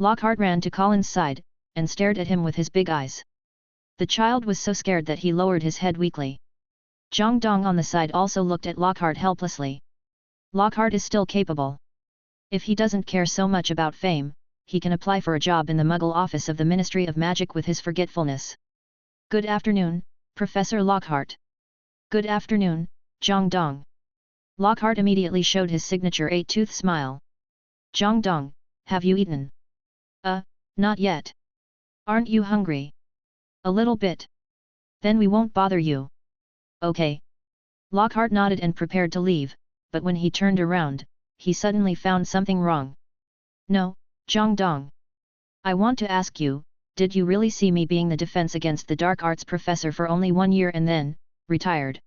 Lockhart ran to Colin's side, and stared at him with his big eyes. The child was so scared that he lowered his head weakly. Zhang Dong on the side also looked at Lockhart helplessly. Lockhart is still capable. If he doesn't care so much about fame, he can apply for a job in the Muggle office of the Ministry of Magic with his forgetfulness. Good afternoon, Professor Lockhart. Good afternoon, Zhang Dong. Lockhart immediately showed his signature eight-tooth smile. Zhang Dong, have you eaten? Not yet. Aren't you hungry? A little bit. Then we won't bother you. Okay. Lockhart nodded and prepared to leave, but when he turned around, he suddenly found something wrong. No, Zhang Dong. I want to ask you, did you really see me being the defense against the dark arts professor for only 1 year and then, retired?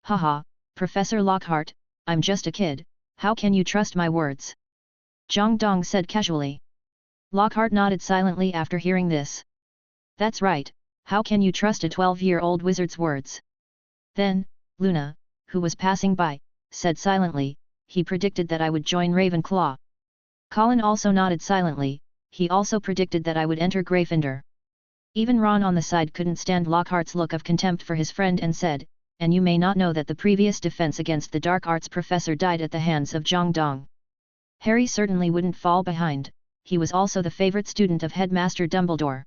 Haha, Professor Lockhart, I'm just a kid, how can you trust my words? Zhang Dong said casually. Lockhart nodded silently after hearing this. That's right, how can you trust a 12-year-old wizard's words? Then, Luna, who was passing by, said silently, he predicted that I would join Ravenclaw. Colin also nodded silently, he also predicted that I would enter Gryffindor. Even Ron on the side couldn't stand Lockhart's look of contempt for his friend and said, and you may not know that the previous defense against the dark arts professor died at the hands of Zhang Dong. Harry certainly wouldn't fall behind, he was also the favorite student of Headmaster Dumbledore.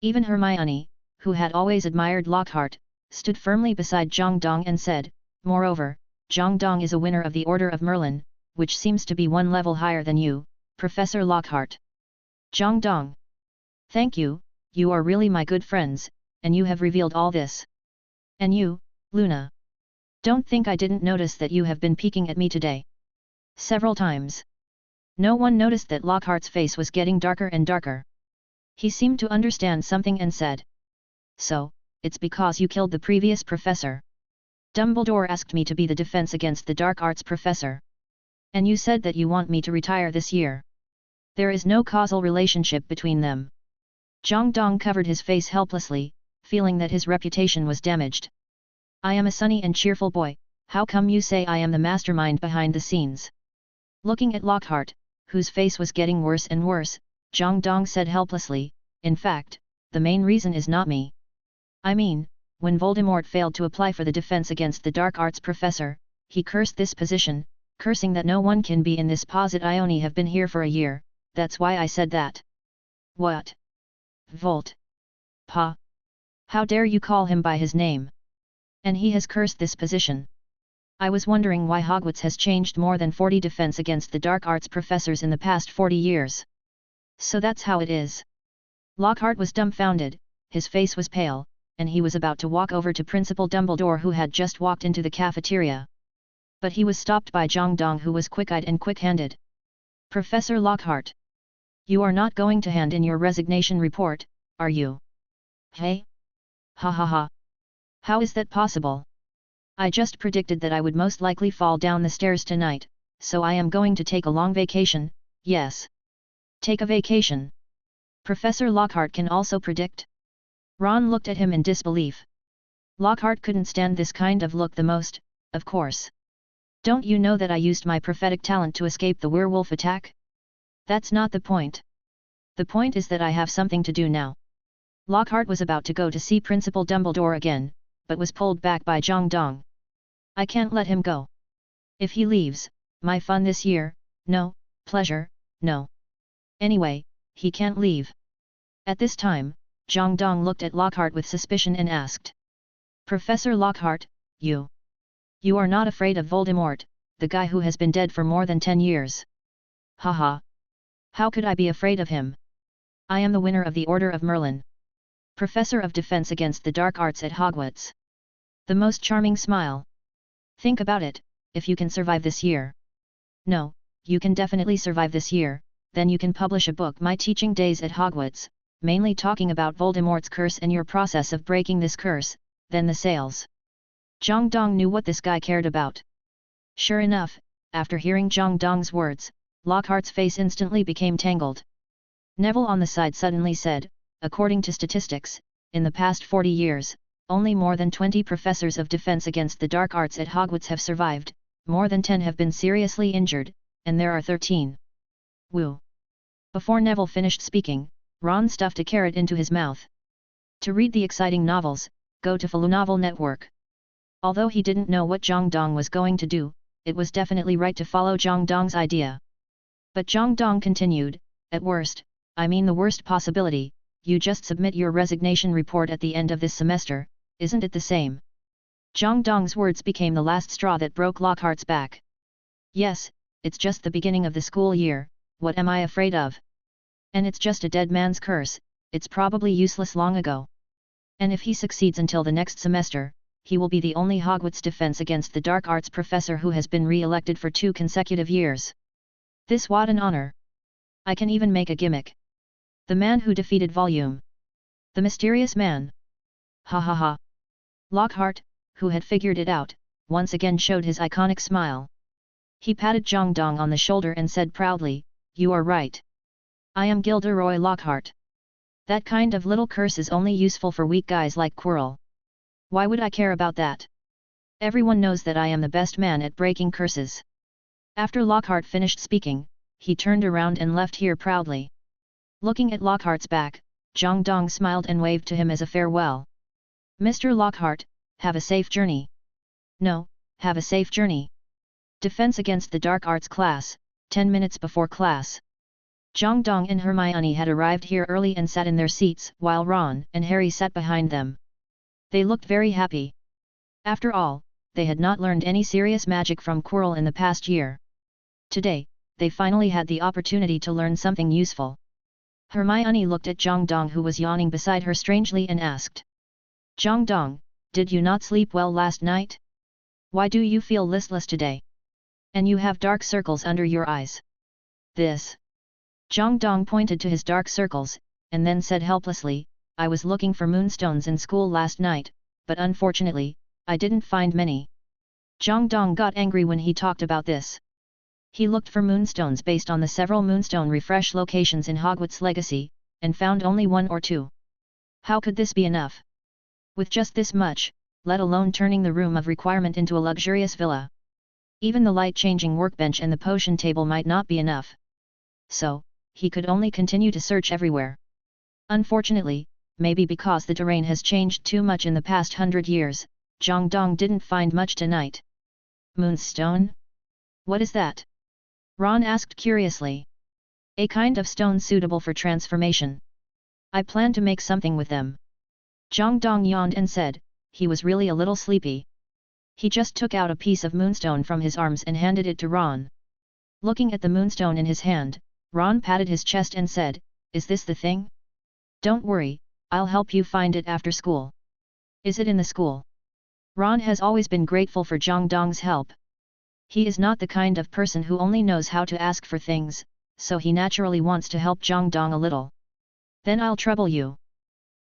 Even Hermione, who had always admired Lockhart, stood firmly beside Zhang Dong and said, moreover, Zhang Dong is a winner of the Order of Merlin, which seems to be 1 level higher than you, Professor Lockhart. Zhang Dong. Thank you, you are really my good friends, and you have revealed all this. And you, Luna. Don't think I didn't notice that you have been peeking at me today. Several times. No one noticed that Lockhart's face was getting darker and darker. He seemed to understand something and said. So, it's because you killed the previous professor. Dumbledore asked me to be the defense against the dark arts professor. And you said that you want me to retire this year. There is no causal relationship between them. Zhang Dong covered his face helplessly, feeling that his reputation was damaged. I am a sunny and cheerful boy, how come you say I am the mastermind behind the scenes? Looking at Lockhart, whose face was getting worse and worse, Zhang Dong said helplessly, in fact, the main reason is not me. I mean, when Voldemort failed to apply for the defense against the dark arts professor, he cursed this position, cursing that no one can be in this posit. I only have been here for a year, that's why I said that. What? Volt. Pa. How dare you call him by his name? And he has cursed this position. I was wondering why Hogwarts has changed more than 40 defense against the dark arts professors in the past 40 years. So that's how it is. Lockhart was dumbfounded, his face was pale, and he was about to walk over to Principal Dumbledore who had just walked into the cafeteria. But he was stopped by Zhang Dong who was quick-eyed and quick-handed. Professor Lockhart. You are not going to hand in your resignation report, are you? Hey? Ha ha ha. How is that possible? I just predicted that I would most likely fall down the stairs tonight, so I am going to take a long vacation, yes. Take a vacation. Professor Lockhart can also predict? Ron looked at him in disbelief. Lockhart couldn't stand this kind of look the most, of course. Don't you know that I used my prophetic talent to escape the werewolf attack? That's not the point. The point is that I have something to do now. Lockhart was about to go to see Principal Dumbledore again, but was pulled back by Zhang Dong. I can't let him go. If he leaves, my fun this year, no, pleasure, no. Anyway, he can't leave. At this time, Zhang Dong looked at Lockhart with suspicion and asked. Professor Lockhart, you are not afraid of Voldemort, the guy who has been dead for more than 10 years. Haha. How could I be afraid of him? I am the winner of the Order of Merlin. Professor of Defense against the Dark Arts at Hogwarts. The most charming smile. Think about it, if you can survive this year. No, you can definitely survive this year, then you can publish a book, My Teaching Days at Hogwarts, mainly talking about Voldemort's curse and your process of breaking this curse, then the sales. Zhang Dong knew what this guy cared about. Sure enough, after hearing Zhang Dong's words, Lockhart's face instantly became tangled. Neville on the side suddenly said, according to statistics, in the past 40 years, only more than 20 professors of defense against the dark arts at Hogwarts have survived, more than 10 have been seriously injured, and there are 13. Woo! Before Neville finished speaking, Ron stuffed a carrot into his mouth. To read the exciting novels, go to Novel Network. Although he didn't know what Zhang Dong was going to do, it was definitely right to follow Zhang Dong's idea. But Zhang Dong continued, at worst, I mean the worst possibility, you just submit your resignation report at the end of this semester, isn't it the same? Zhang Dong's words became the last straw that broke Lockhart's back. Yes, it's just the beginning of the school year, what am I afraid of? And it's just a dead man's curse, it's probably useless long ago. And if he succeeds until the next semester, he will be the only Hogwarts defense against the dark arts professor who has been re-elected for 2 consecutive years. This what an honor! I can even make a gimmick. The man who defeated Volume. The mysterious man. Ha ha ha. Lockhart, who had figured it out, once again showed his iconic smile. He patted Zhang Dong on the shoulder and said proudly, you are right. I am Gilderoy Lockhart. That kind of little curse is only useful for weak guys like Quirrell. Why would I care about that? Everyone knows that I am the best man at breaking curses. After Lockhart finished speaking, he turned around and left here proudly. Looking at Lockhart's back, Zhang Dong smiled and waved to him as a farewell. Mr. Lockhart, have a safe journey. No, have a safe journey. Defense against the dark arts class, 10 minutes before class. Zhang Dong and Hermione had arrived here early and sat in their seats while Ron and Harry sat behind them. They looked very happy. After all, they had not learned any serious magic from Quirrell in the past year. Today, they finally had the opportunity to learn something useful. Hermione looked at Zhang Dong who was yawning beside her strangely and asked. Zhang Dong, did you not sleep well last night? Why do you feel listless today? And you have dark circles under your eyes. This. Zhang Dong pointed to his dark circles, and then said helplessly, I was looking for moonstones in school last night, but unfortunately, I didn't find many. Zhang Dong got angry when he talked about this. He looked for moonstones based on the several moonstone refresh locations in Hogwarts Legacy, and found only 1 or 2. How could this be enough? With just this much, let alone turning the room of requirement into a luxurious villa. Even the light-changing workbench and the potion table might not be enough. So, he could only continue to search everywhere. Unfortunately, maybe because the terrain has changed too much in the past 100 years, Zhang Dong didn't find much tonight. Moonstone? What is that? Ron asked curiously. A kind of stone suitable for transformation. I plan to make something with them. Zhang Dong yawned and said, he was really a little sleepy. He just took out a piece of moonstone from his arms and handed it to Ron. Looking at the moonstone in his hand, Ron patted his chest and said, is this the thing? Don't worry, I'll help you find it after school. Is it in the school? Ron has always been grateful for Zhang Dong's help. He is not the kind of person who only knows how to ask for things, so he naturally wants to help Zhang Dong a little. Then I'll trouble you.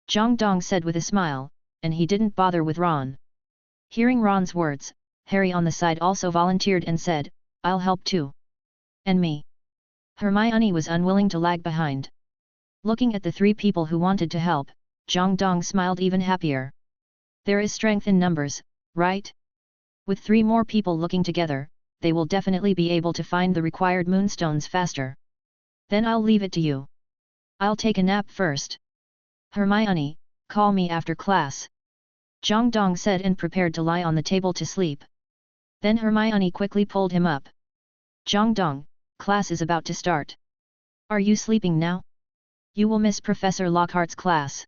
Zhang Dong said with a smile, and he didn't bother with Ron. Hearing Ron's words, Harry on the side also volunteered and said, I'll help too. And me. Hermione was unwilling to lag behind. Looking at the 3 people who wanted to help, Zhang Dong smiled even happier. There is strength in numbers, right? With 3 more people looking together, they will definitely be able to find the required moonstones faster. Then I'll leave it to you. I'll take a nap first. Hermione, call me after class. Zhang Dong said and prepared to lie on the table to sleep. Then Hermione quickly pulled him up. Zhang Dong, class is about to start. Are you sleeping now? You will miss Professor Lockhart's class.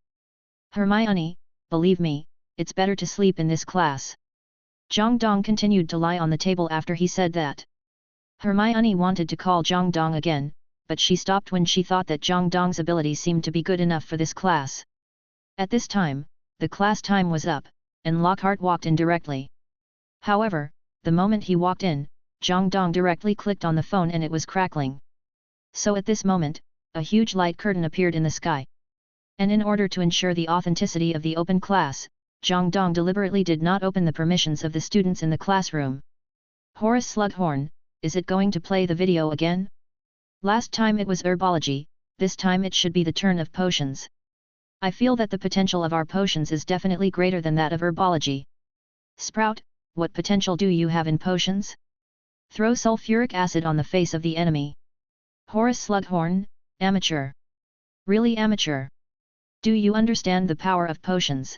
Hermione, believe me, it's better to sleep in this class. Zhang Dong continued to lie on the table after he said that. Hermione wanted to call Zhang Dong again, but she stopped when she thought that Zhang Dong's ability seemed to be good enough for this class. At this time, the class time was up, and Lockhart walked in directly. However, the moment he walked in, Zhang Dong directly clicked on the phone and it was crackling. So at this moment, a huge light curtain appeared in the sky. And in order to ensure the authenticity of the open class, Zhang Dong deliberately did not open the permissions of the students in the classroom. Horace Slughorn, is it going to play the video again? Last time it was herbology, this time it should be the turn of potions. I feel that the potential of our potions is definitely greater than that of herbology. Sprout, what potential do you have in potions? Throw sulfuric acid on the face of the enemy. Horace Slughorn, Amateur. Really amateur. Do you understand the power of potions?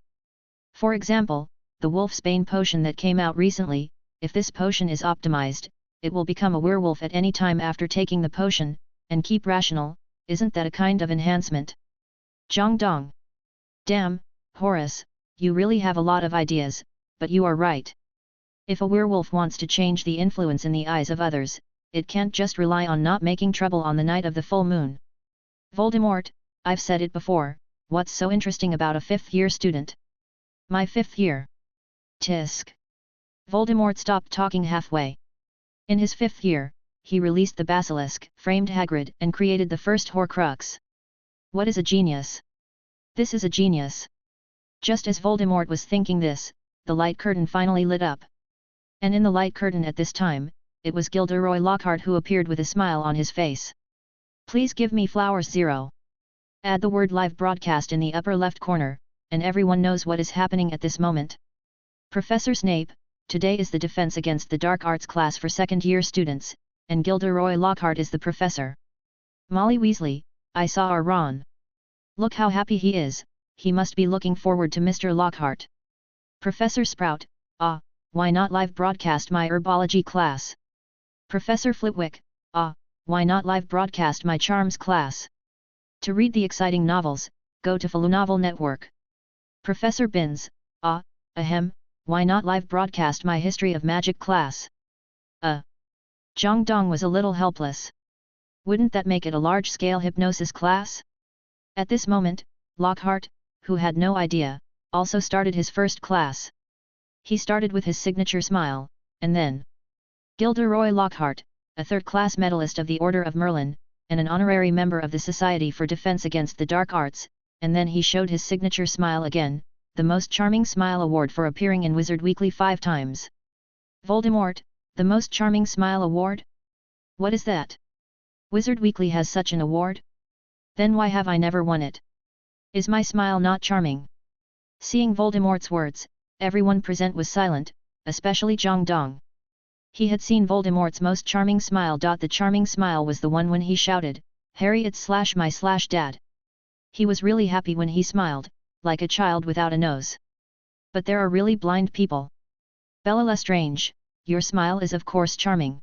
For example, the Wolfsbane potion that came out recently, if this potion is optimized, it will become a werewolf at any time after taking the potion, and keep rational. Isn't that a kind of enhancement? Zhang Dong. Damn, Horace, you really have a lot of ideas, but you are right. If a werewolf wants to change the influence in the eyes of others, it can't just rely on not making trouble on the night of the full moon. Voldemort, I've said it before, what's so interesting about a fifth-year student? My fifth year. Tisk. Voldemort stopped talking halfway. In his fifth year, he released the basilisk, framed Hagrid, and created the first Horcrux. What is a genius? This is a genius. Just as Voldemort was thinking this, the light curtain finally lit up. And in the light curtain at this time, it was Gilderoy Lockhart who appeared with a smile on his face. Please give me flowers 0. Add the word live broadcast in the upper left corner, and everyone knows what is happening at this moment. Professor Snape, today is the Defense Against the Dark Arts class for second-year students, and Gilderoy Lockhart is the professor. Molly Weasley, I saw our Ron. Look how happy he is, he must be looking forward to Mr. Lockhart. Professor Sprout, why not live broadcast my herbology class? Professor Flitwick, why not live broadcast my charms class? To read the exciting novels, go to Novel Network. Professor Binns, why not live broadcast my history of magic class? Zhang Dong was a little helpless. Wouldn't that make it a large-scale hypnosis class? At this moment, Lockhart, who had no idea, also started his first class. He started with his signature smile, and then Gilderoy Lockhart, a third-class medalist of the Order of Merlin, and an honorary member of the Society for Defense Against the Dark Arts, and then he showed his signature smile again, the Most Charming Smile Award for appearing in Wizard Weekly 5 times. Voldemort, the Most Charming Smile Award? What is that? Wizard Weekly has such an award? Then why have I never won it? Is my smile not charming? Seeing Voldemort's words, everyone present was silent, especially Zhang Dong. He had seen Voldemort's most charming smile. The charming smile was the one when he shouted, Harriet/my/dad. He was really happy when he smiled, like a child without a nose. But there are really blind people. Bella Lestrange, your smile is of course charming.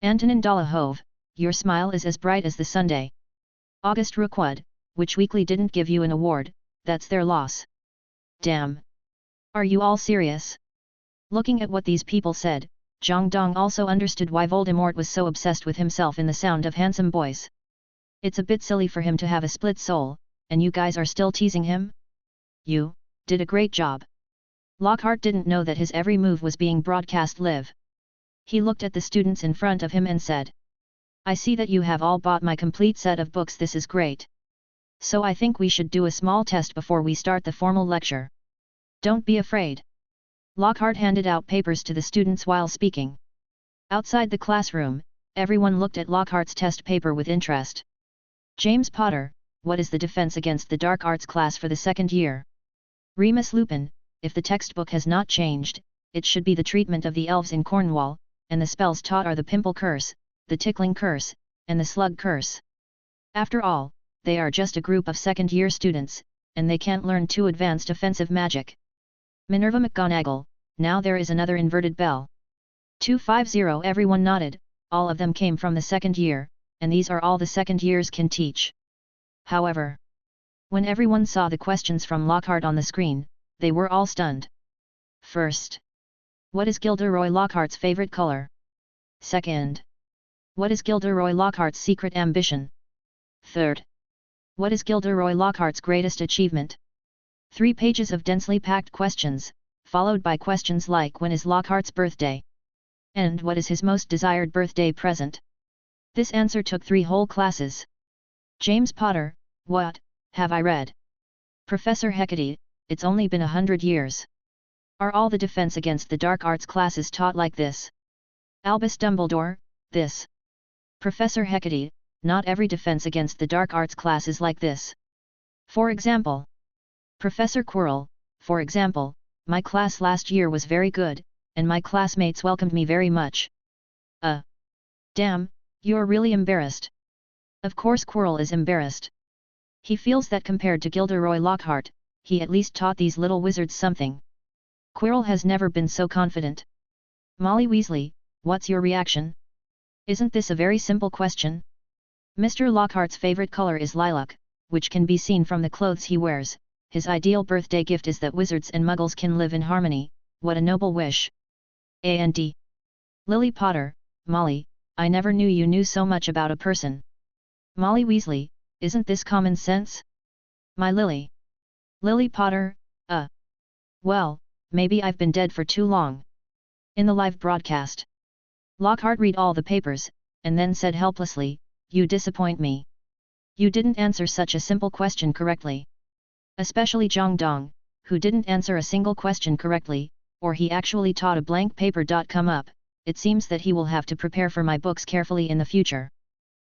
Antonin Dolohov, your smile is as bright as the Sunday. August Rookwood, which weekly didn't give you an award, that's their loss. Damn. Are you all serious? Looking at what these people said, Zhang Dong also understood why Voldemort was so obsessed with himself in the sound of handsome boys. It's a bit silly for him to have a split soul, and you guys are still teasing him? You did a great job. Lockhart didn't know that his every move was being broadcast live. He looked at the students in front of him and said, I see that you have all bought my complete set of books. This is great. So I think we should do a small test before we start the formal lecture. Don't be afraid. Lockhart handed out papers to the students while speaking. Outside the classroom, everyone looked at Lockhart's test paper with interest. James Potter, what is the Defense Against the Dark Arts class for the second year? Remus Lupin, if the textbook has not changed, it should be the treatment of the elves in Cornwall, and the spells taught are the Pimple Curse, the Tickling Curse, and the Slug Curse. After all, they are just a group of second-year students, and they can't learn too advanced offensive magic. Minerva McGonagall, now there is another inverted bell. 250. Everyone nodded, all of them came from the second year, and these are all the second years can teach. However, when everyone saw the questions from Lockhart on the screen, they were all stunned. First, what is Gilderoy Lockhart's favorite color? Second, what is Gilderoy Lockhart's secret ambition? Third, what is Gilderoy Lockhart's greatest achievement? 3 pages of densely packed questions, followed by questions like when is Lockhart's birthday? And what is his most desired birthday present? This answer took 3 whole classes. James Potter, what have I read? Professor Hecate, it's only been 100 years. Are all the Defense Against the Dark Arts classes taught like this? Albus Dumbledore, this. Professor Hecate, not every Defense Against the Dark Arts class is like this. For example, Professor Quirrell, for example, my class last year was very good, and my classmates welcomed me very much. Damn, you're really embarrassed. Of course Quirrell is embarrassed. He feels that compared to Gilderoy Lockhart, he at least taught these little wizards something. Quirrell has never been so confident. Molly Weasley, what's your reaction? Isn't this a very simple question? Mr. Lockhart's favorite color is lilac, which can be seen from the clothes he wears. His ideal birthday gift is that wizards and muggles can live in harmony. What a noble wish. And Lily Potter, Molly, I never knew you knew so much about a person. Molly Weasley, isn't this common sense? My Lily. Lily Potter, well, maybe I've been dead for too long. In the live broadcast, Lockhart read all the papers, and then said helplessly, you disappoint me. You didn't answer such a simple question correctly. Especially Zhang Dong, who didn't answer a single question correctly, or he actually taught a blank paper. Come up, it seems that he will have to prepare for my books carefully in the future.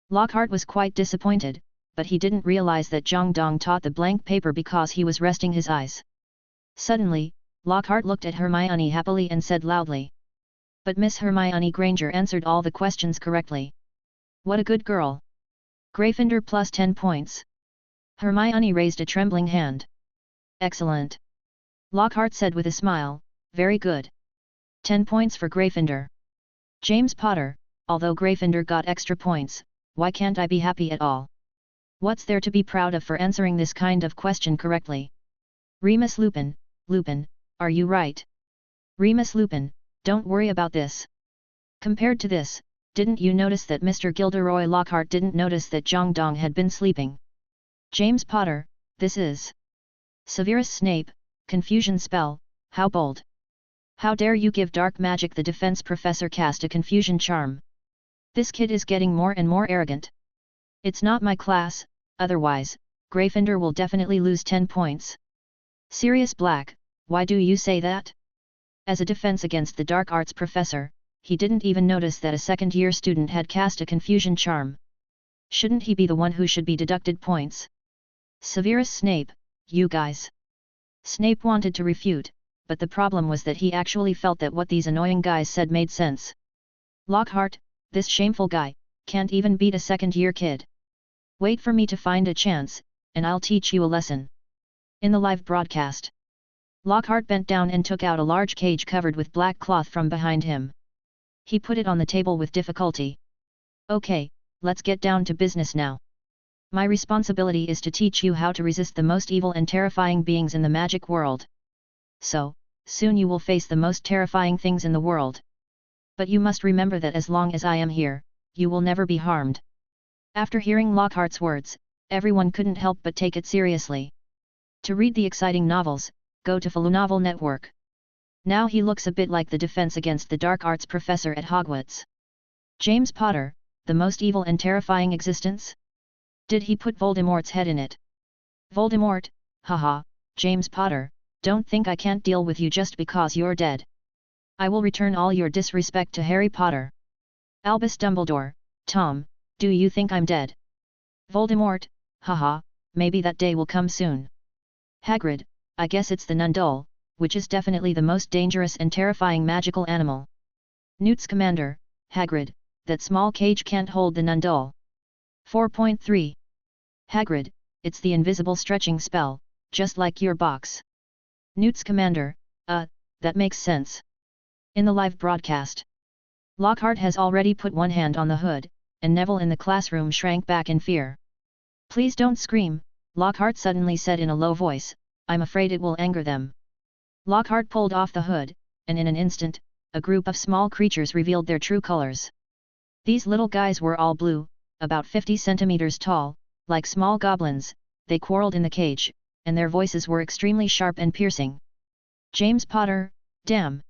Lockhart was quite disappointed, but he didn't realize that Zhang Dong taught the blank paper because he was resting his eyes. Suddenly, Lockhart looked at Hermione happily and said loudly. But Miss Hermione Granger answered all the questions correctly. What a good girl. Gryffindor plus 10 points. Hermione raised a trembling hand. Excellent. Lockhart said with a smile, very good. 10 points for Gryffindor. James Potter, although Gryffindor got extra points, why can't I be happy at all? What's there to be proud of for answering this kind of question correctly? Remus Lupin, Lupin, are you right? Remus Lupin, don't worry about this. Compared to this, didn't you notice that Mr. Gilderoy Lockhart didn't notice that Zhang Dong had been sleeping? James Potter, this is Severus Snape, confusion spell, how bold. How dare you give dark magic? The defense professor cast a confusion charm. This kid is getting more and more arrogant. It's not my class, otherwise, Gryffindor will definitely lose 10 points. Sirius Black, why do you say that? As a defense against the dark arts professor, he didn't even notice that a second-year student had cast a confusion charm. Shouldn't he be the one who should be deducted points? Severus Snape, you guys. Snape wanted to refute, but the problem was that he actually felt that what these annoying guys said made sense. Lockhart, this shameful guy, can't even beat a second-year kid. Wait for me to find a chance, and I'll teach you a lesson. In the live broadcast, Lockhart bent down and took out a large cage covered with black cloth from behind him. He put it on the table with difficulty. Okay, let's get down to business now. My responsibility is to teach you how to resist the most evil and terrifying beings in the magic world. So, soon you will face the most terrifying things in the world. But you must remember that as long as I am here, you will never be harmed. After hearing Lockhart's words, everyone couldn't help but take it seriously. To read the exciting novels, go to Novel Network. Now he looks a bit like the defense against the dark arts professor at Hogwarts. James Potter, the most evil and terrifying existence? Did he put Voldemort's head in it? Voldemort, haha, James Potter, don't think I can't deal with you just because you're dead. I will return all your disrespect to Harry Potter. Albus Dumbledore, Tom, do you think I'm dead? Voldemort, haha, maybe that day will come soon. Hagrid, I guess it's the Nundule, which is definitely the most dangerous and terrifying magical animal. Newt Scamander, Hagrid, that small cage can't hold the Nundule. 4.3. Hagrid, it's the invisible stretching spell, just like your box. Newt Scamander, that makes sense. In the live broadcast, Lockhart has already put one hand on the hood, and Neville in the classroom shrank back in fear. Please don't scream, Lockhart suddenly said in a low voice, I'm afraid it will anger them. Lockhart pulled off the hood, and in an instant, a group of small creatures revealed their true colors. These little guys were all blue, about 50 centimeters tall, like small goblins. They quarreled in the cage, and their voices were extremely sharp and piercing. James Potter, damn!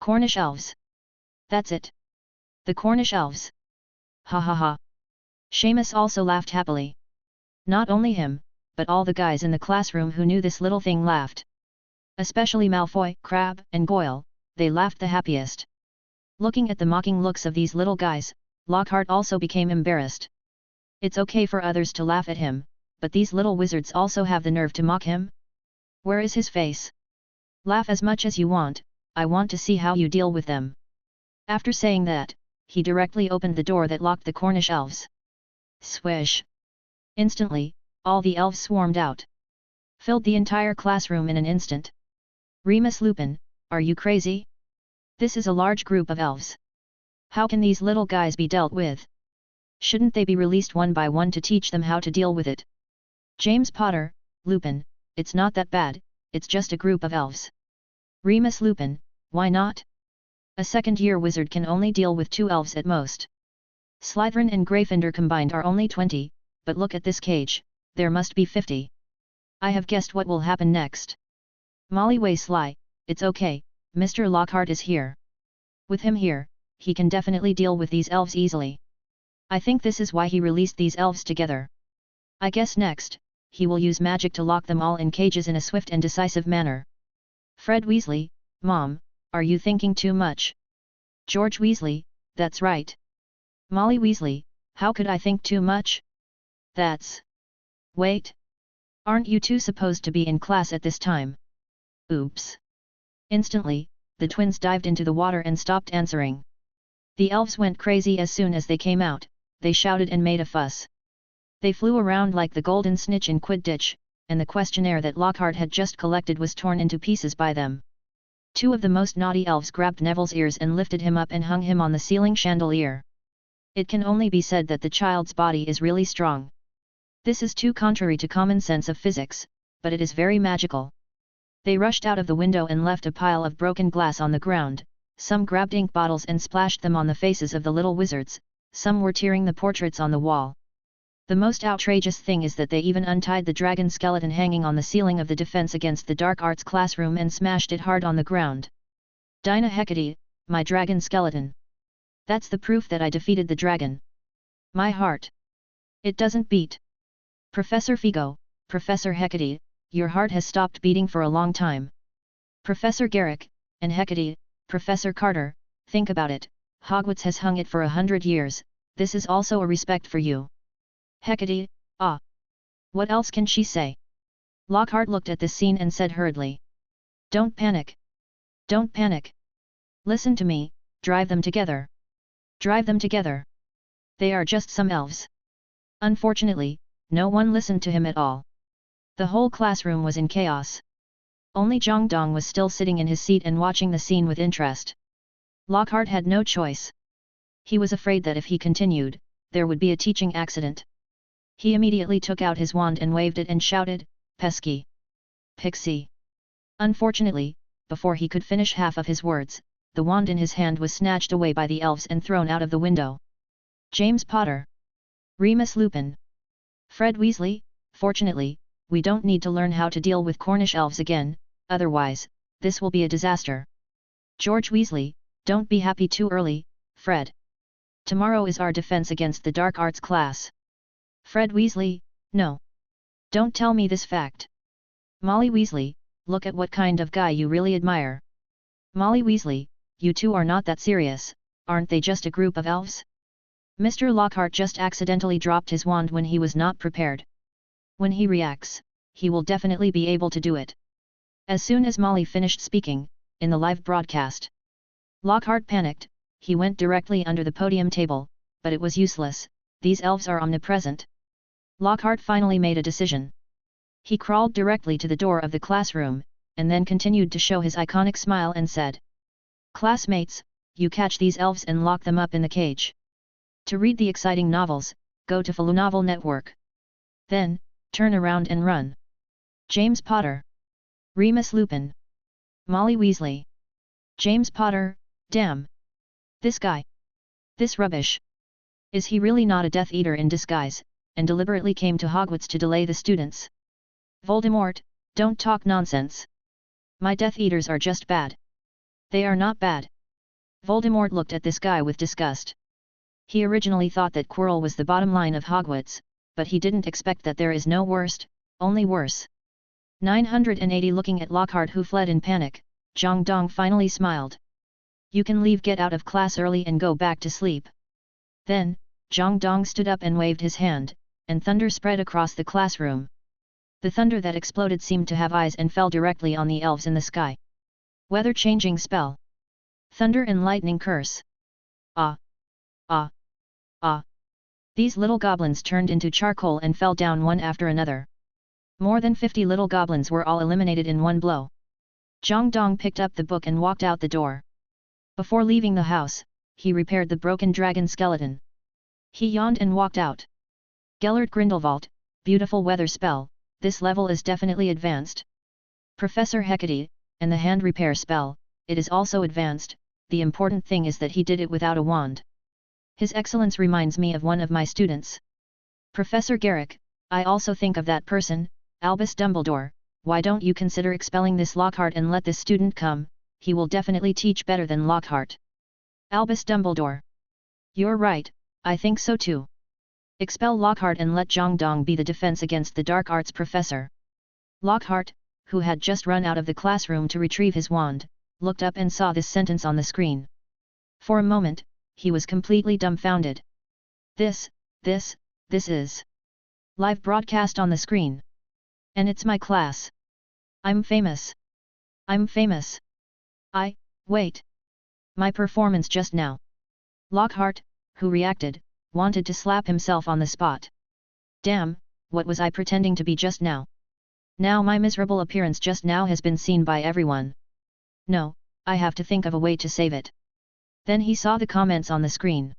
Cornish elves! That's it! The Cornish elves! Ha ha ha! Seamus also laughed happily. Not only him, but all the guys in the classroom who knew this little thing laughed. Especially Malfoy, Crabbe, and Goyle, they laughed the happiest. Looking at the mocking looks of these little guys, Lockhart also became embarrassed. It's okay for others to laugh at him, but these little wizards also have the nerve to mock him? Where is his face? Laugh as much as you want, I want to see how you deal with them. After saying that, he directly opened the door that locked the Cornish elves. Swish! Instantly, all the elves swarmed out. Filled the entire classroom in an instant. Remus Lupin, are you crazy? This is a large group of elves. How can these little guys be dealt with? Shouldn't they be released one by one to teach them how to deal with it? James Potter, Lupin, it's not that bad, it's just a group of elves. Remus Lupin, why not? A second-year wizard can only deal with 2 elves at most. Slytherin and Gryffindor combined are only 20, but look at this cage, there must be 50. I have guessed what will happen next. Molly Weasley, it's okay, Mr. Lockhart is here. With him here, he can definitely deal with these elves easily. I think this is why he released these elves together. I guess next, he will use magic to lock them all in cages in a swift and decisive manner. Fred Weasley, Mom, are you thinking too much? George Weasley, that's right. Molly Weasley, how could I think too much? That's... Wait. Aren't you two supposed to be in class at this time? Oops. Instantly, the twins dived into the water and stopped answering. The elves went crazy as soon as they came out, they shouted and made a fuss. They flew around like the golden snitch in Quidditch, and the questionnaire that Lockhart had just collected was torn into pieces by them. 2 of the most naughty elves grabbed Neville's ears and lifted him up and hung him on the ceiling chandelier. It can only be said that the child's body is really strong. This is too contrary to common sense of physics, but it is very magical. They rushed out of the window and left a pile of broken glass on the ground, some grabbed ink bottles and splashed them on the faces of the little wizards, some were tearing the portraits on the wall. The most outrageous thing is that they even untied the dragon skeleton hanging on the ceiling of the Defense Against the Dark Arts classroom and smashed it hard on the ground. Dinah Hecate, my dragon skeleton. That's the proof that I defeated the dragon. My heart. It doesn't beat. Professor Figo, Professor Hecate, your heart has stopped beating for a long time. Professor Garrick, and Hecate, Professor Carter, think about it, Hogwarts has hung it for 100 years, this is also a respect for you. Hecate, ah. What else can she say? Lockhart looked at this scene and said hurriedly. Don't panic. Don't panic. Listen to me, drive them together. Drive them together. They are just some elves. Unfortunately, no one listened to him at all. The whole classroom was in chaos. Only Zhang Dong was still sitting in his seat and watching the scene with interest. Lockhart had no choice. He was afraid that if he continued, there would be a teaching accident. He immediately took out his wand and waved it and shouted, "Pesky! Pixie!" Unfortunately, before he could finish half of his words, the wand in his hand was snatched away by the elves and thrown out of the window. James Potter. Remus Lupin. Fred Weasley, fortunately, we don't need to learn how to deal with Cornish elves again, otherwise, this will be a disaster. George Weasley, don't be happy too early, Fred. Tomorrow is our Defense Against the Dark Arts class. Fred Weasley, no. Don't tell me this fact. Molly Weasley, look at what kind of guy you really admire. Molly Weasley, you two are not that serious, aren't they just a group of elves? Mr. Lockhart just accidentally dropped his wand when he was not prepared. When he reacts, he will definitely be able to do it. As soon as Molly finished speaking, in the live broadcast, Lockhart panicked, he went directly under the podium table, but it was useless, these elves are omnipresent. Lockhart finally made a decision. He crawled directly to the door of the classroom, and then continued to show his iconic smile and said, "Classmates, you catch these elves and lock them up in the cage. To read the exciting novels, go to Falu Novel Network. Then, turn around and run." James Potter. Remus Lupin. Molly Weasley. James Potter, damn. This guy. This rubbish. Is he really not a Death Eater in disguise, and deliberately came to Hogwarts to delay the students? Voldemort, don't talk nonsense. My Death Eaters are just bad. They are not bad. Voldemort looked at this guy with disgust. He originally thought that Quirrell was the bottom line of Hogwarts, but he didn't expect that there is no worst, only worse. 980 Looking at Lockhart who fled in panic, Zhang Dong finally smiled. "You can leave, get out of class early and go back to sleep." Then, Zhang Dong stood up and waved his hand, and thunder spread across the classroom. The thunder that exploded seemed to have eyes and fell directly on the elves in the sky. Weather-changing spell. Thunder and lightning curse. Ah! Ah! Ah! These little goblins turned into charcoal and fell down one after another. More than 50 little goblins were all eliminated in one blow. Zhang Dong picked up the book and walked out the door. Before leaving the house, he repaired the broken dragon skeleton. He yawned and walked out. Gellert Grindelwald, beautiful weather spell, this level is definitely advanced. Professor Hecate, and the hand repair spell, it is also advanced, the important thing is that he did it without a wand. His Excellence reminds me of one of my students. Professor Garrick, I also think of that person, Albus Dumbledore, why don't you consider expelling this Lockhart and let this student come, he will definitely teach better than Lockhart. Albus Dumbledore. You're right, I think so too. Expel Lockhart and let Zhang Dong be the defense against the dark arts professor. Lockhart, who had just run out of the classroom to retrieve his wand, looked up and saw this sentence on the screen. For a moment, he was completely dumbfounded. This is live broadcast on the screen. And it's my class. I'm famous. Wait. My performance just now. Lockhart, who reacted, wanted to slap himself on the spot. Damn, what was I pretending to be just now? Now my miserable appearance just now has been seen by everyone. No, I have to think of a way to save it. Then he saw the comments on the screen.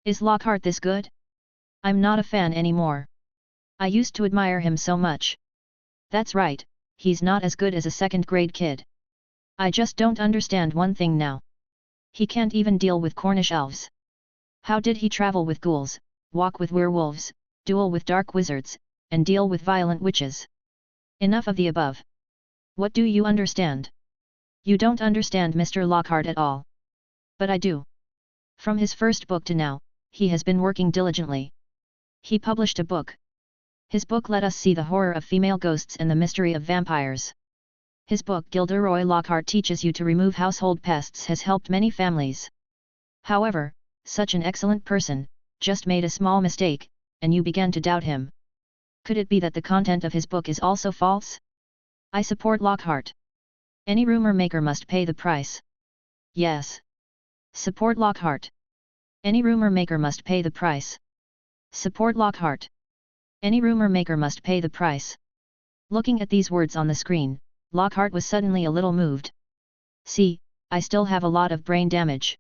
Is Lockhart this good? I'm not a fan anymore. I used to admire him so much. That's right, he's not as good as a second-grade kid. I just don't understand one thing now. He can't even deal with Cornish elves. How did he travel with ghouls, walk with werewolves, duel with dark wizards, and deal with violent witches? Enough of the above. What do you understand? You don't understand Mr. Lockhart at all. But I do. From his first book to now, he has been working diligently. He published a book. His book let us see the horror of female ghosts and the mystery of vampires. His book Gilderoy Lockhart teaches you to remove household pests has helped many families. However, such an excellent person, just made a small mistake, and you began to doubt him. Could it be that the content of his book is also false? I support Lockhart. Any rumor maker must pay the price. Yes. Support Lockhart. Any rumor maker must pay the price. Support Lockhart. Any rumor maker must pay the price. Looking at these words on the screen, Lockhart was suddenly a little moved. See, I still have a lot of brain damage.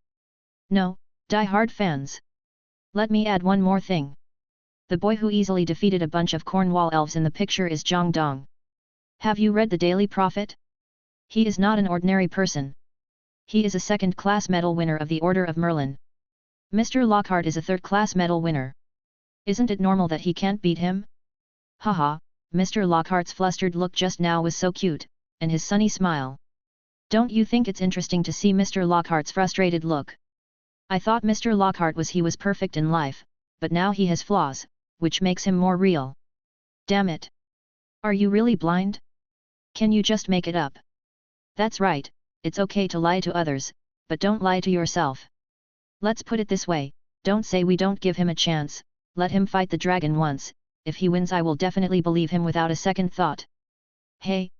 No, die-hard fans. Let me add one more thing. The boy who easily defeated a bunch of Cornwall elves in the picture is Zhang Dong. Have you read the Daily Prophet? He is not an ordinary person. He is a second-class medal winner of the Order of Merlin. Mr. Lockhart is a third-class medal winner. Isn't it normal that he can't beat him? Haha, Mr. Lockhart's flustered look just now was so cute, and his sunny smile. Don't you think it's interesting to see Mr. Lockhart's frustrated look? I thought Mr. Lockhart was perfect in life, but now he has flaws, which makes him more real. Damn it! Are you really blind? Can you just make it up? That's right, it's okay to lie to others, but don't lie to yourself. Let's put it this way, don't say we don't give him a chance, let him fight the dragon once, if he wins I will definitely believe him without a second thought. Hey,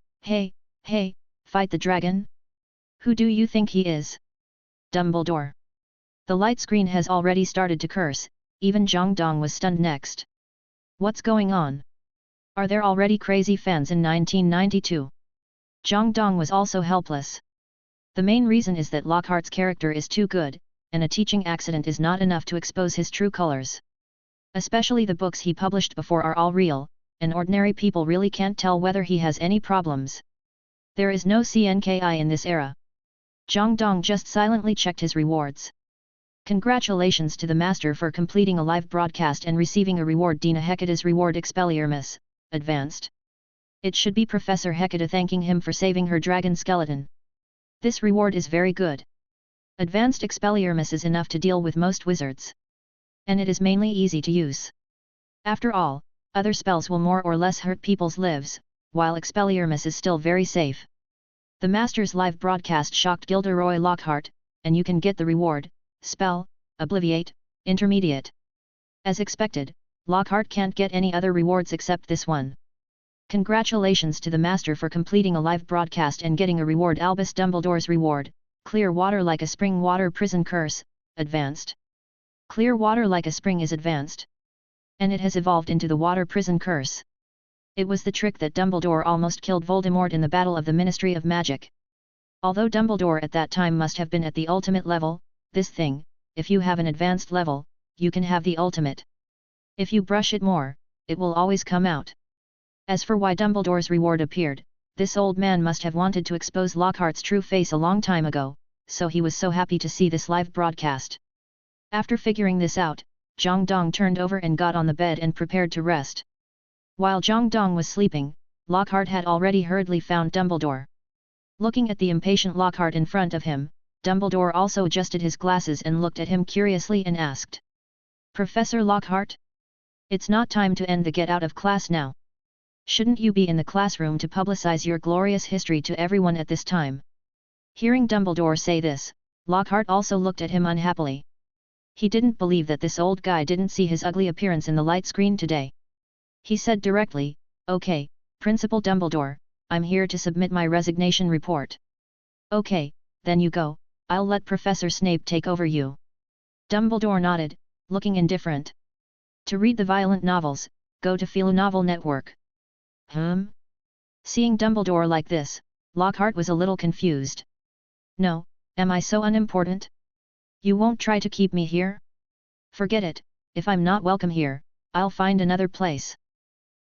fight the dragon? Who do you think he is? Dumbledore. The light screen has already started to curse, even Zhang Dong was stunned next. What's going on? Are there already crazy fans in 1992? Zhang Dong was also helpless. The main reason is that Lockhart's character is too good, and a teaching accident is not enough to expose his true colors. Especially the books he published before are all real, and ordinary people really can't tell whether he has any problems. There is no CNKI in this era. Zhang Dong just silently checked his rewards. Congratulations to the master for completing a live broadcast and receiving a reward. Dina Hecate's reward Expelliarmus, advanced. It should be Professor Hecate thanking him for saving her dragon skeleton. This reward is very good. Advanced Expelliarmus is enough to deal with most wizards. And it is mainly easy to use. After all, other spells will more or less hurt people's lives, while Expelliarmus is still very safe. The master's live broadcast shocked Gilderoy Lockhart, and you can get the reward, spell, Obliviate, Intermediate. As expected, Lockhart can't get any other rewards except this one. Congratulations to the master for completing a live broadcast and getting a reward. Albus Dumbledore's reward, Clear Water Like a Spring Water Prison Curse, advanced. Clear water like a spring is advanced, And it has evolved into the water prison curse. It was the trick that Dumbledore almost killed Voldemort in the Battle of the Ministry of Magic. Although Dumbledore at that time must have been at the ultimate level, this thing, if you have an advanced level, you can have the ultimate. If you brush it more, it will always come out. As for why Dumbledore's reward appeared, this old man must have wanted to expose Lockhart's true face a long time ago, so he was so happy to see this live broadcast. After figuring this out, Zhang Dong turned over and got on the bed and prepared to rest. While Zhang Dong was sleeping, Lockhart had already hurriedly found Dumbledore. Looking at the impatient Lockhart in front of him, Dumbledore also adjusted his glasses and looked at him curiously and asked, "Professor Lockhart? It's not time to end the get out of class now. Shouldn't you be in the classroom to publicize your glorious history to everyone at this time?" Hearing Dumbledore say this, Lockhart also looked at him unhappily. He didn't believe that this old guy didn't see his ugly appearance in the light screen today. He said directly, "Okay, Principal Dumbledore, I'm here to submit my resignation report." "Okay, then you go, I'll let Professor Snape take over you." Dumbledore nodded, looking indifferent. To read the violent novels, go to Philonovel Network. Seeing Dumbledore like this, Lockhart was a little confused. "No, am I so unimportant? You won't try to keep me here? Forget it, if I'm not welcome here, I'll find another place."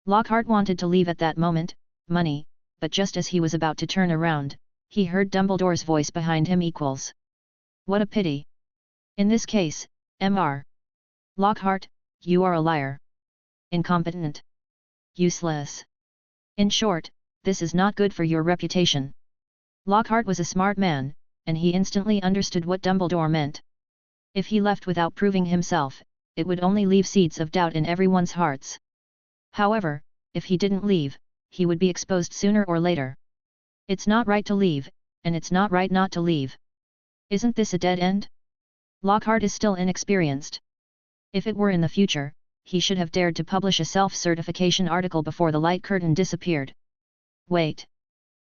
Lockhart wanted to leave at that moment, money, but just as he was about to turn around, he heard Dumbledore's voice behind him equals. "What a pity. In this case, Mr. Lockhart, you are a liar. Incompetent. Useless. In short, this is not good for your reputation." Lockhart was a smart man, and he instantly understood what Dumbledore meant. If he left without proving himself, it would only leave seeds of doubt in everyone's hearts. However, if he didn't leave, he would be exposed sooner or later. It's not right to leave, and it's not right not to leave. Isn't this a dead end? Lockhart is still inexperienced. If it were in the future, he should have dared to publish a self-certification article before the light curtain disappeared. Wait!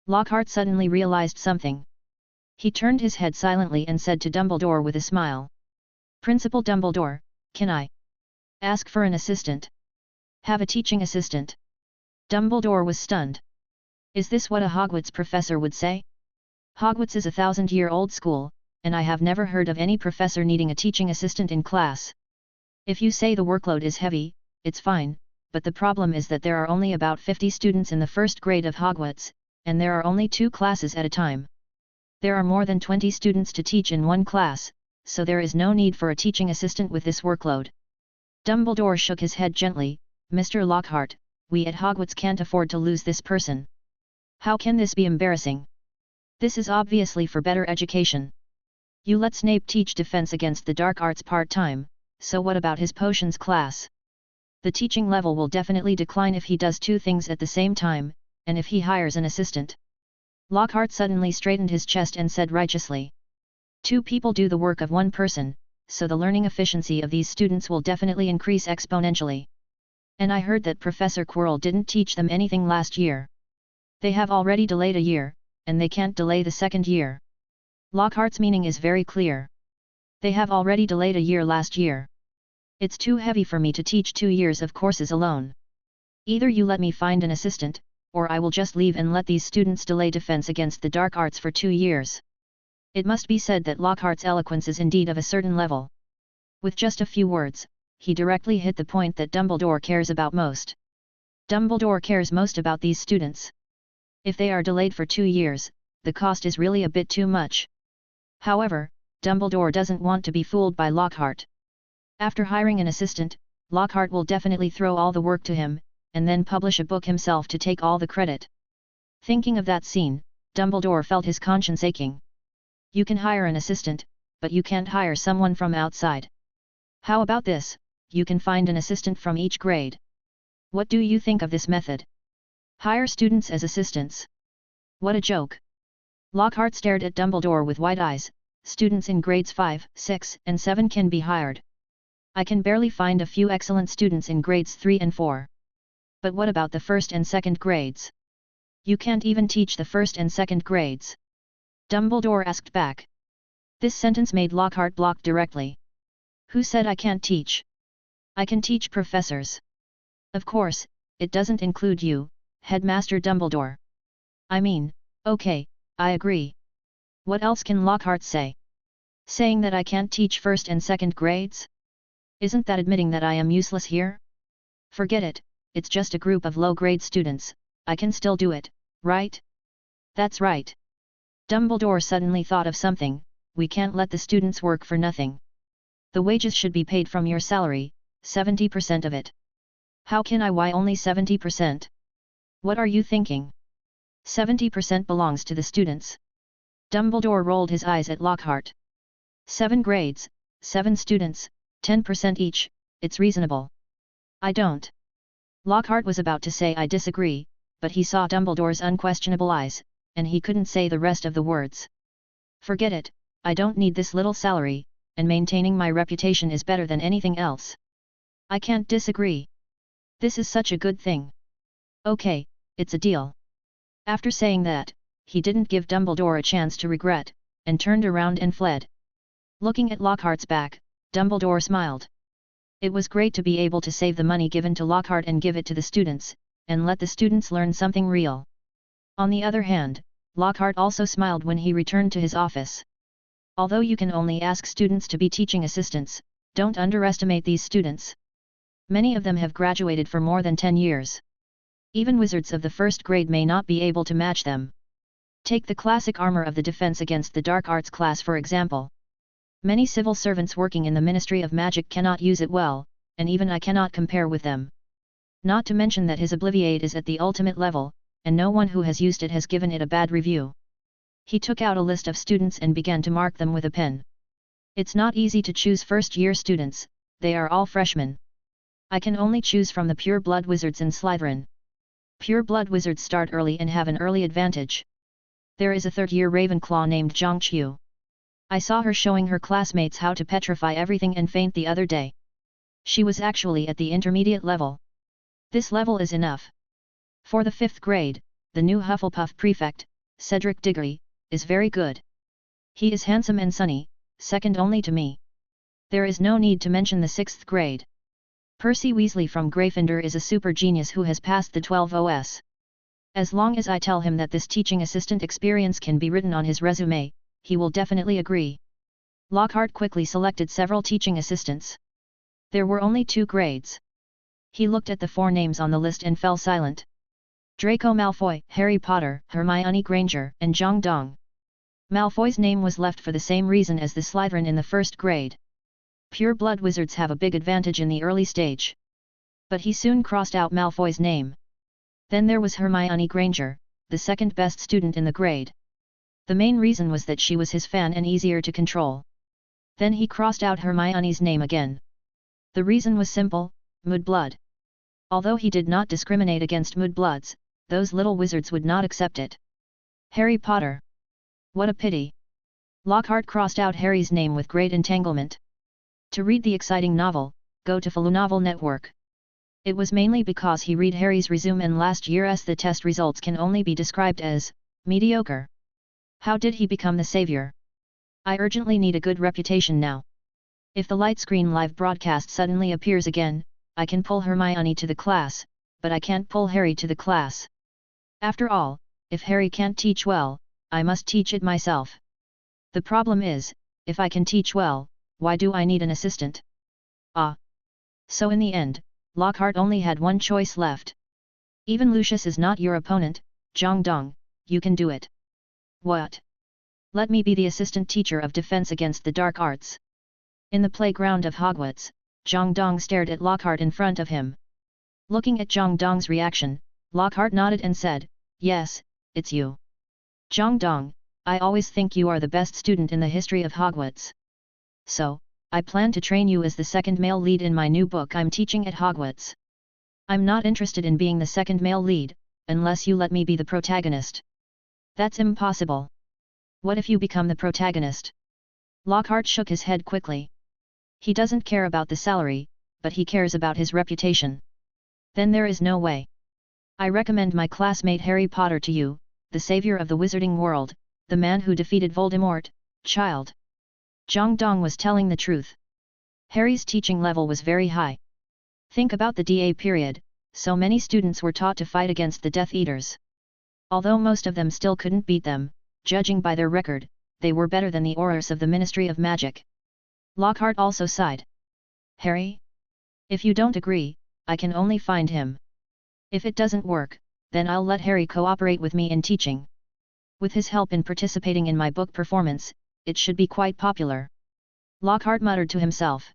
Lockhart suddenly realized something. He turned his head silently and said to Dumbledore with a smile. "Principal Dumbledore, can I ask for an assistant? Have a teaching assistant?" Dumbledore was stunned. Is this what a Hogwarts professor would say? Hogwarts is a 1,000-year-old school, and I have never heard of any professor needing a teaching assistant in class. If you say the workload is heavy, it's fine, but the problem is that there are only about 50 students in the first grade of Hogwarts, and there are only 2 classes at a time. There are more than 20 students to teach in one class, so there is no need for a teaching assistant with this workload. Dumbledore shook his head gently. "Mr. Lockhart, we at Hogwarts can't afford to lose this person. How can this be embarrassing? This is obviously for better education. You let Snape teach defense against the dark arts part-time, so what about his potions class? The teaching level will definitely decline if he does 2 things at the same time, and if he hires an assistant." Lockhart suddenly straightened his chest and said righteously. 2 people do the work of 1 person, so the learning efficiency of these students will definitely increase exponentially. And I heard that Professor Quirrell didn't teach them anything last year. They have already delayed a year, and they can't delay the 2nd year. Lockhart's meaning is very clear. They have already delayed a year last year. It's too heavy for me to teach 2 years of courses alone. Either you let me find an assistant, or I will just leave and let these students delay defense against the dark arts for 2 years. It must be said that Lockhart's eloquence is indeed of a certain level. With just a few words, he directly hit the point that Dumbledore cares about most. Dumbledore cares most about these students. If they are delayed for 2 years, the cost is really a bit too much. However, Dumbledore doesn't want to be fooled by Lockhart. After hiring an assistant, Lockhart will definitely throw all the work to him, and then publish a book himself to take all the credit. Thinking of that scene, Dumbledore felt his conscience aching. You can hire an assistant, but you can't hire someone from outside. How about this? You can find an assistant from each grade. What do you think of this method? Hire students as assistants. What a joke! Lockhart stared at Dumbledore with wide eyes. Students in grades 5, 6, and 7 can be hired. I can barely find a few excellent students in grades 3 and 4. But what about the 1st and 2nd grades? You can't even teach the 1st and 2nd grades. Dumbledore asked back. This sentence made Lockhart block directly. Who said I can't teach? I can teach professors. Of course, it doesn't include you, Headmaster Dumbledore. I mean, okay, I agree. What else can Lockhart say? Saying that I can't teach first and second grades? Isn't that admitting that I am useless here? Forget it, it's just a group of low-grade students, I can still do it, right? That's right. Dumbledore suddenly thought of something, we can't let the students work for nothing. The wages should be paid from your salary, 70% of it. How can I? Why only 70%? What are you thinking? 70% belongs to the students. Dumbledore rolled his eyes at Lockhart. 7 grades, 7 students, 10% each, it's reasonable. I don't. Lockhart was about to say I disagree, but he saw Dumbledore's unquestionable eyes, and he couldn't say the rest of the words. Forget it, I don't need this little salary, and maintaining my reputation is better than anything else. I can't disagree. This is such a good thing. Okay, it's a deal. After saying that, he didn't give Dumbledore a chance to regret, and turned around and fled. Looking at Lockhart's back, Dumbledore smiled. It was great to be able to save the money given to Lockhart and give it to the students, and let the students learn something real. On the other hand, Lockhart also smiled when he returned to his office. Although you can only ask students to be teaching assistants, don't underestimate these students. Many of them have graduated for more than 10 years. Even wizards of the first grade may not be able to match them. Take the classic armor of the Defense Against the Dark Arts class for example. Many civil servants working in the Ministry of Magic cannot use it well, and even I cannot compare with them. Not to mention that his Obliviate is at the ultimate level, and no one who has used it has given it a bad review. He took out a list of students and began to mark them with a pen. It's not easy to choose first-year students, they are all freshmen. I can only choose from the pure blood wizards in Slytherin. Pure blood wizards start early and have an early advantage. There is a third-year Ravenclaw named Zhang Qiu. I saw her showing her classmates how to petrify everything and faint the other day. She was actually at the intermediate level. This level is enough. For the 5th grade, the new Hufflepuff prefect, Cedric Diggory, is very good. He is handsome and sunny, second only to me. There is no need to mention the 6th grade. Percy Weasley from Gryffindor is a super genius who has passed the 12 OS. As long as I tell him that this teaching assistant experience can be written on his resume, he will definitely agree. Lockhart quickly selected several teaching assistants. There were only 2 grades. He looked at the 4 names on the list and fell silent. Draco Malfoy, Harry Potter, Hermione Granger, and Zhang Dong. Malfoy's name was left for the same reason as the Slytherin in the 1st grade. Pure blood wizards have a big advantage in the early stage. But he soon crossed out Malfoy's name. Then there was Hermione Granger, the second best student in the grade. The main reason was that she was his fan and easier to control. Then he crossed out Hermione's name again. The reason was simple, mudblood. Although he did not discriminate against mudbloods, those little wizards would not accept it. Harry Potter. What a pity. Lockhart crossed out Harry's name with great entanglement. To read the exciting novel, go to Novel Network. It was mainly because he read Harry's resume and last year's the test results can only be described as mediocre. How did he become the savior? I urgently need a good reputation now. If the light screen live broadcast suddenly appears again, I can pull Hermione to the class, but I can't pull Harry to the class. After all, if Harry can't teach well, I must teach it myself. The problem is, if I can teach well, why do I need an assistant? Ah! So in the end, Lockhart only had one choice left. Even Lucius is not your opponent, Zhang Dong, you can do it. What? Let me be the assistant teacher of Defense Against the Dark Arts. In the playground of Hogwarts, Zhang Dong stared at Lockhart in front of him. Looking at Zhang Dong's reaction, Lockhart nodded and said, "Yes, it's you. Zhang Dong, I always think you are the best student in the history of Hogwarts. So, I plan to train you as the second male lead in my new book I'm teaching at Hogwarts. I'm not interested in being the second male lead, unless you let me be the protagonist." "That's impossible. What if you become the protagonist?" Lockhart shook his head quickly. He doesn't care about the salary, but he cares about his reputation. Then there is no way. I recommend my classmate Harry Potter to you, the savior of the wizarding world, the man who defeated Voldemort, child. Zhang Dong was telling the truth. Harry's teaching level was very high. Think about the DA period, so many students were taught to fight against the Death Eaters. Although most of them still couldn't beat them, judging by their record, they were better than the Aurors of the Ministry of Magic. Lockhart also sighed. Harry? If you don't agree, I can only find him. If it doesn't work, then I'll let Harry cooperate with me in teaching. With his help in participating in my book performance, it should be quite popular. Lockhart muttered to himself.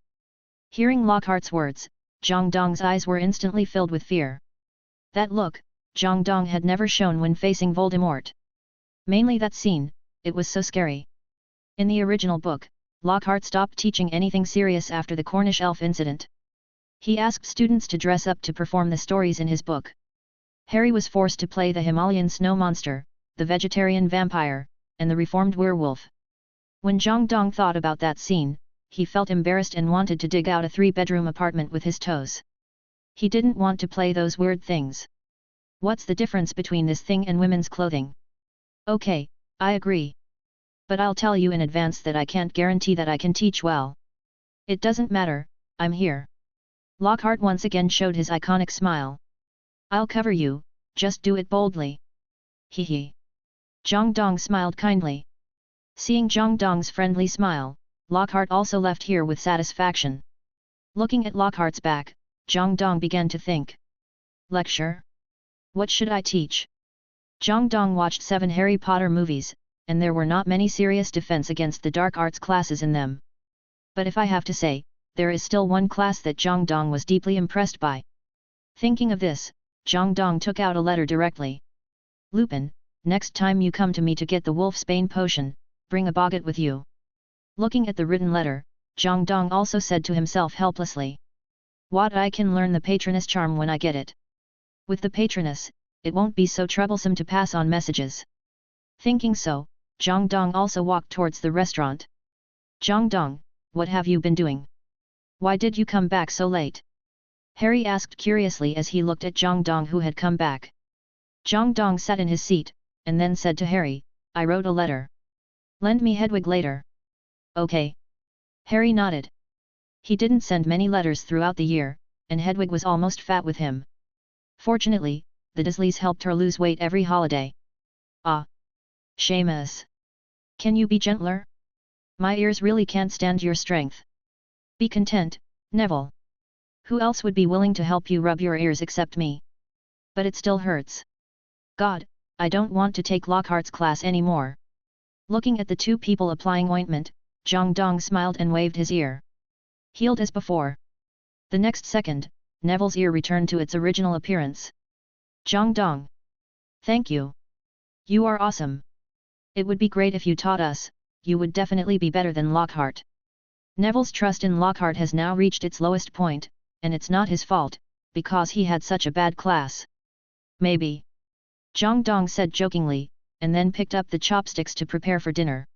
Hearing Lockhart's words, Zhang Dong's eyes were instantly filled with fear. That look, Zhang Dong had never shown when facing Voldemort. Mainly that scene, it was so scary. In the original book, Lockhart stopped teaching anything serious after the Cornish elf incident. He asked students to dress up to perform the stories in his book. Harry was forced to play the Himalayan snow monster, the vegetarian vampire, and the reformed werewolf. When Zhang Dong thought about that scene, he felt embarrassed and wanted to dig out a 3-bedroom apartment with his toes. He didn't want to play those weird things. What's the difference between this thing and women's clothing? Okay, I agree. But I'll tell you in advance that I can't guarantee that I can teach well. It doesn't matter, I'm here. Lockhart once again showed his iconic smile. I'll cover you, just do it boldly. Hee hee. Zhang Dong smiled kindly. Seeing Zhang Dong's friendly smile, Lockhart also left here with satisfaction. Looking at Lockhart's back, Zhang Dong began to think. Lecture? What should I teach? Zhang Dong watched 7 Harry Potter movies, and there were not many serious defense against the dark arts classes in them. But if I have to say, there is still one class that Zhang Dong was deeply impressed by. Thinking of this, Zhang Dong took out a letter directly. Lupin, next time you come to me to get the Wolfsbane potion, bring a boggart with you. Looking at the written letter, Zhang Dong also said to himself helplessly. What I can learn the Patronus charm when I get it. With the Patronus, it won't be so troublesome to pass on messages. Thinking so, Zhang Dong also walked towards the restaurant. Zhang Dong, what have you been doing? Why did you come back so late? Harry asked curiously as he looked at Zhang Dong who had come back. Zhang Dong sat in his seat, and then said to Harry, I wrote a letter. Lend me Hedwig later. Okay. Harry nodded. He didn't send many letters throughout the year, and Hedwig was almost fat with him. Fortunately, the Dursleys helped her lose weight every holiday. Ah! Seamus! Can you be gentler? My ears really can't stand your strength. Be content, Neville. Who else would be willing to help you rub your ears except me? But it still hurts. God, I don't want to take Lockhart's class anymore. Looking at the 2 people applying ointment, Zhang Dong smiled and waved his ear. Healed as before. The next second, Neville's ear returned to its original appearance. Zhang Dong. Thank you. You are awesome. It would be great if you taught us, you would definitely be better than Lockhart. Neville's trust in Lockhart has now reached its lowest point, and it's not his fault, because he had such a bad class. Maybe. Zhang Dong said jokingly, and then picked up the chopsticks to prepare for dinner.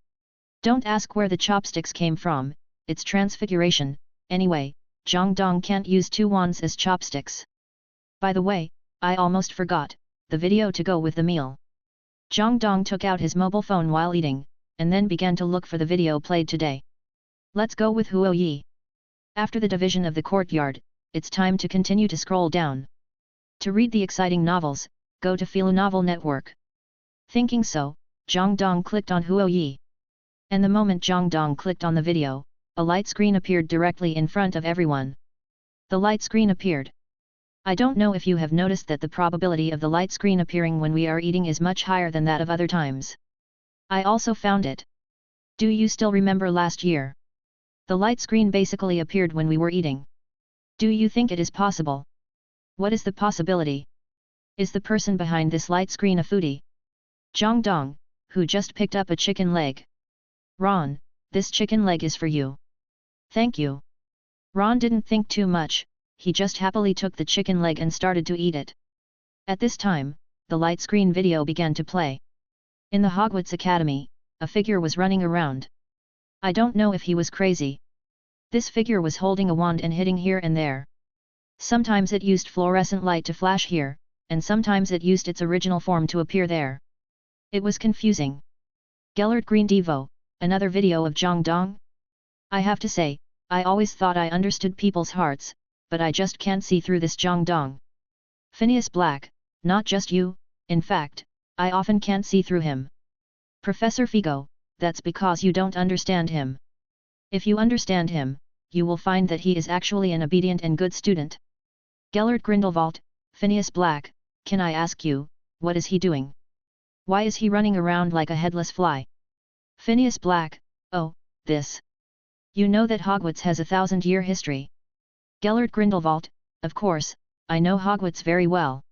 Don't ask where the chopsticks came from, it's transfiguration, anyway, Zhang Dong can't use 2 wands as chopsticks. By the way, I almost forgot, the video to go with the meal. Zhang Dong took out his mobile phone while eating, and then began to look for the video played today. Let's go with Huo Yi. After the division of the courtyard, it's time to continue to scroll down. To read the exciting novels, go to Philo Novel Network. Thinking so, Zhang Dong clicked on Huo Yi. And the moment Zhang Dong clicked on the video, a light screen appeared directly in front of everyone. The light screen appeared. I don't know if you have noticed that the probability of the light screen appearing when we are eating is much higher than that of other times. I also found it. Do you still remember last year? The light screen basically appeared when we were eating. Do you think it is possible? What is the possibility? Is the person behind this light screen a foodie? Zhang Dong, who just picked up a chicken leg. Ron, this chicken leg is for you. Thank you. Ron didn't think too much, he just happily took the chicken leg and started to eat it. At this time, the light screen video began to play. In the Hogwarts Academy, a figure was running around. I don't know if he was crazy. This figure was holding a wand and hitting here and there. Sometimes it used fluorescent light to flash here, and sometimes it used its original form to appear there. It was confusing. Gellert Green Devo, another video of Zhang Dong? I have to say, I always thought I understood people's hearts, but I just can't see through this Zhang Dong. Phineas Black, not just you, in fact, I often can't see through him. Professor Figo, that's because you don't understand him. If you understand him, you will find that he is actually an obedient and good student. Gellert Grindelwald, Phineas Black, can I ask you, what is he doing? Why is he running around like a headless fly? Phineas Black, oh, this. You know that Hogwarts has a 1000-year history. Gellert Grindelwald, of course, I know Hogwarts very well.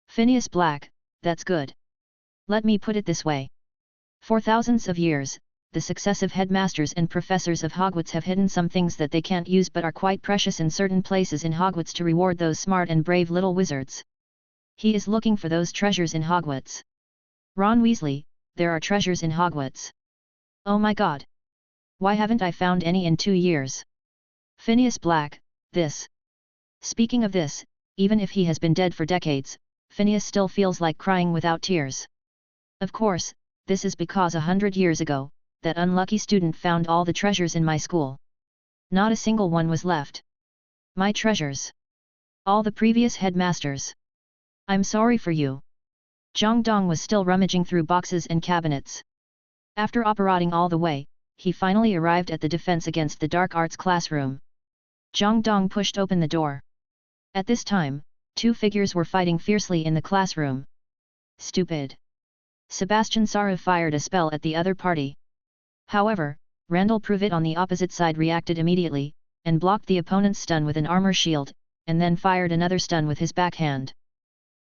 Phineas Black, that's good. Let me put it this way. For thousands of years, the successive headmasters and professors of Hogwarts have hidden some things that they can't use but are quite precious in certain places in Hogwarts to reward those smart and brave little wizards. He is looking for those treasures in Hogwarts. Ron Weasley, there are treasures in Hogwarts. Oh my god! Why haven't I found any in 2 years? Phineas Black, this. Speaking of this, even if he has been dead for decades, Phineas still feels like crying without tears. Of course, this is because 100 years ago, that unlucky student found all the treasures in my school. Not a single one was left. My treasures. All the previous headmasters. I'm sorry for you. Zhang Dong was still rummaging through boxes and cabinets. After operating all the way, he finally arrived at the Defense Against the Dark Arts classroom. Zhang Dong pushed open the door. At this time, 2 figures were fighting fiercely in the classroom. Stupid. Sebastian Sarah fired a spell at the other party. However, Randall Pruvit on the opposite side reacted immediately, and blocked the opponent's stun with an armor shield, and then fired another stun with his backhand.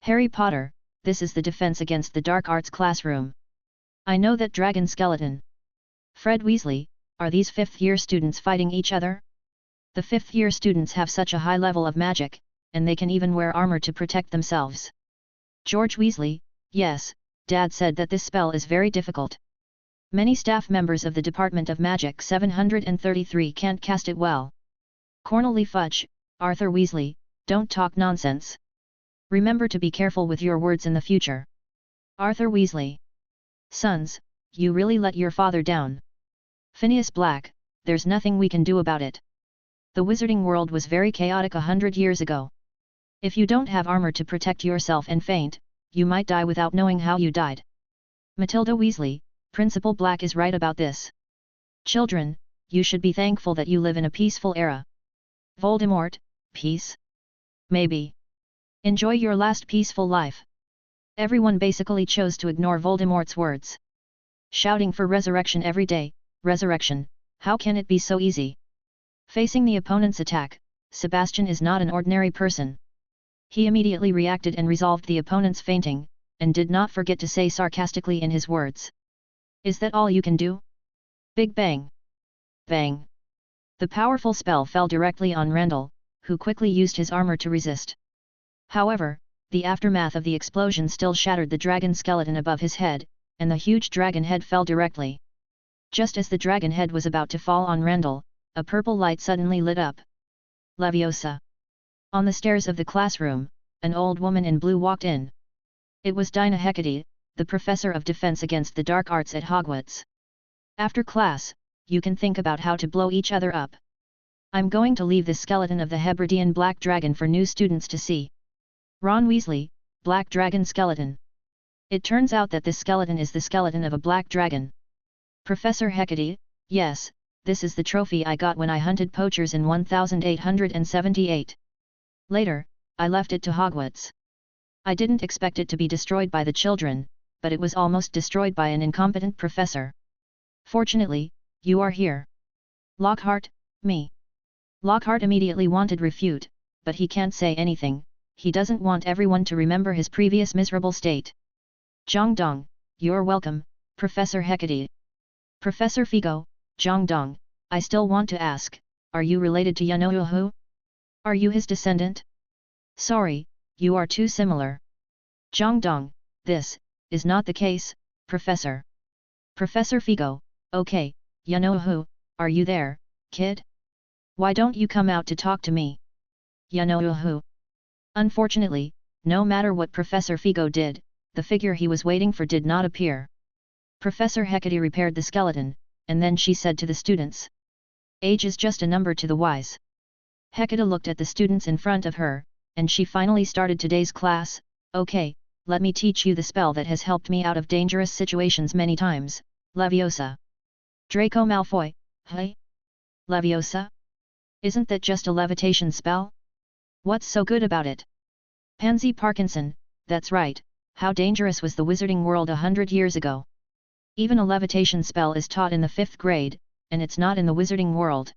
Harry Potter, this is the Defense Against the Dark Arts classroom. I know that dragon skeleton. Fred Weasley, are these 5th-year students fighting each other? The 5th-year students have such a high level of magic, and they can even wear armor to protect themselves. George Weasley, yes, Dad said that this spell is very difficult. Many staff members of the Department of Magic 733 can't cast it well. Cornely Fudge, Arthur Weasley, don't talk nonsense. Remember to be careful with your words in the future. Arthur Weasley. Sons, you really let your father down. Phineas Black, there's nothing we can do about it. The wizarding world was very chaotic 100 years ago. If you don't have armor to protect yourself and faint, you might die without knowing how you died. Matilda Weasley, Principal Black is right about this. Children, you should be thankful that you live in a peaceful era. Voldemort, peace? Maybe. Enjoy your last peaceful life. Everyone basically chose to ignore Voldemort's words. Shouting for resurrection every day, resurrection, how can it be so easy? Facing the opponent's attack, Sebastian is not an ordinary person. He immediately reacted and resolved the opponent's fainting, and did not forget to say sarcastically in his words. Is that all you can do? Big bang. Bang. The powerful spell fell directly on Randall, who quickly used his armor to resist. However, the aftermath of the explosion still shattered the dragon skeleton above his head, and the huge dragon head fell directly. Just as the dragon head was about to fall on Randall, a purple light suddenly lit up. Leviosa. On the stairs of the classroom, an old woman in blue walked in. It was Dinah Hecate, the professor of defense against the dark arts at Hogwarts. After class, you can think about how to blow each other up. I'm going to leave the skeleton of the Hebridean black dragon for new students to see. Ron Weasley, Black Dragon Skeleton. It turns out that this skeleton is the skeleton of a black dragon. Professor Hecate, yes, this is the trophy I got when I hunted poachers in 1878. Later, I left it to Hogwarts. I didn't expect it to be destroyed by the children, but it was almost destroyed by an incompetent professor. Fortunately, you are here. Lockhart, me. Lockhart immediately wanted refute, but he can't say anything, he doesn't want everyone to remember his previous miserable state. Zhang Dong, you're welcome, Professor Hecate. Professor Figo, Zhang Dong, I still want to ask, are you related to Yanohu? Are you his descendant? Sorry, you are too similar. Zhang Dong, this is not the case, Professor. Professor Figo, okay, Yanohu, are you there, kid? Why don't you come out to talk to me? Yanohu. Unfortunately, no matter what Professor Figo did, the figure he was waiting for did not appear. Professor Hecate repaired the skeleton, and then she said to the students. Age is just a number to the wise. Hecate looked at the students in front of her, and she finally started today's class. Okay, let me teach you the spell that has helped me out of dangerous situations many times, Leviosa. Draco Malfoy, hey? Leviosa? Isn't that just a levitation spell? What's so good about it? Pansy Parkinson, that's right, how dangerous was the wizarding world 100 years ago? Even a levitation spell is taught in the 5th grade, and it's not in the wizarding world.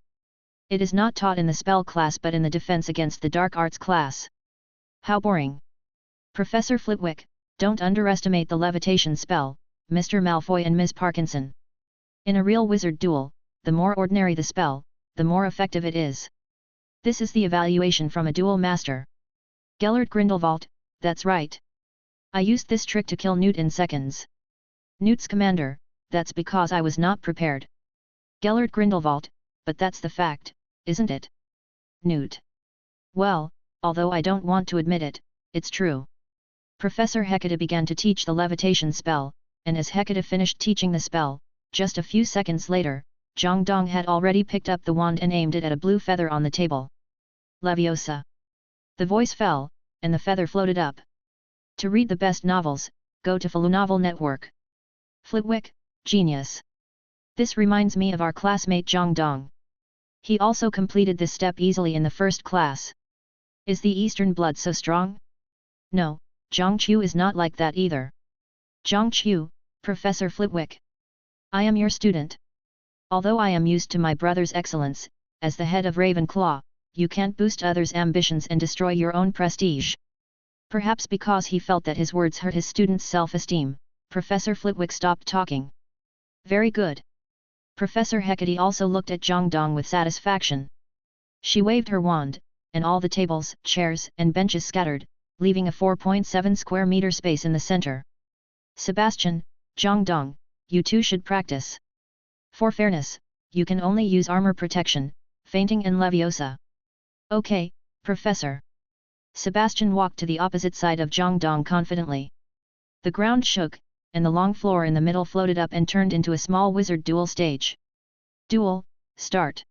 It is not taught in the spell class but in the defense against the dark arts class. How boring. Professor Flitwick, don't underestimate the levitation spell, Mr. Malfoy and Ms. Parkinson. In a real wizard duel, the more ordinary the spell, the more effective it is. This is the evaluation from a duel master. Gellert Grindelwald, that's right. I used this trick to kill Newt in seconds. Newt's commander, that's because I was not prepared. Gellert Grindelwald, but that's the fact, isn't it? Newt. Well, although I don't want to admit it, it's true. Professor Hecate began to teach the levitation spell, and as Hecate finished teaching the spell, just a few seconds later, Zhang Dong had already picked up the wand and aimed it at a blue feather on the table. Leviosa. The voice fell, and the feather floated up. To read the best novels, go to Novel Network. Flitwick, genius. This reminds me of our classmate Zhang Dong. He also completed this step easily in the first class. Is the Eastern blood so strong? No, Zhang Qiu is not like that either. Zhang Qiu, Professor Flitwick. I am your student. Although I am used to my brother's excellence, as the head of Ravenclaw, you can't boost others' ambitions and destroy your own prestige. Perhaps because he felt that his words hurt his students' self-esteem, Professor Flitwick stopped talking. Very good. Professor Hecate also looked at Zhang Dong with satisfaction. She waved her wand, and all the tables, chairs, and benches scattered, leaving a 4.7 square meter space in the center. Sebastian, Zhang Dong, you two should practice. For fairness, you can only use armor protection, fainting and Leviosa. Okay, Professor. Sebastian walked to the opposite side of Zhang Dong confidently. The ground shook, and the long floor in the middle floated up and turned into a small wizard duel stage. Duel, start.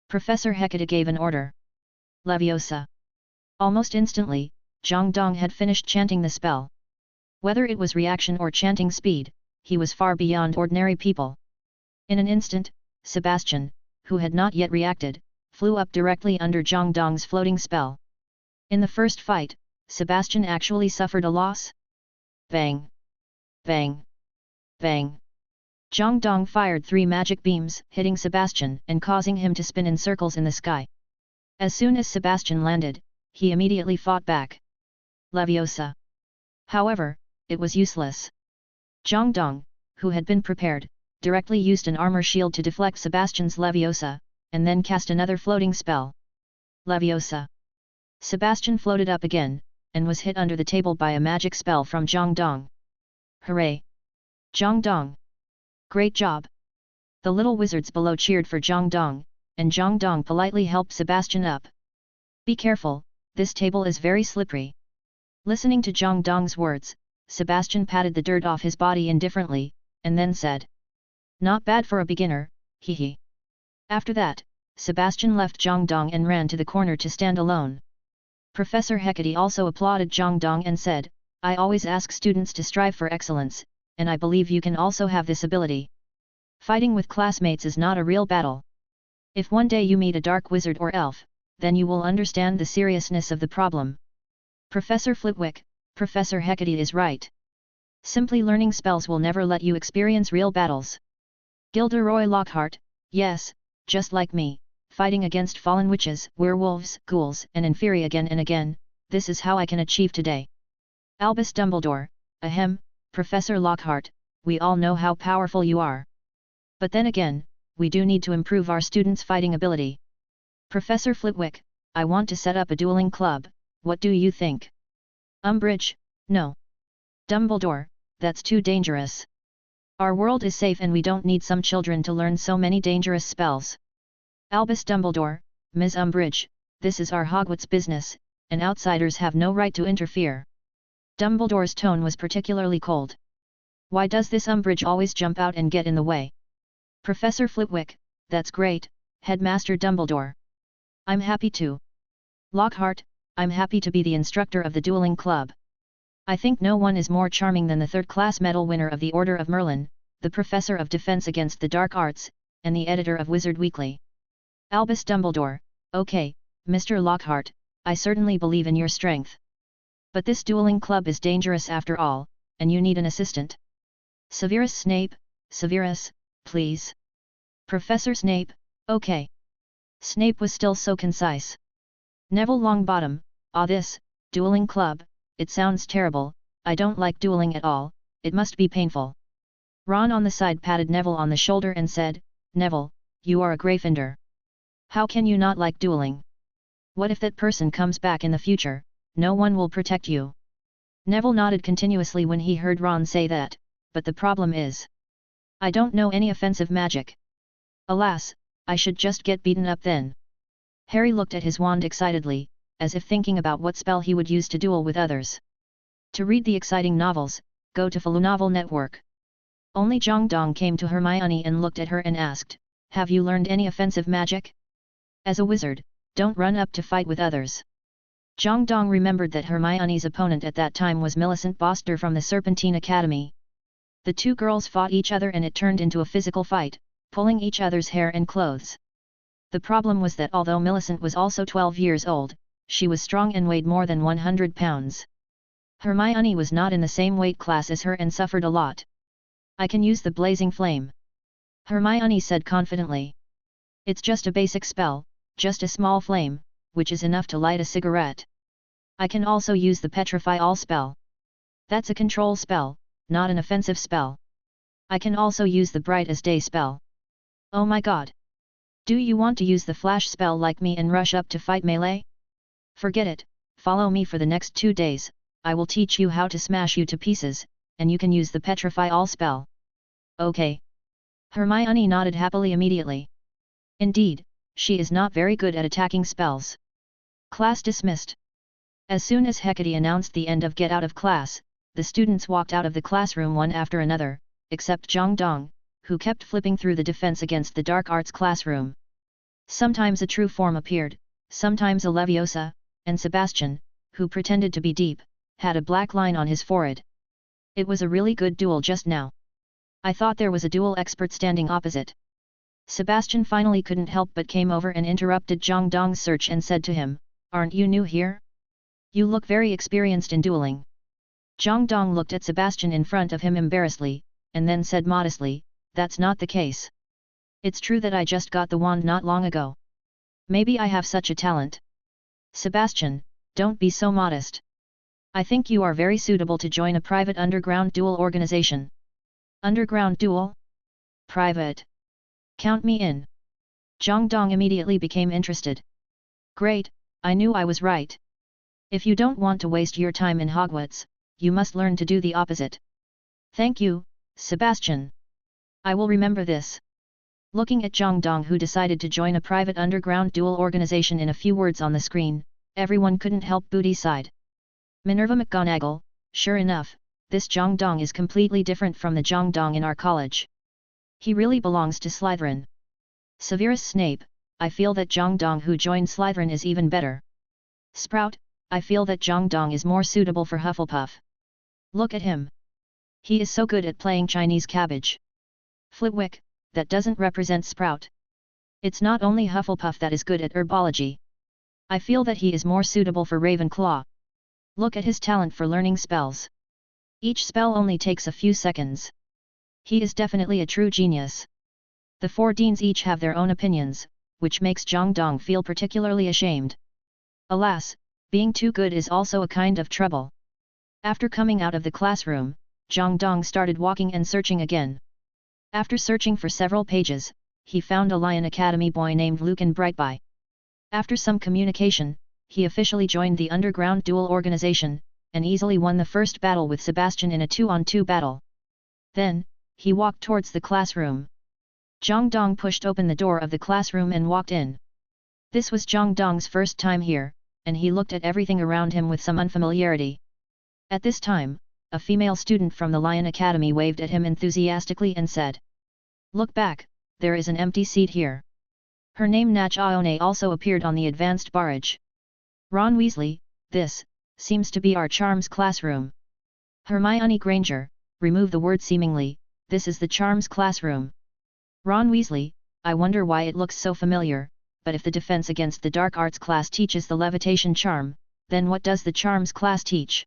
Professor Hecate gave an order. Leviosa. Almost instantly, Zhang Dong had finished chanting the spell. Whether it was reaction or chanting speed, he was far beyond ordinary people. In an instant, Sebastian, who had not yet reacted, flew up directly under Zhang Dong's floating spell. In the first fight, Sebastian actually suffered a loss. Bang! Bang! Bang! Zhang Dong fired 3 magic beams, hitting Sebastian and causing him to spin in circles in the sky. As soon as Sebastian landed, he immediately fought back. Leviosa. However, it was useless. Zhang Dong, who had been prepared, directly used an armor shield to deflect Sebastian's Leviosa, and then cast another floating spell. Leviosa. Sebastian floated up again, and was hit under the table by a magic spell from Zhang Dong. Hooray! Zhang Dong! Great job! The little wizards below cheered for Zhang Dong, and Zhang Dong politely helped Sebastian up. Be careful, this table is very slippery. Listening to Zhang Dong's words, Sebastian patted the dirt off his body indifferently, and then said, "Not bad for a beginner, hee hee." After that, Sebastian left Zhang Dong and ran to the corner to stand alone. Professor Hecate also applauded Zhang Dong and said, "I always ask students to strive for excellence, and I believe you can also have this ability. Fighting with classmates is not a real battle. If one day you meet a dark wizard or elf, then you will understand the seriousness of the problem." Professor Flitwick, Professor Hecate is right. Simply learning spells will never let you experience real battles. Gilderoy Lockhart, yes, just like me, fighting against fallen witches, werewolves, ghouls, and inferi again and again, this is how I can achieve today. Albus Dumbledore, ahem, Professor Lockhart, we all know how powerful you are. But then again, we do need to improve our students' fighting ability. Professor Flitwick, I want to set up a dueling club, what do you think? Umbridge, no. Dumbledore, that's too dangerous. Our world is safe and we don't need some children to learn so many dangerous spells. Albus Dumbledore, Ms. Umbridge, this is our Hogwarts business, and outsiders have no right to interfere. Dumbledore's tone was particularly cold. Why does this Umbridge always jump out and get in the way? Professor Flitwick, that's great, Headmaster Dumbledore. I'm happy to. Lockhart, I'm happy to be the instructor of the dueling club. I think no one is more charming than the third-class medal winner of the Order of Merlin, the professor of defense against the dark arts, and the editor of Wizard Weekly. Albus Dumbledore, okay, Mr. Lockhart, I certainly believe in your strength. But this dueling club is dangerous after all, and you need an assistant. Severus Snape, Severus, please. Professor Snape, okay. Snape was still so concise. Neville Longbottom, this, dueling club, it sounds terrible, I don't like dueling at all, it must be painful. Ron on the side patted Neville on the shoulder and said, Neville, you are a Gryffindor. How can you not like dueling? What if that person comes back in the future, no one will protect you? Neville nodded continuously when he heard Ron say that, but the problem is, I don't know any offensive magic. Alas, I should just get beaten up then. Harry looked at his wand excitedly, as if thinking about what spell he would use to duel with others. To read the exciting novels, go to Novel Network. Only Zhang Dong came to Hermione and looked at her and asked, have you learned any offensive magic? As a wizard, don't run up to fight with others. Zhang Dong remembered that Hermione's opponent at that time was Millicent Boster from the Serpentine Academy. The two girls fought each other and it turned into a physical fight, pulling each other's hair and clothes. The problem was that although Millicent was also 12 years old, she was strong and weighed more than 100 pounds. Hermione was not in the same weight class as her and suffered a lot. I can use the blazing flame. Hermione said confidently. It's just a basic spell, just a small flame, which is enough to light a cigarette. I can also use the petrify all spell. That's a control spell, not an offensive spell. I can also use the bright as day spell. Oh my god! Do you want to use the flash spell like me and rush up to fight melee? Forget it, follow me for the next 2 days, I will teach you how to smash you to pieces, and you can use the petrify all spell. Okay. Hermione nodded happily immediately. Indeed, she is not very good at attacking spells. Class dismissed. As soon as Hecate announced the end of Get Out of Class, the students walked out of the classroom one after another, except Zhang Dong, who kept flipping through the Defense Against the Dark Arts classroom. Sometimes a true form appeared, sometimes a Leviosa, and Sebastian, who pretended to be deep, had a black line on his forehead. It was a really good duel just now. I thought there was a duel expert standing opposite. Sebastian finally couldn't help but came over and interrupted Zhang Dong's search and said to him, aren't you new here? You look very experienced in dueling. Zhang Dong looked at Sebastian in front of him embarrassedly, and then said modestly, that's not the case. It's true that I just got the wand not long ago. Maybe I have such a talent. Sebastian, don't be so modest. I think you are very suitable to join a private underground duel organization. Underground duel? Private. Count me in. Zhang Dong immediately became interested. Great, I knew I was right. If you don't want to waste your time in Hogwarts, you must learn to do the opposite. Thank you, Sebastian. I will remember this. Looking at Zhang Dong, who decided to join a private underground duel organization in a few words on the screen, everyone couldn't help booty side. Minerva McGonagall, sure enough, this Zhang Dong is completely different from the Zhang Dong in our college. He really belongs to Slytherin. Severus Snape, I feel that Zhang Dong who joined Slytherin is even better. Sprout, I feel that Zhang Dong is more suitable for Hufflepuff. Look at him. He is so good at playing Chinese cabbage. Flitwick, that doesn't represent Sprout. It's not only Hufflepuff that is good at herbology. I feel that he is more suitable for Ravenclaw. Look at his talent for learning spells. Each spell only takes a few seconds. He is definitely a true genius. The 4 deans each have their own opinions, which makes Zhang Dong feel particularly ashamed. Alas, being too good is also a kind of trouble. After coming out of the classroom, Zhang Dong started walking and searching again. After searching for several pages, he found a Lion Academy boy named Lucan Brightby. After some communication, he officially joined the underground duel organization, and easily won the first battle with Sebastian in a 2-on-2 battle. Then, he walked towards the classroom. Zhang Dong pushed open the door of the classroom and walked in. This was Zhang Dong's first time here, and he looked at everything around him with some unfamiliarity. At this time, a female student from the Lion Academy waved at him enthusiastically and said, "Look back, there is an empty seat here." Her name Natch Ione also appeared on the advanced barrage. Ron Weasley, this seems to be our charms classroom. Hermione Granger, remove the word seemingly, this is the charms classroom. Ron Weasley, I wonder why it looks so familiar, but if the defense against the dark arts class teaches the levitation charm, then what does the charms class teach?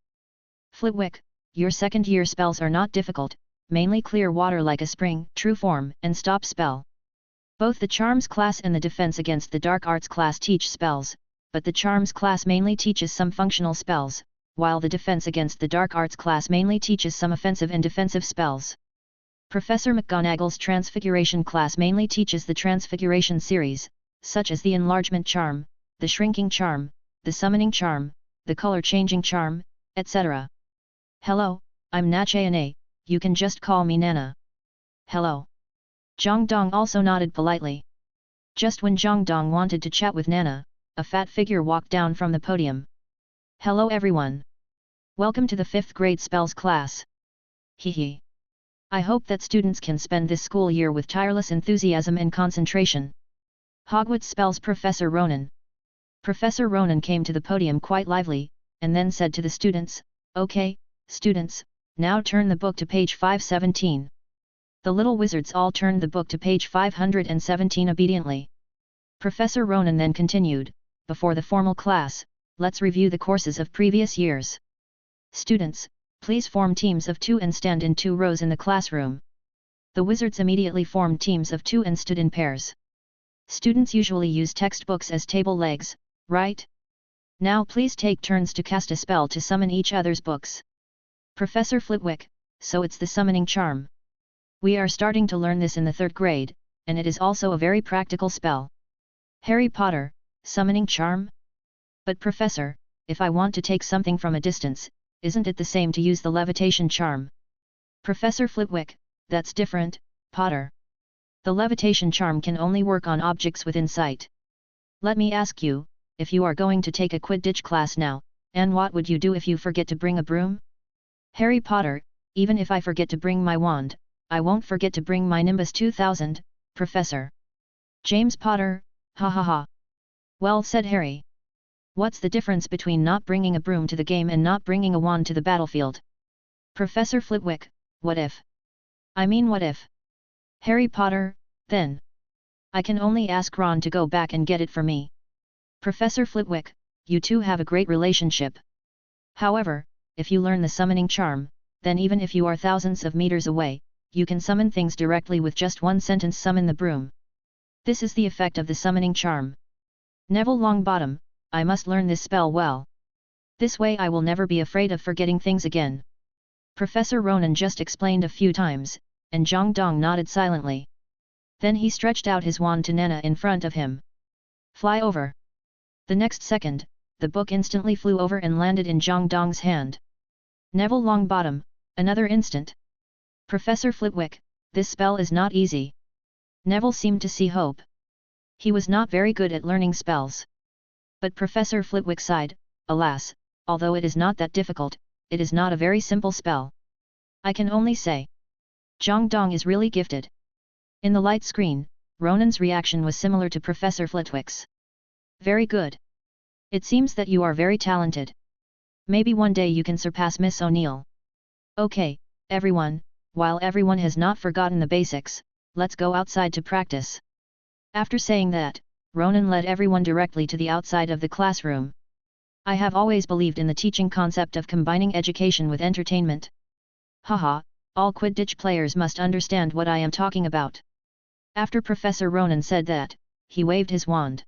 Flitwick, your second year spells are not difficult, mainly clear water like a spring, true form, and stop spell. Both the charms class and the defense against the dark arts class teach spells, but the charms class mainly teaches some functional spells, while the defense against the dark arts class mainly teaches some offensive and defensive spells. Professor McGonagall's Transfiguration class mainly teaches the Transfiguration series, such as the Enlargement Charm, the Shrinking Charm, the Summoning Charm, the Color-Changing Charm, etc. Hello, I'm Natch Ione, you can just call me Nana. Hello. Zhang Dong also nodded politely. Just when Zhang Dong wanted to chat with Nana, a fat figure walked down from the podium. Hello everyone. Welcome to the 5th grade spells class. Hee. I hope that students can spend this school year with tireless enthusiasm and concentration. Hogwarts spells Professor Ronan. Professor Ronan came to the podium quite lively, and then said to the students, "Okay, students, now turn the book to page 517. The little wizards all turned the book to page 517 obediently. Professor Ronan then continued, "Before the formal class, let's review the courses of previous years. Students, please form teams of 2 and stand in 2 rows in the classroom." The wizards immediately formed teams of 2 and stood in pairs. Students usually use textbooks as table legs, right? Now please take turns to cast a spell to summon each other's books. Professor Flitwick, so it's the summoning charm. We are starting to learn this in the 3rd grade, and it is also a very practical spell. Harry Potter, summoning charm? But Professor, if I want to take something from a distance, isn't it the same to use the levitation charm? Professor Flitwick, that's different, Potter. The levitation charm can only work on objects within sight. Let me ask you, if you are going to take a Quidditch class now, and what would you do if you forget to bring a broom? Harry Potter, even if I forget to bring my wand, I won't forget to bring my Nimbus 2000, Professor. James Potter, ha ha ha. Well said Harry. What's the difference between not bringing a broom to the game and not bringing a wand to the battlefield? Professor Flitwick, what if? I mean what if? Harry Potter, then. I can only ask Ron to go back and get it for me. Professor Flitwick, you two have a great relationship. However, if you learn the summoning charm, then even if you are thousands of meters away, you can summon things directly with just one sentence: summon the broom. This is the effect of the summoning charm. Neville Longbottom, I must learn this spell well. This way I will never be afraid of forgetting things again. Professor Ronan just explained a few times, and Zhang Dong nodded silently. Then he stretched out his wand to Nana in front of him. Fly over. The next second, the book instantly flew over and landed in Zhang Dong's hand. Neville Longbottom, another instant. Professor Flitwick, this spell is not easy. Neville seemed to see hope. He was not very good at learning spells. But Professor Flitwick sighed, alas, although it is not that difficult, it is not a very simple spell. I can only say, Zhang Dong is really gifted. In the light screen, Ronan's reaction was similar to Professor Flitwick's. Very good. It seems that you are very talented. Maybe one day you can surpass Miss O'Neill. Okay, everyone, while everyone has not forgotten the basics, let's go outside to practice. After saying that, Ronan led everyone directly to the outside of the classroom. I have always believed in the teaching concept of combining education with entertainment. Haha, all Quidditch players must understand what I am talking about. After Professor Ronan said that, he waved his wand.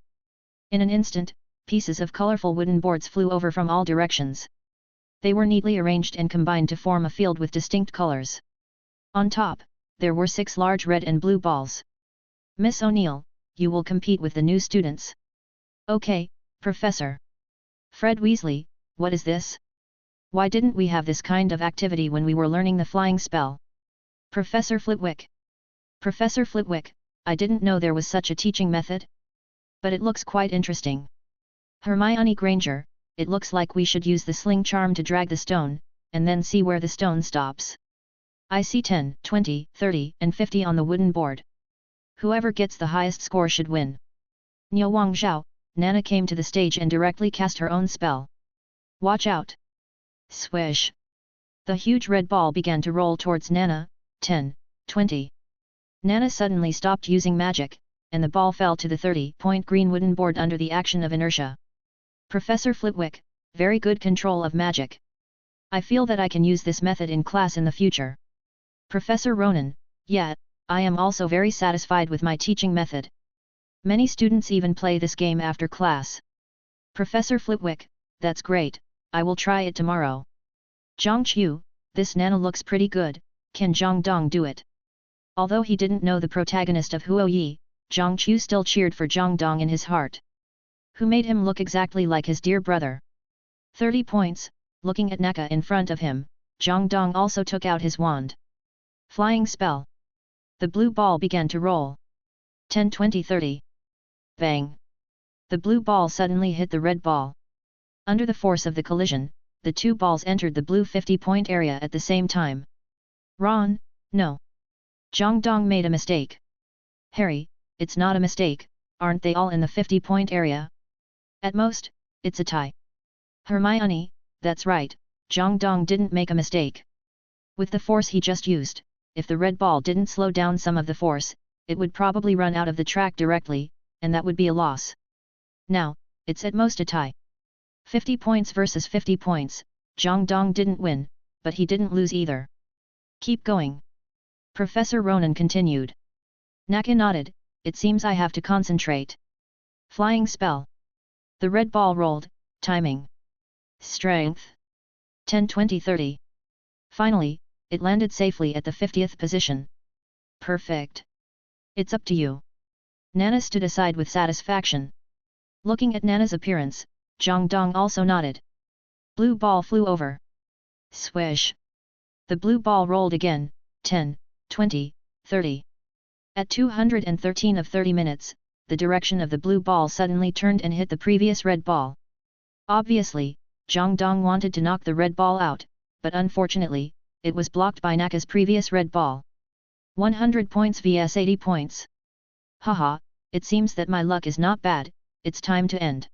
In an instant, pieces of colorful wooden boards flew over from all directions. They were neatly arranged and combined to form a field with distinct colors. On top, there were 6 large red and blue balls. Miss O'Neill, you will compete with the new students. Okay, Professor. Fred Weasley, what is this? Why didn't we have this kind of activity when we were learning the flying spell? Professor Flitwick. Professor Flitwick, I didn't know there was such a teaching method. But it looks quite interesting. Hermione Granger, it looks like we should use the sling charm to drag the stone, and then see where the stone stops. I see 10, 20, 30, and 50 on the wooden board. Whoever gets the highest score should win. Niu Wang Zhao, Nana came to the stage and directly cast her own spell. Watch out! Swish! The huge red ball began to roll towards Nana. 10, 20. Nana suddenly stopped using magic, and the ball fell to the 30-point green wooden board under the action of inertia. Professor Flitwick, very good control of magic. I feel that I can use this method in class in the future. Professor Ronan, yeah, I am also very satisfied with my teaching method. Many students even play this game after class. Professor Flitwick, that's great, I will try it tomorrow. Zhang Qiu, this Nana looks pretty good, can Zhang Dong do it? Although he didn't know the protagonist of Huo Yi, Zhang Qiu still cheered for Zhang Dong in his heart. Who made him look exactly like his dear brother. 30 points, looking at Naka in front of him, Zhang Dong also took out his wand. Flying spell. The blue ball began to roll. 10, 20, 30. Bang! The blue ball suddenly hit the red ball. Under the force of the collision, the two balls entered the blue 50-point area at the same time. Ron, no. Zhang Dong made a mistake. Harry, it's not a mistake, aren't they all in the 50-point area? At most, it's a tie. Hermione, that's right, Zhang Dong didn't make a mistake. With the force he just used, if the red ball didn't slow down some of the force, it would probably run out of the track directly, and that would be a loss. Now, it's at most a tie. 50 points versus 50 points, Zhang Dong didn't win, but he didn't lose either. Keep going. Professor Ronan continued. Naka nodded, it seems I have to concentrate. Flying spell. The red ball rolled, timing. Strength. 10, 20, 30. Finally, it landed safely at the 50th position. Perfect. It's up to you. Nana stood aside with satisfaction. Looking at Nana's appearance, Zhang Dong also nodded. Blue ball flew over. Swish. The blue ball rolled again, 10, 20, 30. At 213 of 30 minutes, the direction of the blue ball suddenly turned and hit the previous red ball. Obviously, Zhang Dong wanted to knock the red ball out, but unfortunately, it was blocked by Naka's previous red ball. 100 points vs 80 points. Haha, it seems that my luck is not bad, it's time to end.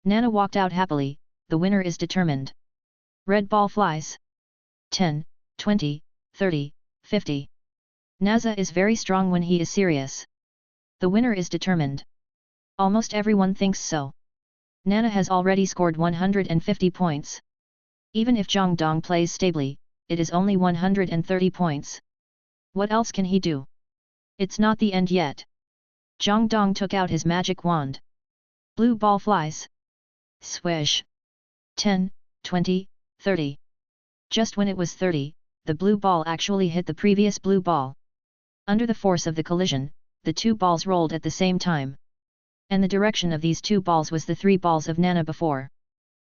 Nana walked out happily, the winner is determined. Red ball flies. 10, 20, 30, 50. Naza is very strong when he is serious. The winner is determined. Almost everyone thinks so. Nana has already scored 150 points. Even if Zhang Dong plays stably, it is only 130 points. What else can he do? It's not the end yet. Zhang Dong took out his magic wand. Blue ball flies. Swish. 10, 20, 30. Just when it was 30, the blue ball actually hit the previous blue ball. Under the force of the collision, the two balls rolled at the same time. And the direction of these two balls was the three balls of Nana before.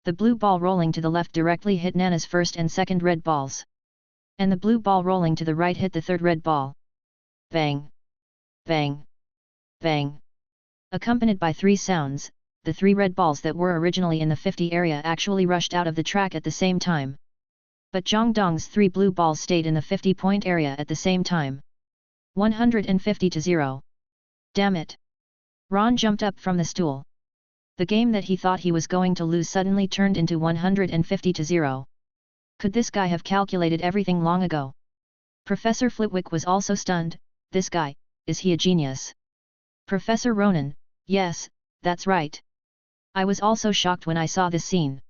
The blue ball rolling to the left directly hit Nana's first and second red balls. And the blue ball rolling to the right hit the third red ball. Bang! Bang! Bang! Accompanied by three sounds, the three red balls that were originally in the 50 area actually rushed out of the track at the same time. But Zhang Dong's three blue balls stayed in the 50-point area at the same time. 150 to 0. Damn it! Ron jumped up from the stool. The game that he thought he was going to lose suddenly turned into 150 to 0. Could this guy have calculated everything long ago? Professor Flitwick was also stunned. This guy, is he a genius? Professor Ronan, yes, that's right. I was also shocked when I saw this scene.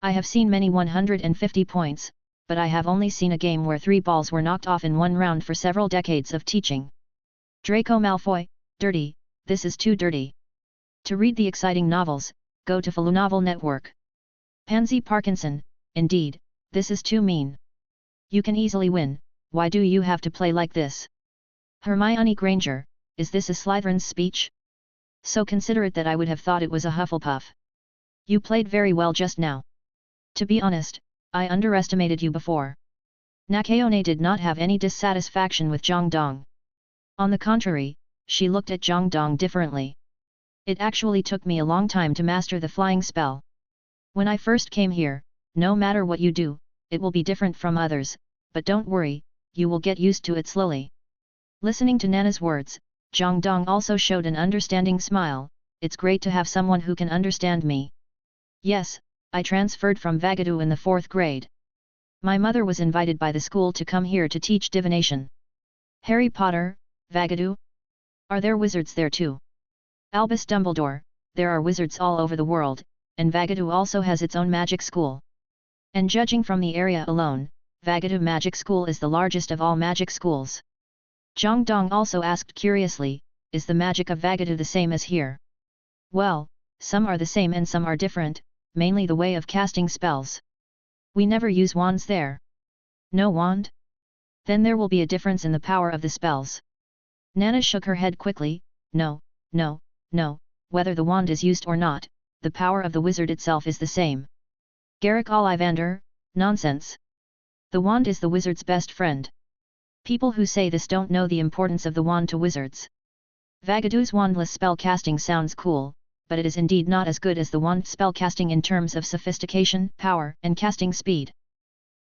I have seen many 150 points, but I have only seen a game where three balls were knocked off in one round for several decades of teaching. Draco Malfoy, dirty, this is too dirty. To read the exciting novels, go to Novel Network. Pansy Parkinson, indeed, this is too mean. You can easily win, why do you have to play like this? Hermione Granger, is this a Slytherin's speech? So considerate that I would have thought it was a Hufflepuff. You played very well just now. To be honest, I underestimated you before. Nakaone did not have any dissatisfaction with Zhang Dong. On the contrary, she looked at Zhang Dong differently. It actually took me a long time to master the flying spell. When I first came here, no matter what you do, it will be different from others, but don't worry, you will get used to it slowly. Listening to Nana's words, Zhang Dong also showed an understanding smile. it's great to have someone who can understand me. Yes, I transferred from Vagadu in the 4th grade. My mother was invited by the school to come here to teach divination. Harry Potter, Vagadu? Are there wizards there too? Albus Dumbledore, there are wizards all over the world, and Vagadu also has its own magic school. And judging from the area alone, Vagadu Magic School is the largest of all magic schools. Zhang Dong also asked curiously, is the magic of Vagadu the same as here? Well, some are the same and some are different, mainly the way of casting spells. We never use wands there. No wand? Then there will be a difference in the power of the spells. Nana shook her head quickly, no, whether the wand is used or not, the power of the wizard itself is the same. Garrick Ollivander, nonsense. The wand is the wizard's best friend. People who say this don't know the importance of the wand to wizards. Vagadu's wandless spell casting sounds cool, but it is indeed not as good as the wand spell casting in terms of sophistication, power, and casting speed.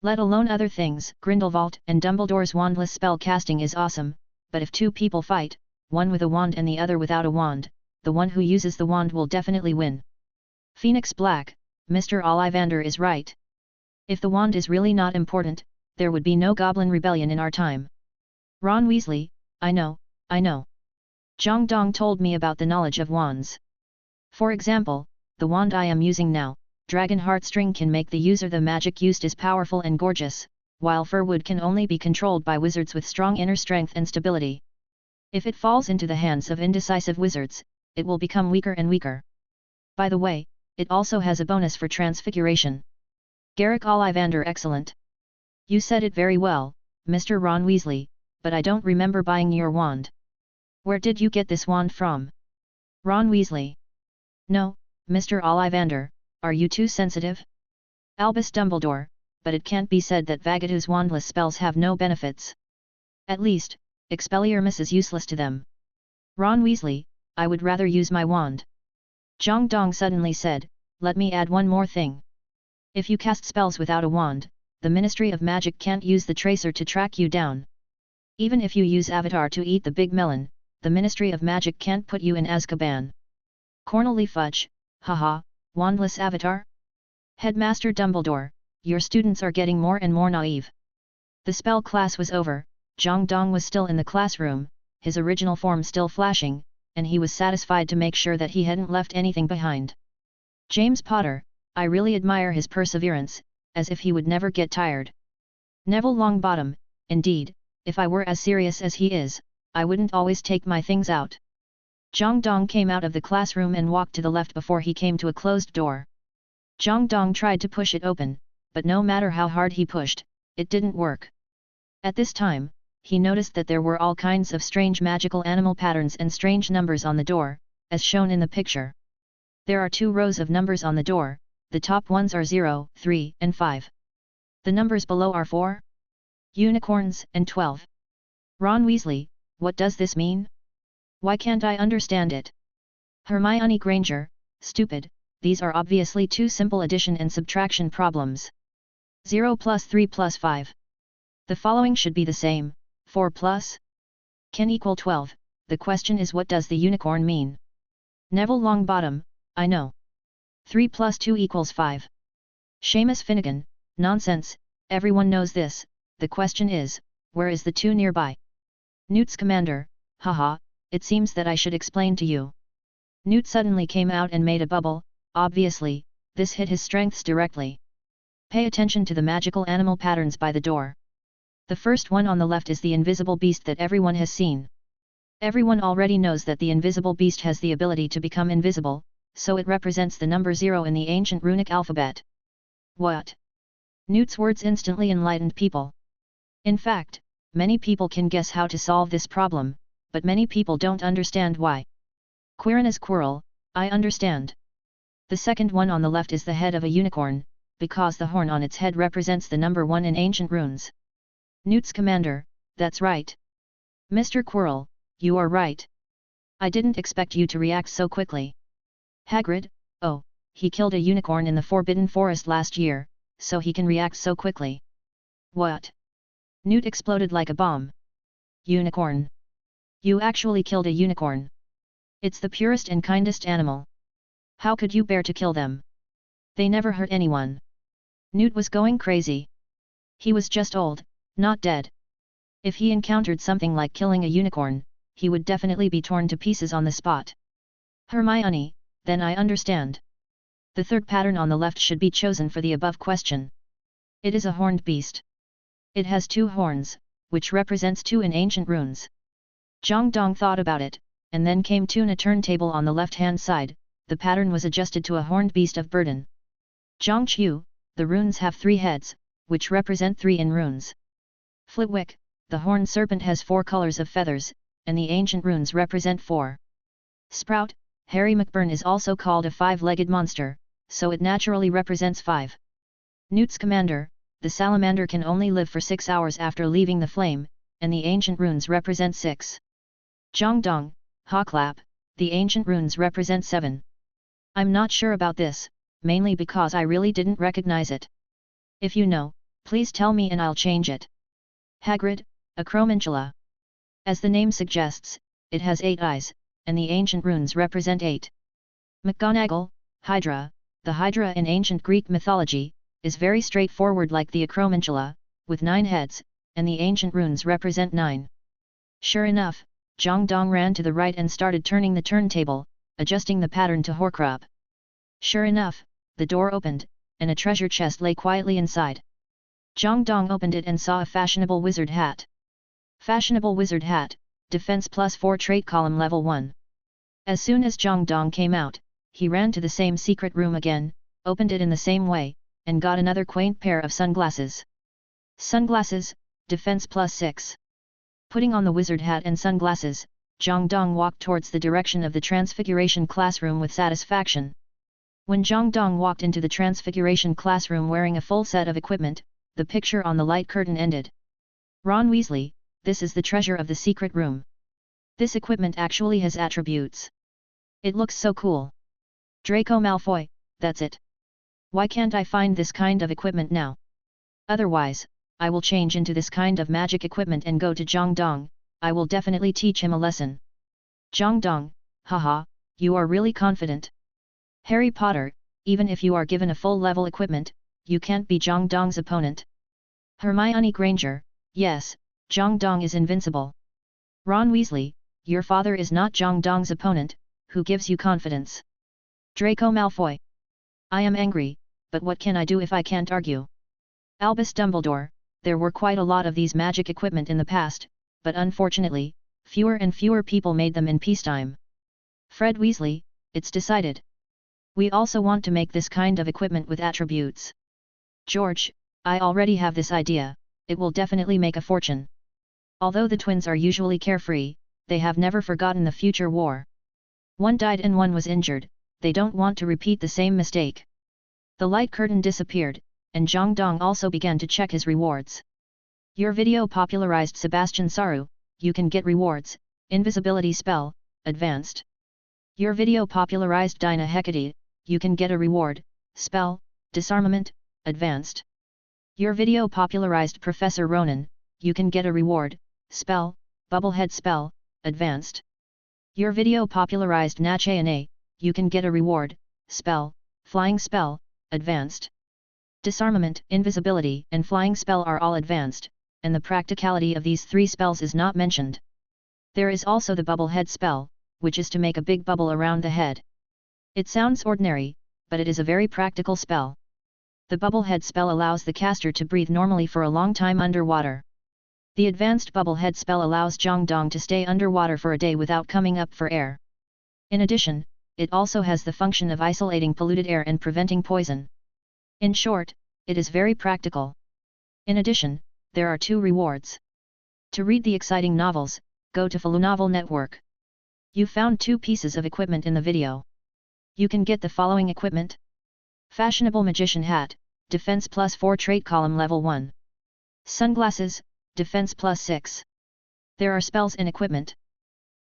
Let alone other things, Grindelwald and Dumbledore's wandless spell casting is awesome, but if two people fight, one with a wand and the other without a wand, the one who uses the wand will definitely win. Phoenix Black, Mr. Ollivander is right. If the wand is really not important, there would be no Goblin Rebellion in our time. Ron Weasley, I know. Zhang Dong told me about the knowledge of wands. For example, the wand I am using now, Dragon Heartstring, can make the user the magic used is powerful and gorgeous, while Furwood can only be controlled by wizards with strong inner strength and stability. If it falls into the hands of indecisive wizards, it will become weaker and weaker. By the way, it also has a bonus for transfiguration. Garrick Ollivander, excellent. You said it very well, Mr. Ron Weasley, but I don't remember buying your wand. Where did you get this wand from? Ron Weasley. No, Mr. Ollivander, are you too sensitive? Albus Dumbledore, but it can't be said that Vagadu's wandless spells have no benefits. At least, Expelliarmus is useless to them. Ron Weasley, I would rather use my wand. Zhang Dong suddenly said, let me add one more thing. If you cast spells without a wand, the Ministry of Magic can't use the tracer to track you down. Even if you use Avatar to eat the big melon, the Ministry of Magic can't put you in Azkaban. Cornely Fudge, haha, wandless Avatar? Headmaster Dumbledore, your students are getting more and more naive. The spell class was over, Zhang Dong was still in the classroom, his original form still flashing, and he was satisfied to make sure that he hadn't left anything behind. James Potter, I really admire his perseverance, as if he would never get tired. Neville Longbottom, indeed, if I were as serious as he is, I wouldn't always take my things out. Zhang Dong came out of the classroom and walked to the left before he came to a closed door. Zhang Dong tried to push it open, but no matter how hard he pushed, it didn't work. At this time, he noticed that there were all kinds of strange magical animal patterns and strange numbers on the door, as shown in the picture. There are 2 rows of numbers on the door, the top ones are 0, 3, and 5. The numbers below are 4 unicorns and 12. Ron Weasley, what does this mean? Why can't I understand it? Hermione Granger, stupid, these are obviously 2 simple addition and subtraction problems. 0 plus 3 plus 5. The following should be the same, 4 plus can equal 12, the question is what does the unicorn mean? Neville Longbottom, I know. 3 plus 2 equals 5. Seamus Finnegan, nonsense, everyone knows this, the question is, where is the 2 nearby? Newt Scamander, haha, it seems that I should explain to you. Newt suddenly came out and made a bubble, obviously, this hit his strengths directly. Pay attention to the magical animal patterns by the door. The first one on the left is the invisible beast that everyone has seen. Everyone already knows that the invisible beast has the ability to become invisible, so it represents the number 0 in the ancient runic alphabet. What? Newt's words instantly enlightened people. In fact, many people can guess how to solve this problem, but many people don't understand why. Quirinus Quirrell, I understand. The second one on the left is the head of a unicorn, because the horn on its head represents the number 1 in ancient runes. Newt Scamander, that's right. Mr. Quirrell, you are right. I didn't expect you to react so quickly. Hagrid, oh, he killed a unicorn in the Forbidden Forest last year, so he can react so quickly. What? Newt exploded like a bomb. Unicorn. You actually killed a unicorn. It's the purest and kindest animal. How could you bear to kill them? They never hurt anyone. Newt was going crazy. He was just old, not dead. If he encountered something like killing a unicorn, he would definitely be torn to pieces on the spot. Hermione, then I understand. The third pattern on the left should be chosen for the above question. It is a horned beast. It has 2 horns, which represents 2 in ancient runes. Zhang Dong thought about it, and then came to a turntable on the left-hand side. The pattern was adjusted to a horned beast of burden. Zhang Qiu, the runes have 3 heads, which represent 3 in runes. Flitwick, the horned serpent has 4 colors of feathers, and the ancient runes represent 4. Sprout, Harry McBurn is also called a 5-legged monster, so it naturally represents 5. Newt's commander, the salamander can only live for 6 hours after leaving the flame, and the ancient runes represent 6. Zhang Dong, Hawklap, the ancient runes represent 7. I'm not sure about this, mainly because I really didn't recognize it. If you know, please tell me and I'll change it. Hagrid, a Acromantula. As the name suggests, it has 8 eyes, and the ancient runes represent 8. McGonagall, Hydra, the Hydra in ancient Greek mythology, is very straightforward like the Acromantula, with 9 heads, and the ancient runes represent 9. Sure enough, Zhang Dong ran to the right and started turning the turntable, adjusting the pattern to Horcrux. Sure enough, the door opened, and a treasure chest lay quietly inside. Zhang Dong opened it and saw a fashionable wizard hat. Fashionable wizard hat, defense +4 trait column level 1. As soon as Zhang Dong came out, he ran to the same secret room again, opened it in the same way, and got another quaint pair of sunglasses. Sunglasses, defense +6. Putting on the wizard hat and sunglasses, Zhang Dong walked towards the direction of the Transfiguration classroom with satisfaction. When Zhang Dong walked into the Transfiguration classroom wearing a full set of equipment, the picture on the light curtain ended. Ron Weasley, this is the treasure of the secret room. This equipment actually has attributes. It looks so cool. Draco Malfoy, that's it. Why can't I find this kind of equipment now? Otherwise, I will change into this kind of magic equipment and go to Zhang Dong. I will definitely teach him a lesson. Zhang Dong, haha, you are really confident. Harry Potter, even if you are given a full-level equipment, you can't be Zhang Dong's opponent. Hermione Granger, yes, Zhang Dong is invincible. Ron Weasley, your father is not Zhang Dong's opponent, who gives you confidence? Draco Malfoy. I am angry, but what can I do if I can't argue? Albus Dumbledore, there were quite a lot of these magic equipment in the past, but unfortunately, fewer and fewer people made them in peacetime. Fred Weasley, it's decided. We also want to make this kind of equipment with attributes. George, I already have this idea, it will definitely make a fortune. Although the twins are usually carefree, they have never forgotten the future war. One died and one was injured, they don't want to repeat the same mistake. The light curtain disappeared, and Zhang Dong also began to check his rewards. Your video popularized Sebastian Saru, you can get rewards, invisibility spell, advanced. Your video popularized Dinah Hecate, you can get a reward, spell, disarmament, advanced. Your video popularized Professor Ronan, you can get a reward, spell, bubblehead spell, advanced. Your video popularized Nachayane, you can get a reward, spell, flying spell, advanced. Disarmament, invisibility and flying spell are all advanced, and the practicality of these 3 spells is not mentioned. There is also the bubblehead spell, which is to make a big bubble around the head. It sounds ordinary, but it is a very practical spell. The bubblehead spell allows the caster to breathe normally for a long time underwater. The advanced bubblehead spell allows Zhang Dong to stay underwater for a day without coming up for air. In addition, it also has the function of isolating polluted air and preventing poison. In short, it is very practical. In addition, there are 2 rewards. To read the exciting novels, go to Novel Network. You found 2 pieces of equipment in the video. You can get the following equipment. Fashionable Magician Hat, Defense +4 trait column level 1. Sunglasses, Defense +6. There are spells and equipment.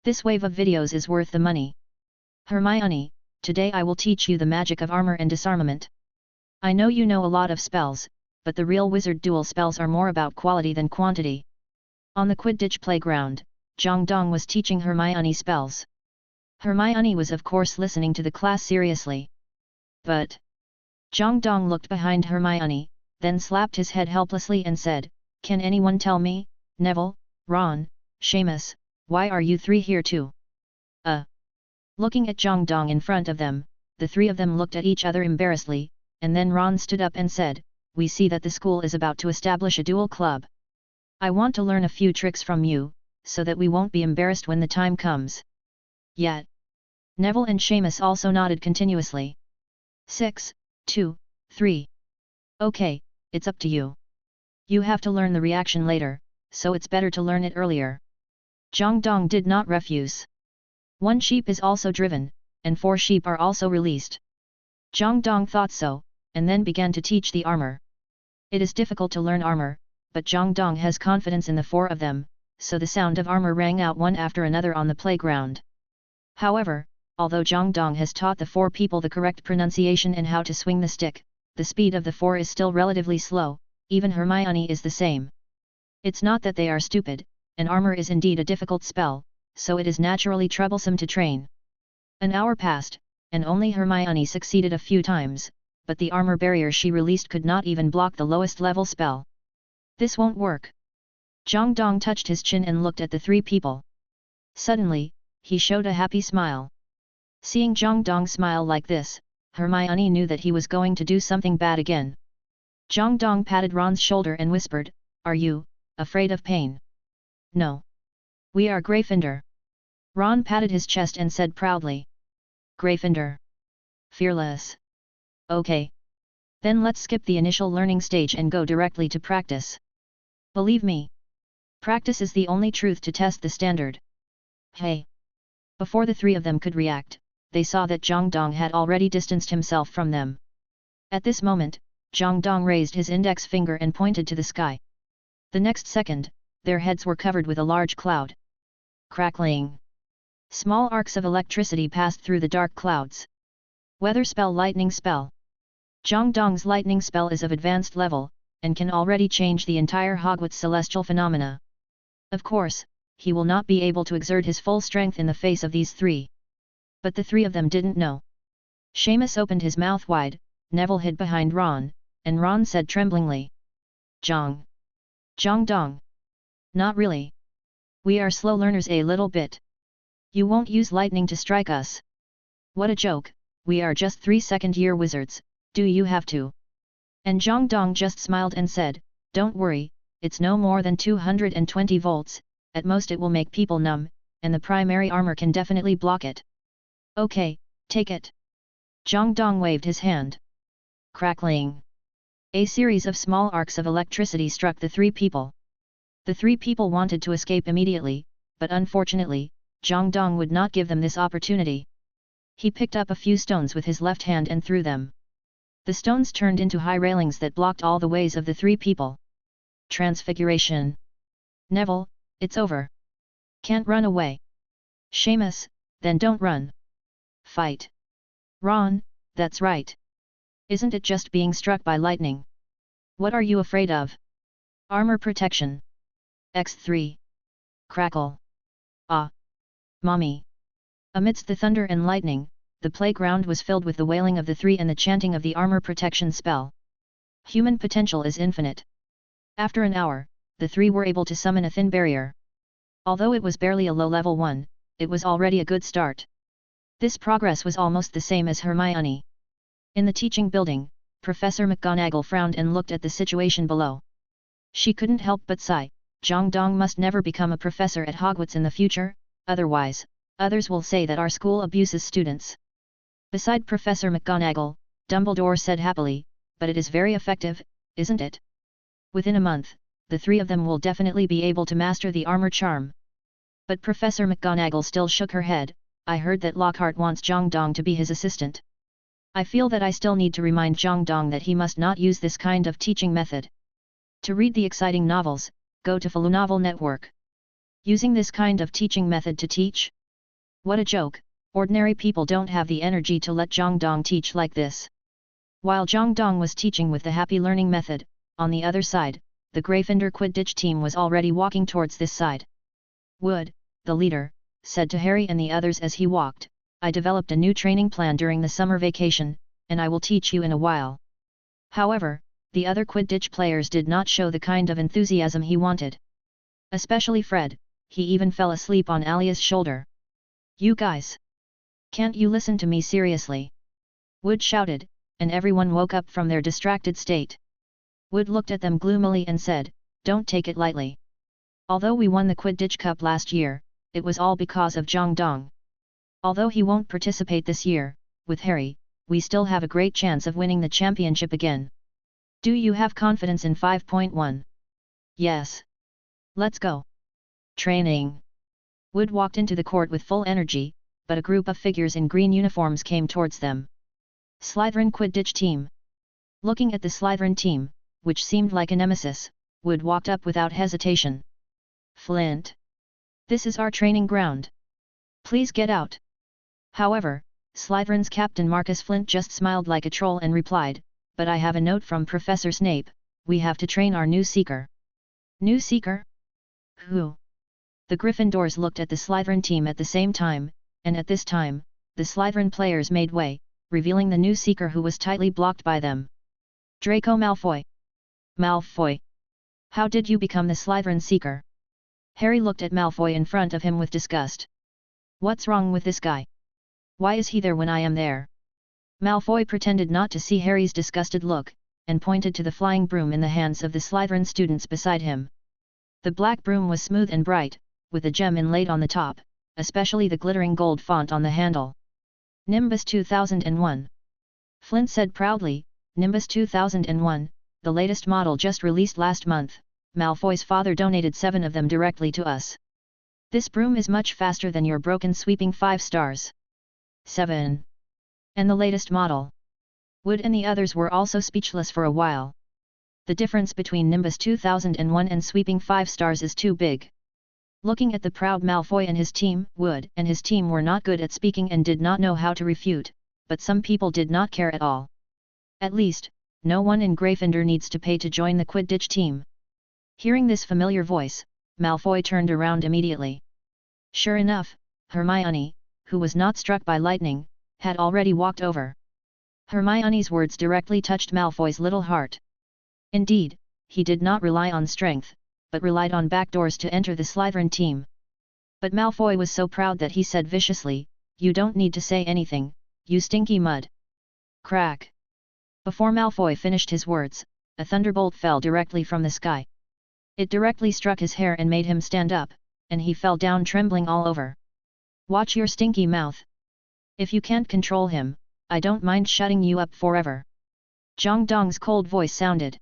This wave of videos is worth the money. Hermione, today I will teach you the magic of armor and disarmament. I know you know a lot of spells, but the real wizard duel spells are more about quality than quantity. On the Quidditch playground, Zhang Dong was teaching Hermione spells. Hermione was of course listening to the class seriously. But Zhang Dong looked behind Hermione, then slapped his head helplessly and said, "Can anyone tell me, Neville, Ron, Seamus, why are you three here too?" Looking at Zhang Dong in front of them, the three of them looked at each other embarrassedly, and then Ron stood up and said, "We see that the school is about to establish a duel club. I want to learn a few tricks from you, so that we won't be embarrassed when the time comes." Yet Neville and Seamus also nodded continuously. 6, 2, 3. Okay, it's up to you. You have to learn the reaction later, so it's better to learn it earlier. Zhang Dong did not refuse. 1 sheep is also driven, and 4 sheep are also released. Zhang Dong thought so, and then began to teach the armor. It is difficult to learn armor, but Zhang Dong has confidence in the 4 of them, so the sound of armor rang out one after another on the playground. However, although Zhang Dong has taught the 4 people the correct pronunciation and how to swing the stick, the speed of the 4 is still relatively slow, even Hermione is the same. It's not that they are stupid, and armor is indeed a difficult spell, so it is naturally troublesome to train. An hour passed, and only Hermione succeeded a few times, but the armor barrier she released could not even block the lowest level spell. This won't work. Zhang Dong touched his chin and looked at the 3 people. Suddenly, he showed a happy smile. Seeing Zhang Dong smile like this, Hermione knew that he was going to do something bad again. Zhang Dong patted Ron's shoulder and whispered, "Are you afraid of pain?" "No. We are Gryffindor." Ron patted his chest and said proudly. "Gryffindor. Fearless. Okay. Then let's skip the initial learning stage and go directly to practice. Believe me. Practice is the only truth to test the standard." "Hey." Before the 3 of them could react, they saw that Zhang Dong had already distanced himself from them. At this moment, Zhang Dong raised his index finger and pointed to the sky. The next second, their heads were covered with a large cloud. Crackling. Small arcs of electricity passed through the dark clouds. Weather spell, lightning spell. Zhang Dong's lightning spell is of advanced level, and can already change the entire Hogwarts celestial phenomena. Of course, he will not be able to exert his full strength in the face of these 3. But the 3 of them didn't know. Seamus opened his mouth wide, Neville hid behind Ron, and Ron said tremblingly, "Zhang Dong. Not really. We are slow learners a little bit. You won't use lightning to strike us. What a joke, we are just 3 second-year wizards, do you have to?" And Zhang Dong just smiled and said, "Don't worry, it's no more than 220 volts, at most it will make people numb, and the primary armor can definitely block it." "Okay, take it." Zhang Dong waved his hand. Crackling. A series of small arcs of electricity struck the 3 people. The 3 people wanted to escape immediately, but unfortunately, Zhang Dong would not give them this opportunity. He picked up a few stones with his left hand and threw them. The stones turned into high railings that blocked all the ways of the 3 people. Transfiguration. Neville, it's over. Can't run away. Seamus, then don't run. Fight. Ron, that's right. Isn't it just being struck by lightning? What are you afraid of? Armor protection. X3. Crackle. Ah. Mommy. Amidst the thunder and lightning, the playground was filled with the wailing of the 3 and the chanting of the armor protection spell. Human potential is infinite. After an hour, the 3 were able to summon a thin barrier. Although it was barely a low level 1, it was already a good start. This progress was almost the same as Hermione. In the teaching building, Professor McGonagall frowned and looked at the situation below. She couldn't help but sigh, Zhang Dong must never become a professor at Hogwarts in the future, otherwise, others will say that our school abuses students. Beside Professor McGonagall, Dumbledore said happily, "But it is very effective, isn't it? Within a month, the 3 of them will definitely be able to master the armor charm." But Professor McGonagall still shook her head, "I heard that Lockhart wants Zhang Dong to be his assistant. I feel that I still need to remind Zhang Dong that he must not use this kind of teaching method. To read the exciting novels, go to Falu Novel Network. Using this kind of teaching method to teach? What a joke, ordinary people don't have the energy to let Zhang Dong teach like this." While Zhang Dong was teaching with the happy learning method, on the other side, the Gryffindor Quidditch team was already walking towards this side. Wood, the leader, said to Harry and the others as he walked, I developed a new training plan during the summer vacation, and I will teach you in a while. However, the other Quidditch players did not show the kind of enthusiasm he wanted. Especially Fred, he even fell asleep on Alia's shoulder. You guys! Can't you listen to me seriously? Wood shouted, and everyone woke up from their distracted state. Wood looked at them gloomily and said, Don't take it lightly. Although we won the Quidditch Cup last year, it was all because of Zhang Dong. Although he won't participate this year, with Harry, we still have a great chance of winning the championship again. Do you have confidence in 5.1? Yes. Let's go. Training. Wood walked into the court with full energy, but a group of figures in green uniforms came towards them. Slytherin Quidditch team. Looking at the Slytherin team, which seemed like a nemesis, Wood walked up without hesitation. Flint. This is our training ground. Please get out. However, Slytherin's captain Marcus Flint just smiled like a troll and replied, But I have a note from Professor Snape, we have to train our new Seeker. New Seeker? Who? The Gryffindors looked at the Slytherin team at the same time, and at this time, the Slytherin players made way, revealing the new Seeker who was tightly blocked by them. Draco Malfoy. Malfoy. How did you become the Slytherin Seeker? Harry looked at Malfoy in front of him with disgust. What's wrong with this guy? Why is he there when I am there? Malfoy pretended not to see Harry's disgusted look, and pointed to the flying broom in the hands of the Slytherin students beside him. The black broom was smooth and bright, with a gem inlaid on the top, especially the glittering gold font on the handle. Nimbus 2001. Flint said proudly, Nimbus 2001, the latest model just released last month. Malfoy's father donated 7 of them directly to us. This broom is much faster than your broken sweeping 5 stars. 7. And the latest model. Wood and the others were also speechless for a while. The difference between Nimbus 2001 and sweeping 5 stars is too big. Looking at the proud Malfoy and his team, Wood and his team were not good at speaking and did not know how to refute, but some people did not care at all. At least, no one in Gryffindor needs to pay to join the Quidditch team. Hearing this familiar voice, Malfoy turned around immediately. Sure enough, Hermione, who was not struck by lightning, had already walked over. Hermione's words directly touched Malfoy's little heart. Indeed, he did not rely on strength, but relied on backdoors to enter the Slytherin team. But Malfoy was so proud that he said viciously, You don't need to say anything, you stinky mud. Crack! Before Malfoy finished his words, a thunderbolt fell directly from the sky. It directly struck his hair and made him stand up, and he fell down trembling all over. Watch your stinky mouth. If you can't control him, I don't mind shutting you up forever. Zhang Dong's cold voice sounded.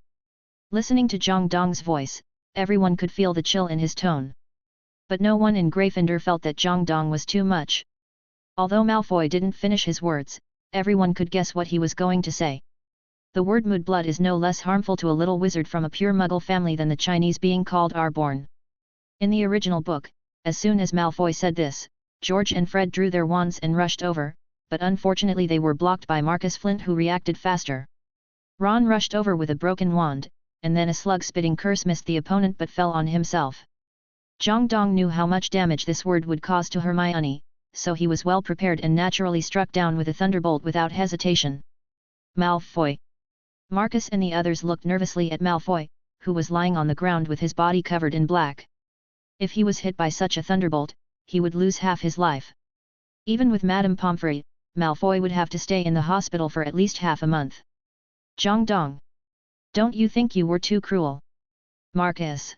Listening to Zhang Dong's voice, everyone could feel the chill in his tone. But no one in Gryffindor felt that Zhang Dong was too much. Although Malfoy didn't finish his words, everyone could guess what he was going to say. The word mudblood is no less harmful to a little wizard from a pure Muggle family than the Chinese being called Arborn. In the original book, as soon as Malfoy said this, George and Fred drew their wands and rushed over, but unfortunately they were blocked by Marcus Flint who reacted faster. Ron rushed over with a broken wand, and then a slug-spitting curse missed the opponent but fell on himself. Zhang Dong knew how much damage this word would cause to Hermione, so he was well prepared and naturally struck down with a thunderbolt without hesitation. Malfoy. Marcus and the others looked nervously at Malfoy, who was lying on the ground with his body covered in black. If he was hit by such a thunderbolt, he would lose half his life. Even with Madame Pomfrey, Malfoy would have to stay in the hospital for at least half a month. Zhang Dong. Don't you think you were too cruel? Marcus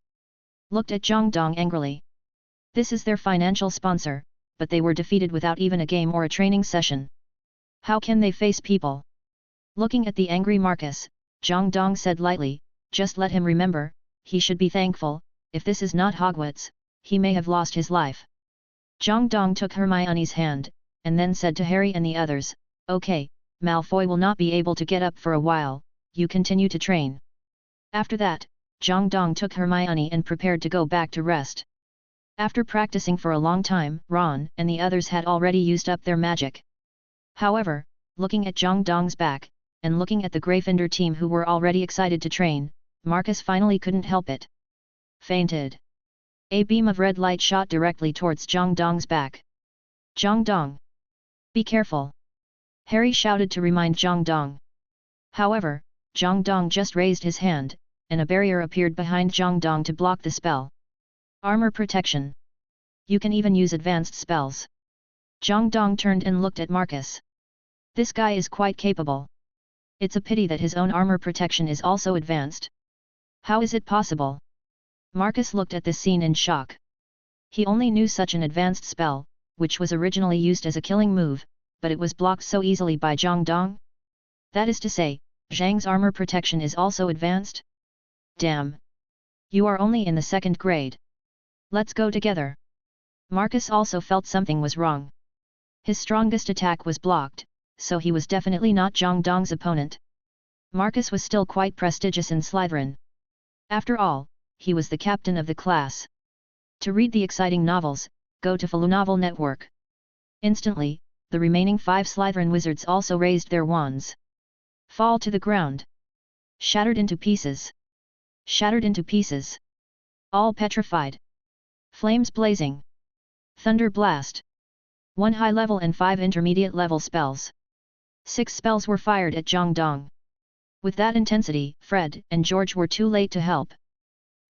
looked at Zhang Dong angrily. This is their financial sponsor, but they were defeated without even a game or a training session. How can they face people? Looking at the angry Marcus, Zhang Dong said lightly, just let him remember, he should be thankful, if this is not Hogwarts, he may have lost his life. Zhang Dong took Hermione's hand, and then said to Harry and the others, Okay, Malfoy will not be able to get up for a while, you continue to train. After that, Zhang Dong took Hermione and prepared to go back to rest. After practicing for a long time, Ron and the others had already used up their magic. However, looking at Zhang Dong's back, and looking at the Gryffindor team who were already excited to train, Marcus finally couldn't help it. Fainted. A beam of red light shot directly towards Zhang Dong's back. Zhang Dong! Be careful! Harry shouted to remind Zhang Dong. However, Zhang Dong just raised his hand, and a barrier appeared behind Zhang Dong to block the spell. Armor protection. You can even use advanced spells. Zhang Dong turned and looked at Marcus. This guy is quite capable. It's a pity that his own armor protection is also advanced. How is it possible? Marcus looked at this scene in shock. He only knew such an advanced spell, which was originally used as a killing move, but it was blocked so easily by Zhang Dong. That is to say, Zhang's armor protection is also advanced? Damn! You are only in the 2nd grade. Let's go together. Marcus also felt something was wrong. His strongest attack was blocked, so he was definitely not Zhang Dong's opponent. Marcus was still quite prestigious in Slytherin. After all, he was the captain of the class. To read the exciting novels, go to Falu Novel Network. Instantly, the remaining 5 Slytherin wizards also raised their wands. Fall to the ground. Shattered into pieces. Shattered into pieces. All petrified. Flames blazing. Thunder blast. 1 high level and 5 intermediate level spells. 6 spells were fired at Zhang Dong. With that intensity, Fred and George were too late to help.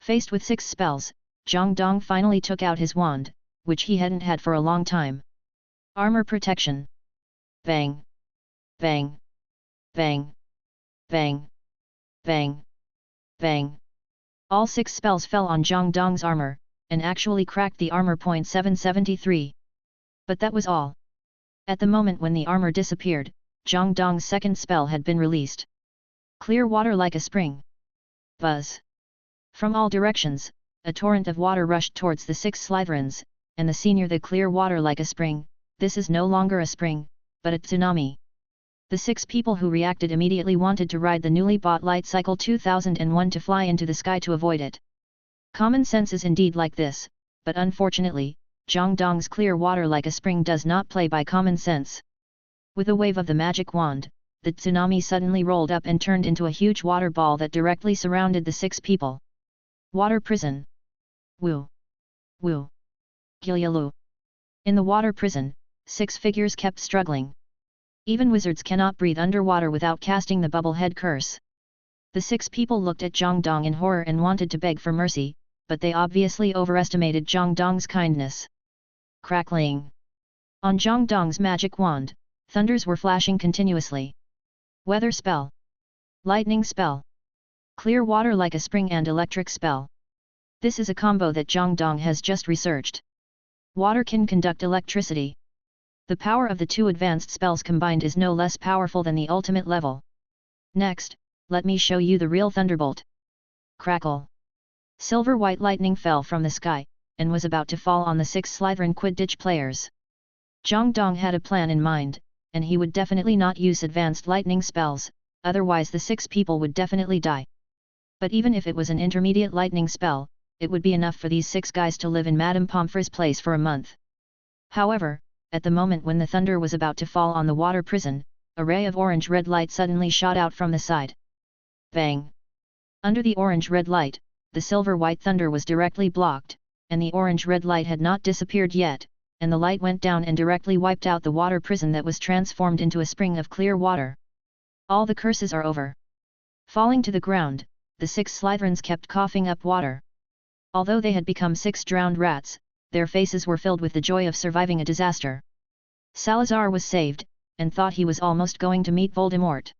Faced with 6 spells, Zhang Dong finally took out his wand, which he hadn't had for a long time. Armor protection. Bang! Bang! Bang! Bang! Bang! Bang! All 6 spells fell on Zhang Dong's armor, and actually cracked the armor. 773. But that was all. At the moment when the armor disappeared, Zhang Dong's 2nd spell had been released. Clear water like a spring. Buzz! From all directions, a torrent of water rushed towards the 6 Slytherins, and the senior the clear water like a spring. This is no longer a spring, but a tsunami. The 6 people who reacted immediately wanted to ride the newly bought Light Cycle 2001 to fly into the sky to avoid it. Common sense is indeed like this, but unfortunately, Zhang Dong's clear water like a spring does not play by common sense. With a wave of the magic wand, the tsunami suddenly rolled up and turned into a huge water ball that directly surrounded the 6 people. Water prison. Woo! Woo! Gilyalu! In the water prison, 6 figures kept struggling. Even wizards cannot breathe underwater without casting the bubble head curse. The 6 people looked at Zhang Dong in horror and wanted to beg for mercy, but they obviously overestimated Zhang Dong's kindness. Crackling! On Zhang Dong's magic wand, thunders were flashing continuously. Weather spell. Lightning spell. Clear water like a spring and electric spell. This is a combo that Zhang Dong has just researched. Water can conduct electricity. The power of the 2 advanced spells combined is no less powerful than the ultimate level. Next, let me show you the real thunderbolt. Crackle! Silver-white lightning fell from the sky, and was about to fall on the 6 Slytherin Quidditch players. Zhang Dong had a plan in mind, and he would definitely not use advanced lightning spells, otherwise the 6 people would definitely die. But even if it was an intermediate lightning spell, it would be enough for these 6 guys to live in Madame Pomfrey's place for a month. However, at the moment when the thunder was about to fall on the water prison, a ray of orange-red light suddenly shot out from the side. Bang! Under the orange-red light, the silver-white thunder was directly blocked, and the orange-red light had not disappeared yet, and the light went down and directly wiped out the water prison that was transformed into a spring of clear water. All the curses are over. Falling to the ground, the 6 Slytherins kept coughing up water. Although they had become 6 drowned rats, their faces were filled with the joy of surviving a disaster. Salazar was saved, and thought he was almost going to meet Voldemort.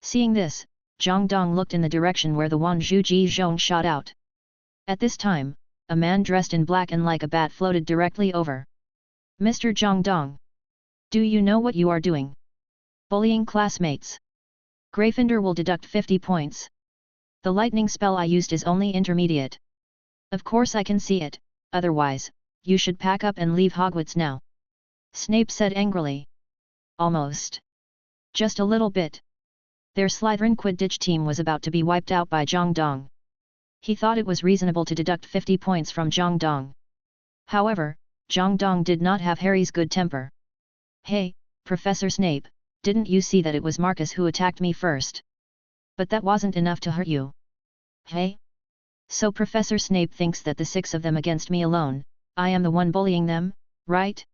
Seeing this, Zhang Dong looked in the direction where the Wanzhou Ji Zhong shot out. At this time, a man dressed in black and like a bat floated directly over. Mr. Zhang Dong! Do you know what you are doing? Bullying classmates. Gryffindor will deduct 50 points. The lightning spell I used is only intermediate. Of course I can see it, otherwise, you should pack up and leave Hogwarts now. Snape said angrily. Almost. Just a little bit. Their Slytherin Quidditch team was about to be wiped out by Zhang Dong. He thought it was reasonable to deduct 50 points from Zhang Dong. However, Zhang Dong did not have Harry's good temper. Hey, Professor Snape, didn't you see that it was Marcus who attacked me first? But that wasn't enough to hurt you. Hey? So Professor Snape thinks that the 6 of them against me alone, I am the one bullying them, right?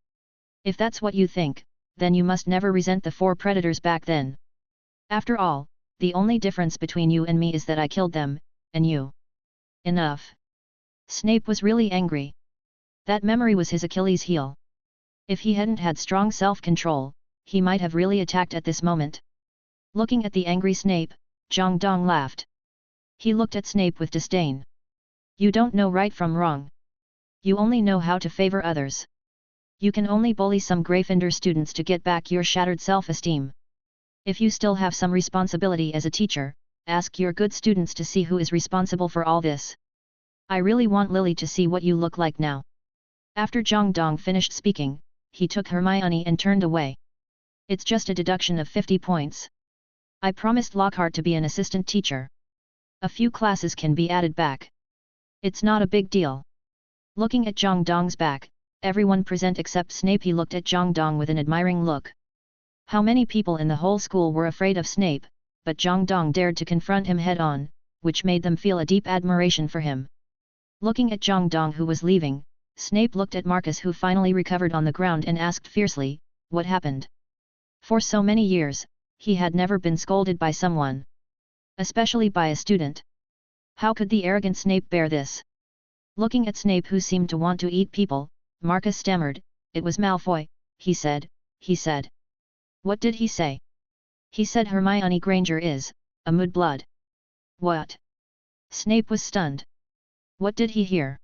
If that's what you think, then you must never resent the 4 predators back then. After all, the only difference between you and me is that I killed them, and you. Enough. Snape was really angry. That memory was his Achilles heel. If he hadn't had strong self-control, he might have really attacked at this moment. Looking at the angry Snape, Zhang Dong laughed. He looked at Snape with disdain. You don't know right from wrong. You only know how to favor others. You can only bully some Gryffindor students to get back your shattered self-esteem. If you still have some responsibility as a teacher, ask your good students to see who is responsible for all this. I really want Lily to see what you look like now. After Zhang Dong finished speaking, he took Hermione and turned away. It's just a deduction of 50 points. I promised Lockhart to be an assistant teacher. A few classes can be added back. It's not a big deal. Looking at Zhang Dong's back, everyone present except Snape. He looked at Zhang Dong with an admiring look. How many people in the whole school were afraid of Snape, but Zhang Dong dared to confront him head-on, which made them feel a deep admiration for him. Looking at Zhang Dong who was leaving, Snape looked at Marcus who finally recovered on the ground and asked fiercely, what happened? For so many years, he had never been scolded by someone. Especially by a student. How could the arrogant Snape bear this? Looking at Snape who seemed to want to eat people, Marcus stammered, it was Malfoy, he said. What did he say? He said Hermione Granger is, a mudblood. What? Snape was stunned. What did he hear?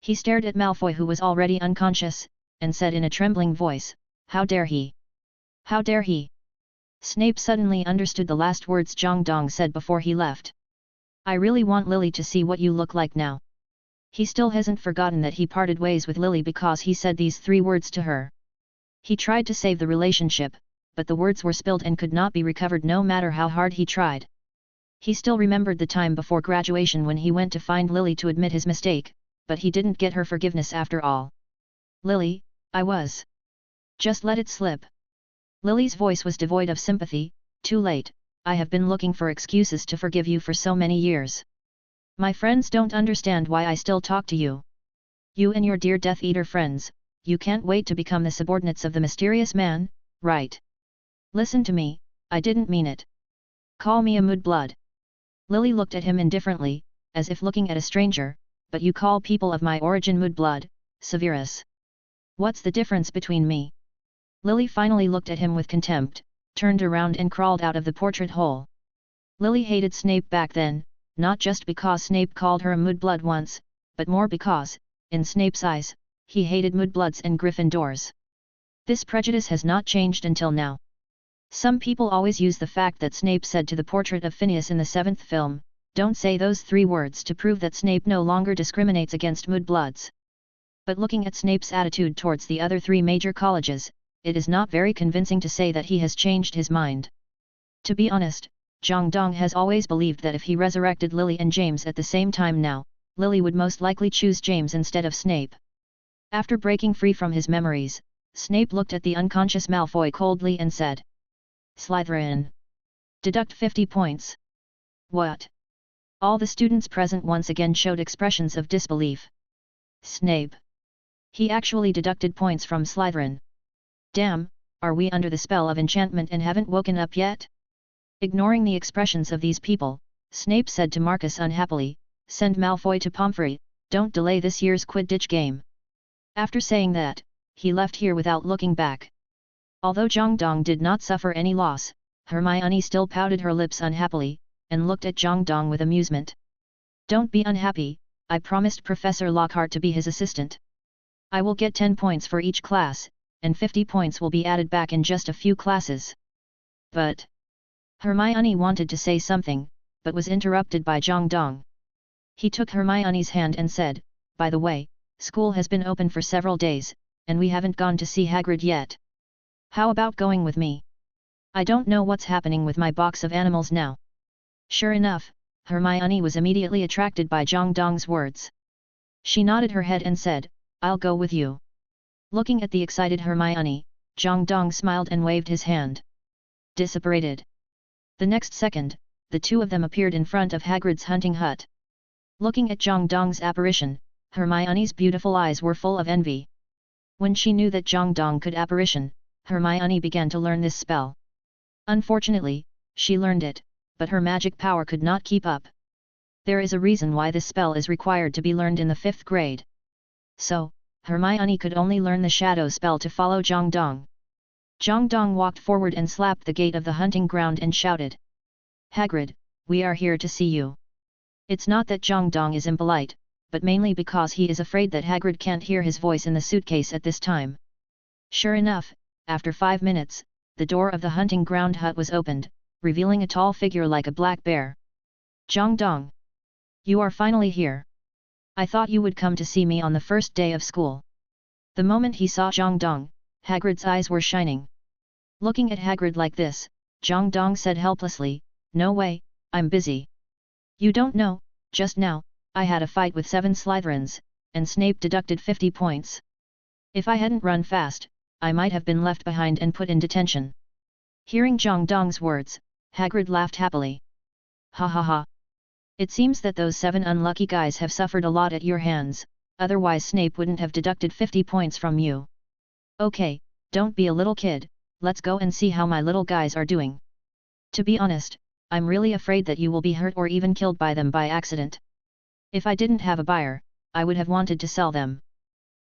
He stared at Malfoy who was already unconscious, and said in a trembling voice, how dare he? How dare he? Snape suddenly understood the last words Zhang Dong said before he left. I really want Lily to see what you look like now. He still hasn't forgotten that he parted ways with Lily because he said these 3 words to her. He tried to save the relationship, but the words were spilled and could not be recovered no matter how hard he tried. He still remembered the time before graduation when he went to find Lily to admit his mistake, but he didn't get her forgiveness after all. Lily, I was. Just let it slip. Lily's voice was devoid of sympathy. Too late, I have been looking for excuses to forgive you for so many years. My friends don't understand why I still talk to you. You and your dear Death Eater friends, you can't wait to become the subordinates of the mysterious man, right? Listen to me, I didn't mean it. Call me a mudblood. Lily looked at him indifferently, as if looking at a stranger, but you call people of my origin mudblood, Severus. What's the difference between me? Lily finally looked at him with contempt, turned around and crawled out of the portrait hole. Lily hated Snape back then, not just because Snape called her a mudblood once, but more because, in Snape's eyes, he hated mudbloods and Gryffindors. This prejudice has not changed until now. Some people always use the fact that Snape said to the portrait of Phineas in the 7th film, don't say those 3 words to prove that Snape no longer discriminates against mudbloods. But looking at Snape's attitude towards the other 3 major colleges, it is not very convincing to say that he has changed his mind. To be honest, Zhang Dong has always believed that if he resurrected Lily and James at the same time now, Lily would most likely choose James instead of Snape. After breaking free from his memories, Snape looked at the unconscious Malfoy coldly and said, Slytherin. Deduct 50 points. What? All the students present once again showed expressions of disbelief. Snape. He actually deducted points from Slytherin. Damn, are we under the spell of enchantment and haven't woken up yet? Ignoring the expressions of these people, Snape said to Marcus unhappily, send Malfoy to Pomfrey, don't delay this year's Quidditch game. After saying that, he left here without looking back. Although Zhang Dong did not suffer any loss, Hermione still pouted her lips unhappily, and looked at Zhang Dong with amusement. Don't be unhappy, I promised Professor Lockhart to be his assistant. I will get 10 points for each class, and 50 points will be added back in just a few classes. But... Hermione wanted to say something, but was interrupted by Zhang Dong. He took Hermione's hand and said, by the way, school has been open for several days, and we haven't gone to see Hagrid yet. How about going with me? I don't know what's happening with my box of animals now. Sure enough, Hermione was immediately attracted by Zhang Dong's words. She nodded her head and said, I'll go with you. Looking at the excited Hermione, Zhang Dong smiled and waved his hand. Disapparated. The next second, the 2 of them appeared in front of Hagrid's hunting hut. Looking at Zhang Dong's apparition, Hermione's beautiful eyes were full of envy. When she knew that Zhang Dong could apparition, Hermione began to learn this spell. Unfortunately, she learned it, but her magic power could not keep up. There is a reason why this spell is required to be learned in the 5th grade. So, Hermione could only learn the shadow spell to follow Zhang Dong. Zhang Dong walked forward and slapped the gate of the hunting ground and shouted, "Hagrid, we are here to see you." It's not that Zhang Dong is impolite, but mainly because he is afraid that Hagrid can't hear his voice in the suitcase at this time. Sure enough, after 5 minutes, the door of the hunting ground hut was opened, revealing a tall figure like a black bear. "Zhang Dong! You are finally here. I thought you would come to see me on the first day of school." The moment he saw Zhang Dong, Hagrid's eyes were shining. Looking at Hagrid like this, Zhang Dong said helplessly, "No way, I'm busy. You don't know, just now, I had a fight with 7 Slytherins, and Snape deducted 50 points. If I hadn't run fast, I might have been left behind and put in detention." Hearing Zhang Dong's words, Hagrid laughed happily. "Ha ha ha. It seems that those 7 unlucky guys have suffered a lot at your hands, otherwise Snape wouldn't have deducted 50 points from you. Okay, don't be a little kid, let's go and see how my little guys are doing. To be honest, I'm really afraid that you will be hurt or even killed by them by accident. If I didn't have a buyer, I would have wanted to sell them."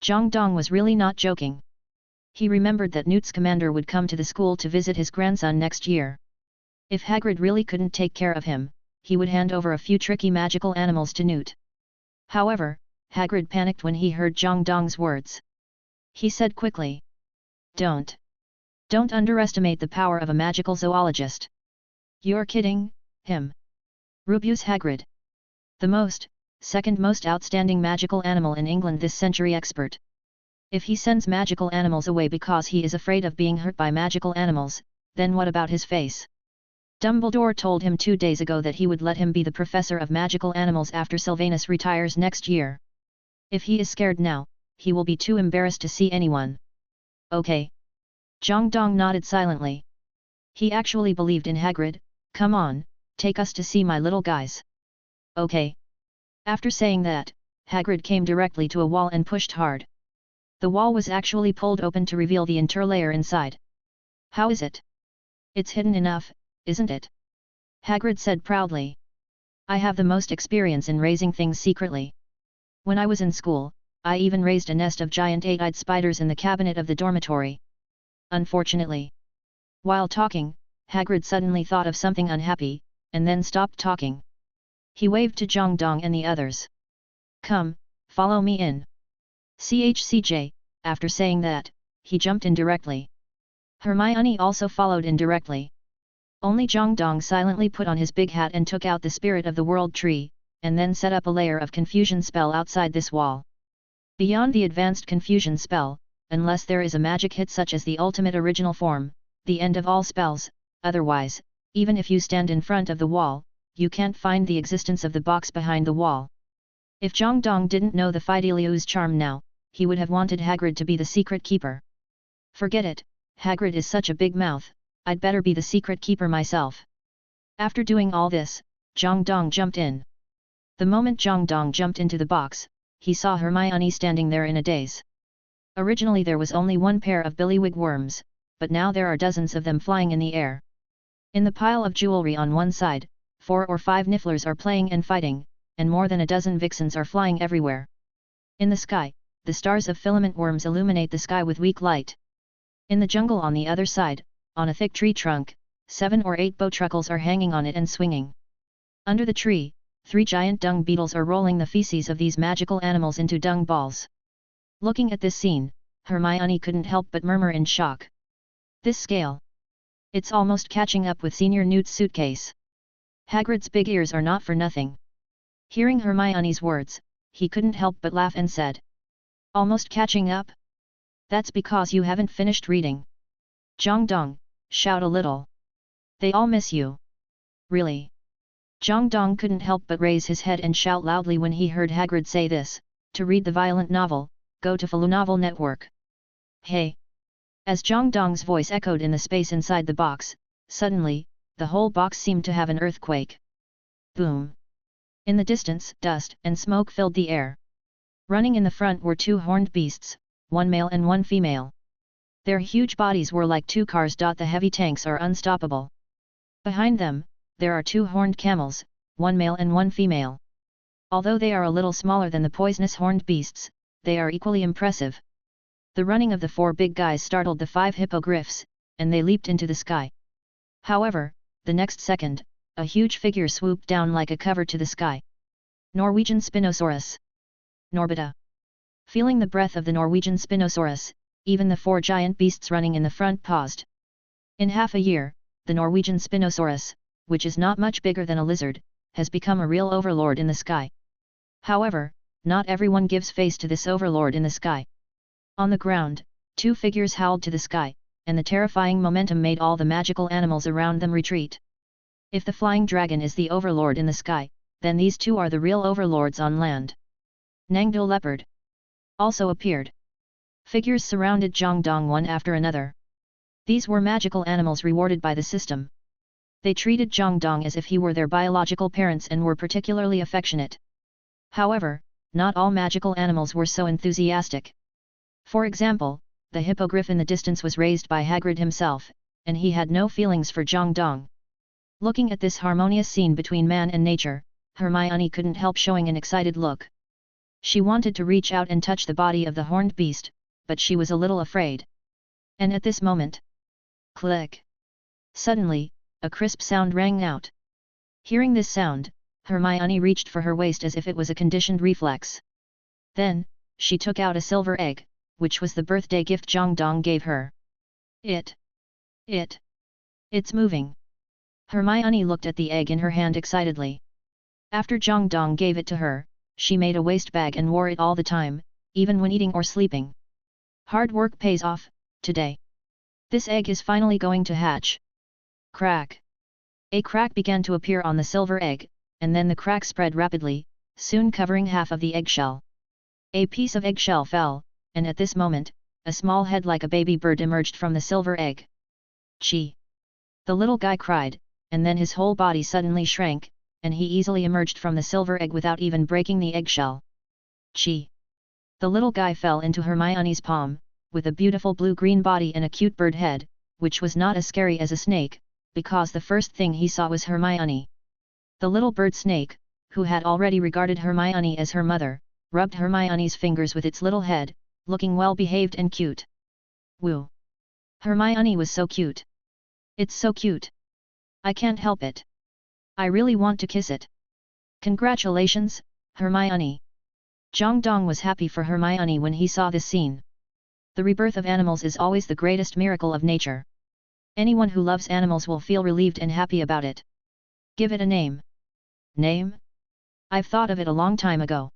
Zhang Dong was really not joking. He remembered that Newt's commander would come to the school to visit his grandson next year. If Hagrid really couldn't take care of him, he would hand over a few tricky magical animals to Newt. However, Hagrid panicked when he heard Zhang Dong's words. He said quickly, Don't underestimate the power of a magical zoologist. You're kidding him. Rubius Hagrid. The second most outstanding magical animal in England this century expert. If he sends magical animals away because he is afraid of being hurt by magical animals, then what about his face? Dumbledore told him 2 days ago that he would let him be the professor of magical animals after Sylvanus retires next year. If he is scared now, he will be too embarrassed to see anyone. Okay. Zhang Dong nodded silently. He actually believed in Hagrid. Come on, take us to see my little guys. Okay. After saying that, Hagrid came directly to a wall and pushed hard. The wall was actually pulled open to reveal the interlayer inside. How is it? It's hidden enough, isn't it? Hagrid said proudly. I have the most experience in raising things secretly. When I was in school, I even raised a nest of giant 8-eyed spiders in the cabinet of the dormitory. Unfortunately. While talking, Hagrid suddenly thought of something unhappy, and then stopped talking. He waved to Zhang Dong and the others. Come, follow me in. CHCJ, after saying that, he jumped in directly. Hermione also followed in directly. Only Zhang Dong silently put on his big hat and took out the spirit of the world tree, and then set up a layer of confusion spell outside this wall. Beyond the advanced confusion spell, unless there is a magic hit such as the ultimate original form, the end of all spells, otherwise, even if you stand in front of the wall, you can't find the existence of the box behind the wall. If Zhang Dong didn't know the Fideliu's charm now, he would have wanted Hagrid to be the secret keeper. Forget it, Hagrid is such a big mouth, I'd better be the secret keeper myself. After doing all this, Zhang Dong jumped in. The moment Zhang Dong jumped into the box, he saw Hermione standing there in a daze. Originally there was only one pair of billywig worms, but now there are dozens of them flying in the air. In the pile of jewelry on one side, 4 or 5 nifflers are playing and fighting, and more than a dozen vixens are flying everywhere. In the sky, the stars of filament worms illuminate the sky with weak light. In the jungle on the other side, on a thick tree trunk, 7 or 8 bowtruckles are hanging on it and swinging. Under the tree, 3 giant dung beetles are rolling the feces of these magical animals into dung balls. Looking at this scene, Hermione couldn't help but murmur in shock. This scale! It's almost catching up with Senior Newt's suitcase. Hagrid's big ears are not for nothing. Hearing Hermione's words, he couldn't help but laugh and said. Almost catching up? That's because you haven't finished reading. Zhang Dong, shout a little. They all miss you. Really? Zhang Dong couldn't help but raise his head and shout loudly when he heard Hagrid say this. To read the violent novel, go to Falu Novel Network. Hey! As Zhang Dong's voice echoed in the space inside the box, suddenly, the whole box seemed to have an earthquake. Boom! In the distance, dust and smoke filled the air. Running in the front were two horned beasts, one male and one female. Their huge bodies were like two cars. The heavy tanks are unstoppable. Behind them, there are two horned camels, one male and one female. Although they are a little smaller than the poisonous horned beasts, they are equally impressive. The running of the four big guys startled the 5 hippogriffs, and they leaped into the sky. However, the next second, a huge figure swooped down like a cover to the sky. Norwegian Spinosaurus. Norbita. Feeling the breath of the Norwegian Spinosaurus, even the 4 giant beasts running in the front paused. In half a year, the Norwegian Spinosaurus, which is not much bigger than a lizard, has become a real overlord in the sky. However, not everyone gives face to this overlord in the sky. On the ground, 2 figures howled to the sky, and the terrifying momentum made all the magical animals around them retreat. If the flying dragon is the overlord in the sky, then these 2 are the real overlords on land. Nangdo leopard also appeared. Figures surrounded Zhongdong one after another. These were magical animals rewarded by the system. They treated Zhongdong as if he were their biological parents and were particularly affectionate. However, not all magical animals were so enthusiastic. For example, the hippogriff in the distance was raised by Hagrid himself, and he had no feelings for Zhongdong. Looking at this harmonious scene between man and nature, Hermione couldn't help showing an excited look. She wanted to reach out and touch the body of the horned beast, but she was a little afraid. And at this moment, click! Suddenly, a crisp sound rang out. Hearing this sound, Hermione reached for her waist as if it was a conditioned reflex. Then, she took out a silver egg, which was the birthday gift Zhongdong gave her. It's moving. Hermione looked at the egg in her hand excitedly. After Zhongdong gave it to her, she made a waist bag and wore it all the time, even when eating or sleeping. Hard work pays off, today. This egg is finally going to hatch. Crack! A crack began to appear on the silver egg, and then the crack spread rapidly, soon covering half of the eggshell. A piece of eggshell fell, and at this moment, a small head like a baby bird emerged from the silver egg. Chi! The little guy cried, and then his whole body suddenly shrank, and he easily emerged from the silver egg without even breaking the eggshell. Chi! The little guy fell into Hermione's palm, with a beautiful blue-green body and a cute bird head, which was not as scary as a snake, because the first thing he saw was Hermione. The little bird snake, who had already regarded Hermione as her mother, rubbed Hermione's fingers with its little head, looking well-behaved and cute. Woo! Hermione was so cute. It's so cute. I can't help it. I really want to kiss it. Congratulations, Hermione. Zhongdong was happy for Hermione when he saw this scene. The rebirth of animals is always the greatest miracle of nature. Anyone who loves animals will feel relieved and happy about it. Give it a name. Name? I've thought of it a long time ago.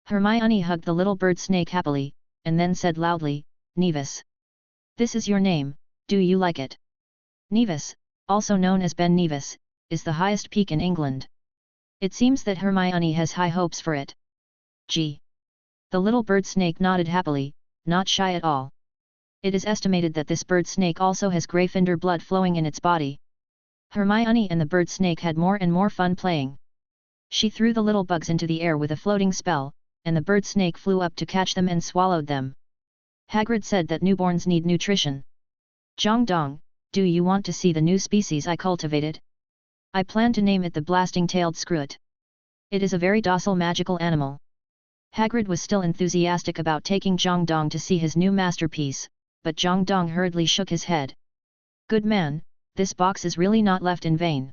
Hermione hugged the little bird snake happily, and then said loudly, Nevis. This is your name, do you like it? Nevis, also known as Ben Nevis, is the highest peak in England. It seems that Hermione has high hopes for it. Gee! The little bird snake nodded happily, not shy at all. It is estimated that this bird snake also has Gryffindor blood flowing in its body. Hermione and the bird snake had more and more fun playing. She threw the little bugs into the air with a floating spell, and the bird snake flew up to catch them and swallowed them. Hagrid said that newborns need nutrition. Zhongdong, do you want to see the new species I cultivated? I plan to name it the blasting-tailed screwit. It is a very docile magical animal. Hagrid was still enthusiastic about taking Zhongdong to see his new masterpiece, but Zhongdong hurriedly shook his head. Good man, this box is really not left in vain.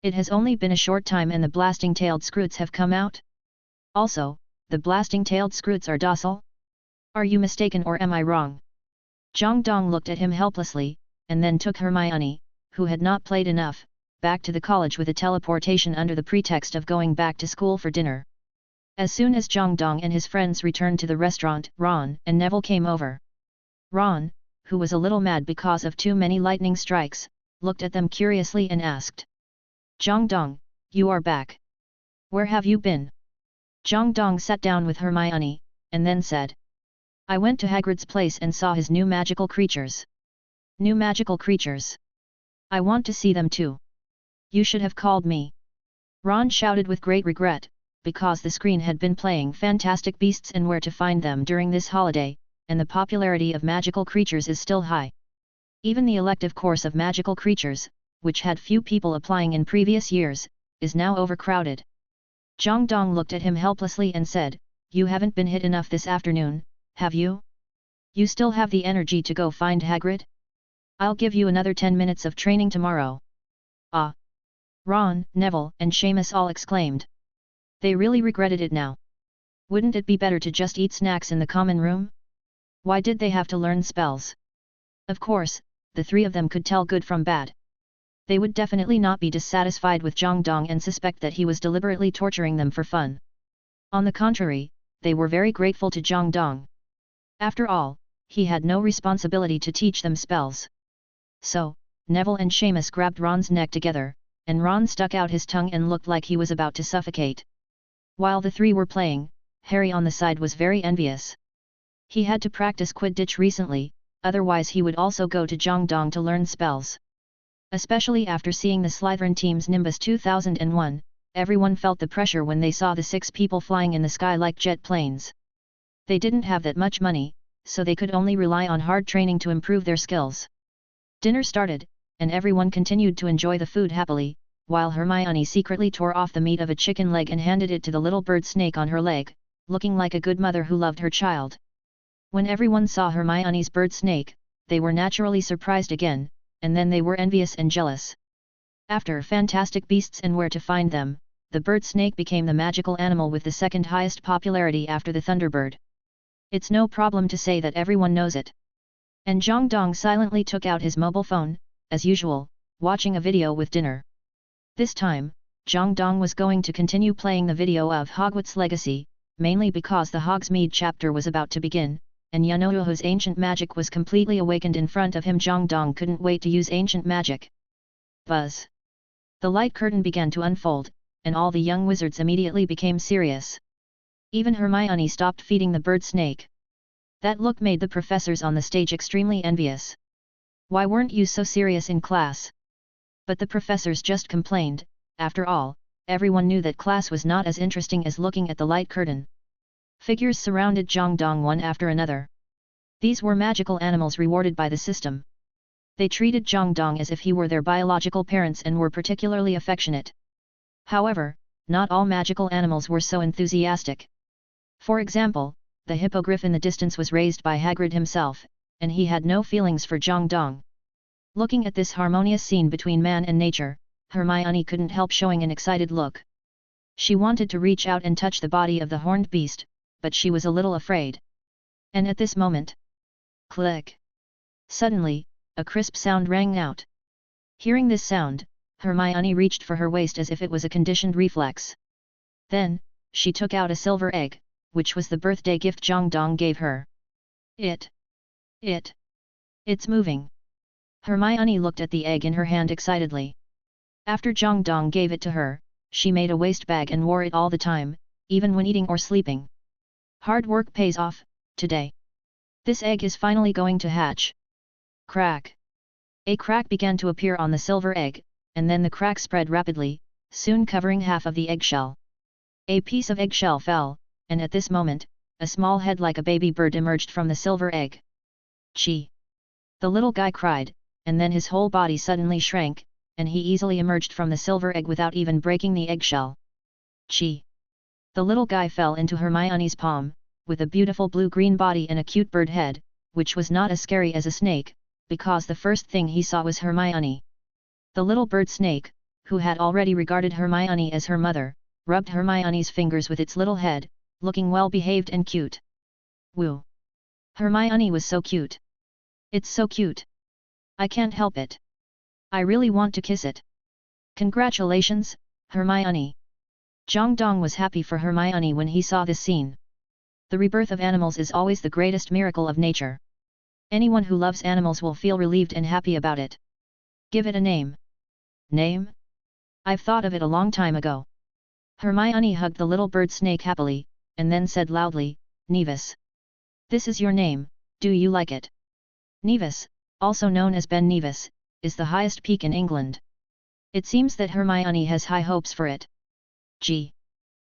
It has only been a short time and the blasting-tailed screwits have come out. Also, the blasting-tailed screwits are docile? Are you mistaken or am I wrong? Zhongdong looked at him helplessly, and then took Hermione, who had not played enough, back to the college with a teleportation under the pretext of going back to school for dinner. As soon as Zhongdong and his friends returned to the restaurant, Ron and Neville came over. Ron, who was a little mad because of too many lightning strikes, looked at them curiously and asked. Zhongdong, you are back. Where have you been? Zhongdong sat down with Hermione, and then said. I went to Hagrid's place and saw his new magical creatures. New magical creatures. I want to see them too. You should have called me. Ron shouted with great regret, because the screen had been playing Fantastic Beasts and Where to Find Them during this holiday, and the popularity of magical creatures is still high. Even the elective course of magical creatures, which had few people applying in previous years, is now overcrowded. Zhang Dong looked at him helplessly and said, "You haven't been hit enough this afternoon, have you? You still have the energy to go find Hagrid? I'll give you another 10 minutes of training tomorrow." "Ah!" Ron, Neville and Seamus all exclaimed. They really regretted it now. Wouldn't it be better to just eat snacks in the common room? Why did they have to learn spells? Of course, the three of them could tell good from bad. They would definitely not be dissatisfied with Zhang Dong and suspect that he was deliberately torturing them for fun. On the contrary, they were very grateful to Zhang Dong. After all, he had no responsibility to teach them spells. So, Neville and Seamus grabbed Ron's neck together, and Ron stuck out his tongue and looked like he was about to suffocate. While the three were playing, Harry on the side was very envious. He had to practice Quidditch recently, otherwise he would also go to Zhang Dong to learn spells. Especially after seeing the Slytherin team's Nimbus 2001, everyone felt the pressure when they saw the 6 people flying in the sky like jet planes. They didn't have that much money, so they could only rely on hard training to improve their skills. Dinner started, and everyone continued to enjoy the food happily, while Hermione secretly tore off the meat of a chicken leg and handed it to the little bird snake on her leg, looking like a good mother who loved her child. When everyone saw Hermione's bird snake, they were naturally surprised again, and then they were envious and jealous. After Fantastic Beasts and Where to Find Them, the bird snake became the magical animal with the second highest popularity after the Thunderbird. It's no problem to say that everyone knows it. And Zhang Dong silently took out his mobile phone, as usual, watching a video with dinner. This time, Zhang Dong was going to continue playing the video of Hogwarts Legacy, mainly because the Hogsmeade chapter was about to begin, and Yanohu's ancient magic was completely awakened in front of him. Zhang Dong couldn't wait to use ancient magic. Buzz! The light curtain began to unfold, and all the young wizards immediately became serious. Even Hermione stopped feeding the bird snake. That look made the professors on the stage extremely envious. Why weren't you so serious in class? But the professors just complained. After all, everyone knew that class was not as interesting as looking at the light curtain. Figures surrounded Zhang Dong one after another. These were magical animals rewarded by the system. They treated Zhang Dong as if he were their biological parents and were particularly affectionate. However, not all magical animals were so enthusiastic. For example, the hippogriff in the distance was raised by Hagrid himself, and he had no feelings for Zhang Dong. Looking at this harmonious scene between man and nature, Hermione couldn't help showing an excited look. She wanted to reach out and touch the body of the horned beast, but she was a little afraid. And at this moment, click! Suddenly, a crisp sound rang out. Hearing this sound, Hermione reached for her waist as if it was a conditioned reflex. Then, she took out a silver egg, which was the birthday gift Zhang Dong gave her. It's moving. Hermione looked at the egg in her hand excitedly. After Zhang Dong gave it to her, she made a waist bag and wore it all the time, even when eating or sleeping. Hard work pays off, today. This egg is finally going to hatch. Crack! A crack began to appear on the silver egg, and then the crack spread rapidly, soon covering half of the eggshell. A piece of eggshell fell, and at this moment, a small head like a baby bird emerged from the silver egg. Chi! The little guy cried, and then his whole body suddenly shrank, and he easily emerged from the silver egg without even breaking the eggshell. Chi! The little guy fell into Hermione's palm, with a beautiful blue-green body and a cute bird head, which was not as scary as a snake, because the first thing he saw was Hermione. The little bird snake, who had already regarded Hermione as her mother, rubbed Hermione's fingers with its little head, looking well-behaved and cute. Woo! Hermione was so cute. It's so cute. I can't help it. I really want to kiss it. Congratulations, Hermione. Zhang Dong was happy for Hermione when he saw this scene. The rebirth of animals is always the greatest miracle of nature. Anyone who loves animals will feel relieved and happy about it. Give it a name. Name? I've thought of it a long time ago. Hermione hugged the little bird snake happily, and then said loudly, Nevis. This is your name, do you like it? Nevis, also known as Ben Nevis, is the highest peak in England. It seems that Hermione has high hopes for it. Gee!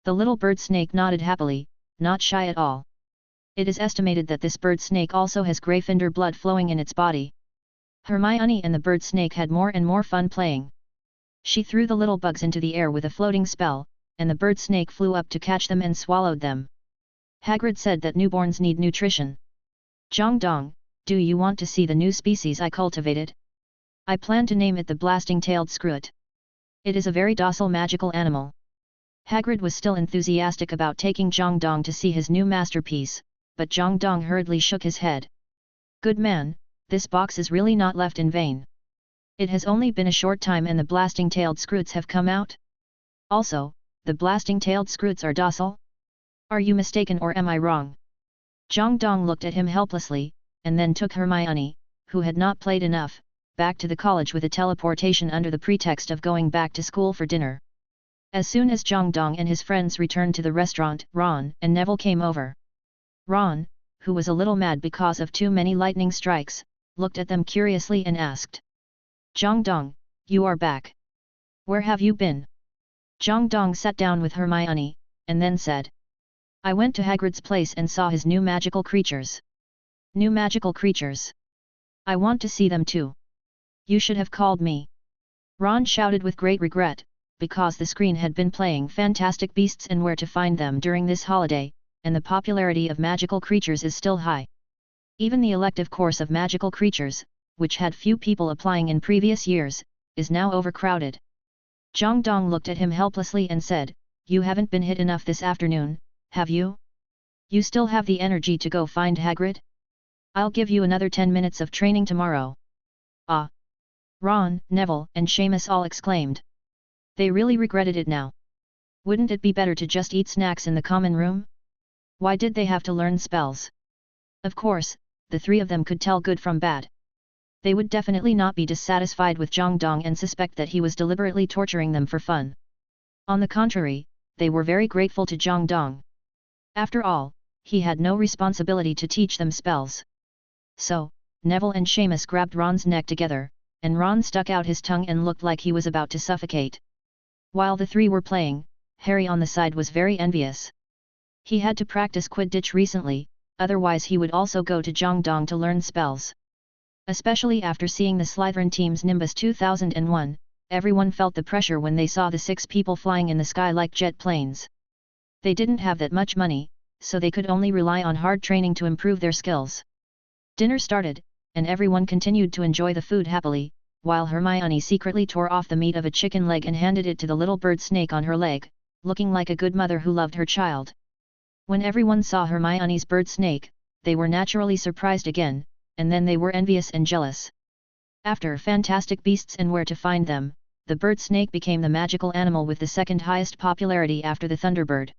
The little bird snake nodded happily, not shy at all. It is estimated that this bird snake also has Gryffindor blood flowing in its body. Hermione and the bird snake had more and more fun playing. She threw the little bugs into the air with a floating spell, and the bird snake flew up to catch them and swallowed them. Hagrid said that newborns need nutrition. Dong, do you want to see the new species I cultivated? I plan to name it the blasting-tailed screw-it. It is a very docile magical animal. Hagrid was still enthusiastic about taking Dong to see his new masterpiece, but Dong hurriedly shook his head. Good man, this box is really not left in vain. It has only been a short time and the blasting-tailed screw-its have come out. Also, the blasting-tailed screw-its are docile? Are you mistaken or am I wrong? Dong looked at him helplessly, and then took Hermione, who had not played enough, back to the college with a teleportation under the pretext of going back to school for dinner. As soon as Dong and his friends returned to the restaurant, Ron and Neville came over. Ron, who was a little mad because of too many lightning strikes, looked at them curiously and asked. Dong, you are back. Where have you been? Dong sat down with Hermione, and then said. I went to Hagrid's place and saw his new magical creatures. New magical creatures? I want to see them too. You should have called me. Ron shouted with great regret, because the screen had been playing Fantastic Beasts and Where to Find Them during this holiday, and the popularity of magical creatures is still high. Even the elective course of magical creatures, which had few people applying in previous years, is now overcrowded. Dong looked at him helplessly and said, You haven't been hit enough this afternoon, have you? You still have the energy to go find Hagrid? I'll give you another 10 minutes of training tomorrow. Ah! Ron, Neville and Seamus all exclaimed. They really regretted it now. Wouldn't it be better to just eat snacks in the common room? Why did they have to learn spells? Of course, the three of them could tell good from bad. They would definitely not be dissatisfied with Dong and suspect that he was deliberately torturing them for fun. On the contrary, they were very grateful to Dong. After all, he had no responsibility to teach them spells. So, Neville and Seamus grabbed Ron's neck together, and Ron stuck out his tongue and looked like he was about to suffocate. While the three were playing, Harry on the side was very envious. He had to practice Quidditch recently, otherwise he would also go to Dong to learn spells. Especially after seeing the Slytherin team's Nimbus 2001, everyone felt the pressure when they saw the 6 people flying in the sky like jet planes. They didn't have that much money, so they could only rely on hard training to improve their skills. Dinner started, and everyone continued to enjoy the food happily, while Hermione secretly tore off the meat of a chicken leg and handed it to the little bird snake on her leg, looking like a good mother who loved her child. When everyone saw Hermione's bird snake, they were naturally surprised again, and then they were envious and jealous. After Fantastic Beasts and Where to Find Them, the bird snake became the magical animal with the second highest popularity after the Thunderbird.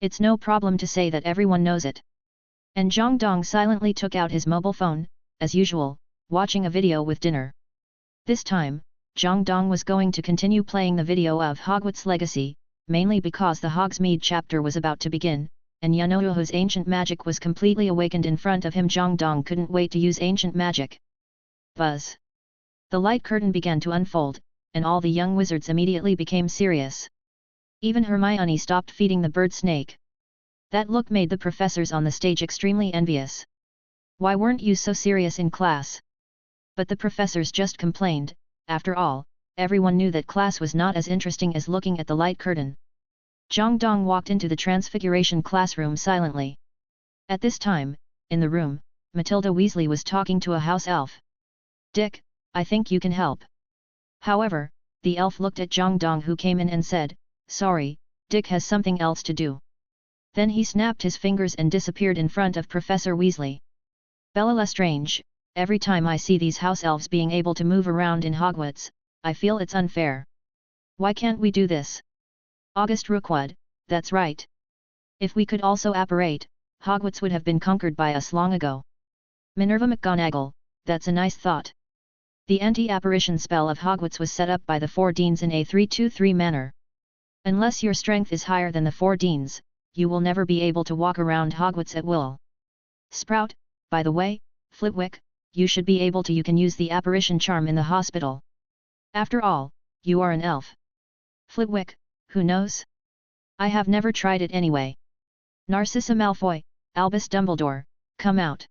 It's no problem to say that everyone knows it. And Dong silently took out his mobile phone, as usual, watching a video with dinner. This time, Dong was going to continue playing the video of Hogwarts Legacy, mainly because the Hogsmeade chapter was about to begin, and Yanoyo's ancient magic was completely awakened in front of him. Dong couldn't wait to use ancient magic. Buzz! The light curtain began to unfold, and all the young wizards immediately became serious. Even Hermione stopped feeding the bird snake. That look made the professors on the stage extremely envious. Why weren't you so serious in class? But the professors just complained. After all, everyone knew that class was not as interesting as looking at the light curtain. Dong walked into the Transfiguration classroom silently. At this time, in the room, Matilda Weasley was talking to a house elf. Dick, I think you can help. However, the elf looked at Dong who came in and said, Sorry, Dick has something else to do. Then he snapped his fingers and disappeared in front of Professor Weasley. Bella Lestrange, every time I see these house elves being able to move around in Hogwarts, I feel it's unfair. Why can't we do this? August Rookwood, that's right. If we could also apparate, Hogwarts would have been conquered by us long ago. Minerva McGonagall, that's a nice thought. The anti-apparition spell of Hogwarts was set up by the 4 deans in a 3-2-3 manner. Unless your strength is higher than the 4 deans, you will never be able to walk around Hogwarts at will. Sprout, by the way, Flitwick, you should be able to. You can use the apparition charm in the hospital. After all, you are an elf. Flitwick, who knows? I have never tried it anyway. Narcissa Malfoy, Albus Dumbledore, come out.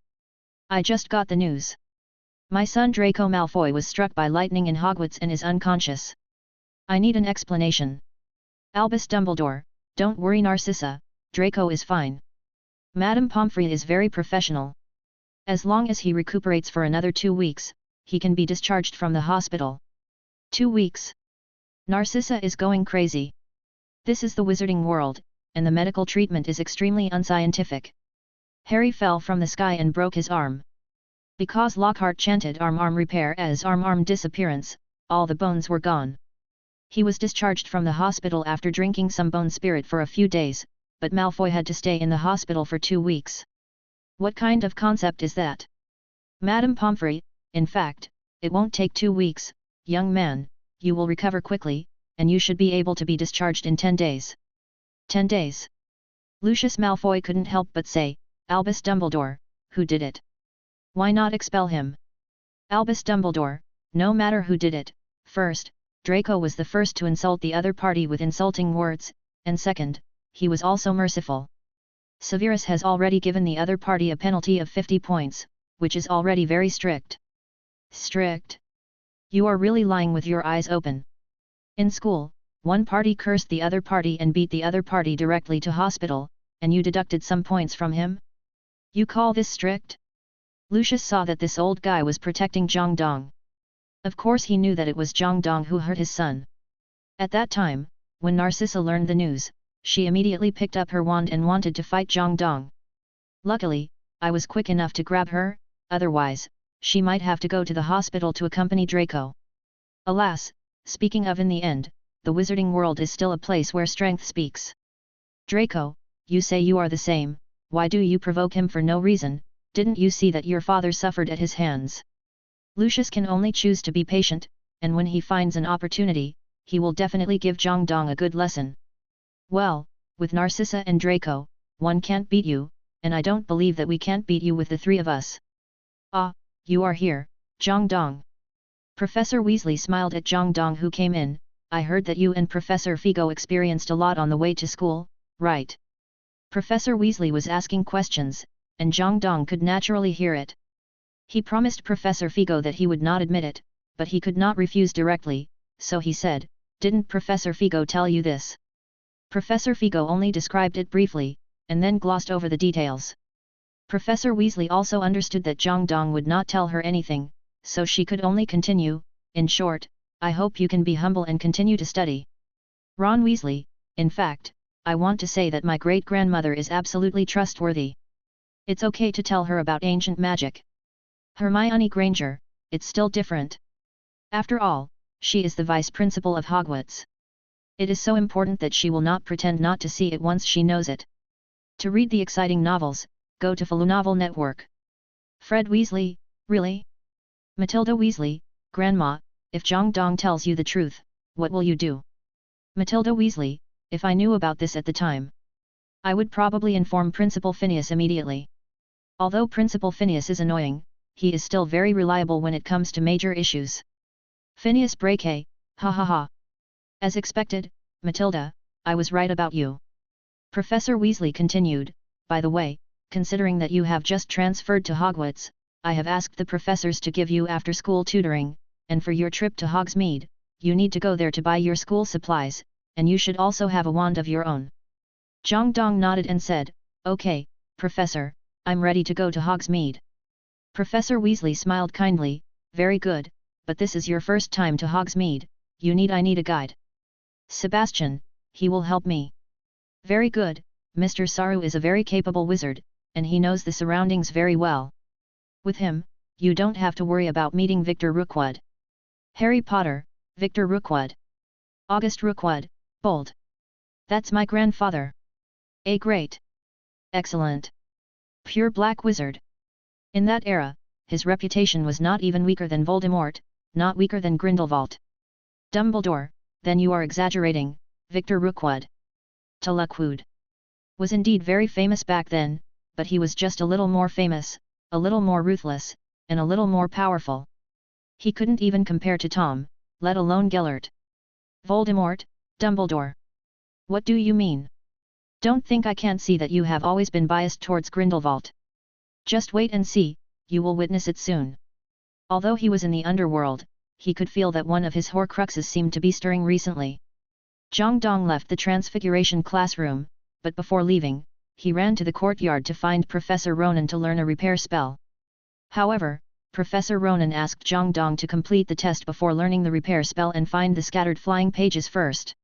I just got the news. My son Draco Malfoy was struck by lightning in Hogwarts and is unconscious. I need an explanation. Albus Dumbledore, don't worry Narcissa, Draco is fine. Madame Pomfrey is very professional. As long as he recuperates for another 2 weeks, he can be discharged from the hospital. 2 weeks? Narcissa is going crazy. This is the wizarding world, and the medical treatment is extremely unscientific. Harry fell from the sky and broke his arm. Because Lockhart chanted arm repair as arm disappearance, all the bones were gone. He was discharged from the hospital after drinking some bone spirit for a few days, but Malfoy had to stay in the hospital for 2 weeks. What kind of concept is that? Madame Pomfrey, in fact, it won't take 2 weeks, young man, you will recover quickly, and you should be able to be discharged in 10 days. 10 days? Lucius Malfoy couldn't help but say, Albus Dumbledore, who did it? Why not expel him? Albus Dumbledore, no matter who did it, first, Draco was the first to insult the other party with insulting words, and second, he was also merciful. Severus has already given the other party a penalty of 50 points, which is already very strict. Strict? You are really lying with your eyes open. In school, one party cursed the other party and beat the other party directly to hospital, and you deducted some points from him? You call this strict? Lucius saw that this old guy was protecting Zhang Dong. Of course he knew that it was Zhang Dong who hurt his son. At that time, when Narcissa learned the news, she immediately picked up her wand and wanted to fight Zhang Dong. Luckily, I was quick enough to grab her, otherwise, she might have to go to the hospital to accompany Draco. Alas, speaking of in the end, the wizarding world is still a place where strength speaks. Draco, you say you are the same, why do you provoke him for no reason? Didn't you see that your father suffered at his hands? Lucius can only choose to be patient, and when he finds an opportunity, he will definitely give Zhang Dong a good lesson. Well, with Narcissa and Draco, one can't beat you, and I don't believe that we can't beat you with the 3 of us. Ah, you are here, Zhang Dong. Professor Weasley smiled at Zhang Dong who came in. I heard that you and Professor Figo experienced a lot on the way to school, right? Professor Weasley was asking questions, and Zhang Dong could naturally hear it. He promised Professor Figo that he would not admit it, but he could not refuse directly, so he said, didn't Professor Figo tell you this? Professor Figo only described it briefly, and then glossed over the details. Professor Weasley also understood that Zhang Dong would not tell her anything, so she could only continue, in short, I hope you can be humble and continue to study. Ron Weasley, in fact, I want to say that my great-grandmother is absolutely trustworthy. It's okay to tell her about ancient magic. Hermione Granger, it's still different. After all, she is the vice principal of Hogwarts. It is so important that she will not pretend not to see it once she knows it. To read the exciting novels, go to Novel Network. Fred Weasley, really? Matilda Weasley, Grandma, if Zhang Dong tells you the truth, what will you do? Matilda Weasley, if I knew about this at the time, I would probably inform Principal Phineas immediately. Although Principal Phineas is annoying, he is still very reliable when it comes to major issues. Phineas Brakey, ha ha ha. As expected, Matilda, I was right about you. Professor Weasley continued, by the way, considering that you have just transferred to Hogwarts, I have asked the professors to give you after-school tutoring, and for your trip to Hogsmeade, you need to go there to buy your school supplies, and you should also have a wand of your own. Zhang Dong nodded and said, okay, Professor, I'm ready to go to Hogsmeade. Professor Weasley smiled kindly, very good, but this is your first time to Hogsmeade, I need a guide. Sebastian, he will help me. Very good, Mr. Saru is a very capable wizard, and he knows the surroundings very well. With him, you don't have to worry about meeting Victor Rookwood. Harry Potter, Victor Rookwood. August Rookwood, bold. That's my grandfather. Great. Excellent. Pure black wizard. In that era, his reputation was not even weaker than Voldemort, not weaker than Grindelwald. Dumbledore, then you are exaggerating, Victor Rookwood. Tulukwood. Was indeed very famous back then, but he was just a little more famous, a little more ruthless, and a little more powerful. He couldn't even compare to Tom, let alone Gellert. Voldemort, Dumbledore. What do you mean? Don't think I can't see that you have always been biased towards Grindelwald. Just wait and see, you will witness it soon. Although he was in the underworld, he could feel that one of his Horcruxes seemed to be stirring recently. Zhang Dong left the Transfiguration classroom, but before leaving, he ran to the courtyard to find Professor Ronan to learn a repair spell. However, Professor Ronan asked Zhang Dong to complete the test before learning the repair spell and find the scattered flying pages first.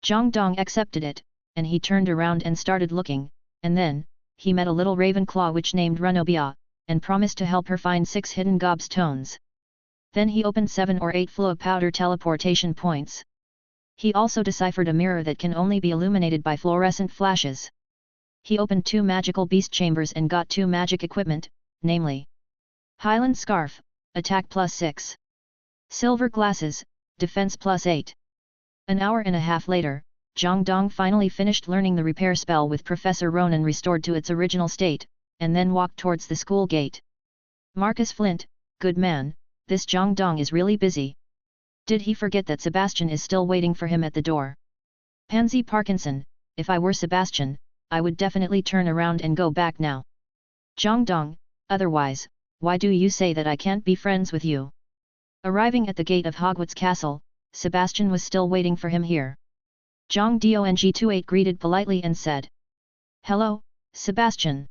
Zhang Dong accepted it, and he turned around and started looking, and then, he met a little Ravenclaw witch named Runobia, and promised to help her find 6 hidden gobstones. Then he opened 7 or 8 flow powder teleportation points. He also deciphered a mirror that can only be illuminated by fluorescent flashes. He opened 2 magical beast chambers and got 2 magic equipment, namely Highland Scarf, Attack +6. Silver Glasses, Defense +8. An hour and a half later, Zhang Dong finally finished learning the repair spell with Professor Ronan restored to its original state, and then walked towards the school gate. Marcus Flint, good man, this Zhang Dong is really busy. Did he forget that Sebastian is still waiting for him at the door? Pansy Parkinson, if I were Sebastian, I would definitely turn around and go back now. Zhang Dong, otherwise, why do you say that I can't be friends with you? Arriving at the gate of Hogwarts Castle, Sebastian was still waiting for him here. Zhang Dong28 greeted politely and said, "Hello, Sebastian.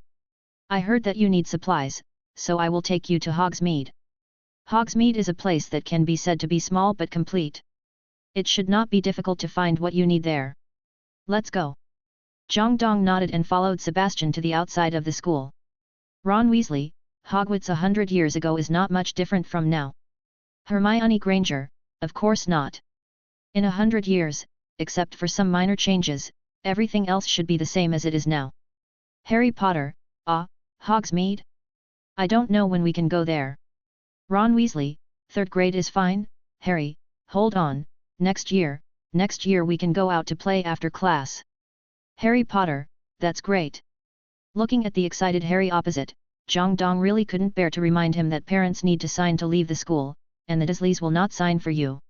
I heard that you need supplies, so I will take you to Hogsmeade. Hogsmeade is a place that can be said to be small but complete. It should not be difficult to find what you need there. Let's go." Zhang Dong nodded and followed Sebastian to the outside of the school. Ron Weasley, Hogwarts 100 years ago is not much different from now. Hermione Granger, of course not. In 100 years, except for some minor changes, everything else should be the same as it is now. Harry Potter, Hogsmeade? I don't know when we can go there. Ron Weasley, 3rd grade is fine. Harry, hold on, next year we can go out to play after class. Harry Potter, that's great. Looking at the excited Harry opposite, Zhang Dong really couldn't bear to remind him that parents need to sign to leave the school, and the Dursleys will not sign for you.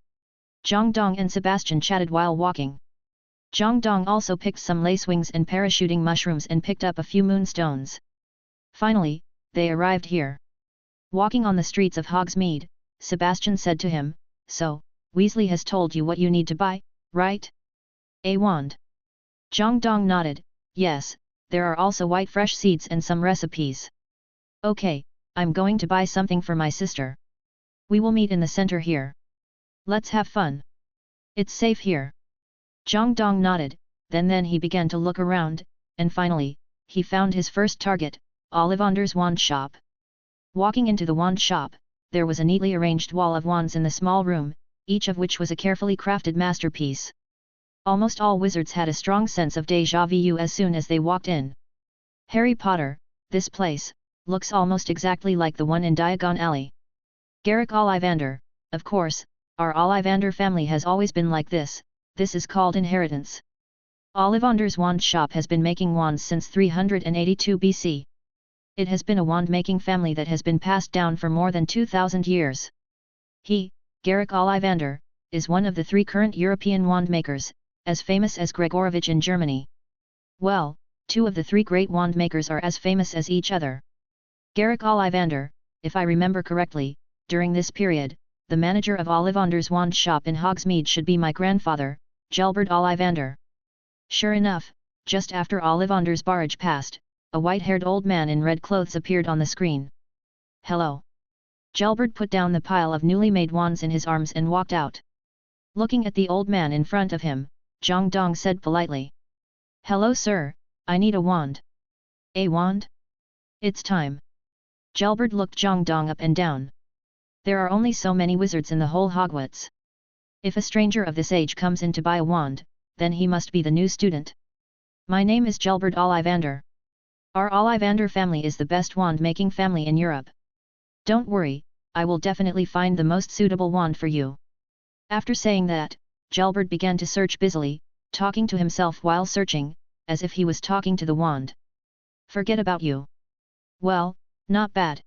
Zhang Dong and Sebastian chatted while walking. Zhang Dong also picked some lacewings and parachuting mushrooms and picked up a few moonstones. Finally, they arrived here. Walking on the streets of Hogsmeade, Sebastian said to him, "So, Weasley has told you what you need to buy, right?" A wand. Zhang Dong nodded, "Yes, there are also white fresh seeds and some recipes." "Okay, I'm going to buy something for my sister. We will meet in the center here. Let's have fun. It's safe here." Zhang Dong nodded, then he began to look around, and finally, he found his first target, Ollivander's wand shop. Walking into the wand shop, there was a neatly arranged wall of wands in the small room, each of which was a carefully crafted masterpiece. Almost all wizards had a strong sense of déjà vu as soon as they walked in. Harry Potter, this place, looks almost exactly like the one in Diagon Alley. Garrick Ollivander, of course, our Ollivander family has always been like this is called inheritance. Ollivander's wand shop has been making wands since 382 BC. It has been a wand-making family that has been passed down for more than 2,000 years. He, Garrick Ollivander, is one of the 3 current European wand makers, as famous as Gregorovich in Germany. Well, 2 of the 3 great wand makers are as famous as each other. Garrick Ollivander, if I remember correctly, during this period, the manager of Ollivander's wand shop in Hogsmeade should be my grandfather, Gelbert Ollivander. Sure enough, just after Ollivander's barrage passed, a white-haired old man in red clothes appeared on the screen. "Hello." Gelbert put down the pile of newly made wands in his arms and walked out. Looking at the old man in front of him, Zhang Dong said politely, "Hello sir, I need a wand." "A wand? It's time." Gelbert looked Zhang Dong up and down. There are only so many wizards in the whole Hogwarts. If a stranger of this age comes in to buy a wand, then he must be the new student. "My name is Gelbert Ollivander. Our Ollivander family is the best wand-making family in Europe. Don't worry, I will definitely find the most suitable wand for you." After saying that, Gelbert began to search busily, talking to himself while searching, as if he was talking to the wand. "Forget about you. Well, not bad.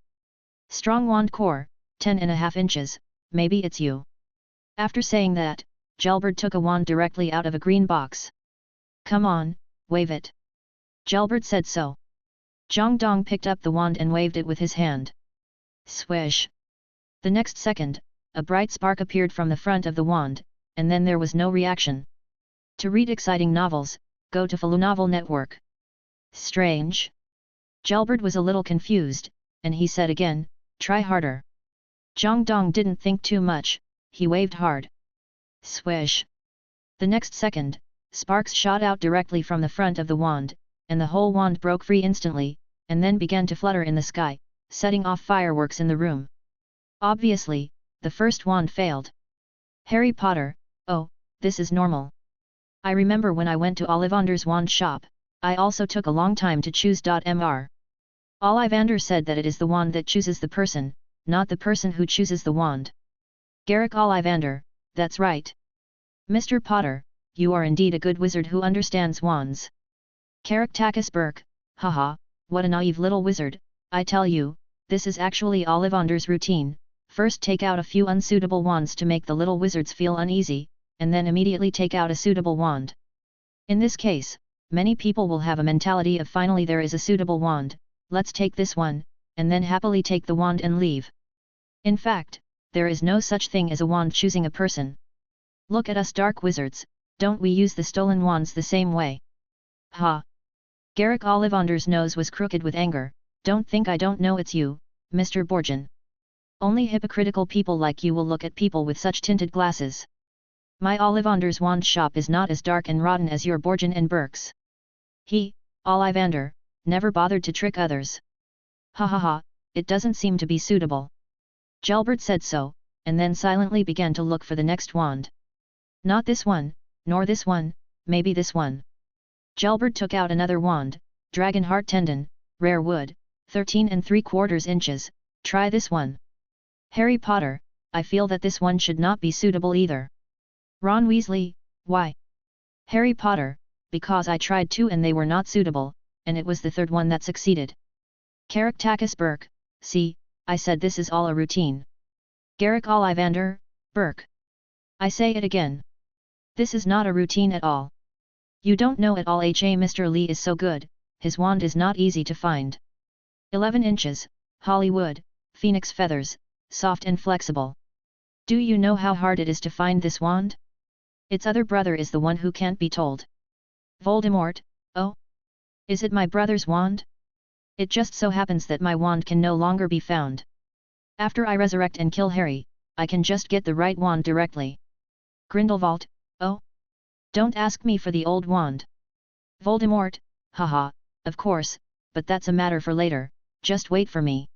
Strong wand core, 10.5 inches, maybe it's you." After saying that, Gelbert took a wand directly out of a green box. "Come on, wave it." Gelbert said so. Zhang Dong picked up the wand and waved it with his hand. Swish! The next second, a bright spark appeared from the front of the wand, and then there was no reaction. To read exciting novels, go to Follow Novel Network. Strange. Gelbert was a little confused, and he said again, try harder. Zhang Dong didn't think too much, he waved hard. Swish! The next second, sparks shot out directly from the front of the wand, and the whole wand broke free instantly, and then began to flutter in the sky, setting off fireworks in the room. Obviously, the first wand failed. Harry Potter, oh, this is normal. I remember when I went to Ollivander's wand shop, I also took a long time to choose. Mr. Ollivander said that it is the wand that chooses the person, not the person who chooses the wand. Garrick Ollivander, that's right. Mr. Potter, you are indeed a good wizard who understands wands. Caractacus Burke, haha, what a naive little wizard, I tell you, this is actually Ollivander's routine. First take out a few unsuitable wands to make the little wizards feel uneasy, and then immediately take out a suitable wand. In this case, many people will have a mentality of finally there is a suitable wand, let's take this one, and then happily take the wand and leave. In fact, there is no such thing as a wand choosing a person. Look at us dark wizards, don't we use the stolen wands the same way? Ha! Garrick Ollivander's nose was crooked with anger, don't think I don't know it's you, Mr. Borgin. Only hypocritical people like you will look at people with such tinted glasses. My Ollivander's wand shop is not as dark and rotten as your Borgin and Burke's. He, Ollivander, never bothered to trick others. Ha ha ha, it doesn't seem to be suitable. Gelbert said so, and then silently began to look for the next wand. Not this one, nor this one, maybe this one. Gelbert took out another wand, Dragon Heart Tendon, rare wood, 13 3/4 inches, try this one. Harry Potter, I feel that this one should not be suitable either. Ron Weasley, why? Harry Potter, because I tried two and they were not suitable, and it was the third one that succeeded. Caractacus Burke, see, I said this is all a routine. Garrick Ollivander, Burke. I say it again. This is not a routine at all. You don't know at all. Mr. Lee is so good, his wand is not easy to find. 11 inches, Hollywood, phoenix feathers, soft and flexible. Do you know how hard it is to find this wand? Its other brother is the one who can't be told. Voldemort, oh? Is it my brother's wand? It just so happens that my wand can no longer be found. After I resurrect and kill Harry, I can just get the right wand directly. Grindelwald, oh? Don't ask me for the old wand. Voldemort, haha, of course, but that's a matter for later, just wait for me.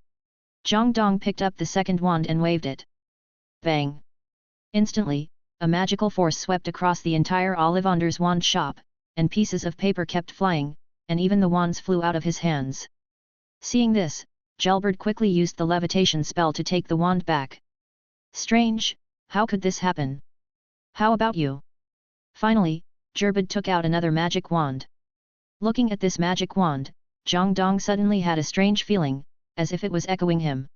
Zhang Dong picked up the second wand and waved it. Bang! Instantly, a magical force swept across the entire Ollivander's wand shop, and pieces of paper kept flying, and even the wands flew out of his hands. Seeing this, Gelbert quickly used the levitation spell to take the wand back. Strange, how could this happen? How about you? Finally, Gerbert took out another magic wand. Looking at this magic wand, Zhang Dong suddenly had a strange feeling, as if it was echoing him.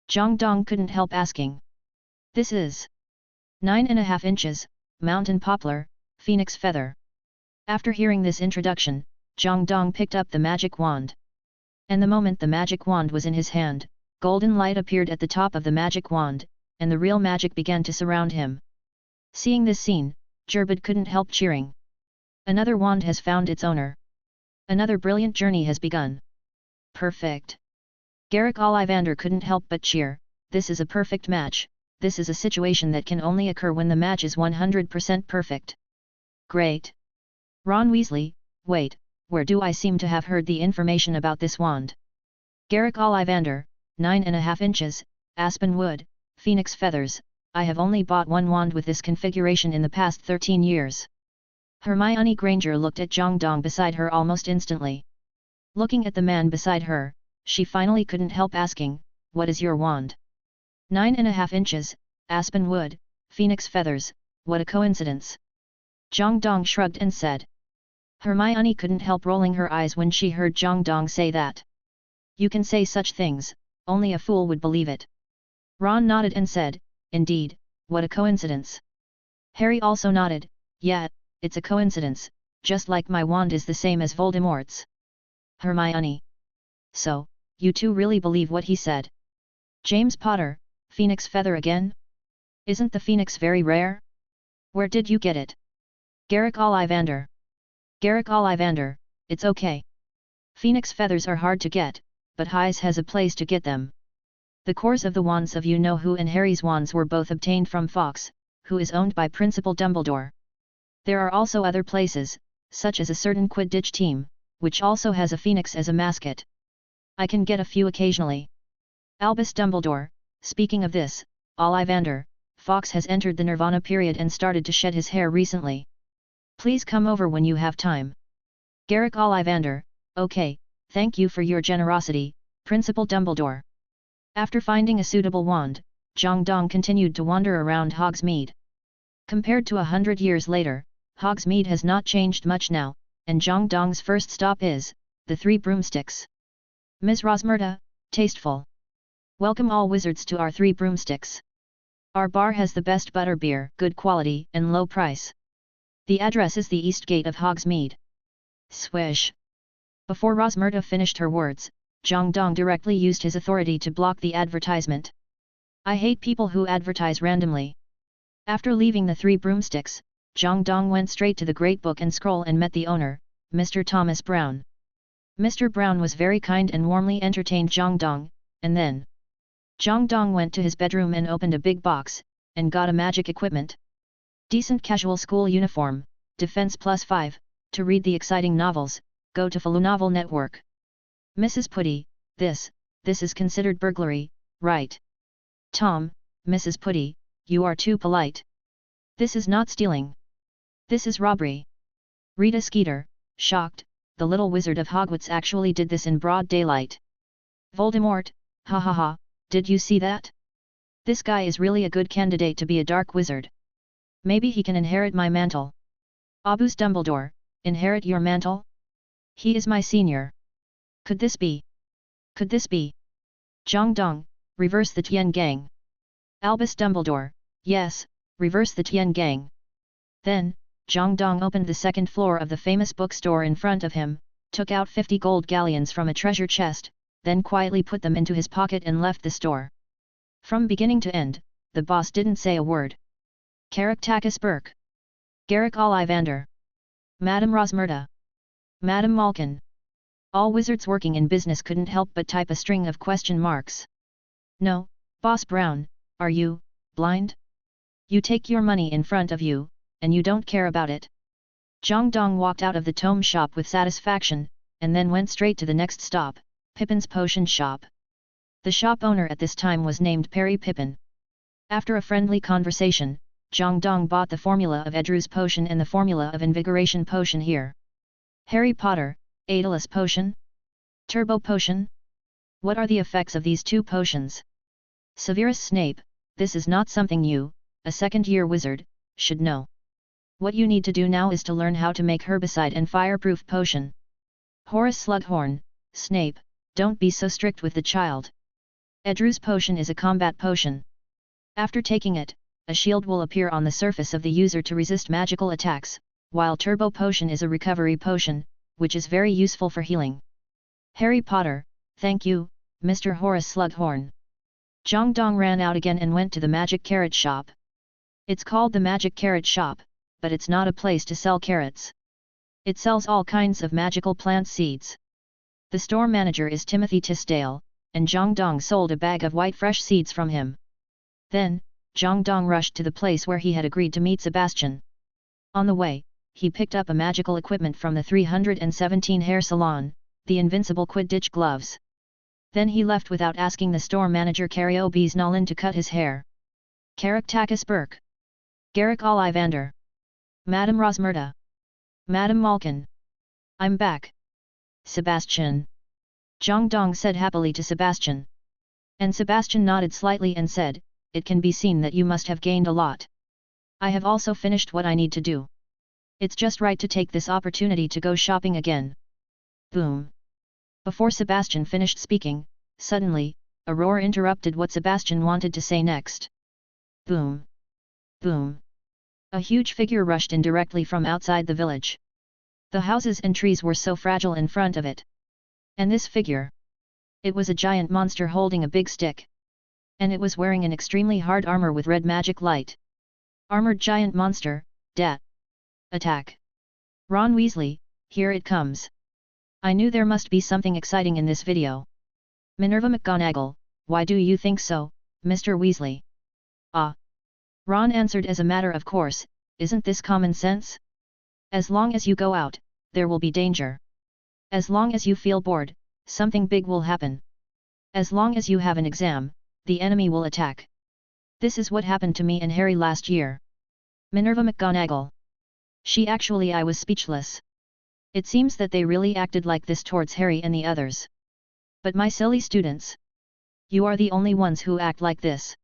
Zhang Dong couldn't help asking. This is 9.5 inches, mountain poplar, phoenix feather. After hearing this introduction, Zhang Dong picked up the magic wand. And the moment the magic wand was in his hand, golden light appeared at the top of the magic wand, and the real magic began to surround him. Seeing this scene, Gerbert couldn't help cheering. Another wand has found its owner. Another brilliant journey has begun. Perfect. Garrick Ollivander couldn't help but cheer, this is a perfect match. This is a situation that can only occur when the match is 100% perfect. Great. Ron Weasley, wait, where do I seem to have heard the information about this wand? Garrick Ollivander, 9.5 inches, aspen wood, phoenix feathers, I have only bought one wand with this configuration in the past 13 years. Hermione Granger looked at Zhang Dong beside her almost instantly. Looking at the man beside her, she finally couldn't help asking, what is your wand? 9.5 inches, aspen wood, phoenix feathers, what a coincidence. Zhang Dong shrugged and said. Hermione couldn't help rolling her eyes when she heard Zhang Dong say that. You can say such things, only a fool would believe it. Ron nodded and said, indeed, what a coincidence. Harry also nodded, yeah, it's a coincidence, just like my wand is the same as Voldemort's. Hermione. So, you two really believe what he said? James Potter, phoenix feather again? Isn't the phoenix very rare? Where did you get it? Garrick Ollivander. Garrick Ollivander, it's okay. Phoenix feathers are hard to get, but Hayes has a place to get them. The cores of the wands of you-know-who and Harry's wands were both obtained from Fawkes, who is owned by Principal Dumbledore. There are also other places, such as a certain Quidditch team, which also has a phoenix as a mascot. I can get a few occasionally. Albus Dumbledore, speaking of this, Ollivander, Fawkes has entered the Nirvana period and started to shed his hair recently. Please come over when you have time. Garrick Ollivander, okay, thank you for your generosity, Principal Dumbledore. After finding a suitable wand, Zhang Dong continued to wander around Hogsmeade. Compared to 100 years later, Hogsmeade has not changed much now, and Zhang Dong's first stop is, the Three Broomsticks. Ms. Rosmerta, tasteful. Welcome all wizards to our Three Broomsticks. Our bar has the best butterbeer, good quality and low price. The address is the East Gate of Hogsmeade. Swish. Before Rosmerta finished her words, Zhang Dong directly used his authority to block the advertisement. I hate people who advertise randomly. After leaving the Three Broomsticks, Zhang Dong went straight to the Great Book and Scroll and met the owner, Mr. Thomas Brown. Mr. Brown was very kind and warmly entertained Zhang Dong, and then Zhang Dong went to his bedroom and opened a big box, and got a magic equipment. Decent casual school uniform, defense +5, to read the exciting novels, go to Falu Novel Network. Mrs. Putty, this is considered burglary, right? Tom, Mrs. Putty, you are too polite. This is not stealing. This is robbery. Rita Skeeter, shocked, the little wizard of Hogwarts actually did this in broad daylight. Voldemort, ha ha ha, did you see that? This guy is really a good candidate to be a dark wizard. Maybe he can inherit my mantle. Albus Dumbledore, inherit your mantle? He is my senior. Could this be? Could this be? Zhang Dong, reverse the Tian Gang. Albus Dumbledore, yes, reverse the Tian Gang. Then, Zhang Dong opened the second floor of the famous bookstore in front of him, took out 50 gold galleons from a treasure chest, then quietly put them into his pocket and left the store. From beginning to end, the boss didn't say a word. Caractacus Burke. Garrick Ollivander. Madame Rosmerta. Madame Malkin. All wizards working in business couldn't help but type a string of question marks. No, Boss Brown, are you blind? You take your money in front of you, and you don't care about it. Zhang Dong walked out of the tome shop with satisfaction, and then went straight to the next stop, Pippin's Potion Shop. The shop owner at this time was named Perry Pippin. After a friendly conversation, Zhang Dong bought the formula of Edrew's Potion and the formula of Invigoration Potion here. Harry Potter, Aeolus Potion? Turbo Potion? What are the effects of these two potions? Severus Snape, this is not something you, a second-year wizard, should know. What you need to do now is to learn how to make herbicide and fireproof potion. Horace Slughorn, Snape, don't be so strict with the child. Edrew's Potion is a combat potion. After taking it, a shield will appear on the surface of the user to resist magical attacks, while Turbo Potion is a recovery potion, which is very useful for healing. Harry Potter, thank you, Mr. Horace Slughorn. Zhang Dong ran out again and went to the Magic Carrot Shop. It's called the Magic Carrot Shop, but it's not a place to sell carrots. It sells all kinds of magical plant seeds. The store manager is Timothy Tisdale, and Zhang Dong sold a bag of white fresh seeds from him. Then, Zhang Dong rushed to the place where he had agreed to meet Sebastian. On the way, he picked up a magical equipment from the 317 hair salon, the invincible Quidditch gloves. Then he left without asking the store manager Cariobes Nolan to cut his hair. Caractacus Burke. Garrick Ollivander. Madame Rosmerta. Madame Malkin. I'm back. Sebastian. Zhang Dong said happily to Sebastian. And Sebastian nodded slightly and said, it can be seen that you must have gained a lot. I have also finished what I need to do. It's just right to take this opportunity to go shopping again. Boom. Before Sebastian finished speaking, suddenly, a roar interrupted what Sebastian wanted to say next. Boom. Boom. A huge figure rushed in directly from outside the village. The houses and trees were so fragile in front of it. And this figure? It was a giant monster holding a big stick. And it was wearing an extremely hard armor with red magic light. Armored giant monster, dat. Attack. Ron Weasley, here it comes. I knew there must be something exciting in this video. Minerva McGonagall, why do you think so, Mr. Weasley? Ah. Ron answered as a matter of course, isn't this common sense? As long as you go out, there will be danger. As long as you feel bored, something big will happen. As long as you have an exam, the enemy will attack. This is what happened to me and Harry last year. Minerva McGonagall. I was speechless. It seems that they really acted like this towards Harry and the others. But my silly students. You are the only ones who act like this.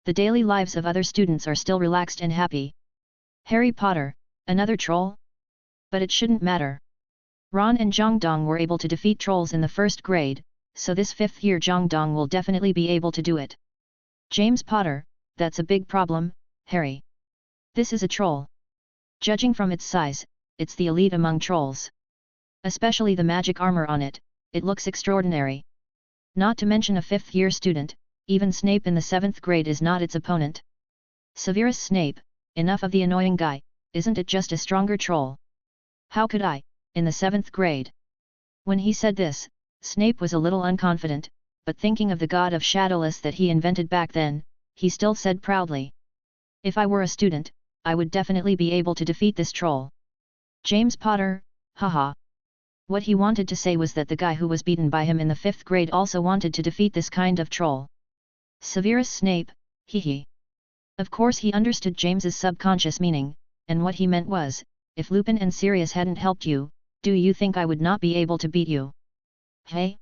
The daily lives of other students are still relaxed and happy. Harry Potter, another troll? But it shouldn't matter. Ron and Zhongdong were able to defeat trolls in the first grade, so this 5th year Zhongdong will definitely be able to do it. James Potter, that's a big problem, Harry. This is a troll. Judging from its size, it's the elite among trolls. Especially the magic armor on it, it looks extraordinary. Not to mention a 5th year student, even Snape in the 7th grade is not its opponent. Severus Snape, enough of the annoying guy, isn't it just a stronger troll? How could I, in the 7th grade? When he said this, Snape was a little unconfident, but thinking of the god of Shadowless that he invented back then, he still said proudly. If I were a student, I would definitely be able to defeat this troll. James Potter, haha. What he wanted to say was that the guy who was beaten by him in the 5th grade also wanted to defeat this kind of troll. Severus Snape, hee. Of course he understood James's subconscious meaning, and what he meant was, if Lupin and Sirius hadn't helped you, do you think I would not be able to beat you? Hey?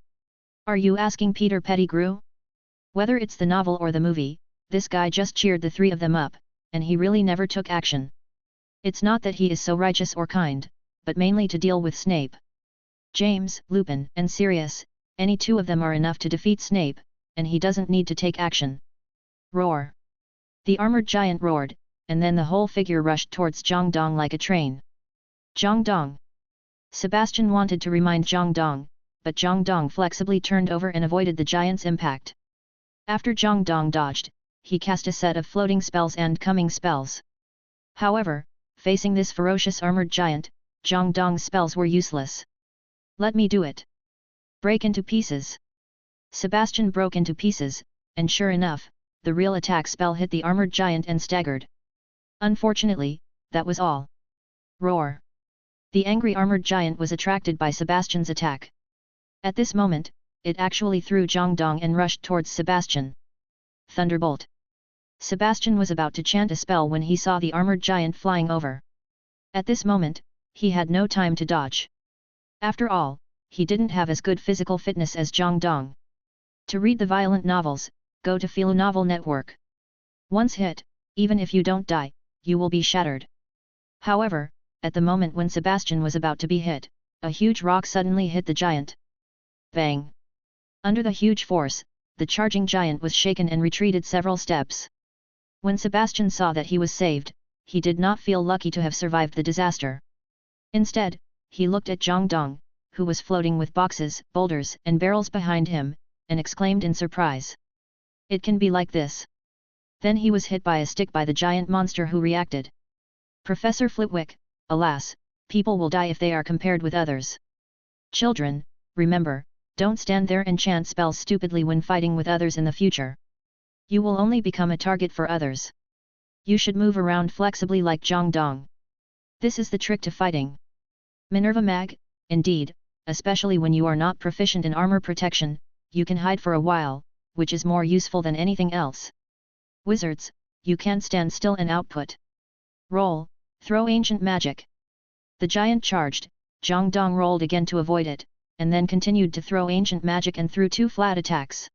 Are you asking Peter Pettigrew? Whether it's the novel or the movie, this guy just cheered the three of them up, and he really never took action. It's not that he is so righteous or kind, but mainly to deal with Snape. James, Lupin, and Sirius, any two of them are enough to defeat Snape, and he doesn't need to take action. Roar! The armored giant roared, and then the whole figure rushed towards Zhongdong like a train. Zhongdong! Sebastian wanted to remind Zhongdong, but Zhongdong flexibly turned over and avoided the giant's impact. After Zhongdong dodged, he cast a set of floating spells and coming spells. However, facing this ferocious armored giant, Zhongdong's spells were useless. Let me do it. Break into pieces. Sebastian broke into pieces, and sure enough, the real attack spell hit the armored giant and staggered. Unfortunately, that was all. Roar! The angry armored giant was attracted by Sebastian's attack. At this moment, it actually threw Zhongdong and rushed towards Sebastian. Thunderbolt! Sebastian was about to chant a spell when he saw the armored giant flying over. At this moment, he had no time to dodge. After all, he didn't have as good physical fitness as Zhongdong. To read the violent novels, go to Philo Novel Network. Once hit, even if you don't die, you will be shattered. However, at the moment when Sebastian was about to be hit, a huge rock suddenly hit the giant. Bang! Under the huge force, the charging giant was shaken and retreated several steps. When Sebastian saw that he was saved, he did not feel lucky to have survived the disaster. Instead, he looked at Zhongdong, who was floating with boxes, boulders, and barrels behind him, and exclaimed in surprise. It can be like this. Then he was hit by a stick by the giant monster who reacted. Professor Flitwick, alas, people will die if they are compared with others. Children, remember, don't stand there and chant spells stupidly when fighting with others in the future. You will only become a target for others. You should move around flexibly like Zhongdong. This is the trick to fighting. Minerva Mag, indeed, especially when you are not proficient in armor protection, you can hide for a while, which is more useful than anything else. Wizards, you can't stand still and output. Roll, throw ancient magic. The giant charged, Zhongdong rolled again to avoid it, and then continued to throw ancient magic and threw two flat attacks.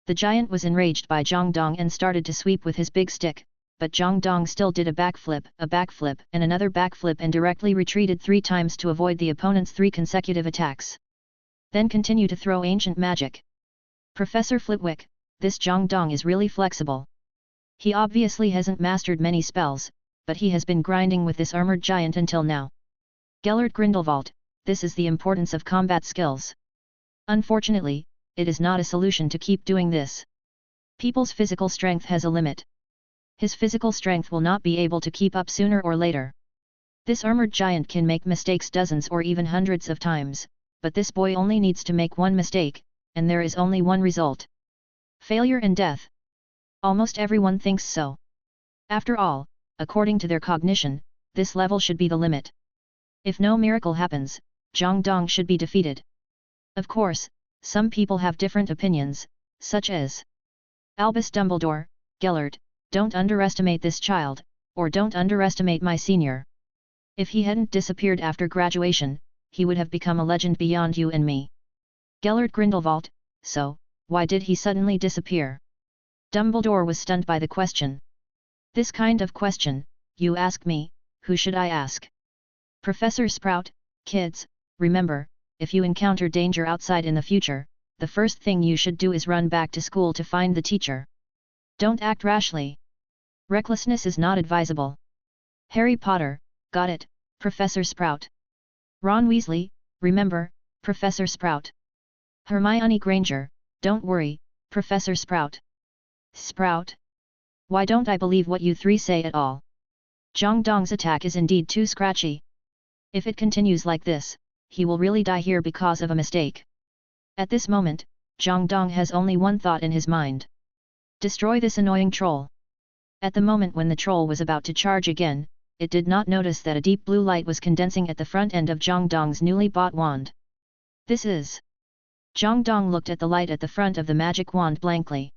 The giant was enraged by Zhongdong and started to sweep with his big stick, but Zhongdong still did a backflip, and another backflip and directly retreated 3 times to avoid the opponent's 3 consecutive attacks. Then continue to throw ancient magic. Professor Flitwick, this Zhongdong is really flexible. He obviously hasn't mastered many spells, but he has been grinding with this armored giant until now. Gellert Grindelwald, this is the importance of combat skills. Unfortunately, it is not a solution to keep doing this. People's physical strength has a limit. His physical strength will not be able to keep up sooner or later. This armored giant can make mistakes dozens or even hundreds of times, but this boy only needs to make one mistake, and there is only one result. Failure and death. Almost everyone thinks so. After all, according to their cognition, this level should be the limit. If no miracle happens, Zhang Dong should be defeated. Of course, some people have different opinions, such as Albus Dumbledore, Gellert, don't underestimate this child, or don't underestimate my senior. If he hadn't disappeared after graduation, he would have become a legend beyond you and me. Gellert Grindelwald, so, why did he suddenly disappear? Dumbledore was stunned by the question. This kind of question, you ask me, who should I ask? Professor Sprout, kids, remember, if you encounter danger outside in the future, the first thing you should do is run back to school to find the teacher. Don't act rashly. Recklessness is not advisable. Harry Potter, got it, Professor Sprout. Ron Weasley, remember, Professor Sprout. Hermione Granger, don't worry, Professor Sprout. Sprout? Why don't I believe what you three say at all? Zhang Dong's attack is indeed too scratchy. If it continues like this, he will really die here because of a mistake. At this moment, Zhang Dong has only one thought in his mind. Destroy this annoying troll. At the moment when the troll was about to charge again, it did not notice that a deep blue light was condensing at the front end of Zhang Dong's newly bought wand. This is... Zhang Dong looked at the light at the front of the magic wand blankly.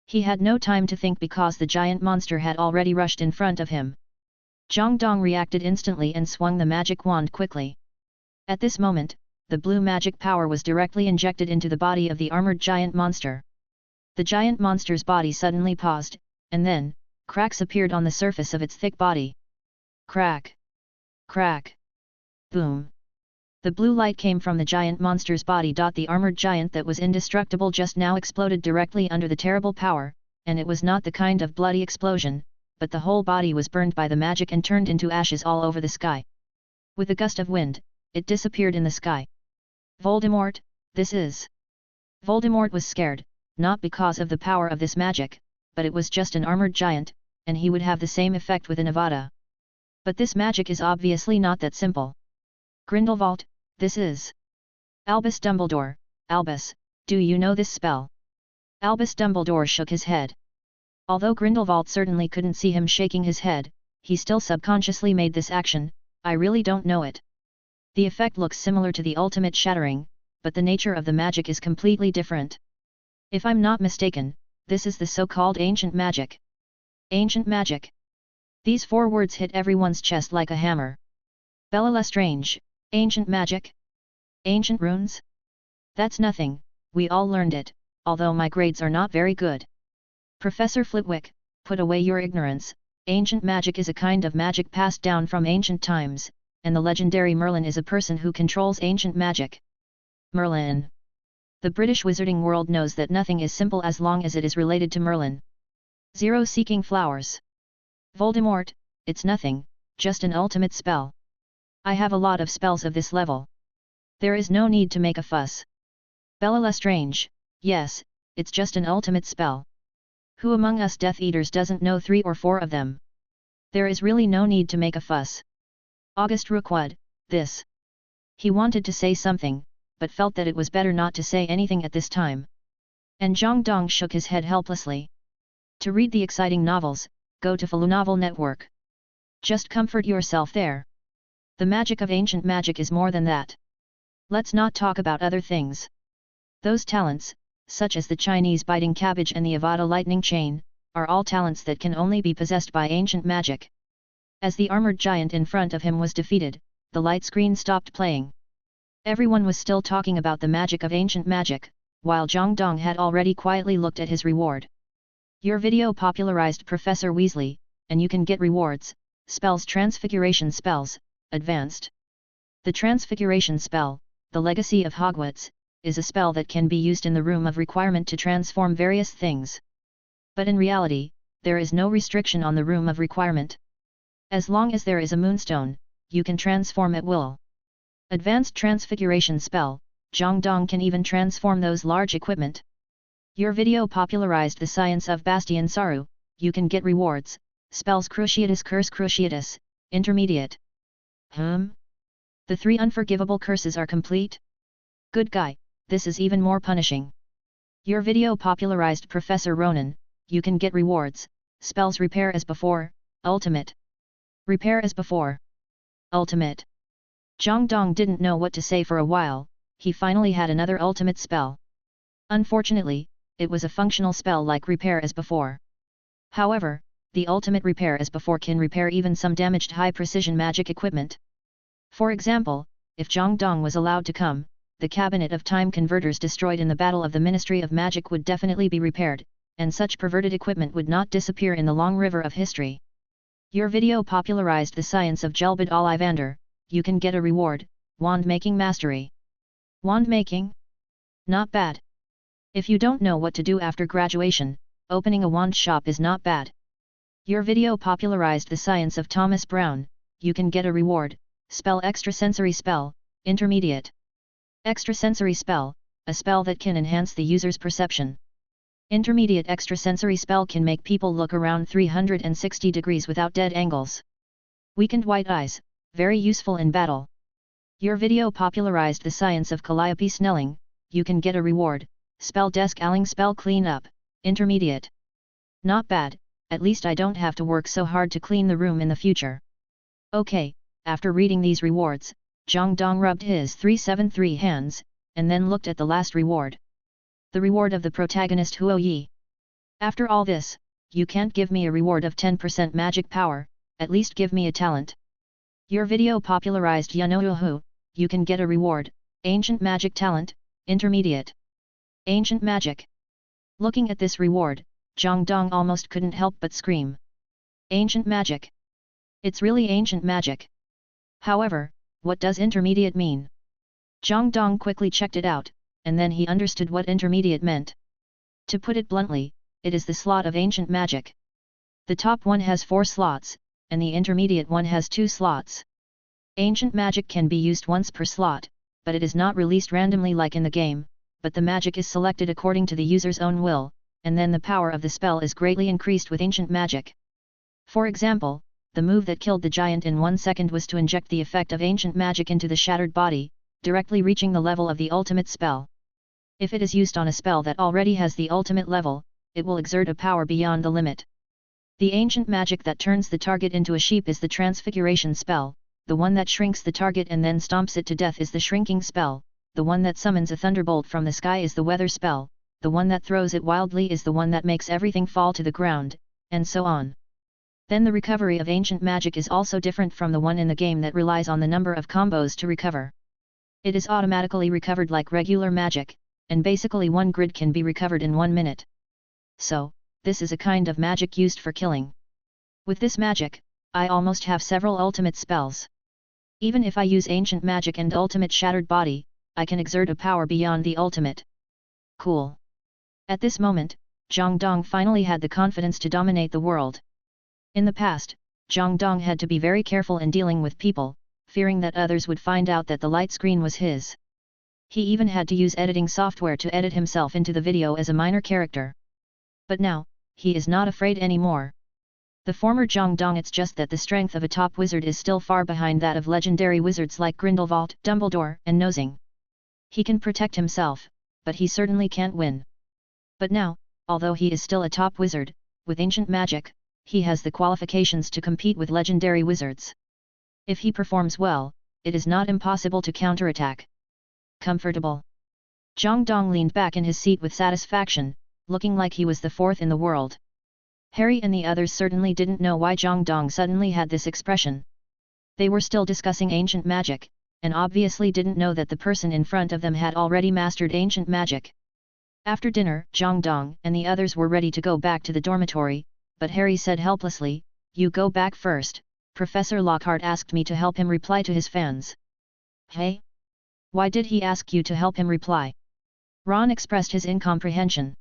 He had no time to think because the giant monster had already rushed in front of him. Zhang Dong reacted instantly and swung the magic wand quickly. At this moment, the blue magic power was directly injected into the body of the armored giant monster. The giant monster's body suddenly paused, and then, cracks appeared on the surface of its thick body. Crack! Crack! Boom! The blue light came from the giant monster's body. The armored giant that was indestructible just now exploded directly under the terrible power, and it was not the kind of bloody explosion, but the whole body was burned by the magic and turned into ashes all over the sky. With a gust of wind, it disappeared in the sky. Voldemort, this is... Voldemort was scared, not because of the power of this magic, but it was just an armored giant, and he would have the same effect with an Avada. But this magic is obviously not that simple. Grindelwald, this is... Albus Dumbledore, Albus, do you know this spell? Albus Dumbledore shook his head. Although Grindelwald certainly couldn't see him shaking his head, he still subconsciously made this action. I really don't know it. The effect looks similar to the ultimate shattering, but the nature of the magic is completely different. If I'm not mistaken, this is the so-called ancient magic. Ancient magic. These four words hit everyone's chest like a hammer. Bella Lestrange, ancient magic? Ancient runes? That's nothing, we all learned it, although my grades are not very good. Professor Flitwick, put away your ignorance. Ancient magic is a kind of magic passed down from ancient times, and the legendary Merlin is a person who controls ancient magic. Merlin. The British wizarding world knows that nothing is simple as long as it is related to Merlin. Zero seeking flowers. Voldemort, it's nothing, just an ultimate spell. I have a lot of spells of this level. There is no need to make a fuss. Bella Lestrange, yes, it's just an ultimate spell. Who among us Death Eaters doesn't know 3 or 4 of them? There is really no need to make a fuss. Auguste Roquid, this. He wanted to say something, but felt that it was better not to say anything at this time. And Zhang Dong shook his head helplessly. To read the exciting novels, go to Falu Novel Network. Just comfort yourself there. The magic of ancient magic is more than that. Let's not talk about other things. Those talents, such as the Chinese biting cabbage and the Avada lightning chain, are all talents that can only be possessed by ancient magic. As the armored giant in front of him was defeated, the light screen stopped playing. Everyone was still talking about the magic of ancient magic, while Zhang Dong had already quietly looked at his reward. Your video popularized Professor Weasley, and you can get rewards. Spells Transfiguration Spells, Advanced. The Transfiguration Spell, the Legacy of Hogwarts, is a spell that can be used in the Room of Requirement to transform various things. But in reality, there is no restriction on the Room of Requirement. As long as there is a moonstone, you can transform at will. Advanced Transfiguration Spell, Zhang Dong can even transform those large equipment. Your video popularized the science of Bastian Saru, you can get rewards, spells Cruciatus Curse Cruciatus, intermediate. The 3 unforgivable curses are complete? Good guy, this is even more punishing. Your video popularized Professor Ronan, you can get rewards, spells Repair as before, ultimate. Repair as before. Ultimate. Zhang Dong didn't know what to say for a while, he finally had another ultimate spell. Unfortunately, it was a functional spell like Repair as before. However, the ultimate Repair as before can repair even some damaged high-precision magic equipment. For example, if Zhang Dong was allowed to come, the cabinet of time converters destroyed in the Battle of the Ministry of Magic would definitely be repaired, and such perverted equipment would not disappear in the long river of history. Your video popularized the science of Gelbad Olivander, you can get a reward, Wand Making Mastery. Wand making? Not bad. If you don't know what to do after graduation, opening a wand shop is not bad. Your video popularized the science of Thomas Brown, you can get a reward, spell Extrasensory Spell, intermediate. Extrasensory Spell, a spell that can enhance the user's perception. Intermediate extrasensory spell can make people look around 360 degrees without dead angles. Weakened White Eyes, very useful in battle. Your video popularized the science of Calliope Snelling, you can get a reward, spell Desk Alling Spell Clean Up, intermediate. Not bad, at least I don't have to work so hard to clean the room in the future. Okay, after reading these rewards, Zhang Dong rubbed his 373 hands, and then looked at the last reward. The reward of the protagonist Huo Yi. After all this, you can't give me a reward of 10% magic power, at least give me a talent. Your video popularized Yanohu, you can get a reward, Ancient Magic Talent, intermediate. Ancient Magic. Looking at this reward, Zhang Dong almost couldn't help but scream. Ancient Magic. It's really ancient magic. However, what does intermediate mean? Zhang Dong quickly checked it out, and then he understood what intermediate meant. To put it bluntly, it is the slot of ancient magic. The top one has 4 slots, and the intermediate one has 2 slots. Ancient magic can be used once per slot, but it is not released randomly like in the game, but the magic is selected according to the user's own will, and then the power of the spell is greatly increased with ancient magic. For example, the move that killed the giant in 1 second was to inject the effect of ancient magic into the shattered body, directly reaching the level of the ultimate spell. If it is used on a spell that already has the ultimate level, it will exert a power beyond the limit. The ancient magic that turns the target into a sheep is the transfiguration spell, the one that shrinks the target and then stomps it to death is the shrinking spell, the one that summons a thunderbolt from the sky is the weather spell, the one that throws it wildly is the one that makes everything fall to the ground, and so on. Then the recovery of ancient magic is also different from the one in the game that relies on the number of combos to recover. It is automatically recovered like regular magic, and basically one grid can be recovered in 1 minute. So, this is a kind of magic used for killing. With this magic, I almost have several ultimate spells. Even if I use ancient magic and ultimate shattered body, I can exert a power beyond the ultimate. Cool. At this moment, Zhang Dong finally had the confidence to dominate the world. In the past, Zhang Dong had to be very careful in dealing with people, fearing that others would find out that the light screen was his. He even had to use editing software to edit himself into the video as a minor character. But now, he is not afraid anymore. The former Zhang Dong, it's just that the strength of a top wizard is still far behind that of legendary wizards like Grindelwald, Dumbledore, and Nosing. He can protect himself, but he certainly can't win. But now, although he is still a top wizard, with ancient magic, he has the qualifications to compete with legendary wizards. If he performs well, it is not impossible to counterattack. Comfortable. Zhang Dong leaned back in his seat with satisfaction, looking like he was the 4th in the world. Harry and the others certainly didn't know why Zhang Dong suddenly had this expression. They were still discussing ancient magic, and obviously didn't know that the person in front of them had already mastered ancient magic. After dinner, Zhang Dong and the others were ready to go back to the dormitory, but Harry said helplessly, "You go back first, Professor Lockhart asked me to help him reply to his fans." Hey? Why did he ask you to help him reply? Ron expressed his incomprehension.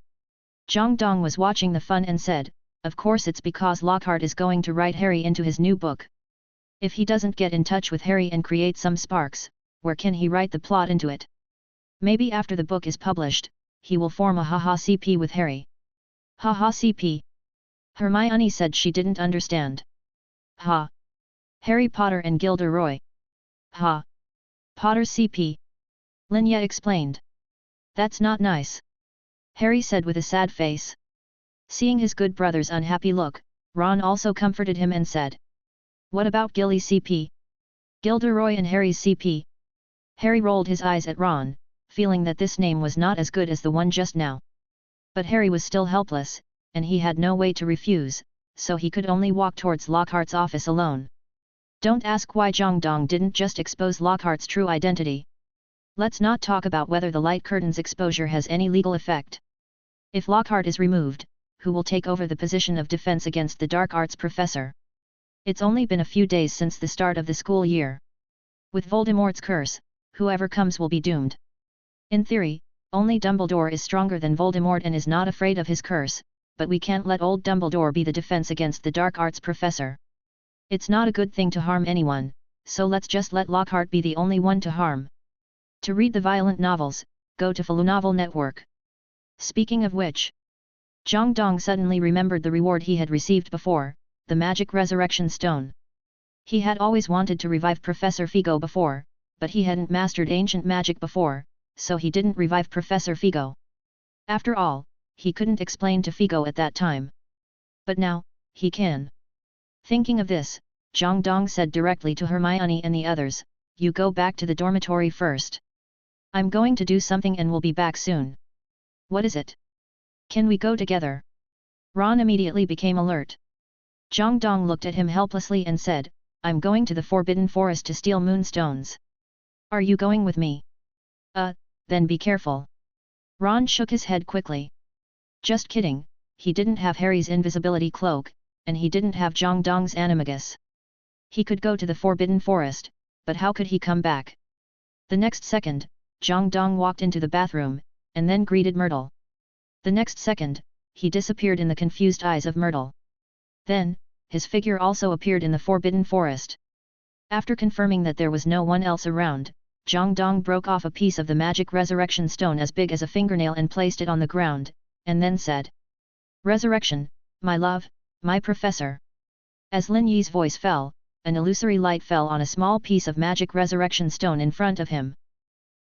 Zhang Dong was watching the fun and said, "Of course it's because Lockhart is going to write Harry into his new book. If he doesn't get in touch with Harry and create some sparks, where can he write the plot into it? Maybe after the book is published, he will form a haha CP with Harry. Haha CP. Hermione said she didn't understand. Ha. Harry Potter and Gilderoy. Ha. Potter CP. Linya explained. That's not nice. Harry said with a sad face. Seeing his good brother's unhappy look, Ron also comforted him and said. What about Gilly CP? Gilderoy and Harry's CP? Harry rolled his eyes at Ron, feeling that this name was not as good as the one just now. But Harry was still helpless, and he had no way to refuse, so he could only walk towards Lockhart's office alone. Don't ask why Zhongdong didn't just expose Lockhart's true identity. Let's not talk about whether the light curtain's exposure has any legal effect. If Lockhart is removed, who will take over the position of defense against the dark arts professor? It's only been a few days since the start of the school year. With Voldemort's curse, whoever comes will be doomed. In theory, only Dumbledore is stronger than Voldemort and is not afraid of his curse, but we can't let old Dumbledore be the defense against the dark arts professor. It's not a good thing to harm anyone, so let's just let Lockhart be the only one to harm. To read the violent novels, go to Novel Network. Speaking of which, Zhongdong suddenly remembered the reward he had received before, the magic resurrection stone. He had always wanted to revive Professor Figo before, but he hadn't mastered ancient magic before, so he didn't revive Professor Figo. After all, he couldn't explain to Figo at that time. But now, he can. Thinking of this, Zhongdong said directly to Hermione and the others, you go back to the dormitory first. I'm going to do something and will be back soon. What is it? Can we go together? Ron immediately became alert. Zhongdong looked at him helplessly and said, I'm going to the Forbidden Forest to steal moonstones. Are you going with me? Then be careful. Ron shook his head quickly. Just kidding, he didn't have Harry's invisibility cloak, and he didn't have Zhongdong's animagus. He could go to the Forbidden Forest, but how could he come back? The next second, Zhongdong walked into the bathroom, and then greeted Myrtle. The next second, he disappeared in the confused eyes of Myrtle. Then, his figure also appeared in the Forbidden Forest. After confirming that there was no one else around, Zhongdong broke off a piece of the magic resurrection stone as big as a fingernail and placed it on the ground, and then said, Resurrection, my love, my professor. As Lin Yi's voice fell, an illusory light fell on a small piece of magic resurrection stone in front of him.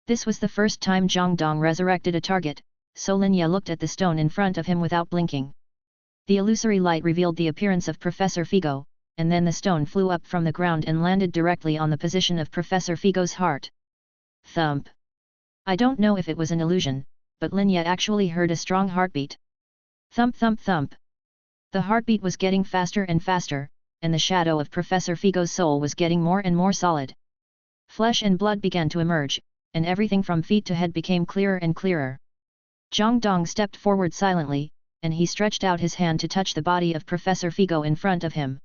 This was the first time Zhongdong resurrected a target, so Lin Yi looked at the stone in front of him without blinking. The illusory light revealed the appearance of Professor Figo, and then the stone flew up from the ground and landed directly on the position of Professor Figo's heart. Thump. I don't know if it was an illusion, but Lin Yi actually heard a strong heartbeat. Thump thump thump. The heartbeat was getting faster and faster, and the shadow of Professor Figo's soul was getting more and more solid. Flesh and blood began to emerge, and everything from feet to head became clearer and clearer. Zhongdong stepped forward silently, and he stretched out his hand to touch the body of Professor Figo in front of him.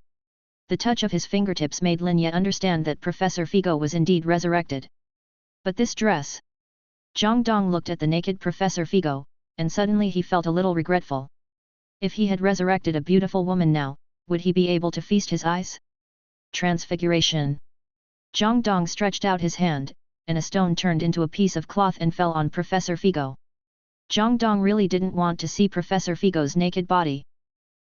The touch of his fingertips made Lin Yi understand that Professor Figo was indeed resurrected. But this dress... Zhongdong looked at the naked Professor Figo, and suddenly he felt a little regretful. If he had resurrected a beautiful woman now, would he be able to feast his eyes? Transfiguration. Zhongdong stretched out his hand, and a stone turned into a piece of cloth and fell on Professor Figo. Zhongdong really didn't want to see Professor Figo's naked body.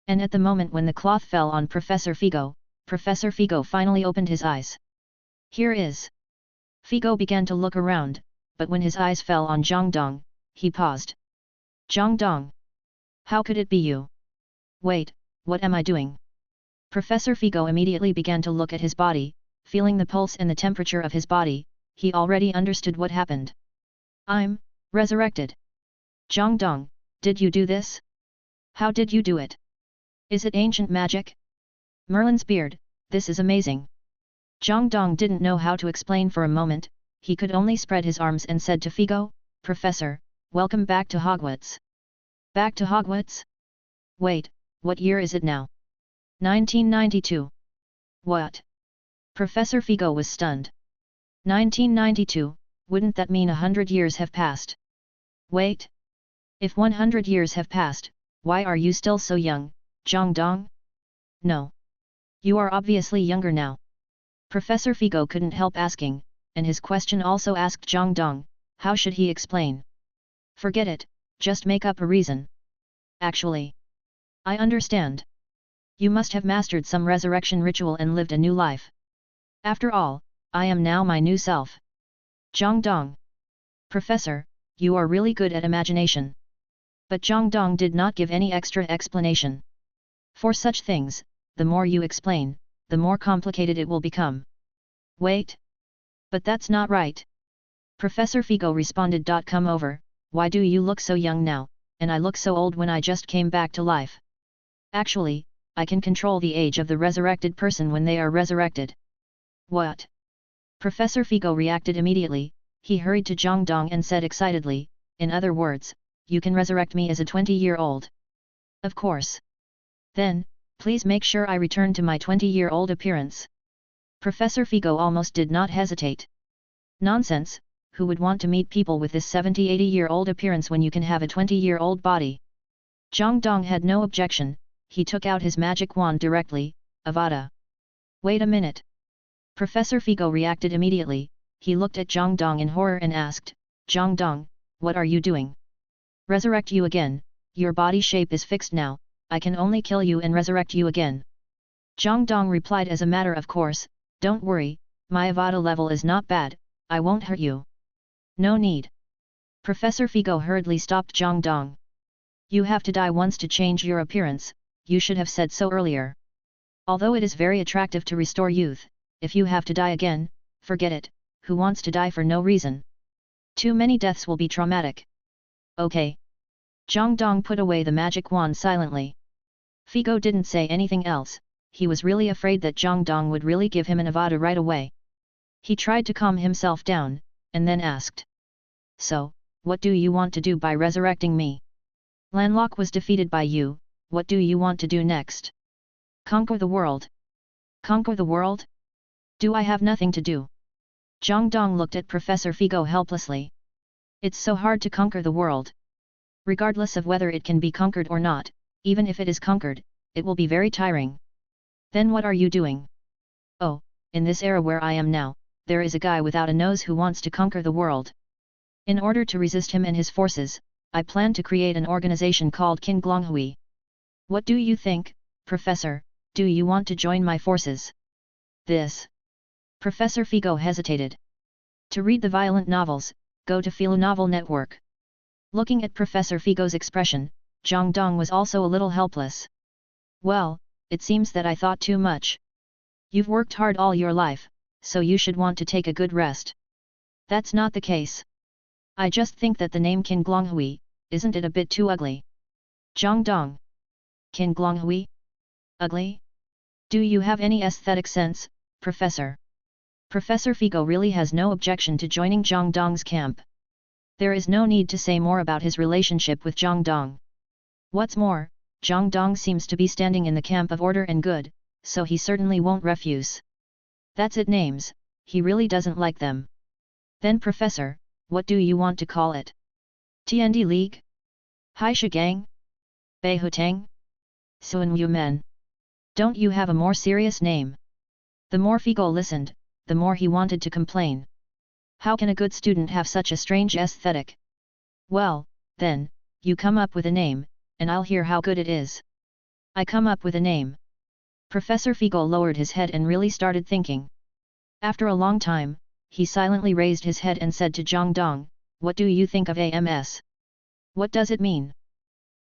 And at the moment when the cloth fell on Professor Figo finally opened his eyes. Here is. Figo began to look around, but when his eyes fell on Zhongdong, he paused. Zhongdong. How could it be you? Wait, what am I doing? Professor Figo immediately began to look at his body, feeling the pulse and the temperature of his body, he already understood what happened. I'm resurrected. Zhongdong, did you do this? How did you do it? Is it ancient magic? Merlin's beard, this is amazing. Zhongdong didn't know how to explain for a moment, he could only spread his arms and said to Figo, Professor, welcome back to Hogwarts. Back to Hogwarts? Wait, what year is it now? 1992. What? Professor Figo was stunned. 1992, wouldn't that mean 100 years have passed? Wait. If 100 years have passed, why are you still so young, Zhongdong? No. You are obviously younger now. Professor Figo couldn't help asking, and his question also asked Zhongdong, How should he explain? Forget it, just make up a reason. Actually, I understand. You must have mastered some resurrection ritual and lived a new life. After all, I am now my new self. Zhang Dong. Professor, you are really good at imagination. But Zhang Dong did not give any extra explanation. For such things, the more you explain, the more complicated it will become. Wait. But that's not right. Professor Figo responded. Come over, why do you look so young now, and I look so old when I just came back to life? Actually, I can control the age of the resurrected person when they are resurrected. What? Professor Figo reacted immediately. He hurried to Zhang Dong and said excitedly, in other words, you can resurrect me as a 20-year-old. Of course. Then, please make sure I return to my 20-year-old appearance. Professor Figo almost did not hesitate. Nonsense, who would want to meet people with this 70-80-year-old appearance when you can have a 20-year-old body? Zhang Dong had no objection, he took out his magic wand directly, Avada. Wait a minute. Professor Figo reacted immediately, he looked at Zhang Dong in horror and asked, Zhang Dong, what are you doing? Resurrect you again, your body shape is fixed now, I can only kill you and resurrect you again. Zhang Dong replied as a matter of course, don't worry, my Avada level is not bad, I won't hurt you. No need. Professor Figo hurriedly stopped Zhang Dong. You have to die once to change your appearance, you should have said so earlier. Although it is very attractive to restore youth, if you have to die again, forget it, who wants to die for no reason? Too many deaths will be traumatic. Okay. Zhang Dong put away the magic wand silently. Figo didn't say anything else, he was really afraid that Zhang Dong would really give him an Avada right away. He tried to calm himself down, and then asked. So, what do you want to do by resurrecting me? Lanlok was defeated by you, what do you want to do next? Conquer the world. Conquer the world? Do I have nothing to do? Zhang Dong looked at Professor Figo helplessly. It's so hard to conquer the world. Regardless of whether it can be conquered or not, even if it is conquered, it will be very tiring. Then what are you doing? Oh, in this era where I am now, there is a guy without a nose who wants to conquer the world. In order to resist him and his forces, I plan to create an organization called King Glonghui. What do you think, Professor, do you want to join my forces? This. Professor Figo hesitated. To read the violent novels, go to Philo Novel Network. Looking at Professor Figo's expression, Zhang Dong was also a little helpless. Well, it seems that I thought too much. You've worked hard all your life, so you should want to take a good rest. That's not the case. I just think that the name Qin Glonghui, isn't it a bit too ugly? Zhang Dong. Qin Glonghui? Ugly? Do you have any aesthetic sense, Professor? Professor Figo really has no objection to joining Zhang Dong's camp. There is no need to say more about his relationship with Zhang Dong. What's more, Zhang Dong seems to be standing in the camp of order and good, so he certainly won't refuse. That's it names, he really doesn't like them. Then Professor, what do you want to call it? Tiandi League? Hai Gang? Bei Hutang? Suan Yu Men? Don't you have a more serious name? The more Figo listened, the more he wanted to complain. How can a good student have such a strange aesthetic? Well, then, you come up with a name, and I'll hear how good it is. I come up with a name. Professor Figo lowered his head and really started thinking. After a long time, he silently raised his head and said to Zhang Dong, what do you think of AMS? What does it mean?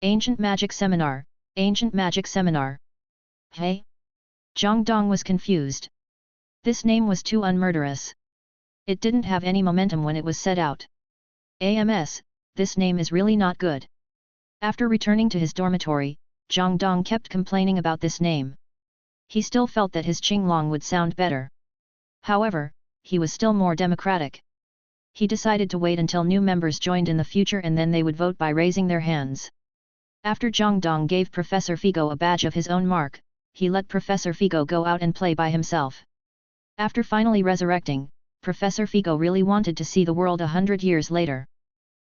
Ancient Magic Seminar, Ancient Magic Seminar. Hey? Zhang Dong was confused. This name was too unmurderous. It didn't have any momentum when it was said out. AMS, this name is really not good. After returning to his dormitory, Zhang Dong kept complaining about this name. He still felt that his Qinglong would sound better. However, he was still more democratic. He decided to wait until new members joined in the future and then they would vote by raising their hands. After Zhang Dong gave Professor Figo a badge of his own mark, he let Professor Figo go out and play by himself. After finally resurrecting, Professor Figo really wanted to see the world 100 years later.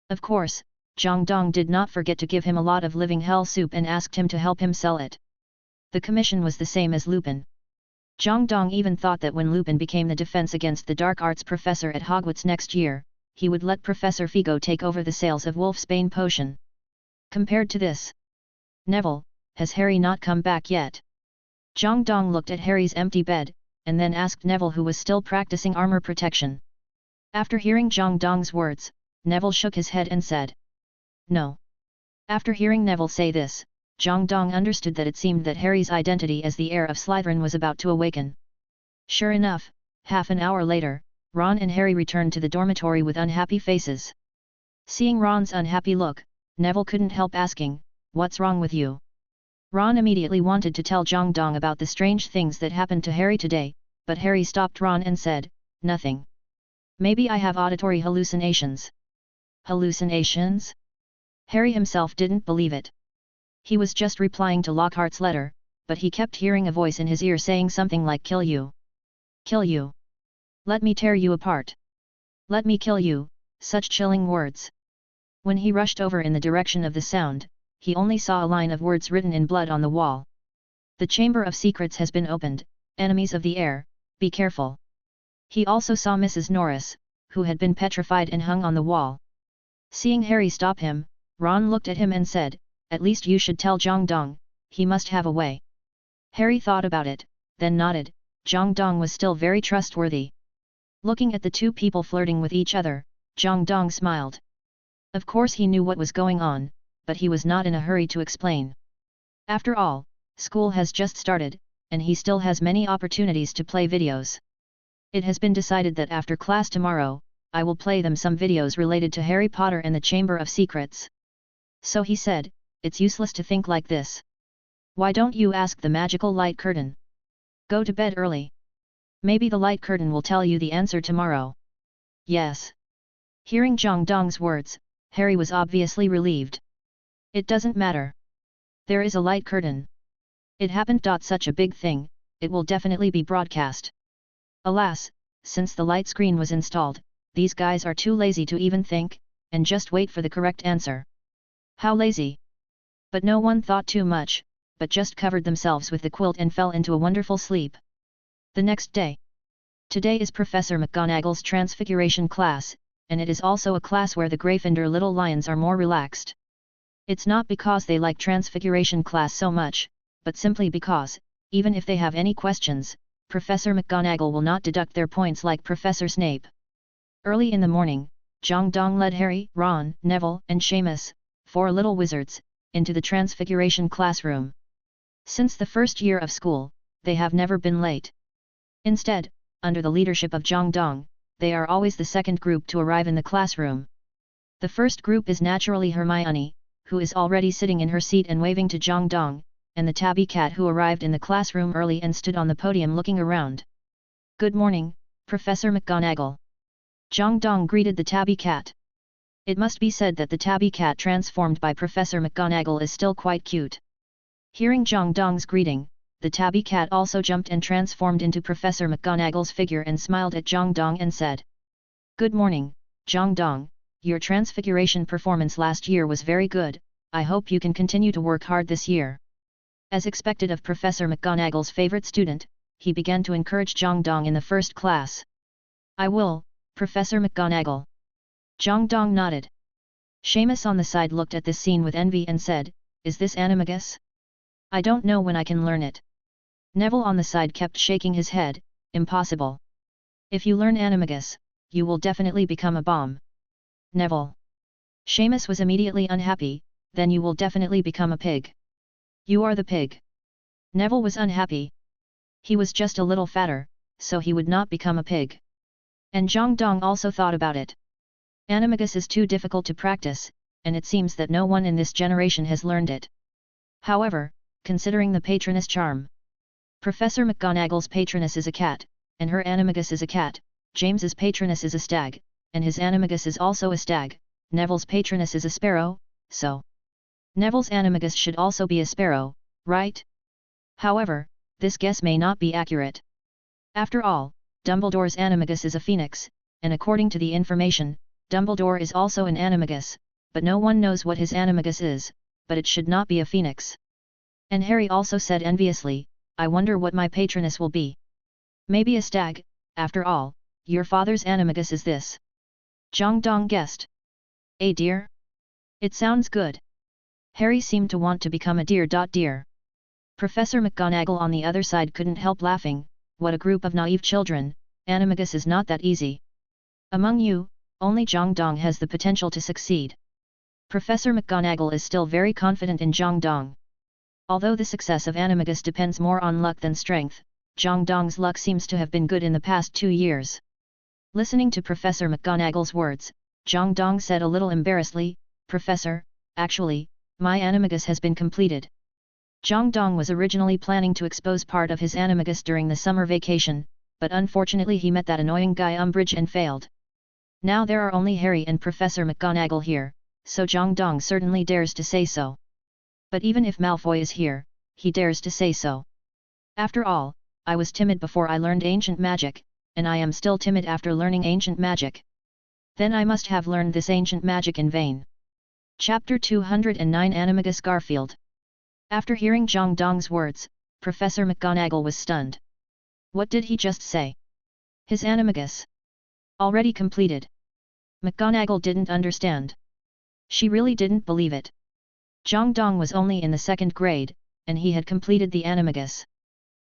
Of course, Zhang Dong did not forget to give him a lot of living hell soup and asked him to help him sell it. The commission was the same as Lupin. Zhang Dong even thought that when Lupin became the defense against the dark arts professor at Hogwarts next year, he would let Professor Figo take over the sales of Wolfsbane potion. Compared to this, Neville, has Harry not come back yet? Zhang Dong looked at Harry's empty bed, and then asked Neville, who was still practicing armor protection. After hearing Zhang Dong's words, Neville shook his head and said, "No." After hearing Neville say this, Zhang Dong understood that it seemed that Harry's identity as the heir of Slytherin was about to awaken. Sure enough, half an hour later, Ron and Harry returned to the dormitory with unhappy faces. Seeing Ron's unhappy look, Neville couldn't help asking, "What's wrong with you?" Ron immediately wanted to tell Zhang Dong about the strange things that happened to Harry today, but Harry stopped Ron and said, "Nothing. Maybe I have auditory hallucinations." Hallucinations? Harry himself didn't believe it. He was just replying to Lockhart's letter, but he kept hearing a voice in his ear saying something like "kill you. Kill you. Let me tear you apart. Let me kill you," such chilling words. When he rushed over in the direction of the sound, he only saw a line of words written in blood on the wall. "The Chamber of Secrets has been opened, enemies of the heir, be careful." He also saw Mrs. Norris, who had been petrified and hung on the wall. Seeing Harry stop him, Ron looked at him and said, "At least you should tell Zhang Dong, he must have a way." Harry thought about it, then nodded. Zhang Dong was still very trustworthy. Looking at the two people flirting with each other, Zhang Dong smiled. Of course he knew what was going on, but he was not in a hurry to explain. After all, school has just started, and he still has many opportunities to play videos. It has been decided that after class tomorrow, I will play them some videos related to Harry Potter and the Chamber of Secrets. So he said, "It's useless to think like this. Why don't you ask the magical light curtain? Go to bed early. Maybe the light curtain will tell you the answer tomorrow." "Yes." Hearing Zhang Dong's words, Harry was obviously relieved. "It doesn't matter. There is a light curtain. It happened. Such a big thing, it will definitely be broadcast." Alas, since the light screen was installed, these guys are too lazy to even think, and just wait for the correct answer. How lazy! But no one thought too much, but just covered themselves with the quilt and fell into a wonderful sleep. The next day. Today is Professor McGonagall's Transfiguration class, and it is also a class where the Gryffindor little lions are more relaxed. It's not because they like Transfiguration class so much, but simply because, even if they have any questions, Professor McGonagall will not deduct their points like Professor Snape. Early in the morning, Zhang Dong led Harry, Ron, Neville, and Seamus, 4 little wizards, into the Transfiguration classroom. Since the first year of school, they have never been late. Instead, under the leadership of Zhang Dong, they are always the second group to arrive in the classroom. The first group is naturally Hermione, who is already sitting in her seat and waving to Zhang Dong, and the tabby cat, who arrived in the classroom early and stood on the podium looking around. "Good morning, Professor McGonagall." Zhang Dong greeted the tabby cat. It must be said that the tabby cat transformed by Professor McGonagall is still quite cute. Hearing Zhang Dong's greeting, the tabby cat also jumped and transformed into Professor McGonagall's figure and smiled at Zhang Dong and said, "Good morning, Zhang Dong, your transfiguration performance last year was very good, I hope you can continue to work hard this year." As expected of Professor McGonagall's favorite student, he began to encourage Zhang Dong in the first class. "I will, Professor McGonagall." Zhang Dong nodded. Seamus on the side looked at this scene with envy and said, "Is this animagus? I don't know when I can learn it." Neville on the side kept shaking his head, "Impossible. If you learn animagus, you will definitely become a bomb." Neville. Seamus was immediately unhappy, "Then you will definitely become a pig. You are the pig." Neville was unhappy. He was just a little fatter, so he would not become a pig. And Zhang Dong also thought about it. Animagus is too difficult to practice, and it seems that no one in this generation has learned it. However, considering the patroness charm, Professor McGonagall's patroness is a cat, and her animagus is a cat, James's patroness is a stag, and his animagus is also a stag, Neville's patroness is a sparrow, so Neville's animagus should also be a sparrow, right? However, this guess may not be accurate. After all, Dumbledore's animagus is a phoenix, and according to the information, Dumbledore is also an animagus, but no one knows what his animagus is, but it should not be a phoenix. And Harry also said enviously, "I wonder what my patroness will be. Maybe a stag, after all, your father's animagus is this." Zhang Dong guessed. A deer? It sounds good. Harry seemed to want to become a deer. Deer. Professor McGonagall on the other side couldn't help laughing. What a group of naive children, animagus is not that easy. Among you, only Zhang Dong has the potential to succeed. Professor McGonagall is still very confident in Zhang Dong. Although the success of animagus depends more on luck than strength, Zhang Dong's luck seems to have been good in the past 2 years. Listening to Professor McGonagall's words, Zhang Dong said a little embarrassedly, Professor, actually, my animagus has been completed. Zhang Dong was originally planning to expose part of his animagus during the summer vacation, but unfortunately he met that annoying guy Umbridge and failed. Now there are only Harry and Professor McGonagall here, so Zhang Dong certainly dares to say so. But even if Malfoy is here, he dares to say so. After all, I was timid before I learned ancient magic, and I am still timid after learning ancient magic. Then I must have learned this ancient magic in vain. Chapter 209 Animagus Garfield. After hearing Zhang Dong's words, Professor McGonagall was stunned. What did he just say? His animagus already completed. McGonagall didn't understand. She really didn't believe it. Zhang Dong was only in the 2nd grade, and he had completed the animagus.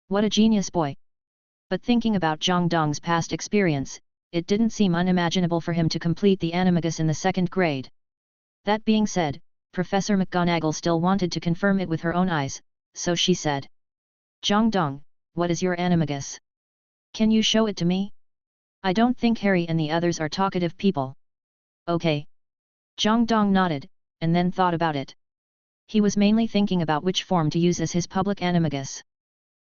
What a genius boy! But thinking about Zhang Dong's past experience, it didn't seem unimaginable for him to complete the animagus in the 2nd grade. That being said, Professor McGonagall still wanted to confirm it with her own eyes, so she said. Zhang Dong, what is your animagus? Can you show it to me? I don't think Harry and the others are talkative people. Okay. Zhang Dong nodded, and then thought about it. He was mainly thinking about which form to use as his public animagus.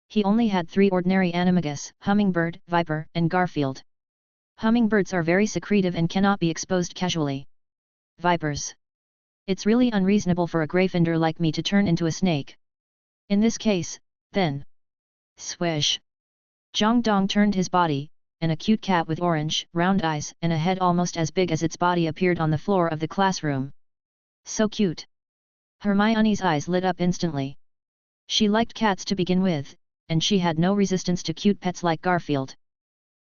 He only had 3 ordinary animagus, Hummingbird, Viper, and Garfield. Hummingbirds are very secretive and cannot be exposed casually. Vipers. It's really unreasonable for a Gryffindor like me to turn into a snake. In this case, then. Swish. Zhang Dong turned his body, and a cute cat with orange, round eyes and a head almost as big as its body appeared on the floor of the classroom. So cute. Hermione's eyes lit up instantly. She liked cats to begin with, and she had no resistance to cute pets like Garfield.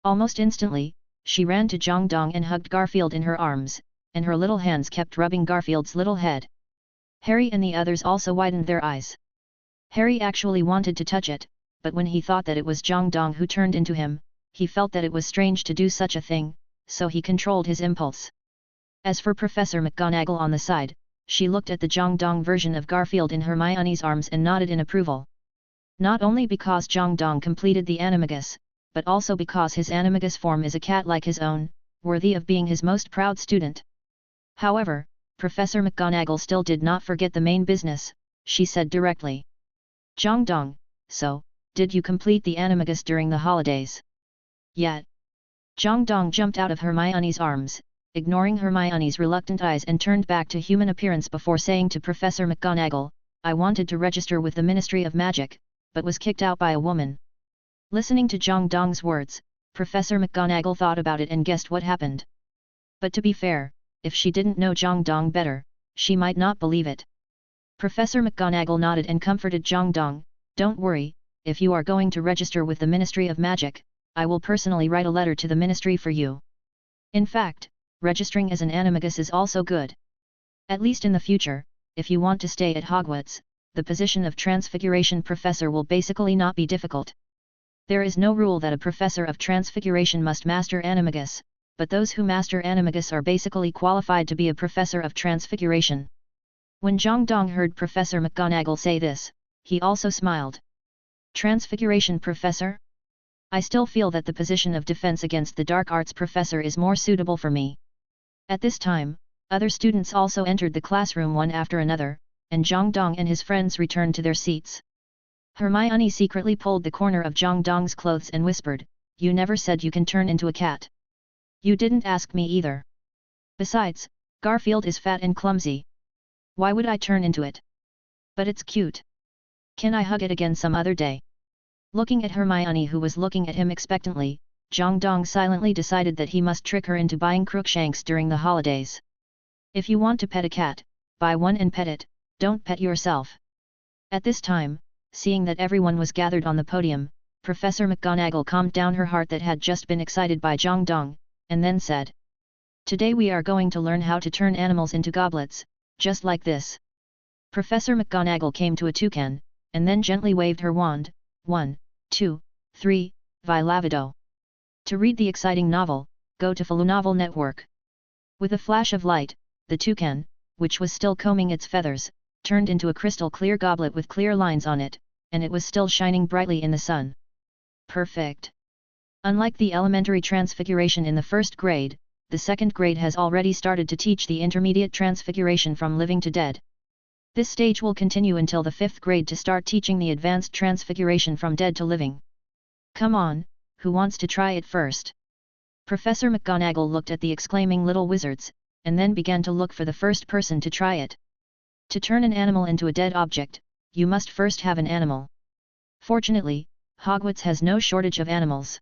Almost instantly, she ran to Zhang Dong and hugged Garfield in her arms, and her little hands kept rubbing Garfield's little head. Harry and the others also widened their eyes. Harry actually wanted to touch it, but when he thought that it was Zhang Dong who turned into him, he felt that it was strange to do such a thing, so he controlled his impulse. As for Professor McGonagall on the side, she looked at the Zhang Dong version of Garfield in Hermione's arms and nodded in approval. Not only because Zhang Dong completed the animagus, but also because his animagus form is a cat like his own, worthy of being his most proud student. However, Professor McGonagall still did not forget the main business. She said directly. Zhang Dong, so, did you complete the animagus during the holidays? Yet. Zhang Dong jumped out of Hermione's arms, ignoring Hermione's reluctant eyes and turned back to human appearance before saying to Professor McGonagall, I wanted to register with the Ministry of Magic, but was kicked out by a woman. Listening to Zhang Dong's words, Professor McGonagall thought about it and guessed what happened. But to be fair, if she didn't know Zhang Dong better, she might not believe it. Professor McGonagall nodded and comforted Zhang Dong, don't worry, if you are going to register with the Ministry of Magic, I will personally write a letter to the Ministry for you. In fact, registering as an animagus is also good. At least in the future, if you want to stay at Hogwarts, the position of Transfiguration Professor will basically not be difficult. There is no rule that a Professor of Transfiguration must master animagus, but those who master animagus are basically qualified to be a Professor of Transfiguration. When Zhang Dong heard Professor McGonagall say this, he also smiled. Transfiguration Professor? I still feel that the position of Defense Against the Dark Arts Professor is more suitable for me. At this time, other students also entered the classroom one after another, and Zhang Dong and his friends returned to their seats. Hermione secretly pulled the corner of Zhang Dong's clothes and whispered, You never said you can turn into a cat. You didn't ask me either. Besides, Garfield is fat and clumsy. Why would I turn into it? But it's cute. Can I hug it again some other day? Looking at Hermione who was looking at him expectantly, Zhang Dong silently decided that he must trick her into buying Crookshanks during the holidays. If you want to pet a cat, buy one and pet it, don't pet yourself. At this time, seeing that everyone was gathered on the podium, Professor McGonagall calmed down her heart that had just been excited by Zhang Dong, and then said. Today we are going to learn how to turn animals into goblets, just like this. Professor McGonagall came to a toucan, and then gently waved her wand. 1, 2, 3, vi lavido. To read the exciting novel, go to Novel Network. With a flash of light, the toucan, which was still combing its feathers, turned into a crystal clear goblet with clear lines on it, and it was still shining brightly in the sun. Perfect! Unlike the elementary transfiguration in the first grade, the second grade has already started to teach the intermediate transfiguration from living to dead. This stage will continue until the 5th grade to start teaching the advanced transfiguration from dead to living. Come on, who wants to try it first? Professor McGonagall looked at the exclaiming little wizards, and then began to look for the first person to try it. To turn an animal into a dead object, you must first have an animal. Fortunately, Hogwarts has no shortage of animals.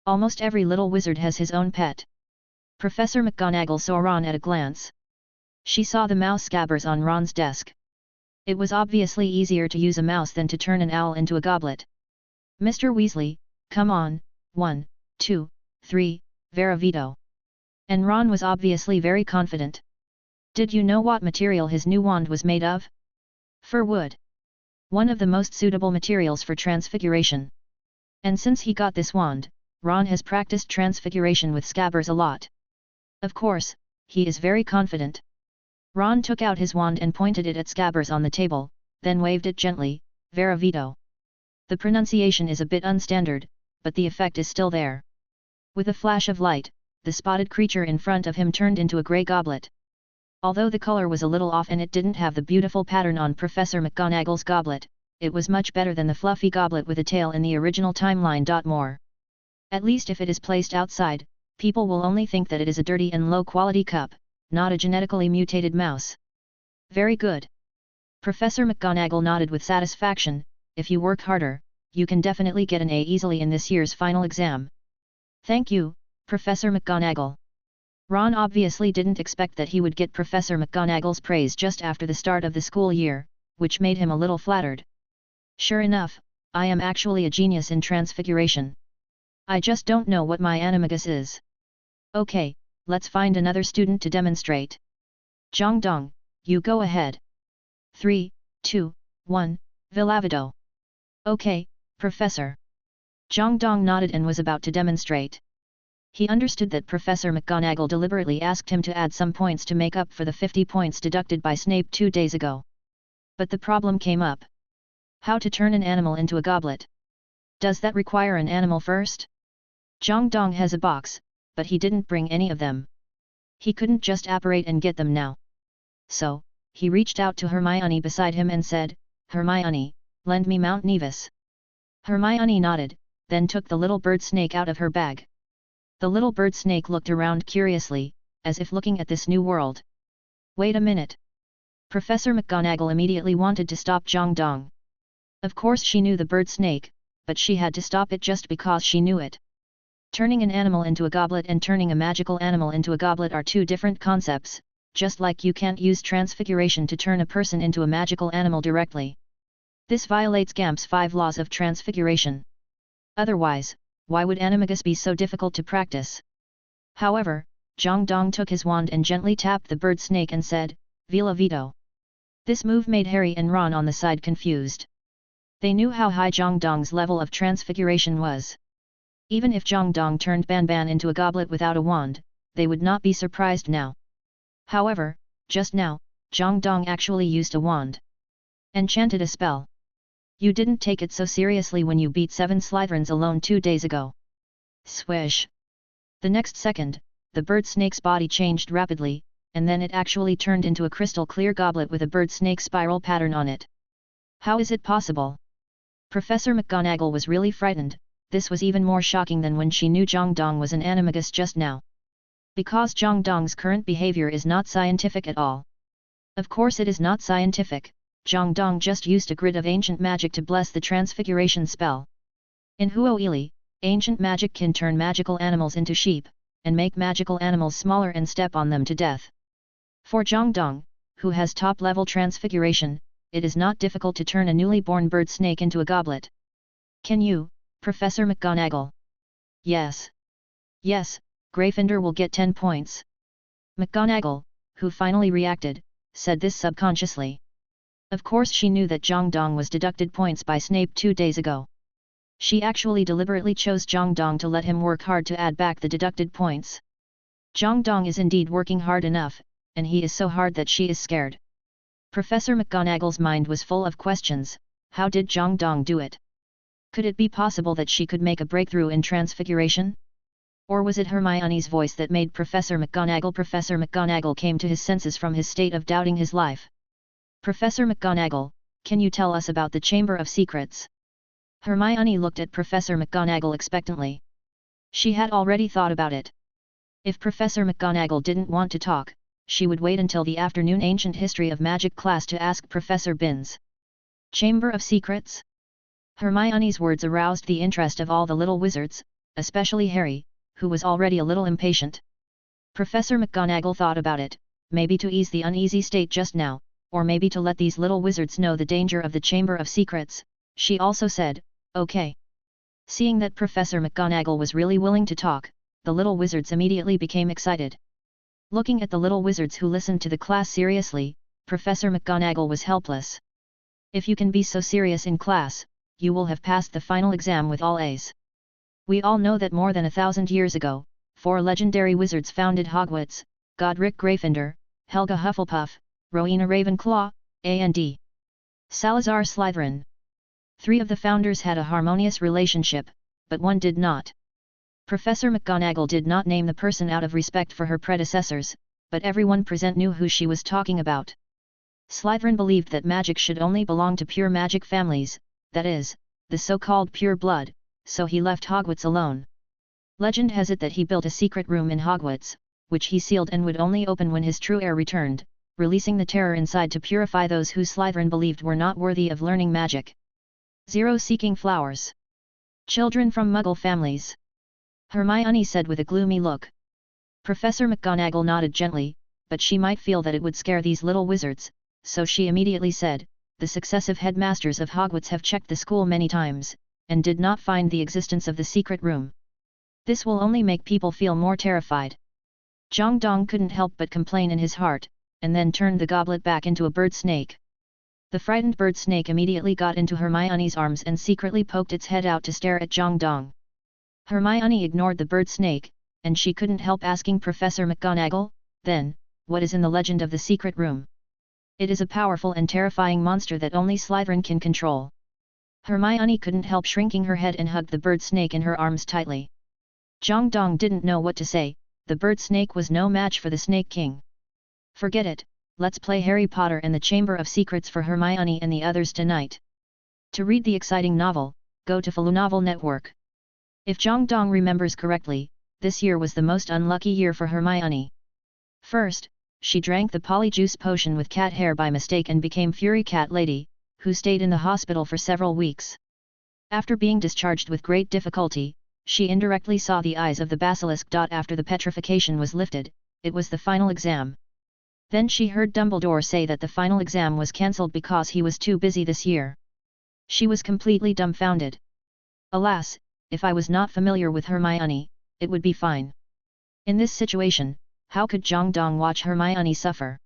Almost every little wizard has his own pet. Professor McGonagall saw Ron at a glance. She saw the mouse scabbers on Ron's desk. It was obviously easier to use a mouse than to turn an owl into a goblet. Mr. Weasley, come on, 1, 2, 3, Veravito. And Ron was obviously very confident. Did you know what material his new wand was made of? Fir wood. One of the most suitable materials for transfiguration. And since he got this wand, Ron has practiced transfiguration with scabbers a lot. Of course, he is very confident. Ron took out his wand and pointed it at scabbers on the table, then waved it gently, Veravito. The pronunciation is a bit unstandard, but the effect is still there. With a flash of light, the spotted creature in front of him turned into a grey goblet. Although the color was a little off and it didn't have the beautiful pattern on Professor McGonagall's goblet, it was much better than the fluffy goblet with a tail in the original timeline. More. At least if it is placed outside, people will only think that it is a dirty and low-quality cup, not a genetically mutated mouse. Very good. Professor McGonagall nodded with satisfaction. If you work harder, you can definitely get an A easily in this year's final exam. Thank you, Professor McGonagall. Ron obviously didn't expect that he would get Professor McGonagall's praise just after the start of the school year, which made him a little flattered. Sure enough, I am actually a genius in transfiguration. I just don't know what my animagus is. Okay, let's find another student to demonstrate. Zhongdong, you go ahead. 3, 2, 1, Vilavido. Okay, Professor. Zhongdong nodded and was about to demonstrate. He understood that Professor McGonagall deliberately asked him to add some points to make up for the 50 points deducted by Snape 2 days ago. But the problem came up. How to turn an animal into a goblet? Does that require an animal first? Zhongdong has a box, but he didn't bring any of them. He couldn't just apparate and get them now. So, he reached out to Hermione beside him and said, Hermione, lend me Mount Nevis. Hermione nodded, then took the little bird snake out of her bag. The little bird snake looked around curiously, as if looking at this new world. Wait a minute. Professor McGonagall immediately wanted to stop Zhongdong. Of course she knew the bird snake, but she had to stop it just because she knew it. Turning an animal into a goblet and turning a magical animal into a goblet are two different concepts, just like you can't use transfiguration to turn a person into a magical animal directly. This violates GAMP's 5 laws of transfiguration. Otherwise, why would animagus be so difficult to practice? However, Zhongdong took his wand and gently tapped the bird snake and said, Vilavido. This move made Harry and Ron on the side confused. They knew how high Zhongdong's level of transfiguration was. Even if Zhongdong turned Banban into a goblet without a wand, they would not be surprised now. However, just now, Zhongdong actually used a wand. And chanted a spell. You didn't take it so seriously when you beat 7 Slytherins alone 2 days ago. Swish! The next second, the bird snake's body changed rapidly, and then it actually turned into a crystal clear goblet with a bird snake spiral pattern on it. How is it possible? Professor McGonagall was really frightened. This was even more shocking than when she knew Zhongdong was an animagus just now. Because Zhongdong's current behavior is not scientific at all. Of course it is not scientific. Zhongdong just used a grid of ancient magic to bless the transfiguration spell. In Huoili, ancient magic can turn magical animals into sheep, and make magical animals smaller and step on them to death. For Zhongdong, who has top-level transfiguration, it is not difficult to turn a newly born bird snake into a goblet. Can you, Professor McGonagall? Yes. Yes, Gryffindor will get 10 points. McGonagall, who finally reacted, said this subconsciously. Of course she knew that Zhang Dong was deducted points by Snape 2 days ago. She actually deliberately chose Zhang Dong to let him work hard to add back the deducted points. Zhang Dong is indeed working hard enough, and he is so hard that she is scared. Professor McGonagall's mind was full of questions. How did Zhang Dong do it? Could it be possible that she could make a breakthrough in transfiguration? Or was it Hermione's voice that made Professor McGonagall? Professor McGonagall came to his senses from his state of doubting his life. Professor McGonagall, can you tell us about the Chamber of Secrets? Hermione looked at Professor McGonagall expectantly. She had already thought about it. If Professor McGonagall didn't want to talk, she would wait until the afternoon Ancient History of Magic class to ask Professor Binns. Chamber of Secrets? Hermione's words aroused the interest of all the little wizards, especially Harry, who was already a little impatient. Professor McGonagall thought about it, maybe to ease the uneasy state just now, or maybe to let these little wizards know the danger of the Chamber of Secrets. She also said, "Okay." Seeing that Professor McGonagall was really willing to talk, the little wizards immediately became excited. Looking at the little wizards who listened to the class seriously, Professor McGonagall was helpless. If you can be so serious in class, you will have passed the final exam with all A's. We all know that more than 1,000 years ago, 4 legendary wizards founded Hogwarts: Godric Gryffindor, Helga Hufflepuff, Rowena Ravenclaw, and Salazar Slytherin. 3 of the founders had a harmonious relationship, but one did not. Professor McGonagall did not name the person out of respect for her predecessors, but everyone present knew who she was talking about. Slytherin believed that magic should only belong to pure magic families, that is, the so-called pure blood, so he left Hogwarts alone. Legend has it that he built a secret room in Hogwarts, which he sealed and would only open when his true heir returned, releasing the terror inside to purify those who Slytherin believed were not worthy of learning magic. 0 Seeking flowers. Children from Muggle families. Hermione said with a gloomy look. Professor McGonagall nodded gently, but she might feel that it would scare these little wizards, so she immediately said, "The successive headmasters of Hogwarts have checked the school many times, and did not find the existence of the secret room. This will only make people feel more terrified." Zhang Dong couldn't help but complain in his heart, and then turned the goblet back into a bird snake. The frightened bird snake immediately got into Hermione's arms and secretly poked its head out to stare at Zhang Dong. Hermione ignored the bird snake, and she couldn't help asking Professor McGonagall, "Then, what is in the legend of the secret room?" "It is a powerful and terrifying monster that only Slytherin can control." Hermione couldn't help shrinking her head and hugged the bird snake in her arms tightly. Zhang Dong didn't know what to say. The bird snake was no match for the Snake King. "Forget it, let's play Harry Potter and the Chamber of Secrets for Hermione and the others tonight." To read the exciting novel, go to FaluNovel Network. If Zhang Dong remembers correctly, this year was the most unlucky year for Hermione. First, she drank the polyjuice potion with cat hair by mistake and became Fury Cat Lady, who stayed in the hospital for several weeks. After being discharged with great difficulty, she indirectly saw the eyes of the basilisk. After the petrification was lifted, it was the final exam. Then she heard Dumbledore say that the final exam was cancelled because he was too busy this year. She was completely dumbfounded. Alas, if I was not familiar with Hermione, it would be fine. In this situation, how could Zhang Dong watch Hermione suffer?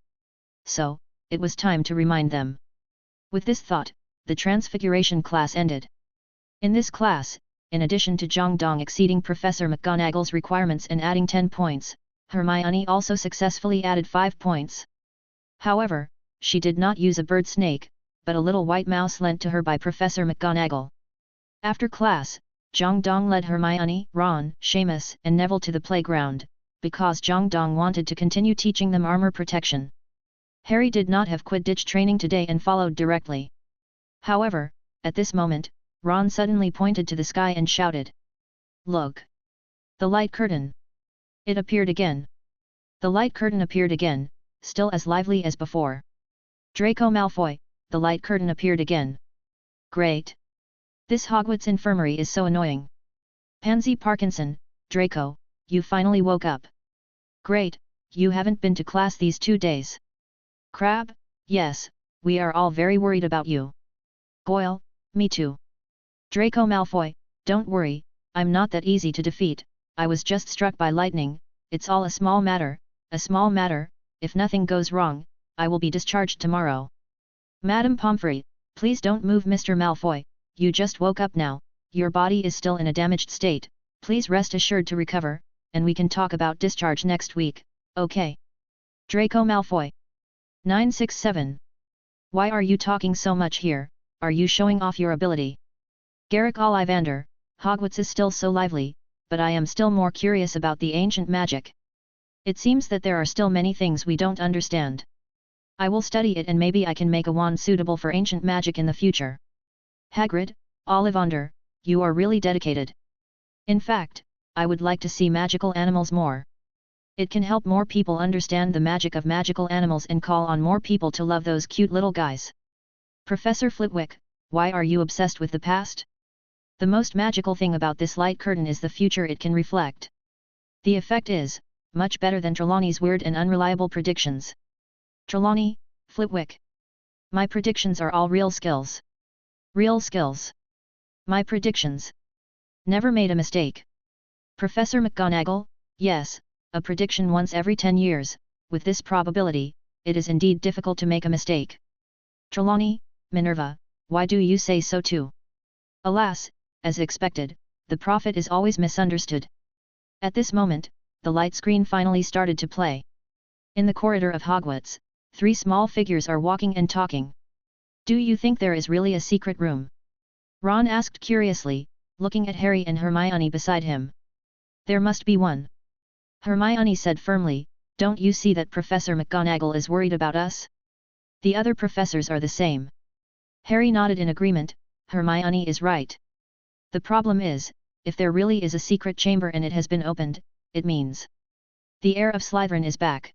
So, it was time to remind them. With this thought, the Transfiguration class ended. In this class, in addition to Zhang Dong exceeding Professor McGonagall's requirements and adding 10 points, Hermione also successfully added 5 points. However, she did not use a bird snake, but a little white mouse lent to her by Professor McGonagall. After class, Zhang Dong led Hermione, Ron, Seamus, and Neville to the playground, because Zhang Dong wanted to continue teaching them armor protection. Harry did not have Quidditch training today and followed directly. However, at this moment, Ron suddenly pointed to the sky and shouted, "Look! The light curtain!" It appeared again. The light curtain appeared again, still as lively as before. "Draco Malfoy, the light curtain appeared again. Great! This Hogwarts infirmary is so annoying. Pansy Parkinson, Draco, you finally woke up. Great, you haven't been to class these 2 days. Crab, yes, we are all very worried about you. Goyle, me too. Draco Malfoy, don't worry, I'm not that easy to defeat, I was just struck by lightning, it's all a small matter, a small matter, if nothing goes wrong, I will be discharged tomorrow. Madame Pomfrey, please don't move Mr. Malfoy, you just woke up now, your body is still in a damaged state, please rest assured to recover, and we can talk about discharge next week, okay? Draco Malfoy. 967. Why are you talking so much here, are you showing off your ability? Garrick Ollivander, Hogwarts is still so lively, but I am still more curious about the ancient magic. It seems that there are still many things we don't understand. I will study it and maybe I can make a wand suitable for ancient magic in the future. Hagrid, Ollivander, you are really dedicated. In fact, I would like to see magical animals more. It can help more people understand the magic of magical animals and call on more people to love those cute little guys. Professor Flitwick, why are you obsessed with the past? The most magical thing about this light curtain is the future it can reflect. The effect is much better than Trelawney's weird and unreliable predictions. Trelawney, Flitwick. My predictions are all real skills. Real skills. My predictions. Never made a mistake. Professor McGonagall, yes, a prediction once every 10 years, with this probability, it is indeed difficult to make a mistake. Trelawney, Minerva, why do you say so too? Alas, as expected, the prophet is always misunderstood. At this moment, the light screen finally started to play. In the corridor of Hogwarts, 3 small figures are walking and talking. Do you think there is really a secret room? Ron asked curiously, looking at Harry and Hermione beside him. There must be one. Hermione said firmly, don't you see that Professor McGonagall is worried about us? The other professors are the same. Harry nodded in agreement, Hermione is right. The problem is, if there really is a secret chamber and it has been opened, it means the heir of Slytherin is back.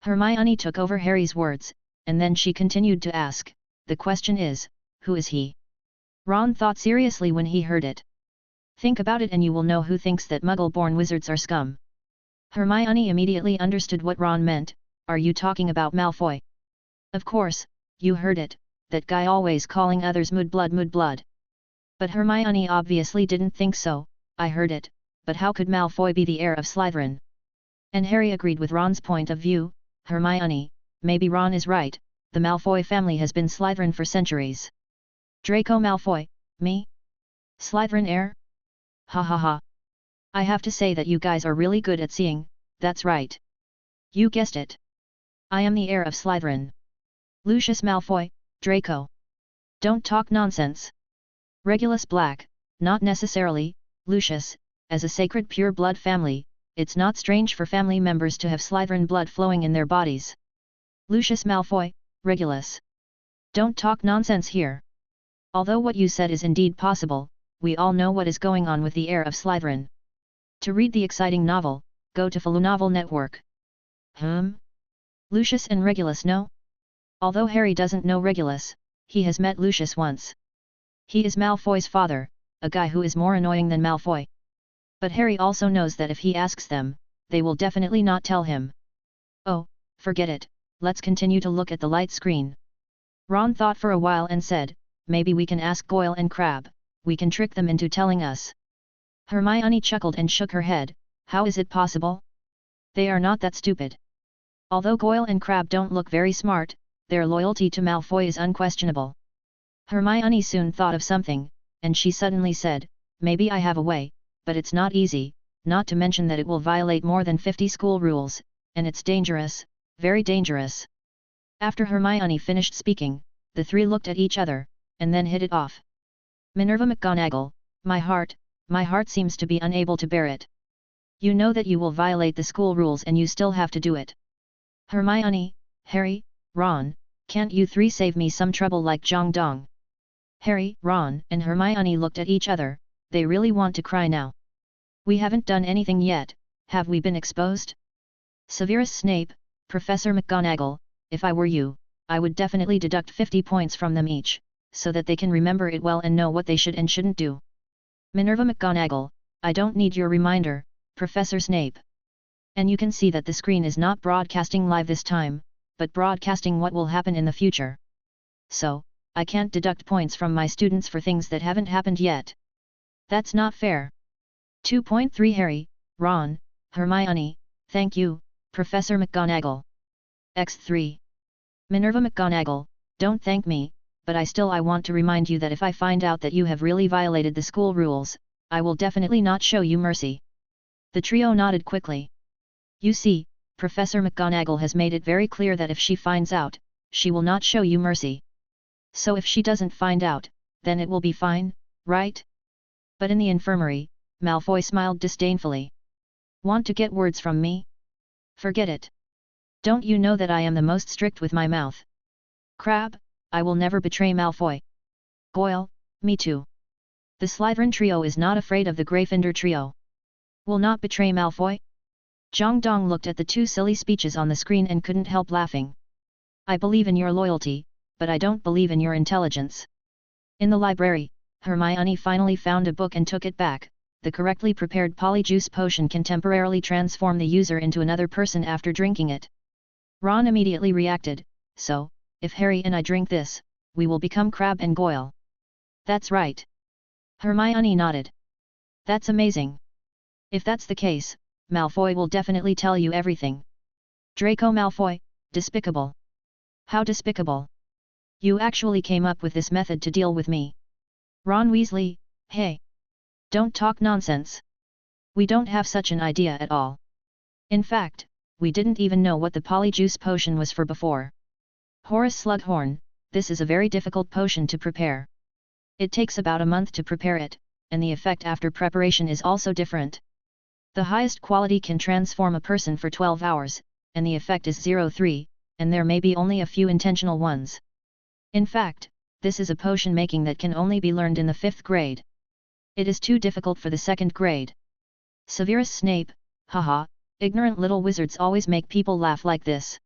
Hermione took over Harry's words, and then she continued to ask, the question is, who is he? Ron thought seriously when he heard it. Think about it and you will know who thinks that Muggle-born wizards are scum. Hermione immediately understood what Ron meant, are you talking about Malfoy? Of course, you heard it, that guy always calling others mudblood. But Hermione obviously didn't think so, I heard it, but how could Malfoy be the heir of Slytherin? And Harry agreed with Ron's point of view, Hermione, maybe Ron is right, the Malfoy family has been Slytherin for centuries. Draco Malfoy, me? Slytherin heir? Ha ha ha. I have to say that you guys are really good at seeing, that's right. You guessed it. I am the heir of Slytherin. Lucius Malfoy, Draco. Don't talk nonsense. Regulus Black, not necessarily, Lucius, as a sacred pure blood family, it's not strange for family members to have Slytherin blood flowing in their bodies. Lucius Malfoy, Regulus. Don't talk nonsense here. Although what you said is indeed possible, we all know what is going on with the heir of Slytherin. To read the exciting novel, go to Falu Novel Network. Lucius and Regulus know? Although Harry doesn't know Regulus, he has met Lucius once. He is Malfoy's father, a guy who is more annoying than Malfoy. But Harry also knows that if he asks them, they will definitely not tell him. Oh, forget it, let's continue to look at the light screen. Ron thought for a while and said, maybe we can ask Goyle and Crabbe, we can trick them into telling us. Hermione chuckled and shook her head, how is it possible? They are not that stupid. Although Goyle and Crabbe don't look very smart, their loyalty to Malfoy is unquestionable. Hermione soon thought of something, and she suddenly said, maybe I have a way, but it's not easy, not to mention that it will violate more than 50 school rules, and it's dangerous, very dangerous. After Hermione finished speaking, the 3 looked at each other, and then hit it off. Minerva McGonagall, my heart seems to be unable to bear it. You know that you will violate the school rules and you still have to do it. Hermione, Harry, Ron, can't you 3 save me some trouble like Jong Dong? Harry, Ron, and Hermione looked at each other, they really want to cry now. We haven't done anything yet, have we been exposed? Severus Snape, Professor McGonagall, if I were you, I would definitely deduct 50 points from them each, so that they can remember it well and know what they should and shouldn't do. Minerva McGonagall, I don't need your reminder, Professor Snape. And you can see that the screen is not broadcasting live this time, but broadcasting what will happen in the future. So, I can't deduct points from my students for things that haven't happened yet. That's not fair. 2.3 Harry, Ron, Hermione, thank you, Professor McGonagall. X3. Minerva McGonagall, don't thank me, but I want to remind you that if I find out that you have really violated the school rules, I will definitely not show you mercy. The trio nodded quickly. You see, Professor McGonagall has made it very clear that if she finds out, she will not show you mercy. So if she doesn't find out, then it will be fine, right? But in the infirmary, Malfoy smiled disdainfully. Want to get words from me? Forget it. Don't you know that I am the most strict with my mouth? Crab, I will never betray Malfoy. Goyle, me too. The Slytherin trio is not afraid of the Gryffindor trio. Will not betray Malfoy? Zhang Dong looked at the two silly speeches on the screen and couldn't help laughing. I believe in your loyalty, but I don't believe in your intelligence. In the library, Hermione finally found a book and took it back. The correctly prepared polyjuice potion can temporarily transform the user into another person after drinking it. Ron immediately reacted, so, if Harry and I drink this, we will become Crabbe and Goyle. That's right. Hermione nodded. That's amazing. If that's the case, Malfoy will definitely tell you everything. Draco Malfoy, despicable. How despicable. You actually came up with this method to deal with me. Ron Weasley, hey. Don't talk nonsense. We don't have such an idea at all. In fact, we didn't even know what the polyjuice potion was for before. Horace Slughorn, this is a very difficult potion to prepare. It takes about a month to prepare it, and the effect after preparation is also different. The highest quality can transform a person for 12 hours, and the effect is 0.3, and there may be only a few intentional ones. In fact, this is a potion making that can only be learned in the 5th grade. It is too difficult for the 2nd grade. Severus Snape, haha, ignorant little wizards always make people laugh like this.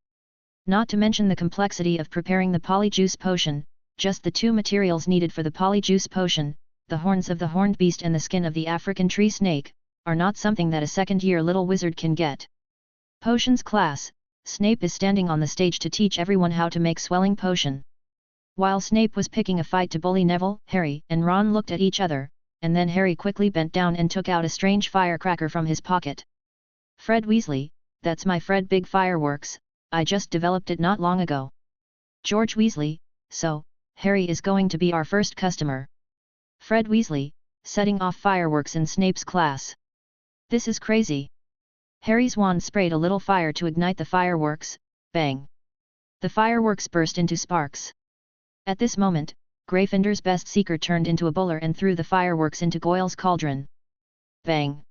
Not to mention the complexity of preparing the polyjuice potion, just the two materials needed for the polyjuice potion, the horns of the horned beast and the skin of the African tree snake, are not something that a second-year little wizard can get. Potions class, Snape is standing on the stage to teach everyone how to make swelling potion. While Snape was picking a fight to bully Neville, Harry and Ron looked at each other, and then Harry quickly bent down and took out a strange firecracker from his pocket. Fred Weasley, that's my Fred Big Fireworks, I just developed it not long ago. George Weasley, so, Harry is going to be our first customer. Fred Weasley, setting off fireworks in Snape's class. This is crazy. Harry's wand sprayed a little fire to ignite the fireworks, bang. The fireworks burst into sparks. At this moment, Gryffindor's best seeker turned into a bowler and threw the fireworks into Goyle's cauldron. Bang!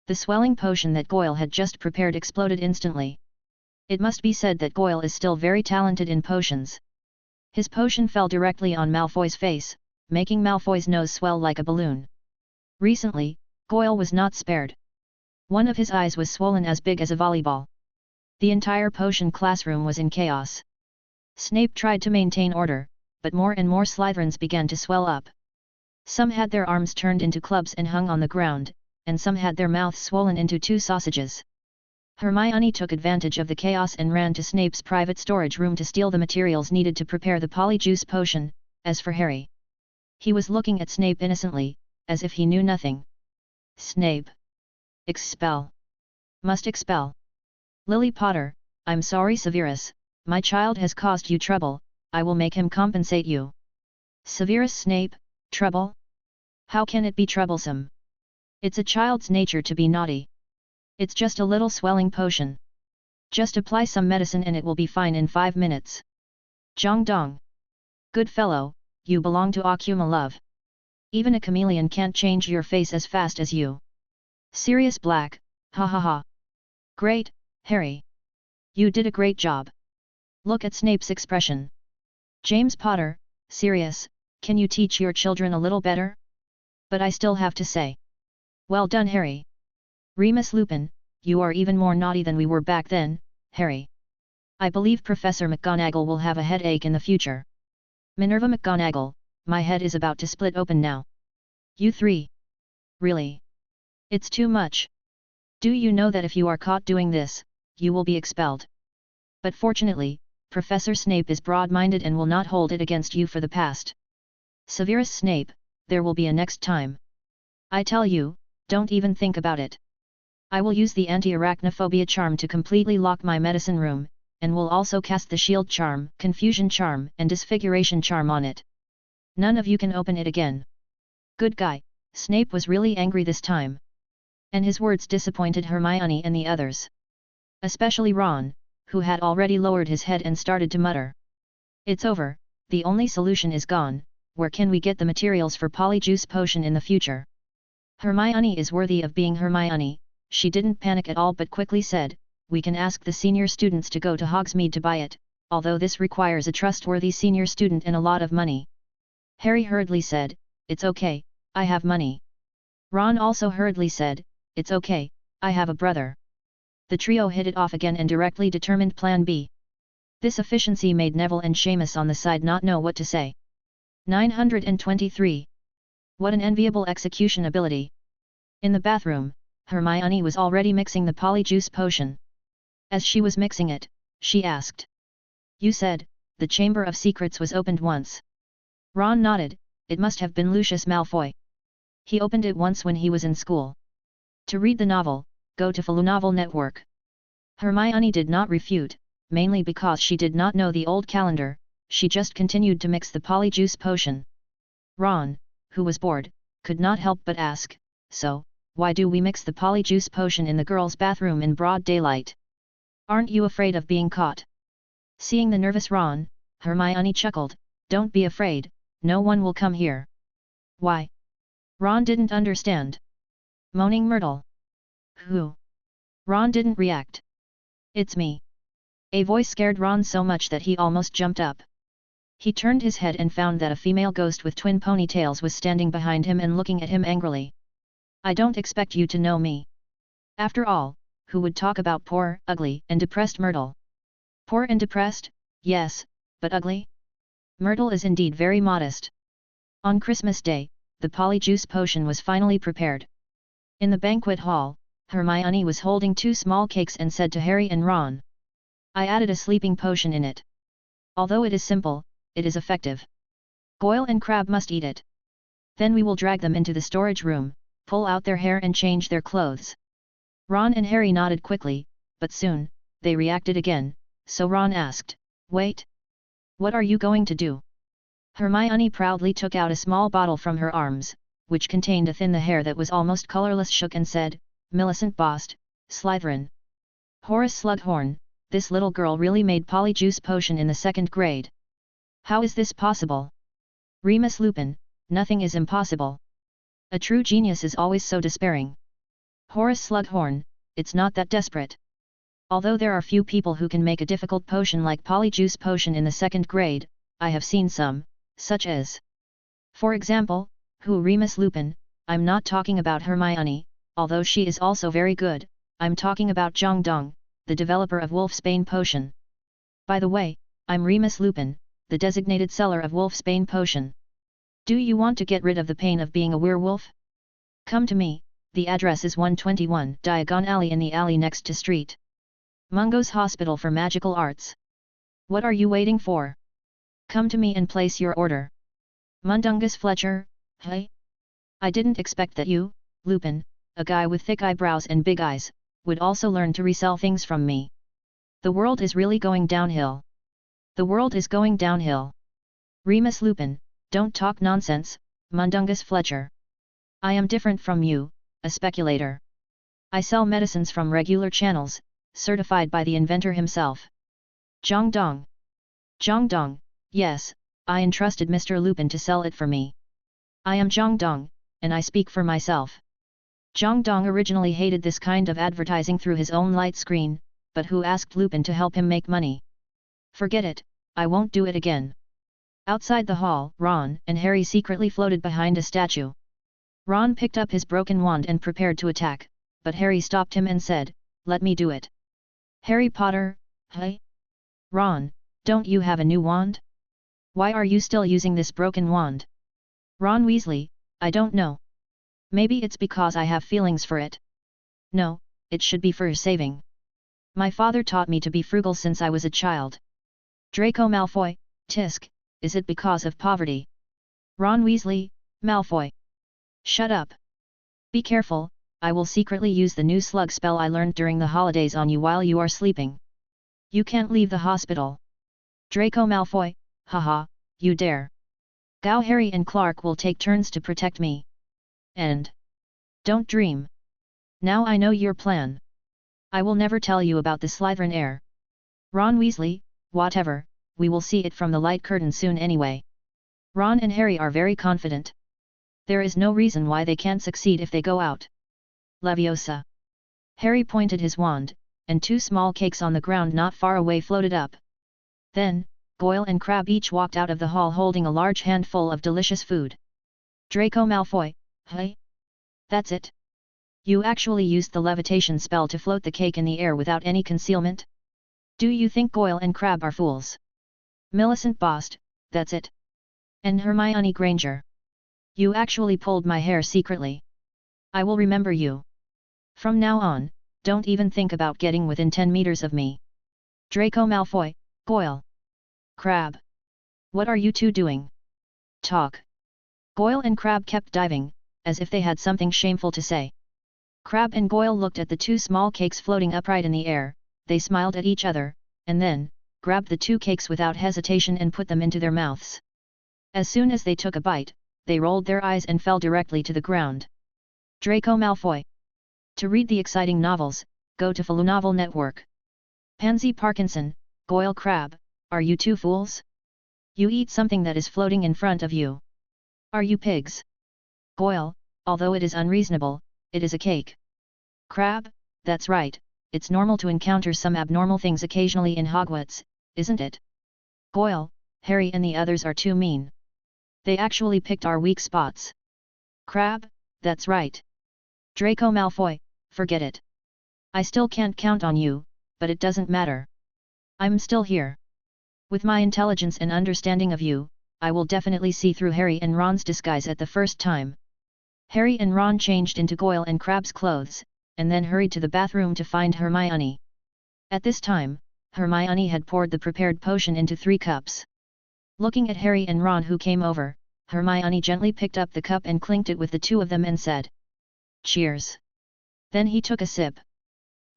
The swelling potion that Goyle had just prepared exploded instantly. It must be said that Goyle is still very talented in potions. His potion fell directly on Malfoy's face, making Malfoy's nose swell like a balloon. Recently, Goyle was not spared. One of his eyes was swollen as big as a volleyball. The entire potion classroom was in chaos. Snape tried to maintain order, but more and more Slytherins began to swell up. Some had their arms turned into clubs and hung on the ground, and some had their mouths swollen into 2 sausages. Hermione took advantage of the chaos and ran to Snape's private storage room to steal the materials needed to prepare the polyjuice potion. As for Harry, he was looking at Snape innocently, as if he knew nothing. Snape. Expel. Must expel. Lily Potter, I'm sorry Severus, my child has caused you trouble, I will make him compensate you. Severus Snape, trouble? How can it be troublesome? It's a child's nature to be naughty. It's just a little swelling potion. Just apply some medicine and it will be fine in 5 minutes. Zhang Dong. Good fellow, you belong to Akuma Love. Even a chameleon can't change your face as fast as you. Sirius Black, ha ha ha. Great, Harry. You did a great job. Look at Snape's expression. James Potter, Sirius, can you teach your children a little better? But I still have to say. Well done Harry. Remus Lupin, you are even more naughty than we were back then, Harry. I believe Professor McGonagall will have a headache in the future. Minerva McGonagall, my head is about to split open now. You 3. Really? It's too much. Do you know that if you are caught doing this, you will be expelled? But fortunately, Professor Snape is broad-minded and will not hold it against you for the past. Severus Snape, there will be a next time. I tell you, don't even think about it. I will use the anti-arachnophobia charm to completely lock my medicine room, and will also cast the shield charm, confusion charm and disfiguration charm on it. None of you can open it again. Good guy. Snape was really angry this time. And his words disappointed Hermione and the others. Especially Ron, who had already lowered his head and started to mutter. It's over, the only solution is gone, where can we get the materials for Polyjuice Potion in the future? Hermione is worthy of being Hermione, she didn't panic at all but quickly said, we can ask the senior students to go to Hogsmeade to buy it, although this requires a trustworthy senior student and a lot of money. Harry hurriedly said, it's okay, I have money. Ron also hurriedly said, it's okay, I have a brother. The trio hit it off again and directly determined Plan B. This efficiency made Neville and Seamus on the side not know what to say. 923. What an enviable execution ability. In the bathroom, Hermione was already mixing the Polyjuice Potion. As she was mixing it, she asked. You said, the Chamber of Secrets was opened once. Ron nodded, it must have been Lucius Malfoy. He opened it once when he was in school. To read the novel, go to Novel Network. Hermione did not refute, mainly because she did not know the old calendar, she just continued to mix the Polyjuice Potion. Ron, who was bored, could not help but ask, so, why do we mix the Polyjuice Potion in the girls' bathroom in broad daylight? Aren't you afraid of being caught? Seeing the nervous Ron, Hermione chuckled, don't be afraid, no one will come here. Why? Ron didn't understand. Moaning Myrtle. Who? Ron didn't react. It's me. A voice scared Ron so much that he almost jumped up. He turned his head and found that a female ghost with twin ponytails was standing behind him and looking at him angrily. I don't expect you to know me. After all, who would talk about poor, ugly, and depressed Myrtle? Poor and depressed, yes, but ugly? Myrtle is indeed very modest. On Christmas Day, the Polyjuice Potion was finally prepared. In the banquet hall, Hermione was holding 2 small cakes and said to Harry and Ron. I added a sleeping potion in it. Although it is simple, it is effective. Goyle and Crabbe must eat it. Then we will drag them into the storage room, pull out their hair and change their clothes. Ron and Harry nodded quickly, but soon, they reacted again, so Ron asked, wait. What are you going to do? Hermione proudly took out a small bottle from her arms, which contained a thin the hair that was almost colorless shook and said, Millicent Bost, Slytherin. Horace Slughorn, this little girl really made Polyjuice Potion in the 2nd grade. How is this possible? Remus Lupin, nothing is impossible. A true genius is always so despairing. Horace Slughorn, it's not that desperate. Although there are few people who can make a difficult potion like Polyjuice Potion in the 2nd grade, I have seen some, such as. For example, Remus Lupin, I'm not talking about Hermione, although she is also very good, I'm talking about Zhang Dong, the developer of Wolfsbane Potion. By the way, I'm Remus Lupin, the designated seller of Wolfsbane Potion. Do you want to get rid of the pain of being a werewolf? Come to me, the address is 121 Diagon Alley in the alley next to Street Mungo's Hospital for Magical Arts. What are you waiting for? Come to me and place your order. Mundungus Fletcher, hey? I didn't expect that you, Lupin, a guy with thick eyebrows and big eyes, would also learn to resell things from me. The world is really going downhill. The world is going downhill. Remus Lupin, don't talk nonsense, Mundungus Fletcher. I am different from you, a speculator. I sell medicines from regular channels, certified by the inventor himself. Zhang Dong. Zhang Dong, yes, I entrusted Mr. Lupin to sell it for me. I am Zhang Dong, and I speak for myself. Zhang Dong originally hated this kind of advertising through his own light screen, but who asked Lupin to help him make money? Forget it, I won't do it again. Outside the hall, Ron and Harry secretly floated behind a statue. Ron picked up his broken wand and prepared to attack, but Harry stopped him and said, let me do it. Harry Potter, hey? Ron, don't you have a new wand? Why are you still using this broken wand? Ron Weasley, I don't know. Maybe it's because I have feelings for it. No, it should be for saving. My father taught me to be frugal since I was a child. Draco Malfoy, tisk, is it because of poverty? Ron Weasley, Malfoy. Shut up. Be careful, I will secretly use the new slug spell I learned during the holidays on you while you are sleeping. You can't leave the hospital. Draco Malfoy, haha, you dare. Go, Harry and Clark will take turns to protect me. And don't dream. Now I know your plan. I will never tell you about the Slytherin heir. Ron Weasley, whatever, we will see it from the light curtain soon anyway. Ron and Harry are very confident. There is no reason why they can't succeed if they go out. Leviosa. Harry pointed his wand, and two small cakes on the ground not far away floated up. Then, Goyle and Crabbe each walked out of the hall holding a large handful of delicious food. Draco Malfoy, hey? That's it? You actually used the levitation spell to float the cake in the air without any concealment? Do you think Goyle and Crabbe are fools? Millicent Bost, that's it. And Hermione Granger. You actually pulled my hair secretly. I will remember you. From now on, don't even think about getting within 10 meters of me. Draco Malfoy, Goyle. Crabbe. What are you two doing? Talk. Goyle and Crabbe kept diving, as if they had something shameful to say. Crabbe and Goyle looked at the two small cakes floating upright in the air, they smiled at each other, and then, grabbed the two cakes without hesitation and put them into their mouths. As soon as they took a bite, they rolled their eyes and fell directly to the ground. Draco Malfoy. To read the exciting novels, go to Novel Network. Pansy Parkinson, Goyle Crabbe, are you two fools? You eat something that is floating in front of you. Are you pigs? Goyle, although it is unreasonable, it is a cake. Crabbe, that's right, it's normal to encounter some abnormal things occasionally in Hogwarts, isn't it? Goyle, Harry and the others are too mean. They actually picked our weak spots. Crabbe, that's right. Draco Malfoy, forget it. I still can't count on you, but it doesn't matter. I'm still here. With my intelligence and understanding of you, I will definitely see through Harry and Ron's disguise at the first time. Harry and Ron changed into Goyle and Crabbe's clothes, and then hurried to the bathroom to find Hermione. At this time, Hermione had poured the prepared potion into 3 cups. Looking at Harry and Ron who came over, Hermione gently picked up the cup and clinked it with the two of them and said, "Cheers." Then he took a sip.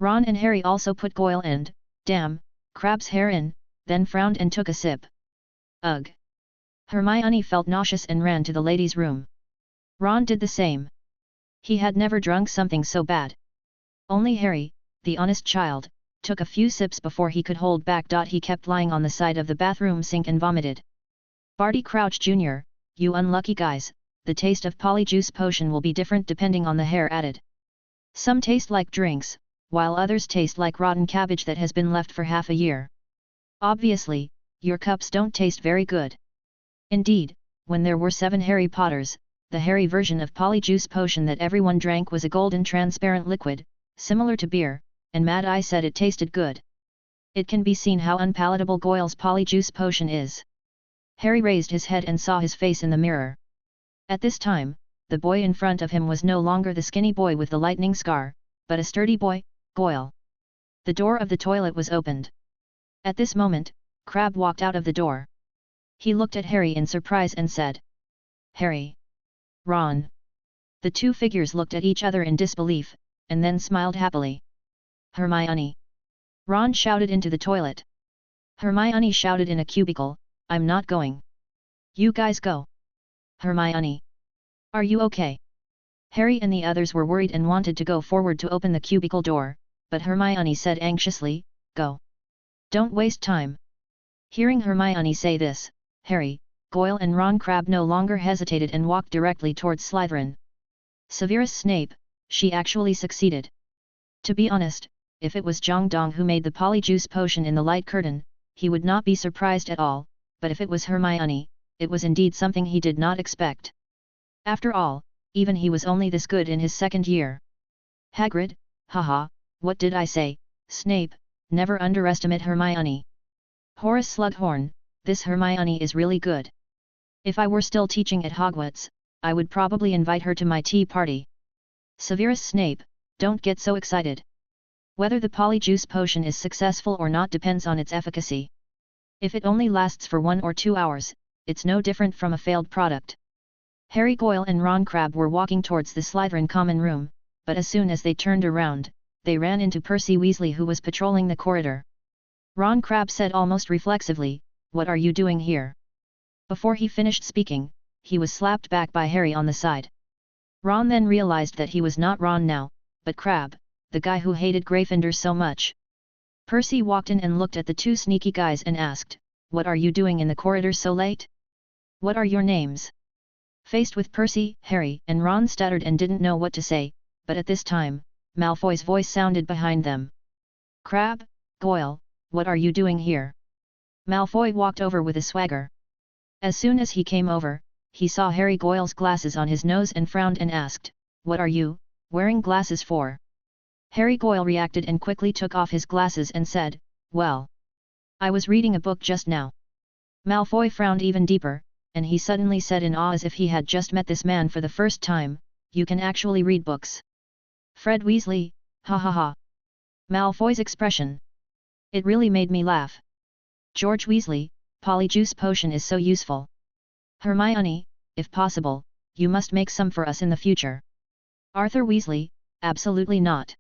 Ron and Harry also put Goyle and, Crabbe's hair in, then frowned and took a sip. Ugh! Hermione felt nauseous and ran to the ladies' room. Ron did the same. He had never drunk something so bad. Only Harry, the honest child, took a few sips before he could hold back. He kept lying on the side of the bathroom sink and vomited. Barty Crouch Jr., you unlucky guys, the taste of polyjuice potion will be different depending on the hair added. Some taste like drinks, while others taste like rotten cabbage that has been left for half a year. Obviously, your cups don't taste very good. Indeed, when there were 7 Harry Potters, the Harry version of polyjuice potion that everyone drank was a golden transparent liquid, similar to beer, and Mad Eye said it tasted good. It can be seen how unpalatable Goyle's polyjuice potion is. Harry raised his head and saw his face in the mirror. At this time, the boy in front of him was no longer the skinny boy with the lightning scar, but a sturdy boy, Goyle. The door of the toilet was opened. At this moment, Crabbe walked out of the door. He looked at Harry in surprise and said, "Harry. Ron." The two figures looked at each other in disbelief, and then smiled happily. "Hermione." Ron shouted into the toilet. Hermione shouted in a cubicle, "I'm not going. You guys go." "Hermione. Are you okay?" Harry and the others were worried and wanted to go forward to open the cubicle door, but Hermione said anxiously, "Go. Don't waste time." Hearing Hermione say this, Harry, Goyle and Ron Crabbe no longer hesitated and walked directly towards Slytherin. Severus Snape, she actually succeeded. To be honest, if it was Jong Dong who made the polyjuice potion in the light curtain, he would not be surprised at all, but if it was Hermione, it was indeed something he did not expect. After all, even he was only this good in his 2nd year. Hagrid, haha, what did I say? Snape, never underestimate Hermione. Horace Slughorn, this Hermione is really good. If I were still teaching at Hogwarts, I would probably invite her to my tea party. Severus Snape, don't get so excited. Whether the polyjuice potion is successful or not depends on its efficacy. If it only lasts for 1 or 2 hours, it's no different from a failed product. Harry, Goyle and Ron Crabbe were walking towards the Slytherin common room, but as soon as they turned around, they ran into Percy Weasley, who was patrolling the corridor. Ron Crabbe said almost reflexively, "What are you doing here?" Before he finished speaking, he was slapped back by Harry on the side. Ron then realized that he was not Ron now, but Crabbe, the guy who hated Gryffindor so much. Percy walked in and looked at the two sneaky guys and asked, "What are you doing in the corridor so late? What are your names?" Faced with Percy, Harry and Ron stuttered and didn't know what to say, but at this time, Malfoy's voice sounded behind them. "Crabbe, Goyle, what are you doing here?" Malfoy walked over with a swagger. As soon as he came over, he saw Harry Goyle's glasses on his nose and frowned and asked, "What are you wearing glasses for?" Harry Goyle reacted and quickly took off his glasses and said, "Well, I was reading a book just now." Malfoy frowned even deeper, and he suddenly said in awe as if he had just met this man for the first time, "You can actually read books." Fred Weasley, ha ha ha. Malfoy's expression. It really made me laugh. George Weasley, Polyjuice Potion is so useful. Hermione, if possible, you must make some for us in the future. Arthur Weasley, absolutely not.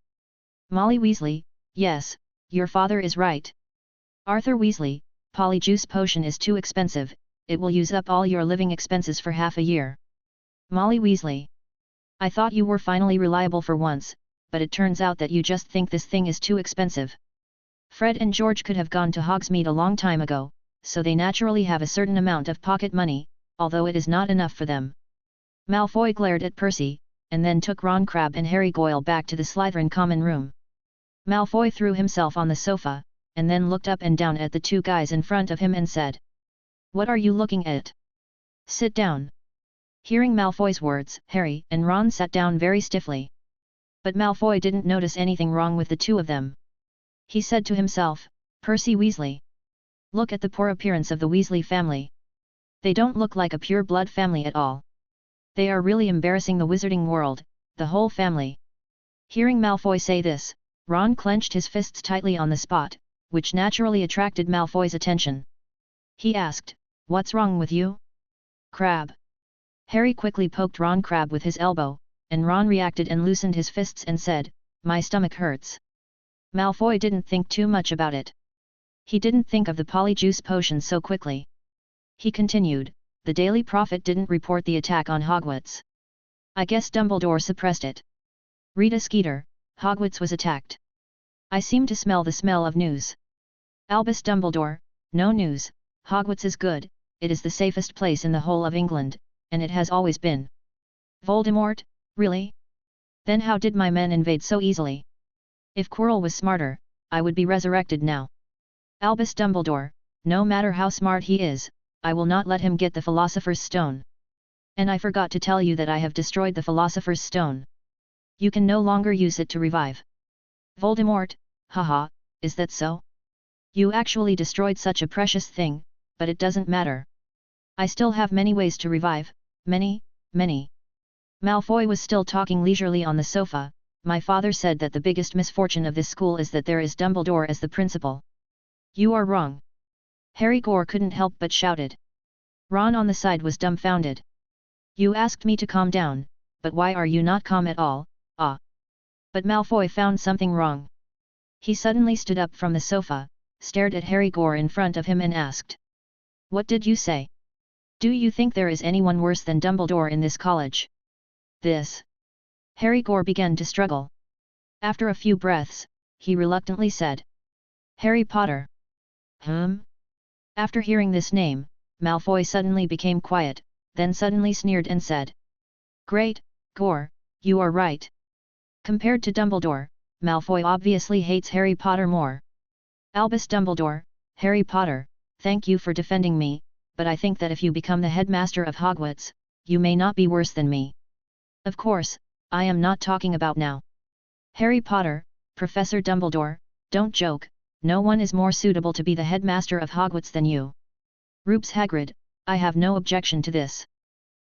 Molly Weasley, yes, your father is right. Arthur Weasley, Polyjuice Potion is too expensive, it will use up all your living expenses for half a year. Molly Weasley. I thought you were finally reliable for once, but it turns out that you just think this thing is too expensive. Fred and George could have gone to Hogsmeade a long time ago, so they naturally have a certain amount of pocket money, although it is not enough for them. Malfoy glared at Percy, and then took Ron Crabbe and Harry Goyle back to the Slytherin common room. Malfoy threw himself on the sofa, and then looked up and down at the two guys in front of him and said, "What are you looking at? Sit down." Hearing Malfoy's words, Harry and Ron sat down very stiffly. But Malfoy didn't notice anything wrong with the two of them. He said to himself, "Percy Weasley. Look at the poor appearance of the Weasley family. They don't look like a pure-blood family at all. They are really embarrassing the wizarding world, the whole family." Hearing Malfoy say this, Ron clenched his fists tightly on the spot, which naturally attracted Malfoy's attention. He asked, "What's wrong with you, Crabbe?" Harry quickly poked Ron Crabbe with his elbow, and Ron reacted and loosened his fists and said, "My stomach hurts." Malfoy didn't think too much about it. He didn't think of the Polyjuice Potion so quickly. He continued, "The Daily Prophet didn't report the attack on Hogwarts. I guess Dumbledore suppressed it. Rita Skeeter, Hogwarts was attacked. I seem to smell the smell of news. Albus Dumbledore, no news, Hogwarts is good, it is the safest place in the whole of England, and it has always been. Voldemort, really? Then how did my men invade so easily? If Quirrell was smarter, I would be resurrected now. Albus Dumbledore, no matter how smart he is, I will not let him get the Philosopher's Stone. And I forgot to tell you that I have destroyed the Philosopher's Stone. You can no longer use it to revive. Voldemort, haha, is that so? You actually destroyed such a precious thing, but it doesn't matter. I still have many ways to revive, many. Malfoy was still talking leisurely on the sofa. My father said that the biggest misfortune of this school is that there is Dumbledore as the principal. You are wrong. Harry Gore couldn't help but shouted. Ron on the side was dumbfounded. You asked me to calm down, but why are you not calm at all, ah? But Malfoy found something wrong. He suddenly stood up from the sofa, stared at Harry Gore in front of him and asked. What did you say? Do you think there is anyone worse than Dumbledore in this college? This. Harry Gore began to struggle. After a few breaths, he reluctantly said. Harry Potter. After hearing this name, Malfoy suddenly became quiet, then suddenly sneered and said. Great, Gore, you are right. Compared to Dumbledore, Malfoy obviously hates Harry Potter more. Albus Dumbledore, Harry Potter, thank you for defending me, but I think that if you become the headmaster of Hogwarts, you may not be worse than me. Of course, I am not talking about now. Harry Potter, Professor Dumbledore, don't joke, no one is more suitable to be the headmaster of Hogwarts than you. Rubes Hagrid, I have no objection to this.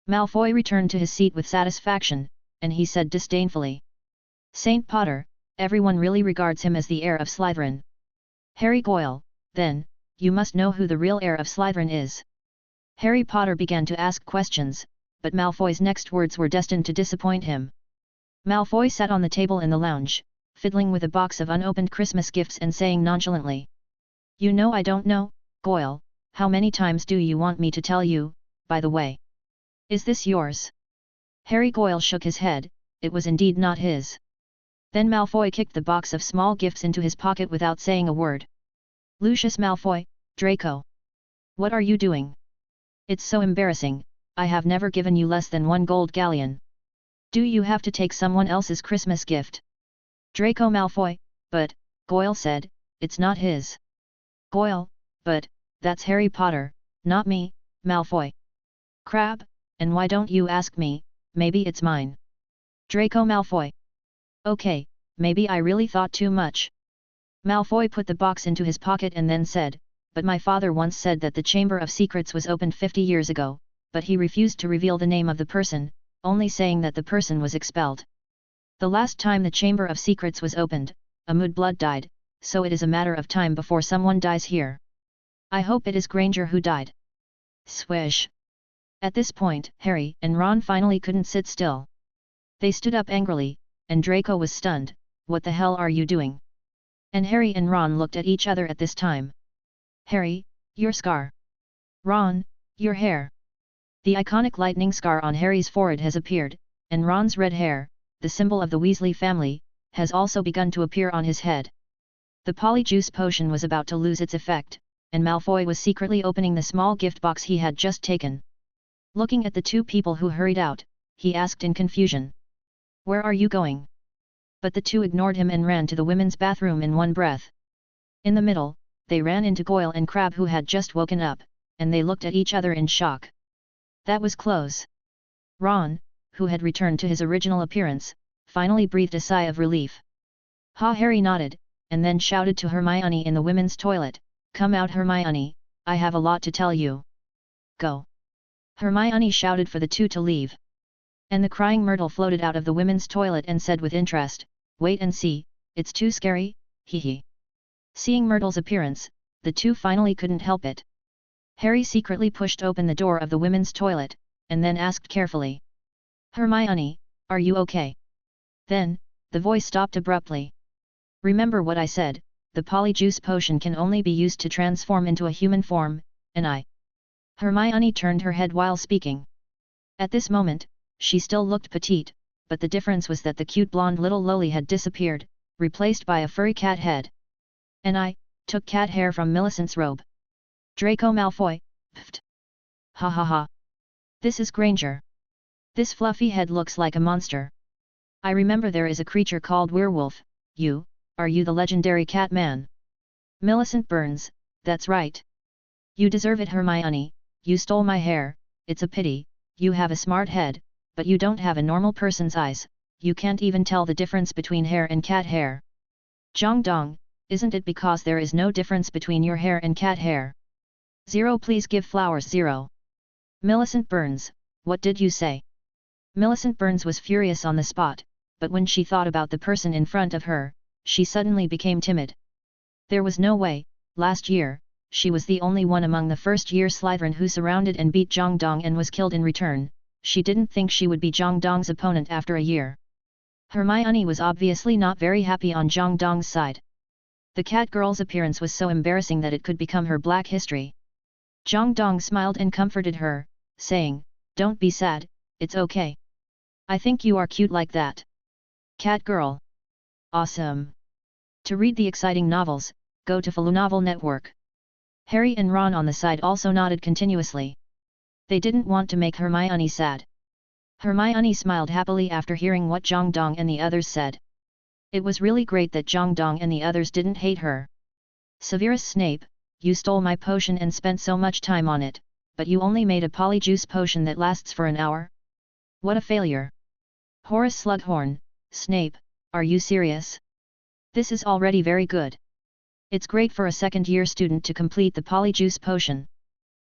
Malfoy returned to his seat with satisfaction, and he said disdainfully. Saint Potter, everyone really regards him as the heir of Slytherin. Harry Goyle, then, you must know who the real heir of Slytherin is. Harry Potter began to ask questions, but Malfoy's next words were destined to disappoint him. Malfoy sat on the table in the lounge, fiddling with a box of unopened Christmas gifts and saying nonchalantly. You know I don't know, Goyle, how many times do you want me to tell you, by the way? Is this yours? Harry Goyle shook his head, it was indeed not his. Then Malfoy kicked the box of small gifts into his pocket without saying a word. Lucius Malfoy, Draco. What are you doing? It's so embarrassing, I have never given you less than 1 gold galleon. Do you have to take someone else's Christmas gift? Draco Malfoy, but, Goyle said, it's not his. Goyle, but, that's Harry Potter, not me, Malfoy. Crab, and why don't you ask me, maybe it's mine. Draco Malfoy. Okay, maybe I really thought too much. Malfoy put the box into his pocket and then said, but my father once said that the Chamber of Secrets was opened 50 years ago, but he refused to reveal the name of the person, only saying that the person was expelled. The last time the Chamber of Secrets was opened, a Mudblood died, so it is a matter of time before someone dies here. I hope it is Granger who died. Swish. At this point, Harry and Ron finally couldn't sit still. They stood up angrily, and Draco was stunned. What the hell are you doing? And Harry and Ron looked at each other at this time. Harry, your scar. Ron, your hair. The iconic lightning scar on Harry's forehead has appeared, and Ron's red hair, the symbol of the Weasley family, has also begun to appear on his head. The Polyjuice potion was about to lose its effect, and Malfoy was secretly opening the small gift box he had just taken. Looking at the two people who hurried out, he asked in confusion. Where are you going? But the two ignored him and ran to the women's bathroom in one breath. In the middle, they ran into Goyle and Crabbe who had just woken up, and they looked at each other in shock. That was close. Ron, who had returned to his original appearance, finally breathed a sigh of relief. Ha! Harry nodded, and then shouted to Hermione in the women's toilet, Come out Hermione, I have a lot to tell you. Go. Hermione shouted for the two to leave. And the crying Myrtle floated out of the women's toilet and said with interest, Wait and see, it's too scary, hee hee. Seeing Myrtle's appearance, the two finally couldn't help it. Harry secretly pushed open the door of the women's toilet, and then asked carefully. Hermione, are you okay? Then, the voice stopped abruptly. Remember what I said, the Polyjuice potion can only be used to transform into a human form, and I. Hermione turned her head while speaking. At this moment, she still looked petite, but the difference was that the cute blonde little loli had disappeared, replaced by a furry cat head. And I took cat hair from Millicent's robe. Draco Malfoy, pfft. Ha ha ha. This is Granger. This fluffy head looks like a monster. I remember there is a creature called werewolf. Are you the legendary cat man? Millicent Burns, that's right. You deserve it Hermione, you stole my hair, it's a pity, you have a smart head, but you don't have a normal person's eyes, you can't even tell the difference between hair and cat hair. Jong Dong, isn't it because there is no difference between your hair and cat hair? 0 Please give flowers 0. Millicent Burns, what did you say? Millicent Burns was furious on the spot, but when she thought about the person in front of her, she suddenly became timid. There was no way, last year, she was the only one among the first-year Slytherin who surrounded and beat Jong Dong and was killed in return. She didn't think she would be Jong Dong's opponent after a year. Hermione was obviously not very happy on Jong Dong's side. The cat girl's appearance was so embarrassing that it could become her black history. Jong Dong smiled and comforted her, saying, Don't be sad, it's okay. I think you are cute like that. Cat girl. Awesome. To read the exciting novels, go to Novel Network. Harry and Ron on the side also nodded continuously. They didn't want to make Hermione sad. Hermione smiled happily after hearing what Jong Dong and the others said. It was really great that Jong Dong and the others didn't hate her. Severus Snape, you stole my potion and spent so much time on it, but you only made a Polyjuice potion that lasts for an hour? What a failure. Horace Slughorn, Snape, are you serious? This is already very good. It's great for a second-year student to complete the Polyjuice potion.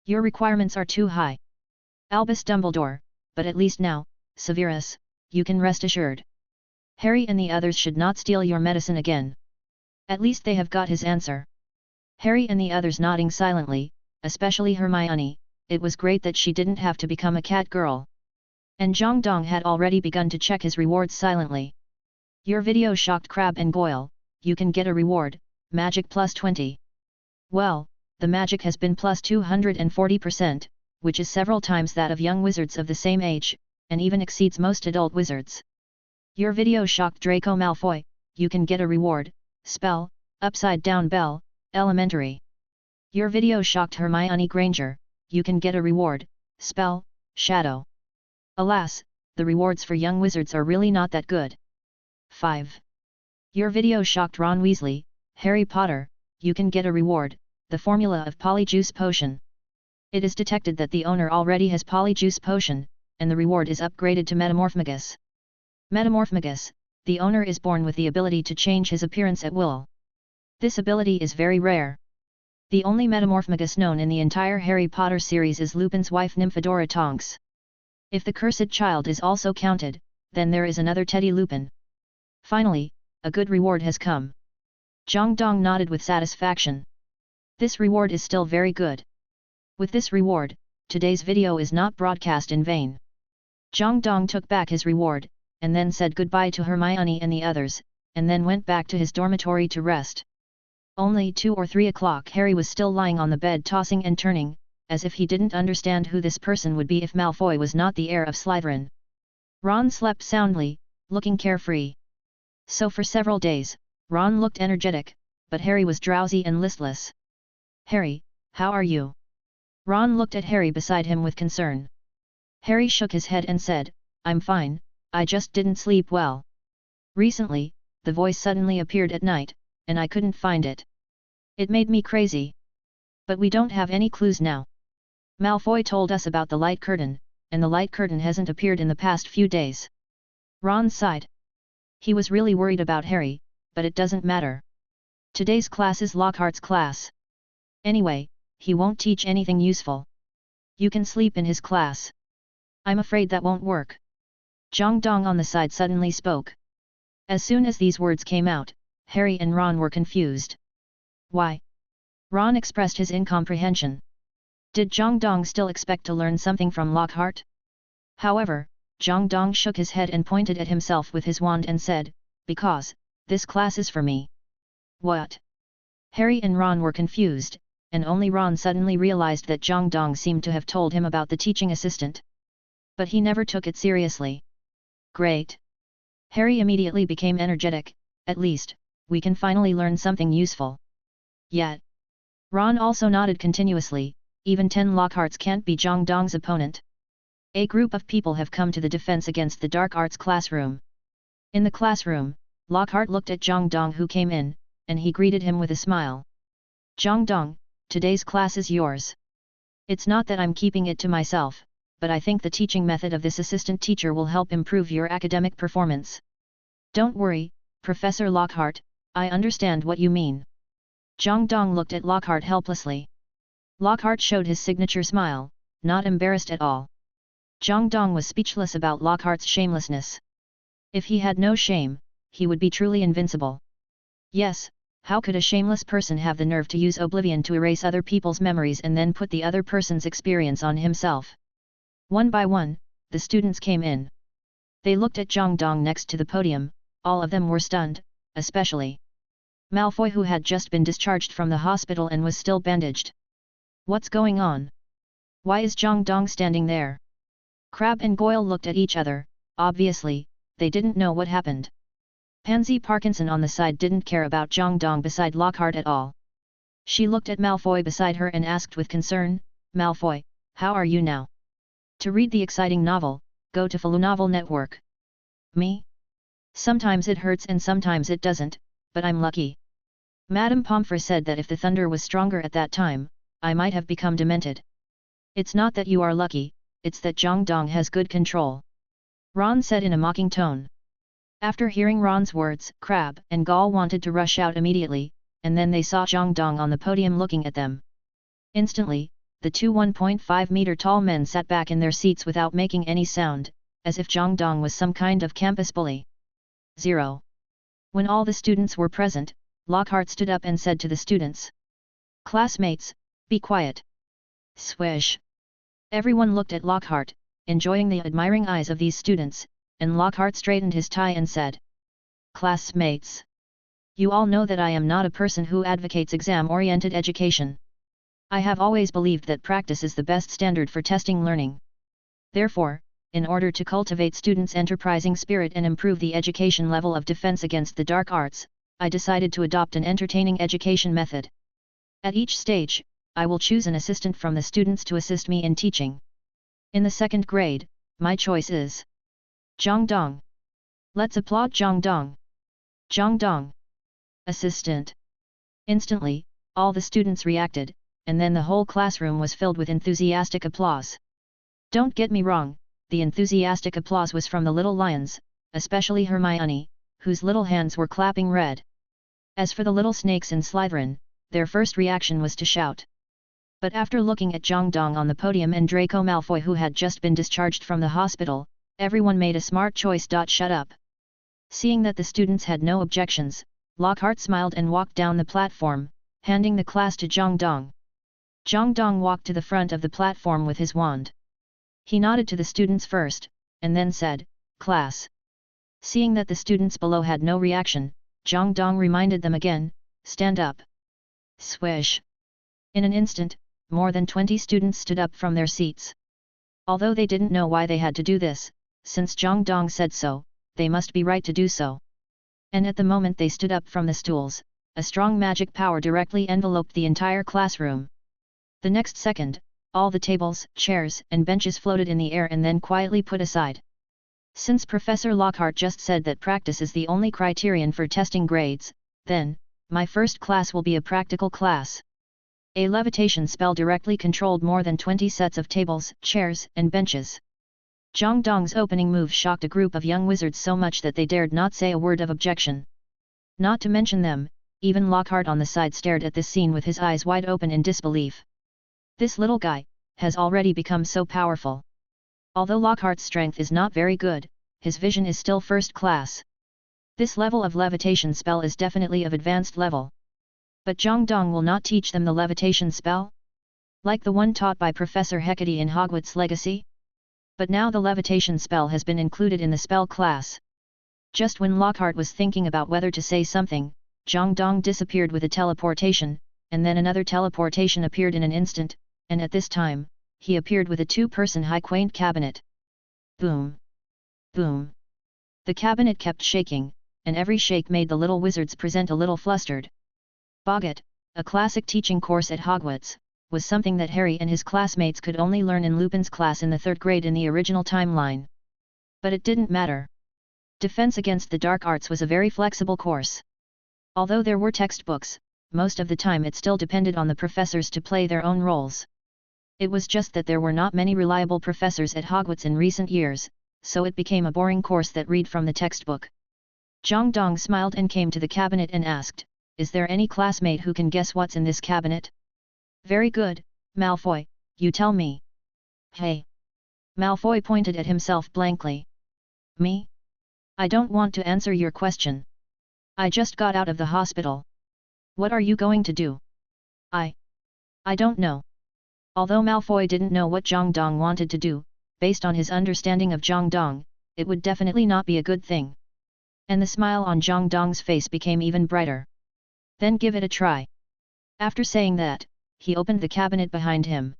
Your requirements are too high. Albus Dumbledore, but at least now, Severus, you can rest assured. Harry and the others should not steal your medicine again. At least they have got his answer. Harry and the others nodding silently, especially Hermione, it was great that she didn't have to become a cat girl. And Zhang Dong had already begun to check his rewards silently. Your video shocked Crab and Goyle, you can get a reward, magic plus 20. Well, the magic has been plus 240%, which is several times that of young wizards of the same age, and even exceeds most adult wizards. Your video shocked Draco Malfoy, you can get a reward, spell, upside down bell, elementary. Your video shocked Hermione Granger, you can get a reward, spell, shadow. Alas, the rewards for young wizards are really not that good. 5. Your video shocked Ron Weasley, Harry Potter, you can get a reward, the formula of Polyjuice Potion. It is detected that the owner already has Polyjuice Potion, and the reward is upgraded to Metamorphmagus. Metamorphmagus, the owner is born with the ability to change his appearance at will. This ability is very rare. The only Metamorphmagus known in the entire Harry Potter series is Lupin's wife Nymphadora Tonks. If the cursed child is also counted, then there is another Teddy Lupin. Finally, a good reward has come. Zhang Dong nodded with satisfaction. This reward is still very good. With this reward, today's video is not broadcast in vain. Zhang Dong took back his reward, and then said goodbye to Hermione and the others, and then went back to his dormitory to rest. Only 2 or 3 o'clock Harry was still lying on the bed tossing and turning, as if he didn't understand who this person would be if Malfoy was not the heir of Slytherin. Ron slept soundly, looking carefree. So for several days, Ron looked energetic, but Harry was drowsy and listless. Harry, how are you? Ron looked at Harry beside him with concern. Harry shook his head and said, I'm fine, I just didn't sleep well. Recently, the voice suddenly appeared at night, and I couldn't find it. It made me crazy. But we don't have any clues now. Malfoy told us about the light curtain, and the light curtain hasn't appeared in the past few days. Ron sighed. He was really worried about Harry, but it doesn't matter. Today's class is Lockhart's class. Anyway, he won't teach anything useful. You can sleep in his class. I'm afraid that won't work. Zhang Dong on the side suddenly spoke. As soon as these words came out, Harry and Ron were confused. Why? Ron expressed his incomprehension. Did Zhang Dong still expect to learn something from Lockhart? However, Zhang Dong shook his head and pointed at himself with his wand and said, because, this class is for me. What? Harry and Ron were confused, and only Ron suddenly realized that Zhang Dong seemed to have told him about the teaching assistant. But he never took it seriously. Great! Harry immediately became energetic, at least, we can finally learn something useful. Yet. Ron also nodded continuously, even 10 Lockharts can't be Zhang Dong's opponent. A group of people have come to the defense against the dark arts classroom. In the classroom, Lockhart looked at Zhang Dong who came in, and he greeted him with a smile. Zhang Dong, today's class is yours. It's not that I'm keeping it to myself, but I think the teaching method of this assistant teacher will help improve your academic performance. Don't worry, Professor Lockhart, I understand what you mean. Zhang Dong looked at Lockhart helplessly. Lockhart showed his signature smile, not embarrassed at all. Zhang Dong was speechless about Lockhart's shamelessness. If he had no shame, he would be truly invincible. Yes, how could a shameless person have the nerve to use oblivion to erase other people's memories and then put the other person's experience on himself? One by one, the students came in. They looked at Zhang Dong next to the podium, all of them were stunned, especially Malfoy who had just been discharged from the hospital and was still bandaged. What's going on? Why is Zhang Dong standing there? Crabbe and Goyle looked at each other, obviously, they didn't know what happened. Pansy Parkinson on the side didn't care about Zhang Dong beside Lockhart at all. She looked at Malfoy beside her and asked with concern, Malfoy, how are you now? To read the exciting novel, go to Novel Network. Me? Sometimes it hurts and sometimes it doesn't, but I'm lucky. Madame Pomfrey said that if the thunder was stronger at that time, I might have become demented. It's not that you are lucky, it's that Zhang Dong has good control. Ron said in a mocking tone. After hearing Ron's words, Crabbe and Gall wanted to rush out immediately, and then they saw Zhang Dong on the podium looking at them. Instantly, the two 1.5-meter tall men sat back in their seats without making any sound, as if Zhang Dong was some kind of campus bully. 0. When all the students were present, Lockhart stood up and said to the students, Classmates, be quiet. Swish. Everyone looked at Lockhart, enjoying the admiring eyes of these students, and Lockhart straightened his tie and said, "Classmates, you all know that I am not a person who advocates exam-oriented education. I have always believed that practice is the best standard for testing learning. Therefore, in order to cultivate students' enterprising spirit and improve the education level of defense against the dark arts, I decided to adopt an entertaining education method. At each stage, I will choose an assistant from the students to assist me in teaching. In the 2nd grade, my choice is Zhang Dong. Let's applaud Zhang Dong. Zhang Dong. Assistant." Instantly, all the students reacted, and then the whole classroom was filled with enthusiastic applause. Don't get me wrong, the enthusiastic applause was from the little lions, especially Hermione, whose little hands were clapping red. As for the little snakes in Slytherin, their first reaction was to shout. But after looking at Zhang Dong on the podium and Draco Malfoy who had just been discharged from the hospital, everyone made a smart choice. Shut up. Seeing that the students had no objections, Lockhart smiled and walked down the platform, handing the class to Zhang Dong. Zhang Dong walked to the front of the platform with his wand. He nodded to the students first, and then said, "Class." Seeing that the students below had no reaction, Zhang Dong reminded them again, "Stand up." Swish! In an instant, more than 20 students stood up from their seats. Although they didn't know why they had to do this, since Zhang Dong said so, they must be right to do so. And at the moment they stood up from the stools, a strong magic power directly enveloped the entire classroom. The next second, all the tables, chairs, and benches floated in the air and then quietly put aside. Since Professor Lockhart just said that practice is the only criterion for testing grades, then, my first class will be a practical class. A levitation spell directly controlled more than 20 sets of tables, chairs, and benches. Zhang Dong's opening move shocked a group of young wizards so much that they dared not say a word of objection. Not to mention them, even Lockhart on the side stared at this scene with his eyes wide open in disbelief. This little guy has already become so powerful. Although Lockhart's strength is not very good, his vision is still first class. This level of levitation spell is definitely of advanced level. But Zhang Dong will not teach them the levitation spell? Like the one taught by Professor Hecate in Hogwarts Legacy? But now the levitation spell has been included in the spell class. Just when Lockhart was thinking about whether to say something, Zhang Dong disappeared with a teleportation, and then another teleportation appeared in an instant, and at this time, he appeared with a 2-person high quaint cabinet. Boom! Boom! The cabinet kept shaking, and every shake made the little wizards present a little flustered. Boggart, a classic teaching course at Hogwarts, was something that Harry and his classmates could only learn in Lupin's class in the 3rd grade in the original timeline. But it didn't matter. Defense against the dark arts was a very flexible course. Although there were textbooks, most of the time it still depended on the professors to play their own roles. It was just that there were not many reliable professors at Hogwarts in recent years, so it became a boring course that read from the textbook. Zhang Dong smiled and came to the cabinet and asked, "Is there any classmate who can guess what's in this cabinet?" "Very good, Malfoy, you tell me." "Hey!" Malfoy pointed at himself blankly. "Me? I don't want to answer your question. I just got out of the hospital. What are you going to do?" I don't know." Although Malfoy didn't know what Zhang Dong wanted to do, based on his understanding of Zhang Dong, it would definitely not be a good thing. And the smile on Zhang Dong's face became even brighter. "Then give it a try." After saying that, he opened the cabinet behind him.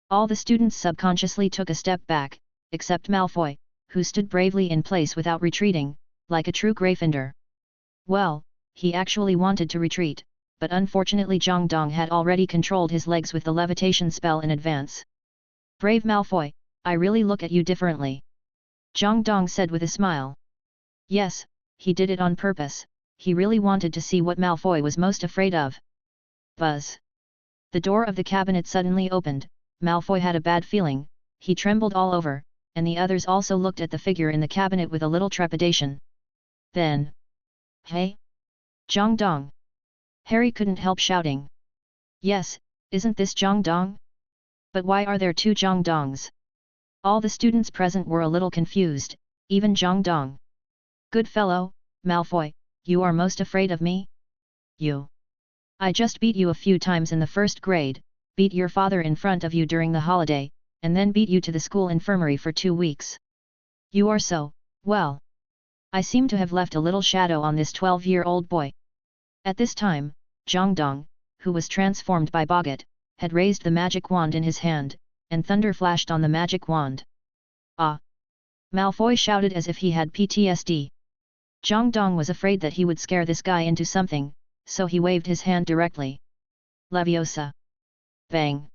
All the students subconsciously took a step back, except Malfoy, who stood bravely in place without retreating, like a true Gryffindor. Well, he actually wanted to retreat, but unfortunately Zhang Dong had already controlled his legs with the levitation spell in advance. "Brave Malfoy, I really look at you differently," Zhang Dong said with a smile. Yes, he did it on purpose, he really wanted to see what Malfoy was most afraid of. Buzz! The door of the cabinet suddenly opened. Malfoy had a bad feeling, he trembled all over, and the others also looked at the figure in the cabinet with a little trepidation. Then, "Hey! Zhang Dong!" Harry couldn't help shouting. "Yes, isn't this Zhang Dong? But why are there 2 Zhang Dongs?" All the students present were a little confused, even Zhang Dong. "Good fellow, Malfoy, you are most afraid of me? You! I just beat you a few times in the 1st grade, beat your father in front of you during the holiday, and then beat you to the school infirmary for 2 weeks. You are so, well. I seem to have left a little shadow on this 12-year-old boy. At this time, Zhang Dong, who was transformed by Boggart, had raised the magic wand in his hand, and thunder flashed on the magic wand. Ah! Malfoy shouted as if he had PTSD. Zhang Dong was afraid that he would scare this guy into something, so he waved his hand directly. Leviosa! Bang!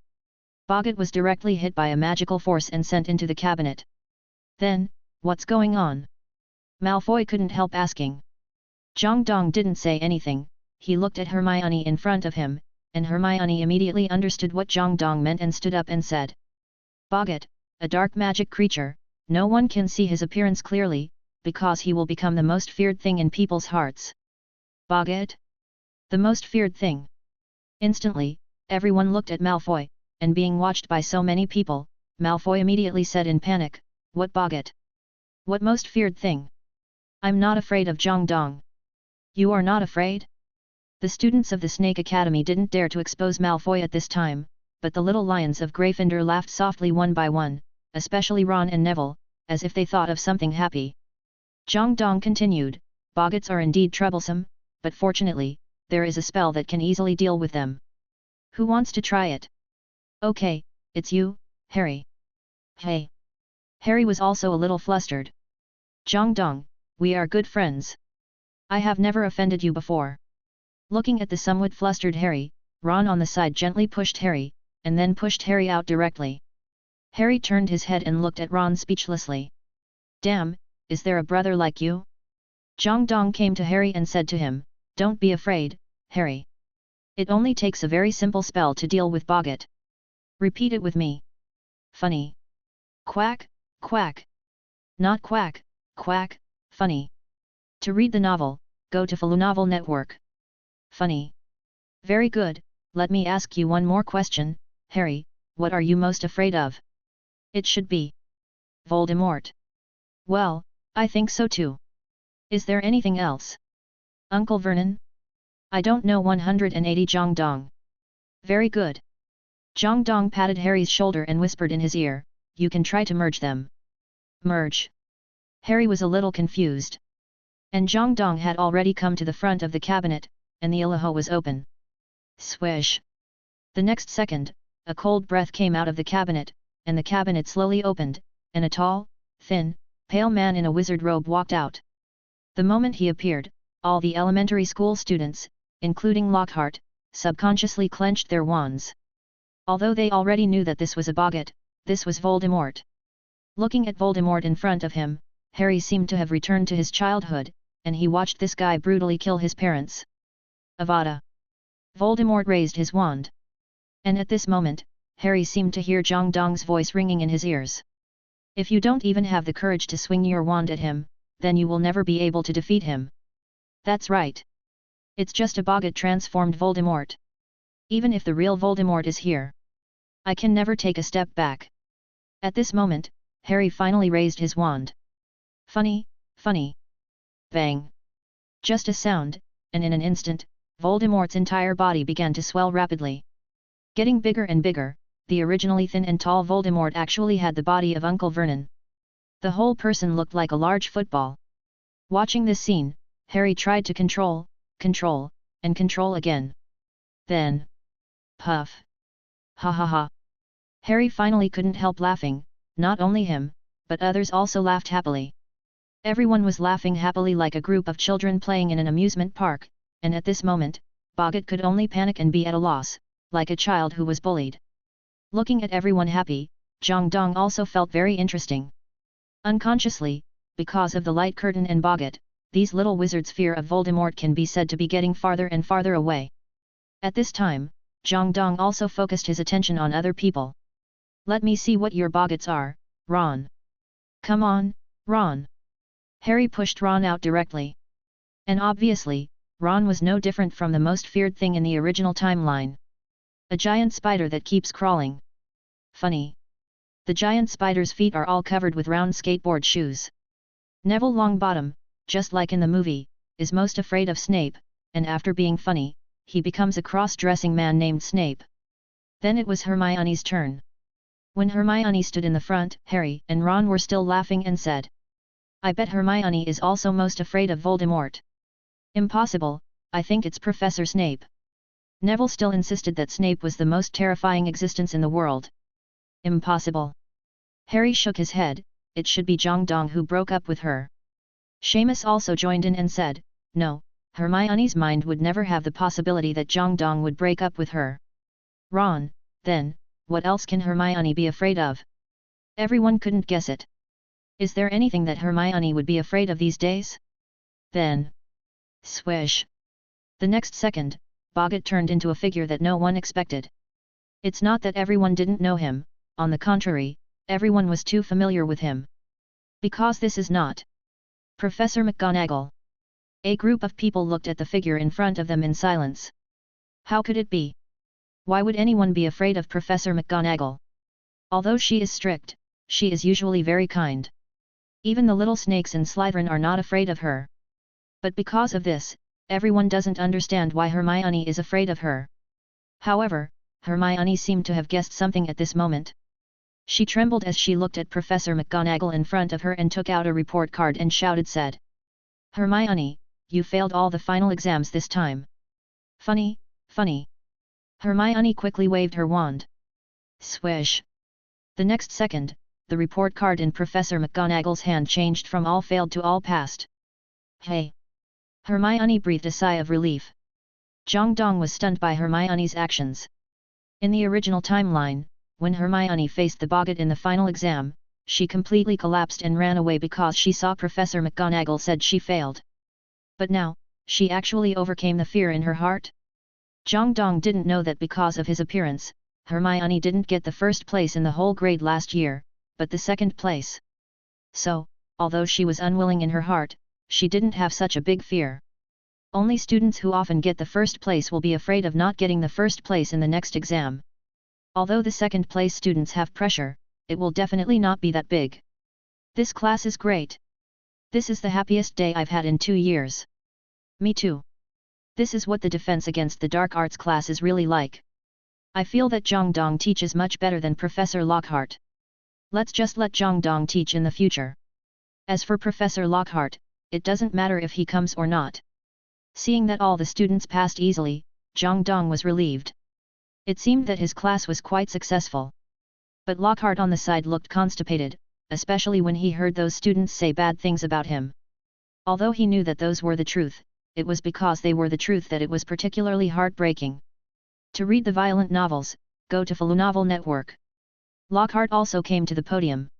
Boggart was directly hit by a magical force and sent into the cabinet. Then, what's going on? Malfoy couldn't help asking. Zhang Dong didn't say anything, he looked at Hermione in front of him, and Hermione immediately understood what Zhang Dong meant and stood up and said. Boggart, a dark magic creature, no one can see his appearance clearly, because he will become the most feared thing in people's hearts. Boggart? The most feared thing. Instantly, everyone looked at Malfoy, and being watched by so many people, Malfoy immediately said in panic, What Boggart? What most feared thing? I'm not afraid of Zhang Dong. You are not afraid? The students of the Snake Academy didn't dare to expose Malfoy at this time, but the little lions of Gryffindor laughed softly one by one, especially Ron and Neville, as if they thought of something happy. Zhang Dong continued, Boggarts are indeed troublesome, but fortunately, there is a spell that can easily deal with them. Who wants to try it? Okay, it's you, Harry. Hey! Harry was also a little flustered. Zhang Dong, we are good friends. I have never offended you before. Looking at the somewhat flustered Harry, Ron on the side gently pushed Harry, and then pushed Harry out directly. Harry turned his head and looked at Ron speechlessly. Damn, is there a brother like you? Zhang Dong came to Harry and said to him, Don't be afraid, Harry. It only takes a very simple spell to deal with Boggart. Repeat it with me. Funny. Quack, quack. Not quack, quack, funny. To read the novel, go to Novel Network. Funny. Very good, let me ask you one more question, Harry, what are you most afraid of? It should be Voldemort. Well, I think so too. Is there anything else? Uncle Vernon? I don't know. 180 Zhang Dong. Very good. Zhang Dong patted Harry's shoulder and whispered in his ear, You can try to merge them. Merge? Harry was a little confused. And Zhang Dong had already come to the front of the cabinet, and the ilaho was open. Swish! The next second, a cold breath came out of the cabinet, and the cabinet slowly opened, and a tall, thin, pale man in a wizard robe walked out. The moment he appeared, all the elementary school students, including Lockhart, subconsciously clenched their wands. Although they already knew that this was a Boggart, this was Voldemort. Looking at Voldemort in front of him, Harry seemed to have returned to his childhood, and he watched this guy brutally kill his parents. Avada! Voldemort raised his wand. And at this moment, Harry seemed to hear Zhang Dong's voice ringing in his ears. If you don't even have the courage to swing your wand at him, then you will never be able to defeat him. That's right. It's just a Boggart transformed Voldemort. Even if the real Voldemort is here, I can never take a step back. At this moment, Harry finally raised his wand. Funny, funny. Bang! Just a sound, and in an instant, Voldemort's entire body began to swell rapidly. Getting bigger and bigger, the originally thin and tall Voldemort actually had the body of Uncle Vernon. The whole person looked like a large football. Watching this scene, Harry tried to control, and control again. Then... puff! Ha ha ha! Harry finally couldn't help laughing, not only him, but others also laughed happily. Everyone was laughing happily like a group of children playing in an amusement park, and at this moment, Boggart could only panic and be at a loss, like a child who was bullied. Looking at everyone happy, Zhang Dong also felt very interesting. Unconsciously, because of the light curtain and Boggart, these little wizards' fear of Voldemort can be said to be getting farther and farther away. At this time, Zhang Dong also focused his attention on other people. Let me see what your Boggarts are, Ron. Come on, Ron. Harry pushed Ron out directly. And obviously, Ron was no different from the most feared thing in the original timeline. A giant spider that keeps crawling. Funny. The giant spider's feet are all covered with round skateboard shoes. Neville Longbottom, just like in the movie, is most afraid of Snape, and after being funny, he becomes a cross-dressing man named Snape. Then it was Hermione's turn. When Hermione stood in the front, Harry and Ron were still laughing and said, "I bet Hermione is also most afraid of Voldemort." "Impossible, I think it's Professor Snape." Neville still insisted that Snape was the most terrifying existence in the world. "Impossible." Harry shook his head, "It should be Zhongdong who broke up with her." Seamus also joined in and said, "No, Hermione's mind would never have the possibility that Zhongdong would break up with her." "Ron, then, what else can Hermione be afraid of?" Everyone couldn't guess it. "Is there anything that Hermione would be afraid of these days?" Then, swish! The next second, Boggart turned into a figure that no one expected. It's not that everyone didn't know him, on the contrary, everyone was too familiar with him. Because this is not Professor McGonagall. A group of people looked at the figure in front of them in silence. How could it be? Why would anyone be afraid of Professor McGonagall? Although she is strict, she is usually very kind. Even the little snakes in Slytherin are not afraid of her. But because of this, everyone doesn't understand why Hermione is afraid of her. However, Hermione seemed to have guessed something at this moment. She trembled as she looked at Professor McGonagall in front of her and took out a report card and said, "Hermione, you failed all the final exams this time." "Funny, funny." Hermione quickly waved her wand. Swish! The next second, the report card in Professor McGonagall's hand changed from all failed to all passed. "Hey!" Hermione breathed a sigh of relief. Zhongdong was stunned by Hermione's actions. In the original timeline, when Hermione faced the Boggart in the final exam, she completely collapsed and ran away because she saw Professor McGonagall said she failed. But now, she actually overcame the fear in her heart. Zhongdong didn't know that because of his appearance, Hermione didn't get the first place in the whole grade last year, but the second place. So, although she was unwilling in her heart, she didn't have such a big fear. Only students who often get the first place will be afraid of not getting the first place in the next exam. Although the second place students have pressure, it will definitely not be that big. This class is great. This is the happiest day I've had in 2 years. Me too. This is what the Defense Against the Dark Arts class is really like. I feel that Zhongdong teaches much better than Professor Lockhart. Let's just let Zhongdong teach in the future. As for Professor Lockhart, it doesn't matter if he comes or not." Seeing that all the students passed easily, Zhongdong was relieved. It seemed that his class was quite successful. But Lockhart on the side looked constipated, especially when he heard those students say bad things about him. Although he knew that those were the truth, it was because they were the truth that it was particularly heartbreaking. To read the violent novels, go to Novel Network. Lockhart also came to the podium.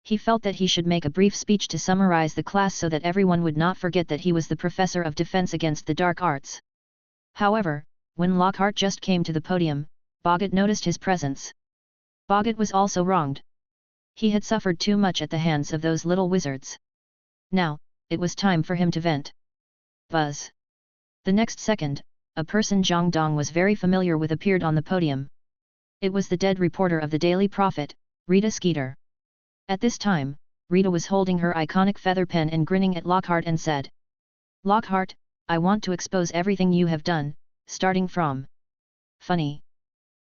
He felt that he should make a brief speech to summarize the class so that everyone would not forget that he was the professor of Defense Against the Dark Arts. However, when Lockhart just came to the podium, Boggart noticed his presence. Boggart was also wronged. He had suffered too much at the hands of those little wizards. Now, it was time for him to vent. Buzz! The next second, a person Zhongdong was very familiar with appeared on the podium. It was the dead reporter of the Daily Prophet, Rita Skeeter. At this time, Rita was holding her iconic feather pen and grinning at Lockhart and said, "Lockhart, I want to expose everything you have done, starting from." Funny.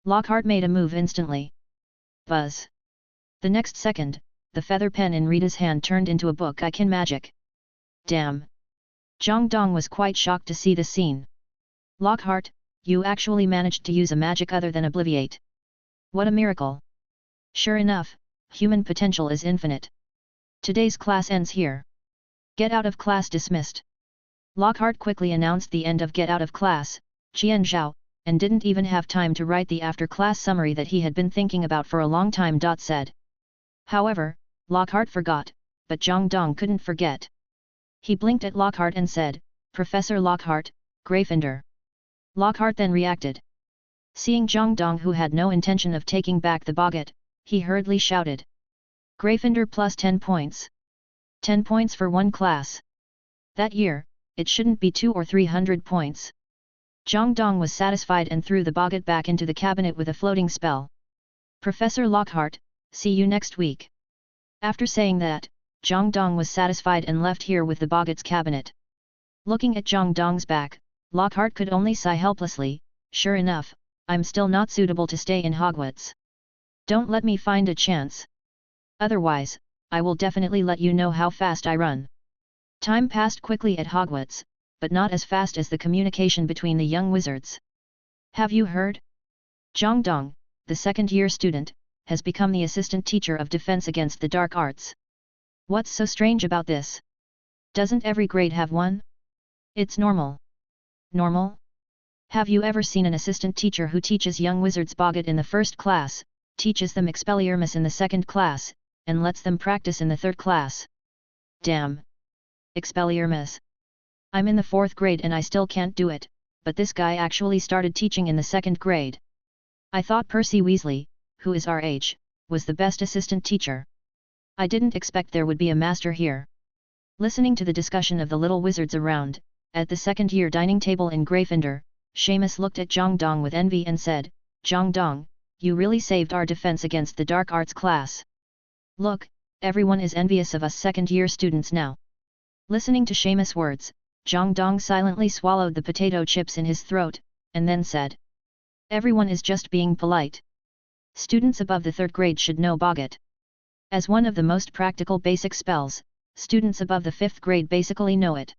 Lockhart made a move instantly. Buzz. The next second, the feather pen in Rita's hand turned into a book icon magic. Damn! Zhongdong was quite shocked to see the scene. "Lockhart, you actually managed to use a magic other than Obliviate. What a miracle!" Sure enough, human potential is infinite. Today's class ends here. Get out of class dismissed. Lockhart quickly announced the end of Get Out of Class, Qian Zhao, and didn't even have time to write the after-class summary that he had been thinking about for a long time. Said. However, Lockhart forgot, but Zhongdong couldn't forget. He blinked at Lockhart and said, "Professor Lockhart, Gryffindor." Lockhart then reacted. Seeing Zhongdong, who had no intention of taking back the Boggart, he hurriedly shouted, "Gryffindor plus 10 points. 10 points for one class. That year, it shouldn't be 200 or 300 points." Zhongdong was satisfied and threw the Boggart back into the cabinet with a floating spell. "Professor Lockhart, see you next week." After saying that, Zhongdong was satisfied and left here with the Boggart's cabinet. Looking at Zhongdong's back, Lockhart could only sigh helplessly. Sure enough, I'm still not suitable to stay in Hogwarts. Don't let me find a chance. Otherwise, I will definitely let you know how fast I run. Time passed quickly at Hogwarts, but not as fast as the communication between the young wizards. Have you heard? Zhang Dong, the second-year student, has become the assistant teacher of defense against the dark arts. What's so strange about this? Doesn't every grade have one? It's normal. Normal? Have you ever seen an assistant teacher who teaches young wizards Boggart in the first class, teaches them Expelliarmus in the second class, and lets them practice in the third class? Damn! Expelliarmus! I'm in the fourth grade and I still can't do it, but this guy actually started teaching in the second grade. I thought Percy Weasley, who is our age, was the best assistant teacher. I didn't expect there would be a master here. Listening to the discussion of the little wizards around, at the second-year dining table in Gryffindor, Seamus looked at Zhang Dong with envy and said, Zhang Dong, you really saved our defense against the dark arts class. Look, everyone is envious of us second-year students now. Listening to Seamus' words, Zhang Dong silently swallowed the potato chips in his throat, and then said, everyone is just being polite. Students above the third grade should know Boggart. As one of the most practical basic spells, students above the fifth grade basically know it.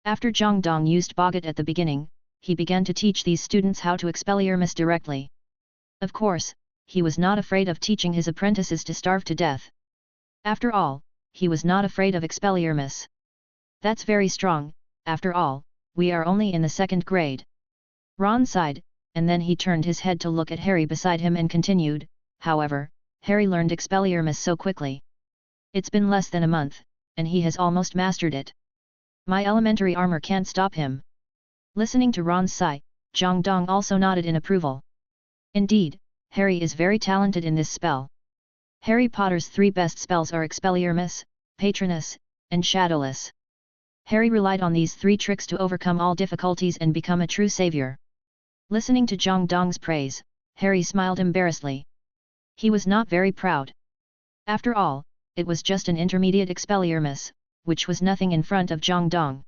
After Zhang Dong used Boggart at the beginning, he began to teach these students how to Expelliarmus directly. Of course, he was not afraid of teaching his apprentices to starve to death. After all, he was not afraid of Expelliarmus. That's very strong, after all, we are only in the second grade. Ron sighed, and then he turned his head to look at Harry beside him and continued, however, Harry learned Expelliarmus so quickly. It's been less than a month, and he has almost mastered it. My elementary armor can't stop him. Listening to Ron's sigh, Zhang Dong also nodded in approval. Indeed, Harry is very talented in this spell. Harry Potter's three best spells are Expelliarmus, Patronus, and Shadowless. Harry relied on these three tricks to overcome all difficulties and become a true savior. Listening to Zhang Dong's praise, Harry smiled embarrassedly. He was not very proud. After all, it was just an intermediate Expelliarmus, which was nothing in front of Zhang Dong.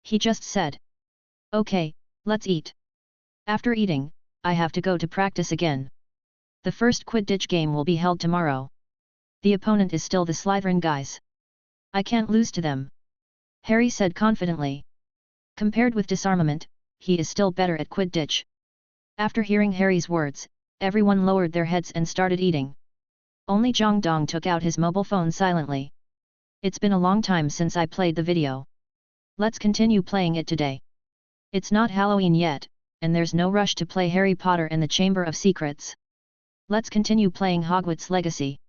He just said, okay, let's eat. After eating, I have to go to practice again. The first Quidditch game will be held tomorrow. The opponent is still the Slytherin guys. I can't lose to them. Harry said confidently. Compared with disarmament, he is still better at Quidditch. After hearing Harry's words, everyone lowered their heads and started eating. Only Zhang Dong took out his mobile phone silently. It's been a long time since I played the video. Let's continue playing it today. It's not Halloween yet, and there's no rush to play Harry Potter and the Chamber of Secrets. Let's continue playing Hogwarts Legacy.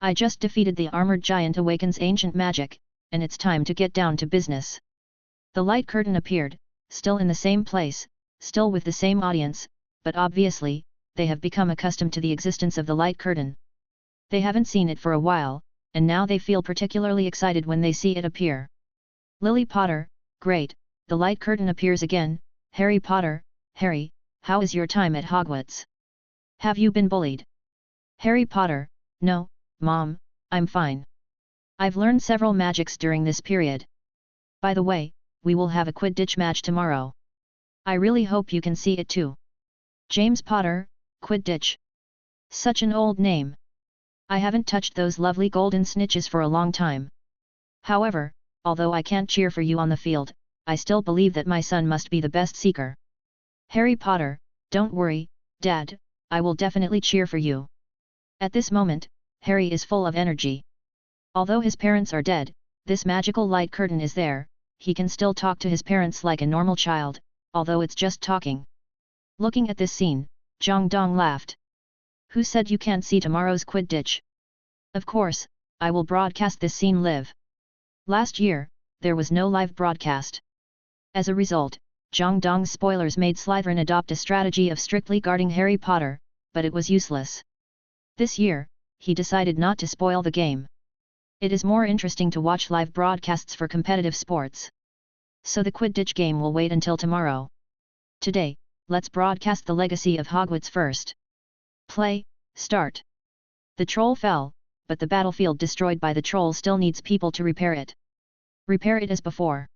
I just defeated the armored giant Awakens Ancient Magic, and it's time to get down to business. The light curtain appeared, still in the same place, still with the same audience, but obviously, they have become accustomed to the existence of the light curtain. They haven't seen it for a while, and now they feel particularly excited when they see it appear. Lily Potter, great, the light curtain appears again. Harry Potter, Harry, how is your time at Hogwarts? Have you been bullied? Harry Potter, no, Mom, I'm fine. I've learned several magics during this period. By the way, we will have a Quidditch match tomorrow. I really hope you can see it too. James Potter, Quidditch. Such an old name. I haven't touched those lovely golden snitches for a long time. However, although I can't cheer for you on the field, I still believe that my son must be the best seeker. Harry Potter, don't worry, Dad, I will definitely cheer for you. At this moment, Harry is full of energy. Although his parents are dead, this magical light curtain is there, he can still talk to his parents like a normal child, although it's just talking. Looking at this scene, Zhang Dong laughed. Who said you can't see tomorrow's Quidditch? Of course, I will broadcast this scene live. Last year, there was no live broadcast. As a result, Zhang Dong's spoilers made Slytherin adopt a strategy of strictly guarding Harry Potter, but it was useless. This year, he decided not to spoil the game. It is more interesting to watch live broadcasts for competitive sports. So the Quidditch game will wait until tomorrow. Today, let's broadcast the legacy of Hogwarts first. Play, start. The troll fell, but the battlefield destroyed by the troll still needs people to repair it. Repair it as before.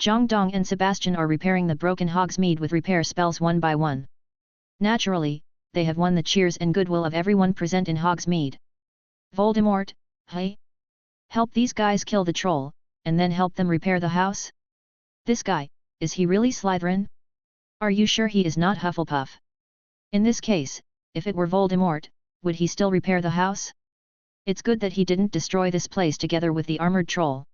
Zhang Dong and Sebastian are repairing the broken Hogsmeade with repair spells one by one. Naturally, they have won the cheers and goodwill of everyone present in Hogsmeade. Voldemort, hey? Help these guys kill the troll, and then help them repair the house? This guy, is he really Slytherin? Are you sure he is not Hufflepuff? In this case, if it were Voldemort, would he still repair the house? It's good that he didn't destroy this place together with the armored troll.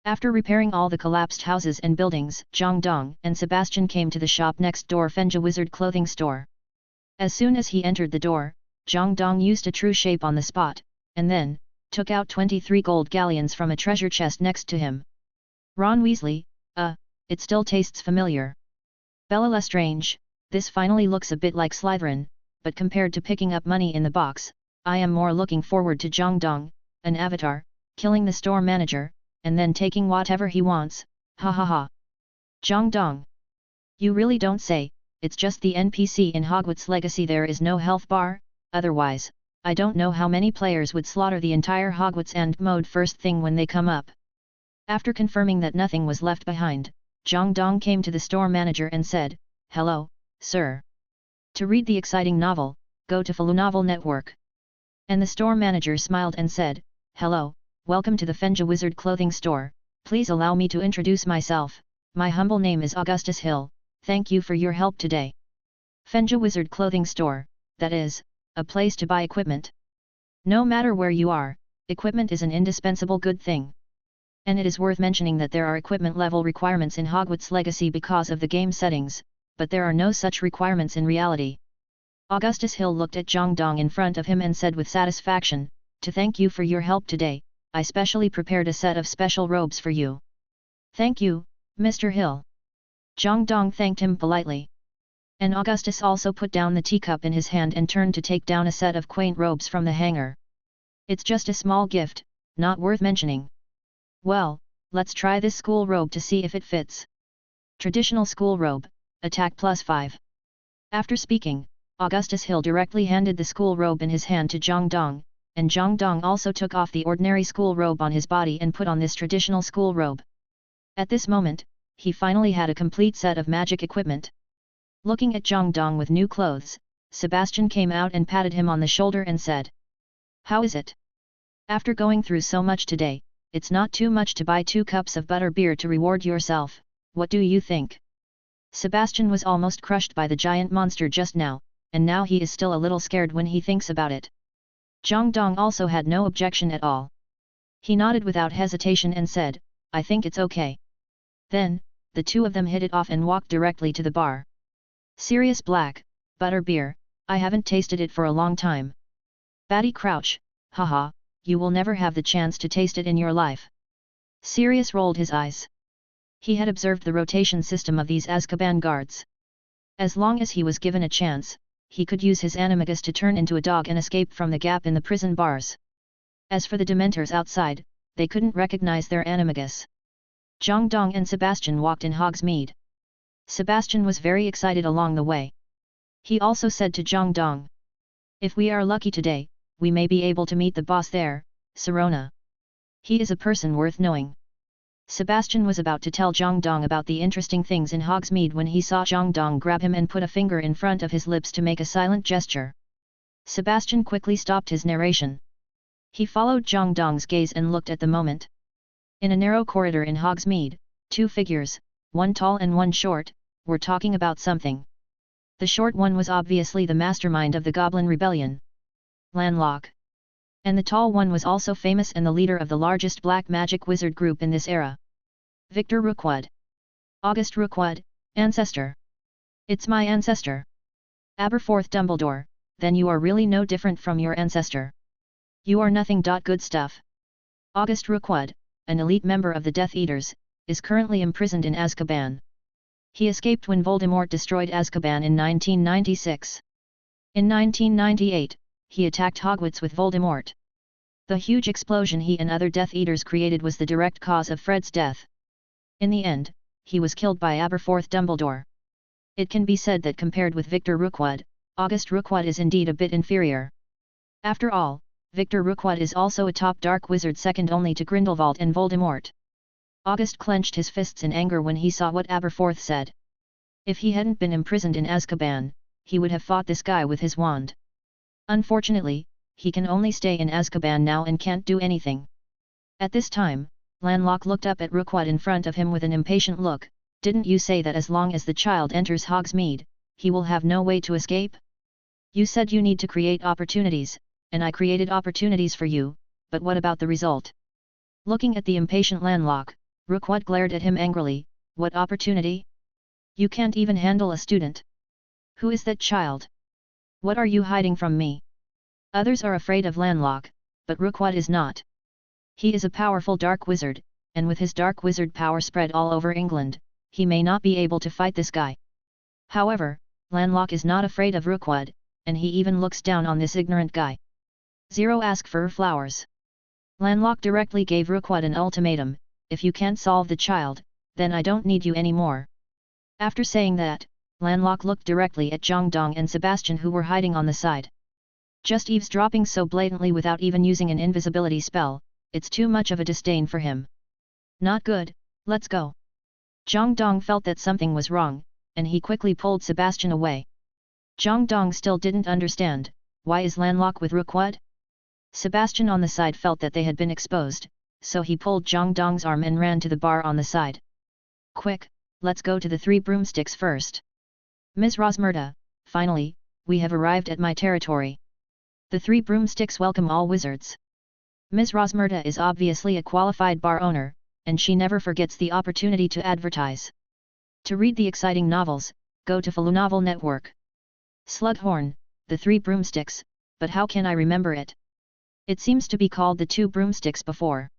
After repairing all the collapsed houses and buildings, Zhang Dong and Sebastian came to the shop next door, Fenja Wizard Clothing Store. As soon as he entered the door, Zhang Dong used a true shape on the spot, and then, took out 23 gold galleons from a treasure chest next to him. Ron Weasley, it still tastes familiar. Bella Lestrange, this finally looks a bit like Slytherin, but compared to picking up money in the box, I am more looking forward to Zhang Dong, an avatar, killing the store manager, and then taking whatever he wants, ha ha ha. Zhang Dong. You really don't say, it's just the NPC in Hogwarts Legacy, there is no health bar, otherwise, I don't know how many players would slaughter the entire Hogwarts end mode first thing when they come up. After confirming that nothing was left behind, Zhang Dong came to the store manager and said, "Hello, sir. To read the exciting novel, go to Falu Novel Network." And the store manager smiled and said, "Hello, welcome to the Fenja Wizard Clothing Store, please allow me to introduce myself, my humble name is Augustus Hill, thank you for your help today." Fenja Wizard Clothing Store, that is, a place to buy equipment. No matter where you are, equipment is an indispensable good thing. And it is worth mentioning that there are equipment level requirements in Hogwarts Legacy because of the game settings, but there are no such requirements in reality. Augustus Hill looked at Zhang Dong in front of him and said with satisfaction, "To thank you for your help today, I specially prepared a set of special robes for you." "Thank you, Mr. Hill." Zhang Dong thanked him politely. And Augustus also put down the teacup in his hand and turned to take down a set of quaint robes from the hanger. "It's just a small gift, not worth mentioning." "Well, let's try this school robe to see if it fits." Traditional school robe, attack +5. After speaking, Augustus Hill directly handed the school robe in his hand to Zhang Dong, and Zhang Dong also took off the ordinary school robe on his body and put on this traditional school robe. At this moment, he finally had a complete set of magic equipment. Looking at Zhang Dong with new clothes, Sebastian came out and patted him on the shoulder and said, "How is it? After going through so much today, it's not too much to buy 2 cups of butter beer to reward yourself, what do you think?" Sebastian was almost crushed by the giant monster just now, and now he is still a little scared when he thinks about it. Zhang Dong also had no objection at all. He nodded without hesitation and said, "I think it's okay." Then, the two of them hit it off and walked directly to the bar. "Sirius Black, butter beer, I haven't tasted it for a long time." "Batty Crouch, haha, you will never have the chance to taste it in your life." Sirius rolled his eyes. He had observed the rotation system of these Azkaban guards. As long as he was given a chance, he could use his animagus to turn into a dog and escape from the gap in the prison bars. As for the Dementors outside, they couldn't recognize their animagus. Zhang Dong and Sebastian walked in Hogsmeade. Sebastian was very excited along the way. He also said to Zhang Dong, "If we are lucky today, we may be able to meet the boss there, Sirona. He is a person worth knowing." Sebastian was about to tell Zhang Dong about the interesting things in Hogsmeade when he saw Zhang Dong grab him and put a finger in front of his lips to make a silent gesture. Sebastian quickly stopped his narration. He followed Zhang Dong's gaze and looked at the moment. In a narrow corridor in Hogsmeade, 2 figures, one tall and one short, were talking about something. The short one was obviously the mastermind of the Goblin Rebellion, Lanlock. And the tall one was also famous and the leader of the largest black magic wizard group in this era. Victor Rookwood. August Rookwood, ancestor. "It's my ancestor. Aberforth Dumbledore, then you are really no different from your ancestor. You are nothing. Good stuff." August Rookwood, an elite member of the Death Eaters, is currently imprisoned in Azkaban. He escaped when Voldemort destroyed Azkaban in 1996. In 1998, he attacked Hogwarts with Voldemort. The huge explosion he and other Death Eaters created was the direct cause of Fred's death. In the end, he was killed by Aberforth Dumbledore. It can be said that compared with Victor Rookwood, August Rookwood is indeed a bit inferior. After all, Victor Rookwood is also a top dark wizard second only to Grindelwald and Voldemort. August clenched his fists in anger when he saw what Aberforth said. If he hadn't been imprisoned in Azkaban, he would have fought this guy with his wand. Unfortunately, he can only stay in Azkaban now and can't do anything. At this time, Lanlock looked up at Rookwood in front of him with an impatient look. Didn't you say that as long as the child enters Hogsmeade, he will have no way to escape? You said you need to create opportunities, and I created opportunities for you, but what about the result? Looking at the impatient Lanlock, Rookwood glared at him angrily. What opportunity? You can't even handle a student. Who is that child? What are you hiding from me? Others are afraid of Lanlock, but Rookwood is not. He is a powerful dark wizard, and with his dark wizard power spread all over England, he may not be able to fight this guy. However, Lanlock is not afraid of Rookwood, and he even looks down on this ignorant guy. Zero ask for flowers. Lanlock directly gave Rookwood an ultimatum: if you can't solve the child, then I don't need you anymore. After saying that, Lanlock looked directly at Zhongdong and Sebastian, who were hiding on the side. Just eavesdropping so blatantly without even using an invisibility spell, it's too much of a disdain for him. Not good, let's go. Zhongdong felt that something was wrong, and he quickly pulled Sebastian away. Zhongdong still didn't understand, why is Lanlock with Rookwood? Sebastian on the side felt that they had been exposed, so he pulled Zhongdong's arm and ran to the bar on the side. Quick, let's go to the Three Broomsticks first. Ms. Rosmerta, finally, we have arrived at my territory. The Three Broomsticks welcome all wizards. Ms. Rosmerta is obviously a qualified bar owner, and she never forgets the opportunity to advertise. To read the exciting novels, go to Falu Novel Network. Slughorn, the Three Broomsticks, but how can I remember it? It seems to be called the Two Broomsticks before.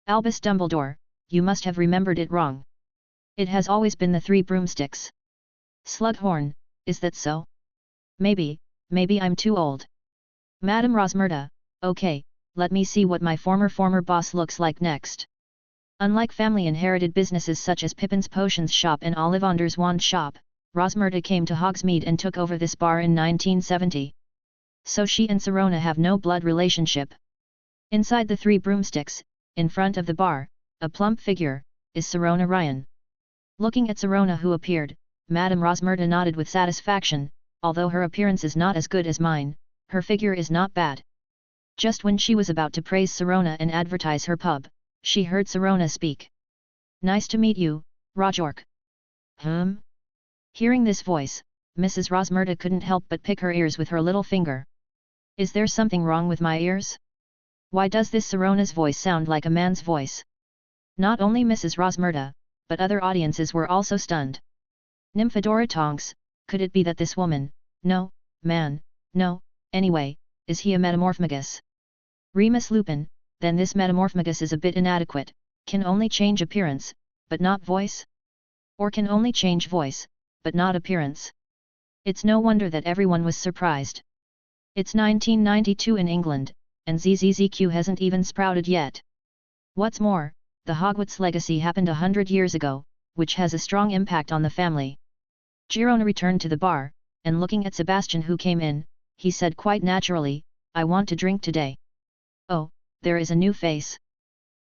Albus Dumbledore, you must have remembered it wrong. It has always been the Three Broomsticks. Slughorn, is that so? Maybe I'm too old. Madame Rosmerta, okay, let me see what my former boss looks like next. Unlike family-inherited businesses such as Pippin's Potions Shop and Ollivander's Wand Shop, Rosmerta came to Hogsmeade and took over this bar in 1970. So she and Sirona have no blood relationship. Inside the Three Broomsticks, in front of the bar, a plump figure, is Sirona Ryan. Looking at Sirona, who appeared, Madame Rosmerta nodded with satisfaction. Although her appearance is not as good as mine, her figure is not bad. Just when she was about to praise Sirona and advertise her pub, she heard Sirona speak. Nice to meet you, Rajork. Hearing this voice, Mrs. Rosmerta couldn't help but pick her ears with her little finger. Is there something wrong with my ears? Why does this Sirona's voice sound like a man's voice? Not only Mrs. Rosmerta, but other audiences were also stunned. Nymphadora Tonks, could it be that this woman, no, man, no, anyway, is he a metamorphmagus? Remus Lupin, then this metamorphmagus is a bit inadequate, can only change appearance, but not voice? Or can only change voice, but not appearance? It's no wonder that everyone was surprised. It's 1992 in England, and ZZZQ hasn't even sprouted yet. What's more, the Hogwarts legacy happened 100 years ago, which has a strong impact on the family. Girona returned to the bar, and looking at Sebastian, who came in, he said quite naturally, I want to drink today. Oh, there is a new face.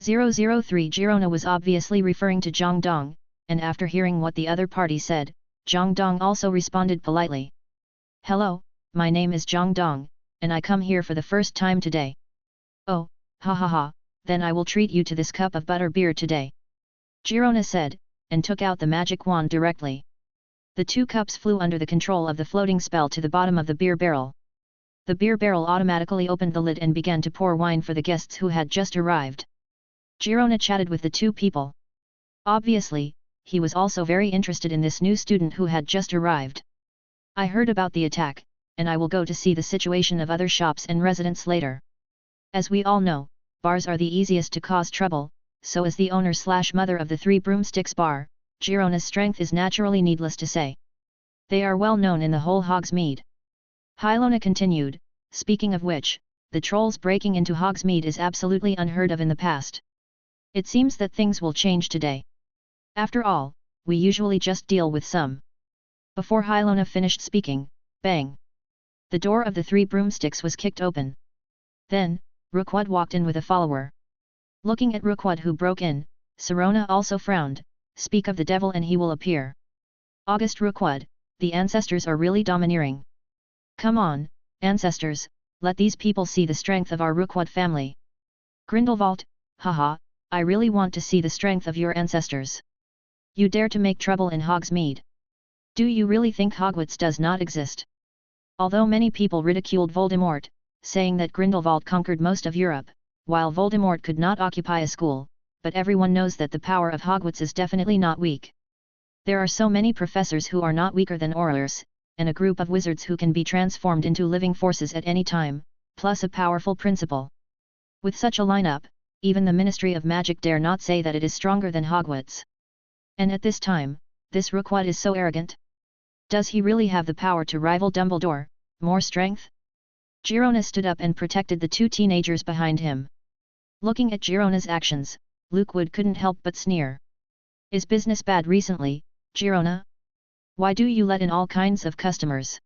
003 Girona was obviously referring to Zhongdong, and after hearing what the other party said, Zhongdong also responded politely. Hello, my name is Zhongdong, and I come here for the first time today. Oh, ha ha ha, then I will treat you to this cup of butter beer today. Girona said, and took out the magic wand directly. The two cups flew under the control of the floating spell to the bottom of the beer barrel. The beer barrel automatically opened the lid and began to pour wine for the guests who had just arrived. Girona chatted with the two people. Obviously, he was also very interested in this new student who had just arrived. I heard about the attack, and I will go to see the situation of other shops and residents later. As we all know, bars are the easiest to cause trouble, so as the owner/mother of the Three Broomsticks bar, Girona's strength is naturally needless to say. They are well known in the whole Hogsmeade. Hylona continued, speaking of which, the trolls breaking into Hogsmeade is absolutely unheard of in the past. It seems that things will change today. After all, we usually just deal with some. Before Hylona finished speaking, bang! The door of the Three Broomsticks was kicked open. Then, Rookwood walked in with a follower. Looking at Rookwood, who broke in, Sirona also frowned. Speak of the devil and he will appear. August Rookwood, the ancestors are really domineering. Come on, ancestors, let these people see the strength of our Rookwood family. Grindelwald, haha, I really want to see the strength of your ancestors. You dare to make trouble in Hogsmeade. Do you really think Hogwarts does not exist? Although many people ridiculed Voldemort, saying that Grindelwald conquered most of Europe, while Voldemort could not occupy a school, but everyone knows that the power of Hogwarts is definitely not weak. There are so many professors who are not weaker than Aurors, and a group of wizards who can be transformed into living forces at any time, plus a powerful principal. With such a lineup, even the Ministry of Magic dare not say that it is stronger than Hogwarts. And at this time, this Rookwood is so arrogant. Does he really have the power to rival Dumbledore, more strength? Girona stood up and protected the two teenagers behind him. Looking at Girona's actions, Luke Wood couldn't help but sneer. Is business bad recently, Girona? Why do you let in all kinds of customers?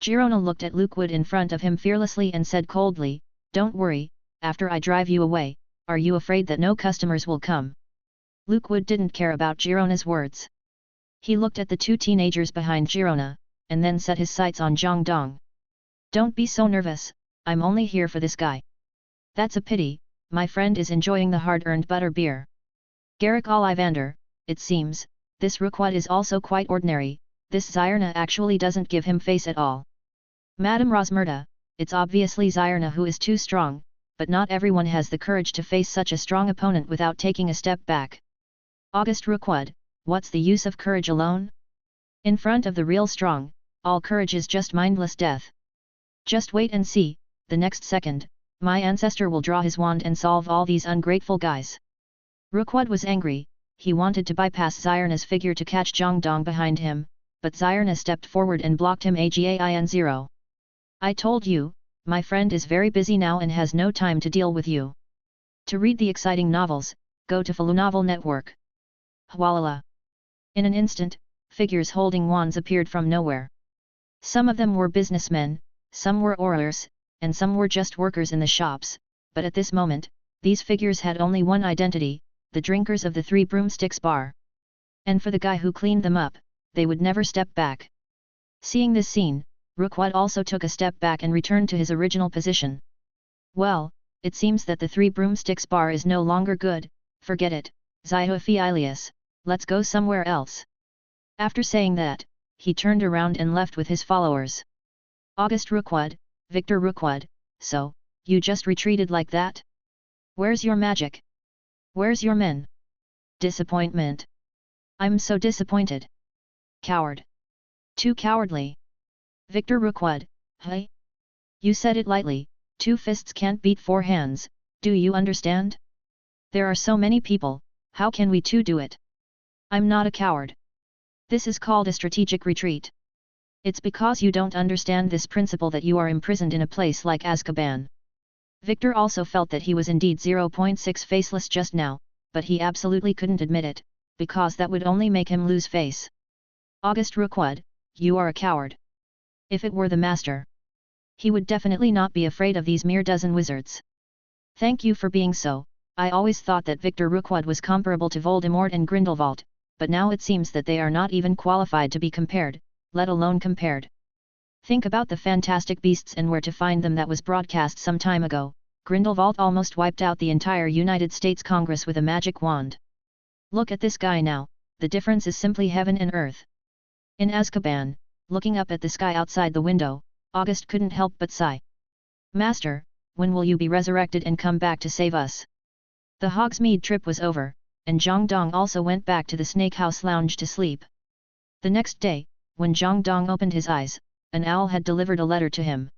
Girona looked at Luke Wood in front of him fearlessly and said coldly, don't worry, after I drive you away, are you afraid that no customers will come? Luke Wood didn't care about Girona's words. He looked at the two teenagers behind Girona, and then set his sights on Zhang Dong. Don't be so nervous, I'm only here for this guy. That's a pity, my friend is enjoying the hard-earned butter beer. Garrick Ollivander, it seems, this Rookwood is also quite ordinary, this Zyrna actually doesn't give him face at all. Madame Rosmerta, it's obviously Zyrna who is too strong, but not everyone has the courage to face such a strong opponent without taking a step back. August Rookwood, what's the use of courage alone? In front of the real strong, all courage is just mindless death. Just wait and see, the next second, my ancestor will draw his wand and solve all these ungrateful guys. Rookwood was angry, he wanted to bypass Zyrna's figure to catch Zhang Dong behind him, but Zyrna stepped forward and blocked him again. I told you, my friend is very busy now and has no time to deal with you. To read the exciting novels, go to Falu Novel Network. Hwalala. In an instant, figures holding wands appeared from nowhere. Some of them were businessmen, some were aurors, and some were just workers in the shops, but at this moment, these figures had only one identity, the drinkers of the Three Broomsticks bar. And for the guy who cleaned them up, they would never step back. Seeing this scene, Rookwood also took a step back and returned to his original position. Well, it seems that the Three Broomsticks bar is no longer good, forget it, Zyhophilius, let's go somewhere else. After saying that, he turned around and left with his followers. August Rookwood, Victor Rookwood, so, you just retreated like that? Where's your magic? Where's your men? Disappointment. I'm so disappointed. Coward. Too cowardly. Victor Rookwood, hey? You said it lightly, 2 fists can't beat 4 hands, do you understand? There are so many people, how can we two do it? I'm not a coward. This is called a strategic retreat. It's because you don't understand this principle that you are imprisoned in a place like Azkaban. Victor also felt that he was indeed 0.6 faceless just now, but he absolutely couldn't admit it, because that would only make him lose face. August Rookwood, you are a coward. If it were the master, he would definitely not be afraid of these mere dozen wizards. Thank you for being so. I always thought that Victor Rookwood was comparable to Voldemort and Grindelwald, but now it seems that they are not even qualified to be compared, let alone compared. Think about the fantastic beasts and where to find them that was broadcast some time ago. Grindelwald almost wiped out the entire United States Congress with a magic wand. Look at this guy now, the difference is simply heaven and earth. In Azkaban, looking up at the sky outside the window, August couldn't help but sigh. Master, when will you be resurrected and come back to save us? The Hogsmeade trip was over, and Zhang Dong also went back to the Snake House Lounge to sleep. The next day, when Zhang Dong opened his eyes, an owl had delivered a letter to him.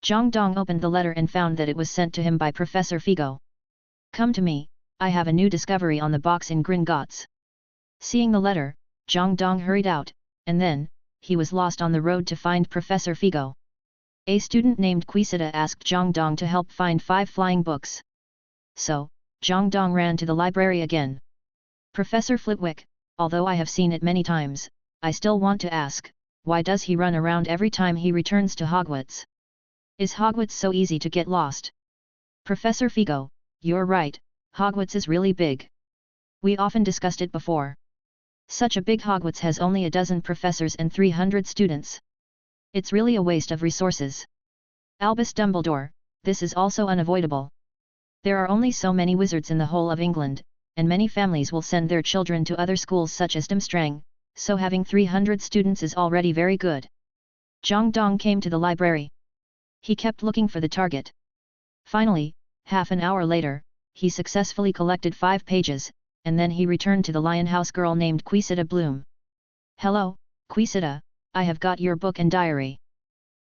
Zhang Dong opened the letter and found that it was sent to him by Professor Figo. Come to me, I have a new discovery on the box in Gringotts. Seeing the letter, Zhang Dong hurried out, and then, he was lost on the road to find Professor Figo. A student named Quisita asked Zhang Dong to help find 5 flying books. So, Zhang Dong ran to the library again. Professor Flitwick, although I have seen it many times, I still want to ask, why does he run around every time he returns to Hogwarts? Is Hogwarts so easy to get lost? Professor Figo, you're right, Hogwarts is really big. We often discussed it before. Such a big Hogwarts has only a dozen professors and 300 students. It's really a waste of resources. Albus Dumbledore, this is also unavoidable. There are only so many wizards in the whole of England, and many families will send their children to other schools such as Durmstrang, so having 300 students is already very good. Zhang Dong came to the library. He kept looking for the target. Finally, half an hour later, he successfully collected 5 pages, and then he returned to the lion house girl named Quisita Bloom. "Hello, Quisita, I have got your book and diary."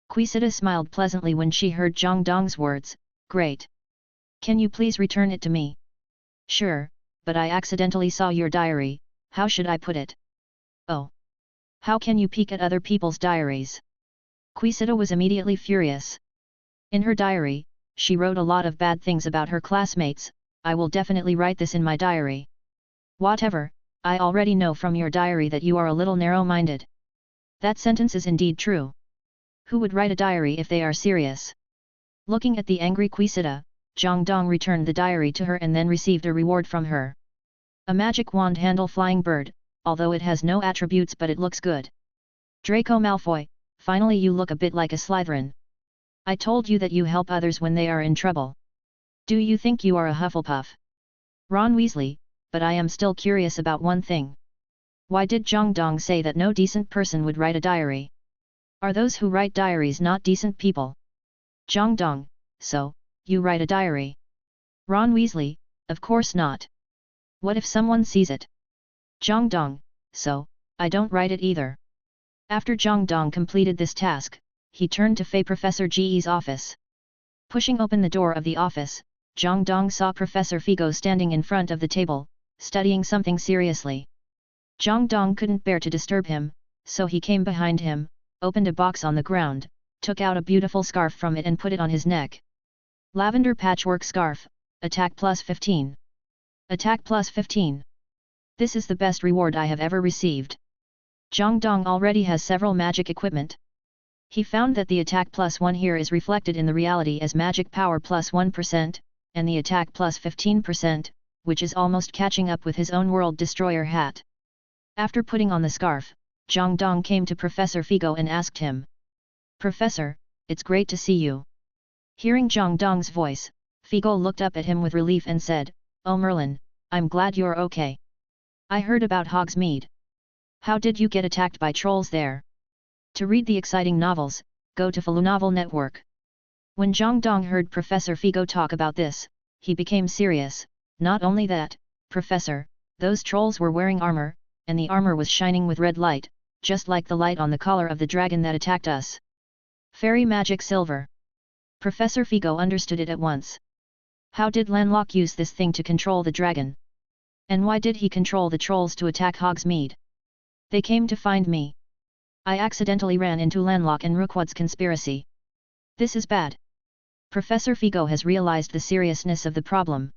Quisita smiled pleasantly when she heard Zhang Dong's words. "Great. Can you please return it to me?" "Sure, but I accidentally saw your diary, how should I put it?" "Oh. How can you peek at other people's diaries?" Quisita was immediately furious. In her diary, she wrote a lot of bad things about her classmates. "I will definitely write this in my diary." "Whatever, I already know from your diary that you are a little narrow-minded." That sentence is indeed true. Who would write a diary if they are serious? Looking at the angry Quisita, Zhang Dong returned the diary to her and then received a reward from her. A magic wand handle flying bird, although it has no attributes but it looks good. Draco Malfoy, finally you look a bit like a Slytherin. I told you that you help others when they are in trouble. Do you think you are a Hufflepuff? Ron Weasley, but I am still curious about one thing. Why did Zhang Dong say that no decent person would write a diary? Are those who write diaries not decent people? Zhang Dong, so, you write a diary? Ron Weasley, of course not. What if someone sees it? Zhang Dong, so, I don't write it either. After Zhang Dong completed this task, he turned to Fey Professor Ge's office. Pushing open the door of the office, Zhang Dong saw Professor Figo standing in front of the table, studying something seriously. Zhang Dong couldn't bear to disturb him, so he came behind him, opened a box on the ground, took out a beautiful scarf from it and put it on his neck. Lavender patchwork scarf, attack plus 15. Attack plus 15. This is the best reward I have ever received. Zhang Dong already has several magic equipment. He found that the attack plus 1 here is reflected in the reality as magic power plus 1%, and the attack plus 15%, which is almost catching up with his own world destroyer hat. After putting on the scarf, Zhang Dong came to Professor Figo and asked him. "Professor, it's great to see you." Hearing Zhang Dong's voice, Figo looked up at him with relief and said, "Oh Merlin, I'm glad you're okay. I heard about Hogsmeade. How did you get attacked by trolls there?" To read the exciting novels, go to Novel Network. When Zhang Dong heard Professor Figo talk about this, he became serious. "Not only that, Professor, those trolls were wearing armor, and the armor was shining with red light, just like the light on the collar of the dragon that attacked us. Fairy magic silver." Professor Figo understood it at once. How did Lanlock use this thing to control the dragon? And why did he control the trolls to attack Hogsmeade? "They came to find me. I accidentally ran into Lanlock and Rookwood's conspiracy. This is bad." Professor Figo has realized the seriousness of the problem.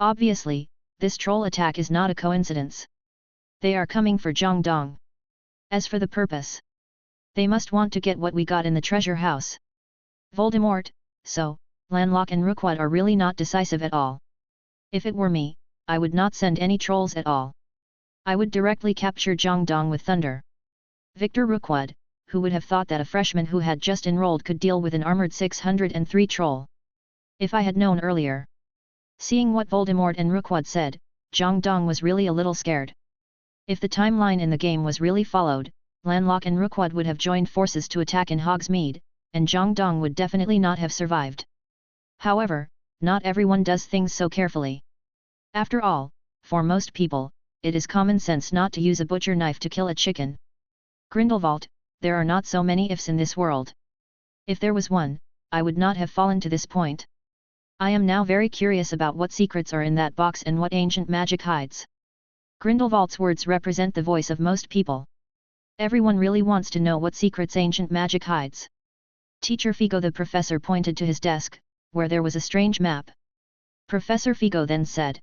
Obviously, this troll attack is not a coincidence. They are coming for Zhang Dong. As for the purpose, they must want to get what we got in the treasure house. Voldemort, so, Lanlock and Rookwood are really not decisive at all. If it were me, I would not send any trolls at all. I would directly capture Zhang Dong with thunder. Victor Rookwood, who would have thought that a freshman who had just enrolled could deal with an armored 603 troll? If I had known earlier. Seeing what Voldemort and Rookwood said, Zhang Dong was really a little scared. If the timeline in the game was really followed, Lanlock and Rookwood would have joined forces to attack in Hogsmeade, and Zhang Dong would definitely not have survived. However, not everyone does things so carefully. After all, for most people, it is common sense not to use a butcher knife to kill a chicken. Grindelwald, there are not so many ifs in this world. If there was one, I would not have fallen to this point. I am now very curious about what secrets are in that box and what ancient magic hides. Grindelwald's words represent the voice of most people. Everyone really wants to know what secrets ancient magic hides. Teacher Figo, the professor, pointed to his desk, where there was a strange map. Professor Figo then said,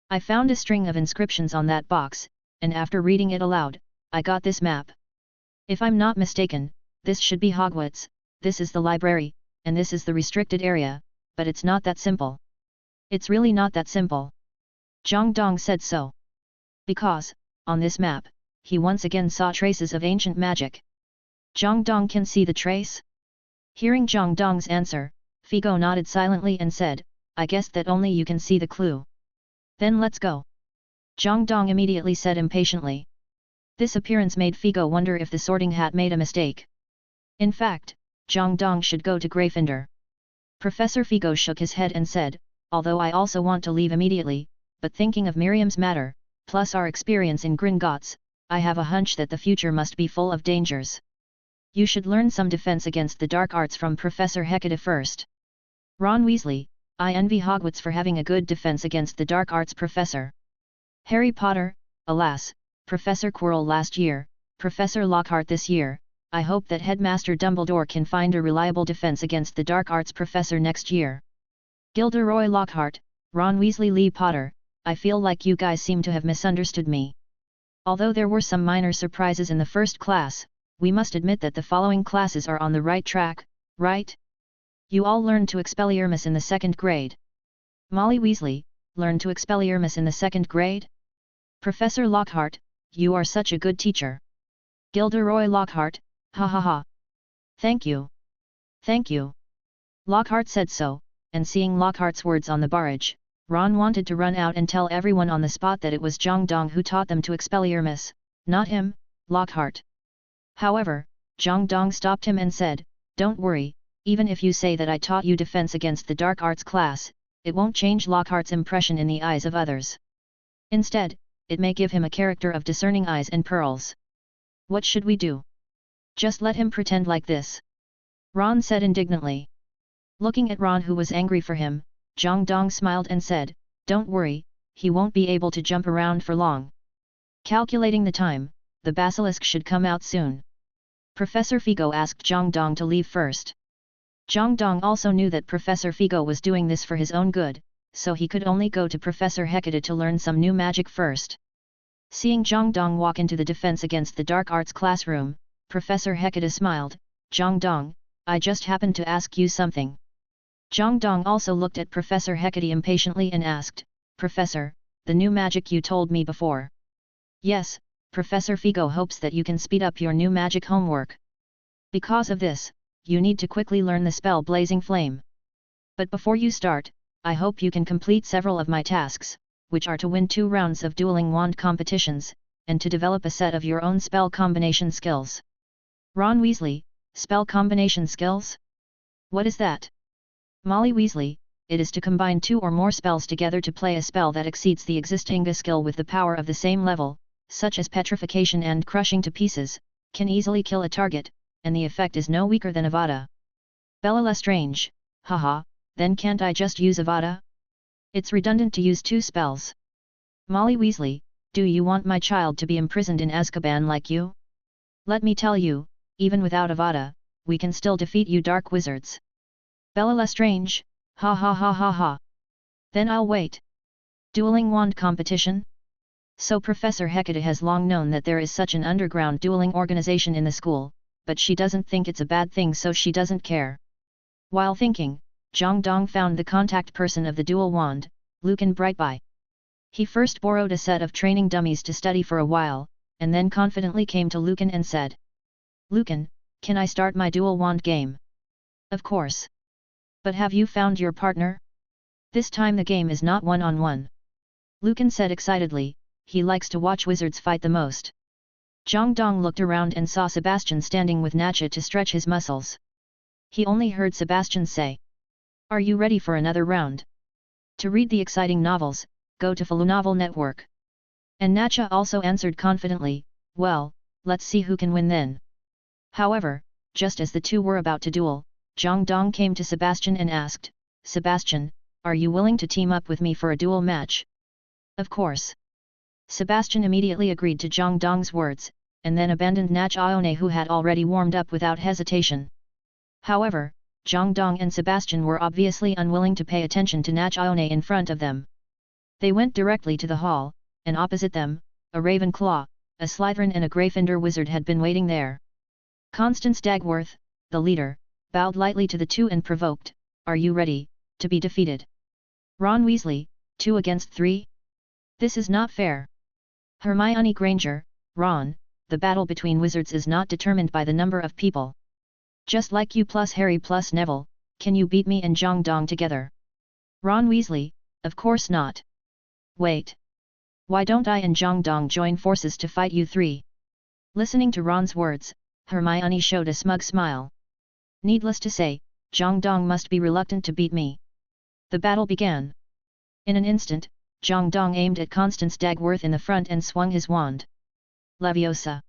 "I found a string of inscriptions on that box, and after reading it aloud, I got this map. If I'm not mistaken, this should be Hogwarts, this is the library, and this is the restricted area, but it's not that simple." "It's really not that simple." Zhang Dong said so. "Because, on this map, he once again saw traces of ancient magic. Zhang Dong can see the trace? Hearing Zhang Dong's answer, Figo nodded silently and said, I guess that only you can see the clue. Then let's go. Zhang Dong immediately said impatiently. This appearance made Figo wonder if the Sorting Hat made a mistake. In fact, Zhang Dong should go to Gryffindor. Professor Figo shook his head and said, although I also want to leave immediately, but thinking of Miriam's matter, plus our experience in Gringotts, I have a hunch that the future must be full of dangers. You should learn some defense against the dark arts from Professor Hecate first. Ron Weasley, I envy Hogwarts for having a good defense against the dark arts professor. Harry Potter, alas, Professor Quirrell last year, Professor Lockhart this year, I hope that Headmaster Dumbledore can find a reliable defense against the dark arts professor next year. Gilderoy Lockhart, Ron Weasley Lee Potter, I feel like you guys seem to have misunderstood me. Although there were some minor surprises in the first class, we must admit that the following classes are on the right track, right? You all learned to Expelliarmus in the 2nd grade. Molly Weasley, learned to Expelliarmus in the 2nd grade? Professor Lockhart, you are such a good teacher. Gilderoy Lockhart, ha ha ha. Thank you. Thank you. Lockhart said so, and seeing Lockhart's words on the barrage, Ron wanted to run out and tell everyone on the spot that it was Zhang Dong who taught them to Expelliarmus, not him, Lockhart. However, Zhang Dong stopped him and said, don't worry, even if you say that I taught you defense against the dark arts class, it won't change Lockhart's impression in the eyes of others. Instead, it may give him a character of discerning eyes and pearls. What should we do? Just let him pretend like this. Ron said indignantly. Looking at Ron who was angry for him, Zhang Dong smiled and said, don't worry, he won't be able to jump around for long. Calculating the time, the basilisk should come out soon. Professor Figo asked Zhang Dong to leave first. Zhang Dong also knew that Professor Figo was doing this for his own good, so he could only go to Professor Hecate to learn some new magic first. Seeing Zhang Dong walk into the defense against the dark arts classroom, Professor Hecate smiled, Zhang Dong, I just happened to ask you something. Zhang Dong also looked at Professor Hecate impatiently and asked, Professor, the new magic you told me before. Yes, Professor Figo hopes that you can speed up your new magic homework. Because of this, you need to quickly learn the spell Blazing Flame. But before you start, I hope you can complete several of my tasks, which are to win 2 rounds of dueling wand competitions, and to develop a set of your own spell combination skills. Ron Weasley, spell combination skills? What is that? Molly Weasley, it is to combine 2 or more spells together to play a spell that exceeds the existing skill with the power of the same level, such as petrification and crushing to pieces, can easily kill a target, and the effect is no weaker than Avada. Bella Lestrange, haha, then can't I just use Avada? It's redundant to use 2 spells. Molly Weasley, do you want my child to be imprisoned in Azkaban like you? Let me tell you, even without Avada, we can still defeat you dark wizards. Bella Lestrange, ha ha ha ha ha. Then I'll wait. Dueling wand competition? So Professor Hecate has long known that there is such an underground dueling organization in the school, but she doesn't think it's a bad thing, so she doesn't care. While thinking, Zhang Dong found the contact person of the dual wand, Lucan Brightby. He first borrowed a set of training dummies to study for a while, and then confidently came to Lucan and said, Lucan, can I start my dual wand game? Of course. But have you found your partner? This time the game is not one-on-one. Lucan said excitedly, he likes to watch wizards fight the most. Zhang Dong looked around and saw Sebastian standing with Natcha to stretch his muscles. He only heard Sebastian say, are you ready for another round? To read the exciting novels, go to Novel Network. And Natcha also answered confidently, well, let's see who can win then. However, just as the two were about to duel, Zhang Dong came to Sebastian and asked, Sebastian, are you willing to team up with me for a duel match? Of course. Sebastian immediately agreed to Zhang Dong's words, and then abandoned Nach Ione who had already warmed up without hesitation. However, Zhang Dong and Sebastian were obviously unwilling to pay attention to Nach Ione in front of them. They went directly to the hall, and opposite them, a Ravenclaw, a Slytherin and a Gryffindor wizard had been waiting there. Constance Dagworth, the leader, bowed lightly to the two and provoked, are you ready to be defeated? Ron Weasley, 2 against 3? This is not fair. Hermione Granger, Ron, the battle between wizards is not determined by the number of people. Just like you plus Harry plus Neville, can you beat me and Zhang Dong together? Ron Weasley, of course not. Wait. Why don't I and Zhang Dong join forces to fight you three? Listening to Ron's words, Hermione showed a smug smile. Needless to say, Zhang Dong must be reluctant to beat me. The battle began. In an instant, Zhang Dong aimed at Constance Dagworth in the front and swung his wand. Leviosa.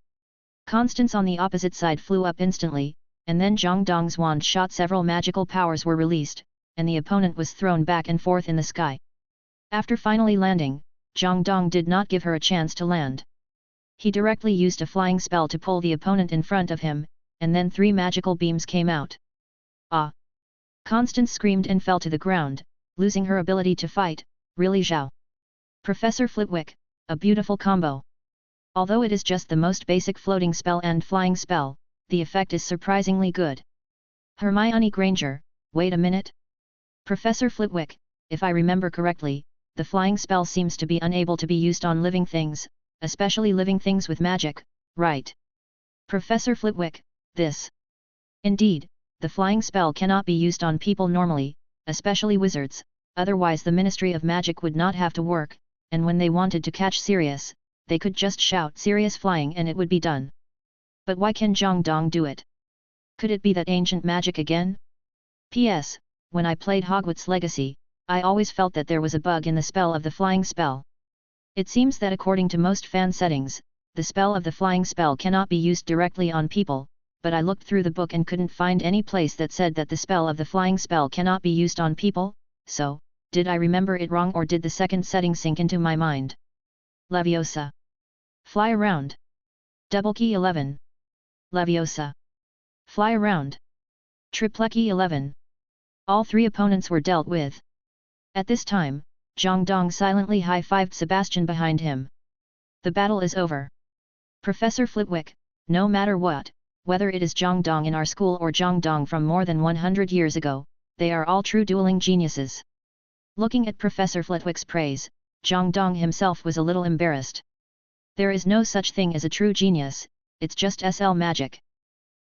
Constance on the opposite side flew up instantly, and then Zhang Dong's wand shot. Several magical powers were released, and the opponent was thrown back and forth in the sky. After finally landing, Zhang Dong did not give her a chance to land. He directly used a flying spell to pull the opponent in front of him, and then 3 magical beams came out. Ah! Constance screamed and fell to the ground, losing her ability to fight. Really, Zhao? Professor Flitwick, a beautiful combo. Although it is just the most basic floating spell and flying spell, the effect is surprisingly good. Hermione Granger, wait a minute. Professor Flitwick, if I remember correctly, the flying spell seems to be unable to be used on living things, especially living things with magic, right? Professor Flitwick, this. Indeed, the flying spell cannot be used on people normally, especially wizards, otherwise the Ministry of Magic would not have to work, and when they wanted to catch Sirius, they could just shout Sirius flying and it would be done. But why can Zhang Dong do it? Could it be that ancient magic again? P.S. When I played Hogwarts Legacy, I always felt that there was a bug in the spell of the flying spell. It seems that according to most fan settings, the spell of the flying spell cannot be used directly on people, but I looked through the book and couldn't find any place that said that the spell of the flying spell cannot be used on people, so, did I remember it wrong or did the second setting sink into my mind? Leviosa. Fly around. Double key 11. Leviosa. Fly around. Triple key 11. All 3 opponents were dealt with. At this time, Zhang Dong silently high-fived Sebastian behind him. The battle is over. Professor Flitwick, no matter what, whether it is Zhang Dong in our school or Zhang Dong from more than 100 years ago, they are all true dueling geniuses. Looking at Professor Flitwick's praise, Zhang Dong himself was a little embarrassed. There is no such thing as a true genius, it's just SL magic.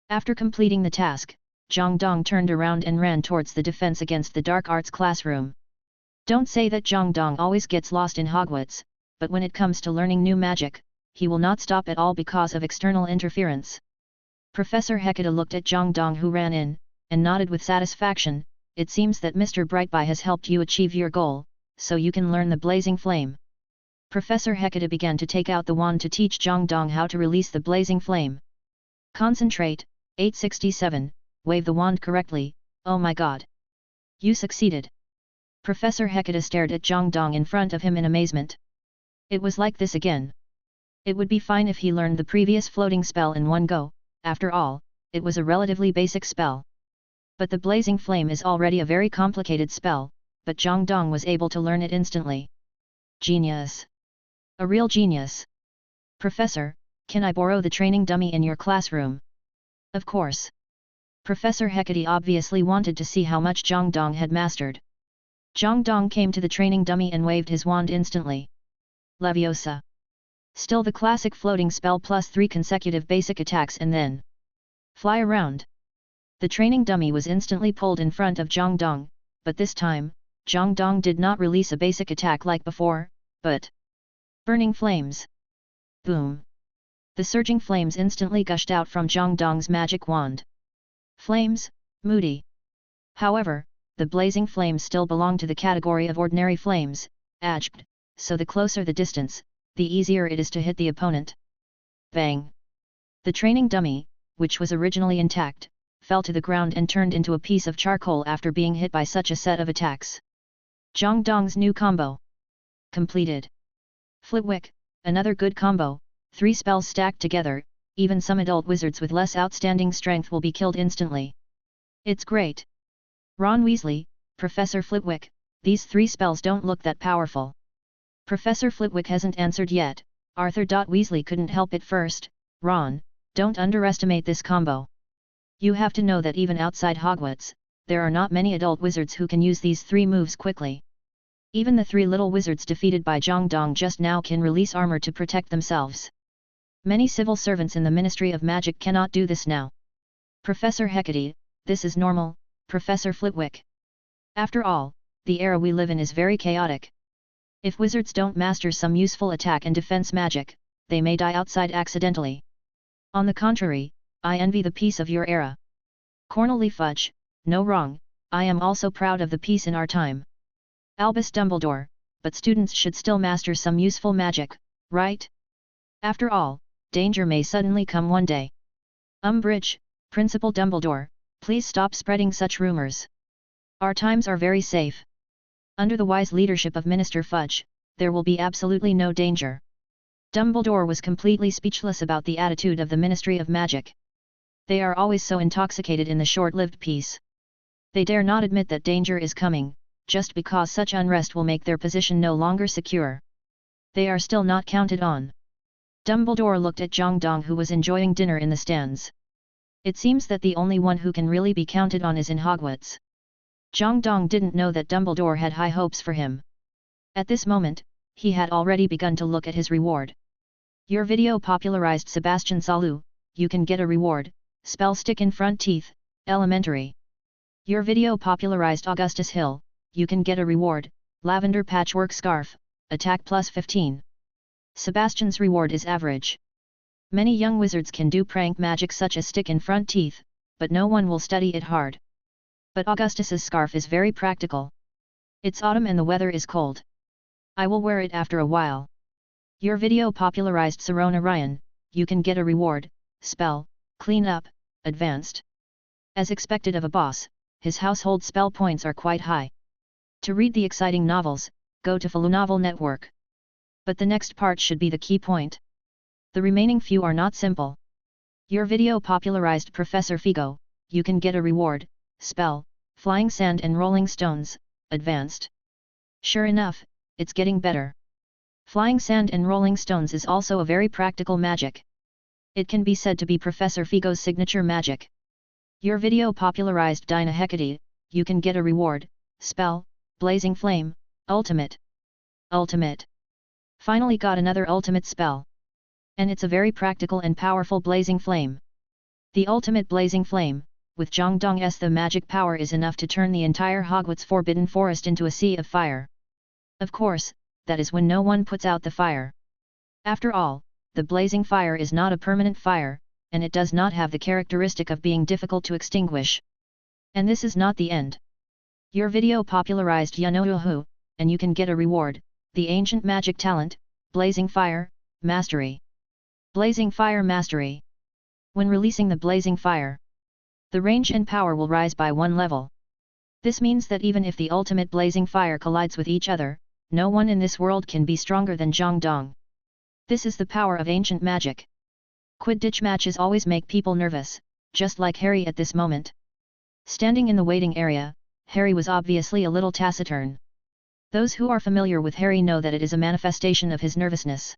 After completing the task, Zhang Dong turned around and ran towards the defense against the dark arts classroom. Don't say that Zhang Dong always gets lost in Hogwarts, but when it comes to learning new magic, he will not stop at all because of external interference. Professor Hecate looked at Zhang Dong who ran in, and nodded with satisfaction. It seems that Mr. Brightby has helped you achieve your goal, so you can learn the blazing flame. Professor Hecate began to take out the wand to teach Zhang Dong how to release the blazing flame. Concentrate, 867, wave the wand correctly, oh my god. You succeeded. Professor Hecate stared at Zhang Dong in front of him in amazement. It was like this again. It would be fine if he learned the previous floating spell in one go, after all, it was a relatively basic spell. But the blazing flame is already a very complicated spell, but Zhang Dong was able to learn it instantly. Genius. A real genius. Professor, can I borrow the training dummy in your classroom? Of course. Professor Hecate obviously wanted to see how much Zhang Dong had mastered. Zhang Dong came to the training dummy and waved his wand instantly. Leviosa. Still the classic floating spell plus 3 consecutive basic attacks and then fly around. The training dummy was instantly pulled in front of Zhang Dong, but this time, Zhang Dong did not release a basic attack like before, but burning flames. Boom. The surging flames instantly gushed out from Zhang Dong's magic wand. Flames, moody. However, the blazing flames still belong to the category of ordinary flames, so the closer the distance, the easier it is to hit the opponent. Bang! The training dummy, which was originally intact, fell to the ground and turned into a piece of charcoal after being hit by such a set of attacks. Zhang Dong's new combo. Completed. Flitwick, another good combo, 3 spells stacked together, even some adult wizards with less outstanding strength will be killed instantly. It's great. Ron Weasley, Professor Flitwick, these 3 spells don't look that powerful. Professor Flitwick hasn't answered yet. Arthur Weasley couldn't help it first. Ron, don't underestimate this combo. You have to know that even outside Hogwarts, there are not many adult wizards who can use these 3 moves quickly. Even the 3 little wizards defeated by Zhang Dong just now can release armor to protect themselves. Many civil servants in the Ministry of Magic cannot do this now. Professor Hecate, this is normal, Professor Flitwick. After all, the era we live in is very chaotic. If wizards don't master some useful attack and defense magic, they may die outside accidentally. On the contrary, I envy the peace of your era. Cornelie Fudge, no wrong, I am also proud of the peace in our time. Albus Dumbledore, but students should still master some useful magic, right? After all, danger may suddenly come one day. Umbridge, Principal Dumbledore, please stop spreading such rumors. Our times are very safe. Under the wise leadership of Minister Fudge, there will be absolutely no danger. Dumbledore was completely speechless about the attitude of the Ministry of Magic. They are always so intoxicated in the short-lived peace. They dare not admit that danger is coming, just because such unrest will make their position no longer secure. They are still not counted on. Dumbledore looked at Zhang Dong, who was enjoying dinner in the stands. It seems that the only one who can really be counted on is in Hogwarts. Zhang Dong didn't know that Dumbledore had high hopes for him. At this moment, he had already begun to look at his reward. Your video popularized Sebastian Salou, you can get a reward, spell stick in front teeth, elementary. Your video popularized Augustus Hill, you can get a reward, lavender patchwork scarf, attack plus 15. Sebastian's reward is average. Many young wizards can do prank magic such as stick in front teeth, but no one will study it hard. But Augustus's scarf is very practical. It's autumn and the weather is cold. I will wear it after a while. Your video popularized Sirona Ryan, you can get a reward, spell, clean up, advanced. As expected of a boss, his household spell points are quite high. To read the exciting novels, go to Novel Network. But the next part should be the key point. The remaining few are not simple. Your video popularized Professor Figo, you can get a reward, spell, flying sand and rolling stones, advanced. Sure enough, it's getting better. Flying sand and rolling stones is also a very practical magic. It can be said to be Professor Figo's signature magic. Your video popularized Dinah Hecate, you can get a reward, spell, blazing flame, ultimate. Ultimate. Finally got another ultimate spell. And it's a very practical and powerful blazing flame. The ultimate blazing flame, with Zhang Dong's the magic power is enough to turn the entire Hogwarts Forbidden Forest into a sea of fire. Of course, that is when no one puts out the fire. After all, the blazing fire is not a permanent fire, and it does not have the characteristic of being difficult to extinguish. And this is not the end. Your video popularized Yunohu, and you can get a reward, the ancient magic talent, Blazing Fire, Mastery. Blazing Fire Mastery. When releasing the Blazing Fire, the range and power will rise by 1 level. This means that even if the ultimate Blazing Fire collides with each other, no one in this world can be stronger than Zhang Dong. This is the power of ancient magic. Quidditch matches always make people nervous, just like Harry at this moment. Standing in the waiting area, Harry was obviously a little taciturn. Those who are familiar with Harry know that it is a manifestation of his nervousness.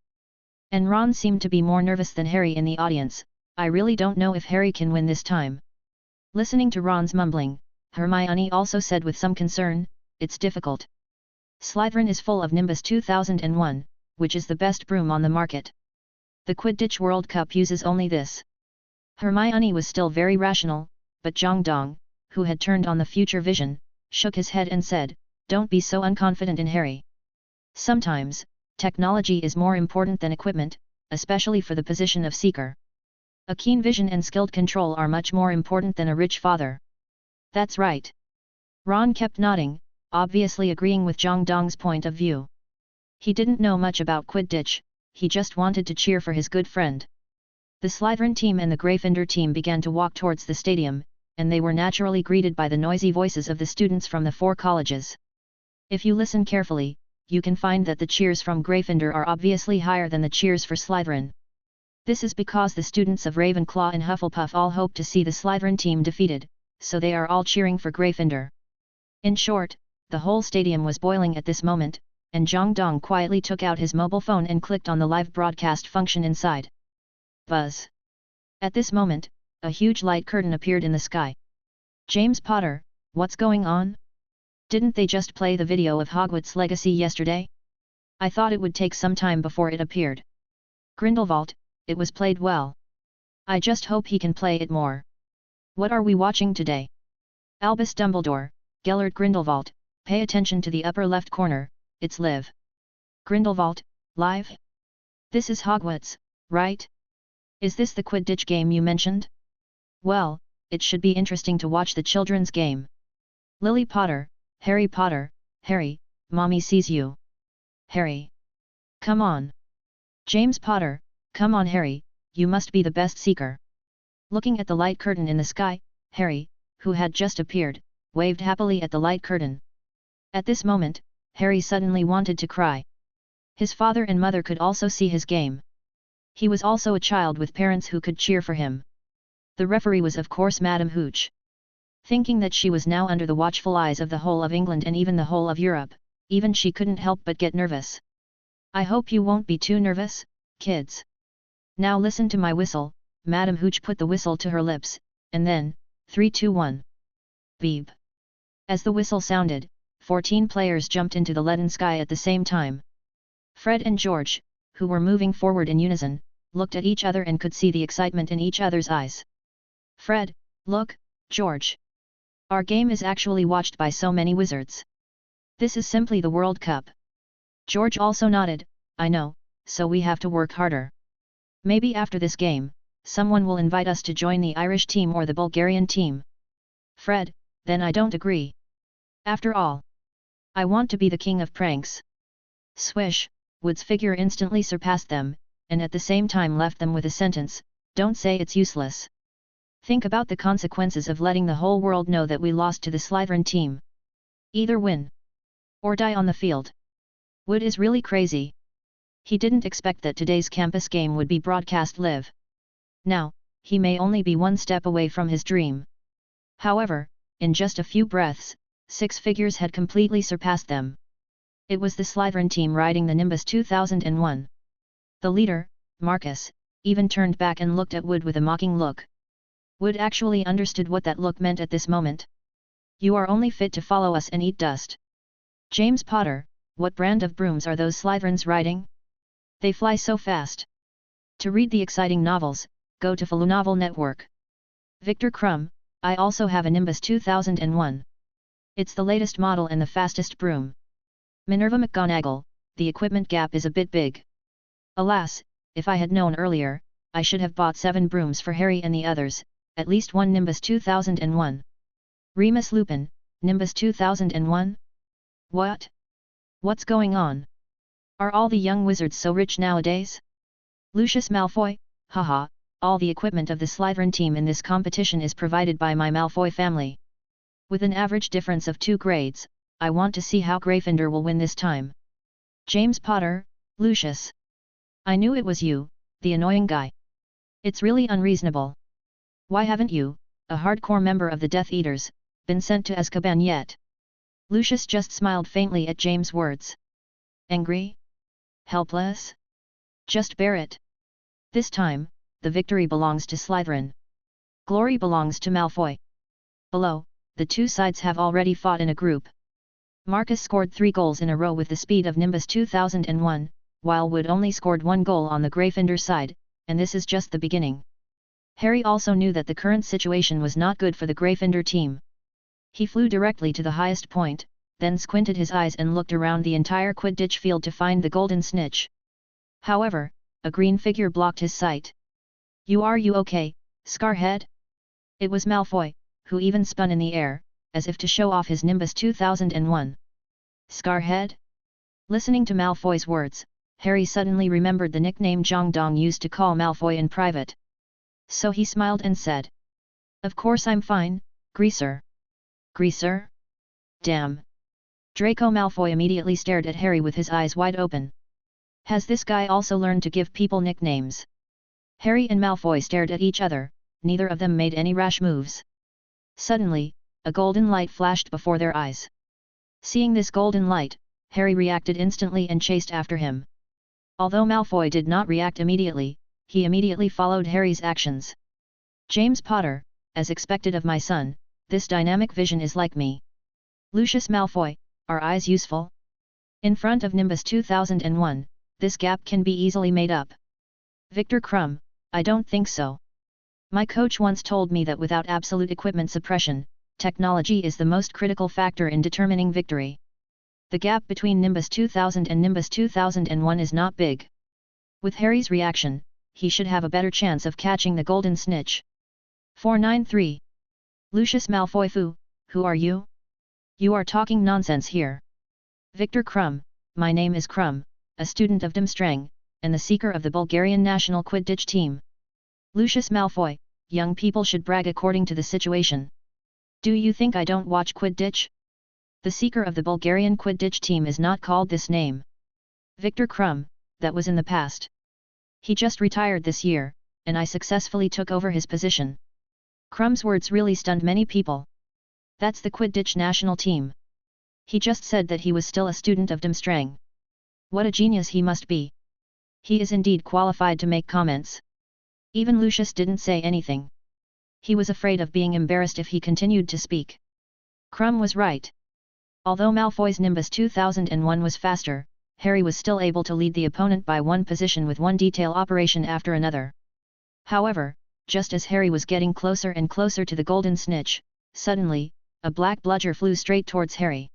And Ron seemed to be more nervous than Harry in the audience. I really don't know if Harry can win this time. Listening to Ron's mumbling, Hermione also said with some concern, it's difficult. Slytherin is full of Nimbus 2001, which is the best broom on the market. The Quidditch World Cup uses only this. Hermione was still very rational, but Zhang Dong, who had turned on the future vision, shook his head and said, don't be so unconfident in Harry. Sometimes, technology is more important than equipment, especially for the position of seeker. A keen vision and skilled control are much more important than a rich father. That's right. Ron kept nodding, obviously agreeing with Zhang Dong's point of view. He didn't know much about Quidditch, he just wanted to cheer for his good friend. The Slytherin team and the Gryffindor team began to walk towards the stadium, and they were naturally greeted by the noisy voices of the students from the 4 colleges. If you listen carefully, you can find that the cheers from Gryffindor are obviously higher than the cheers for Slytherin. This is because the students of Ravenclaw and Hufflepuff all hope to see the Slytherin team defeated, so they are all cheering for Gryffindor. In short, the whole stadium was boiling at this moment, and Zhang Dong quietly took out his mobile phone and clicked on the live broadcast function inside. Buzz. At this moment, a huge light curtain appeared in the sky. James Potter, what's going on? Didn't they just play the video of Hogwarts Legacy yesterday? I thought it would take some time before it appeared. Grindelwald, it was played well. I just hope he can play it more. What are we watching today? Albus Dumbledore, Gellert Grindelwald, pay attention to the upper left corner, it's live. Grindelwald, live? This is Hogwarts, right? Is this the Quidditch game you mentioned? Well, it should be interesting to watch the children's game. Lily Potter, Harry Potter, Harry, Mommy sees you. Harry. Come on. James Potter, come on Harry, you must be the best seeker. Looking at the light curtain in the sky, Harry, who had just appeared, waved happily at the light curtain. At this moment, Harry suddenly wanted to cry. His father and mother could also see his game. He was also a child with parents who could cheer for him. The referee was of course Madame Hooch. Thinking that she was now under the watchful eyes of the whole of England and even the whole of Europe, even she couldn't help but get nervous. I hope you won't be too nervous, kids. Now listen to my whistle. Madame Hooch put the whistle to her lips, and then, 3, 2, 1. Beep. As the whistle sounded, 14 players jumped into the leaden sky at the same time. Fred and George, who were moving forward in unison, looked at each other and could see the excitement in each other's eyes. Fred, look, George. Our game is actually watched by so many wizards. This is simply the World Cup. George also nodded, I know, so we have to work harder. Maybe after this game, someone will invite us to join the Irish team or the Bulgarian team. Fred, then I don't agree. After all, I want to be the king of pranks. Swish, Wood's figure instantly surpassed them, and at the same time left them with a sentence, don't say it's useless. Think about the consequences of letting the whole world know that we lost to the Slytherin team. Either win or die on the field. Wood is really crazy. He didn't expect that today's campus game would be broadcast live. Now, he may only be one step away from his dream. However, in just a few breaths, 6 figures had completely surpassed them. It was the Slytherin team riding the Nimbus 2001. The leader, Marcus, even turned back and looked at Wood with a mocking look. Wood actually understood what that look meant at this moment. You are only fit to follow us and eat dust. James Potter, what brand of brooms are those Slytherins riding? They fly so fast. To read the exciting novels, go to Falu Novel Network. Victor Crumb, I also have a Nimbus 2001. It's the latest model and the fastest broom. Minerva McGonagall, the equipment gap is a bit big. Alas, if I had known earlier, I should have bought 7 brooms for Harry and the others, at least one Nimbus 2001. Remus Lupin, Nimbus 2001? What? What's going on? Are all the young wizards so rich nowadays? Lucius Malfoy, haha, all the equipment of the Slytherin team in this competition is provided by my Malfoy family. With an average difference of 2 grades, I want to see how Gryffindor will win this time. James Potter, Lucius. I knew it was you, the annoying guy. It's really unreasonable. Why haven't you, a hardcore member of the Death Eaters, been sent to Azkaban yet? Lucius just smiled faintly at James' words. Angry? Helpless? Just bear it. This time, the victory belongs to Slytherin. Glory belongs to Malfoy. Below, the two sides have already fought in a group. Marcus scored 3 goals in a row with the speed of Nimbus 2001, while Wood only scored 1 goal on the Gryffindor side, and this is just the beginning. Harry also knew that the current situation was not good for the Gryffindor team. He flew directly to the highest point, then squinted his eyes and looked around the entire Quidditch field to find the golden snitch. However, a green figure blocked his sight. You okay, Scarhead? It was Malfoy, who even spun in the air, as if to show off his Nimbus 2001. Scarhead? Listening to Malfoy's words, Harry suddenly remembered the nickname Jongdong used to call Malfoy in private. So he smiled and said, Of course I'm fine, Greaser. Greaser? Damn. Draco Malfoy immediately stared at Harry with his eyes wide open. Has this guy also learned to give people nicknames? Harry and Malfoy stared at each other, neither of them made any rash moves. Suddenly, a golden light flashed before their eyes. Seeing this golden light, Harry reacted instantly and chased after him. Although Malfoy did not react immediately, he immediately followed Harry's actions. James Potter, as expected of my son, this dynamic vision is like me. Lucius Malfoy, are eyes useful? In front of Nimbus 2001, this gap can be easily made up. Victor Crumb, I don't think so. My coach once told me that without absolute equipment suppression, technology is the most critical factor in determining victory. The gap between Nimbus 2000 and Nimbus 2001 is not big. With Harry's reaction, he should have a better chance of catching the golden snitch. 493. Lucius Malfoy Fu, who are you? You are talking nonsense here. Victor Crumb, my name is Crumb, a student of Dumstrang, and the seeker of the Bulgarian national Quidditch team. Lucius Malfoy, young people should brag according to the situation. Do you think I don't watch Quidditch? The seeker of the Bulgarian Quidditch team is not called this name. Victor Crumb, that was in the past. He just retired this year, and I successfully took over his position. Crumb's words really stunned many people. That's the Quidditch national team. He just said that he was still a student of Dumstrang. What a genius he must be. He is indeed qualified to make comments. Even Lucius didn't say anything. He was afraid of being embarrassed if he continued to speak. Crumb was right. Although Malfoy's Nimbus 2001 was faster, Harry was still able to lead the opponent by one position with one detail operation after another. However, just as Harry was getting closer and closer to the golden snitch, suddenly, a black bludger flew straight towards Harry.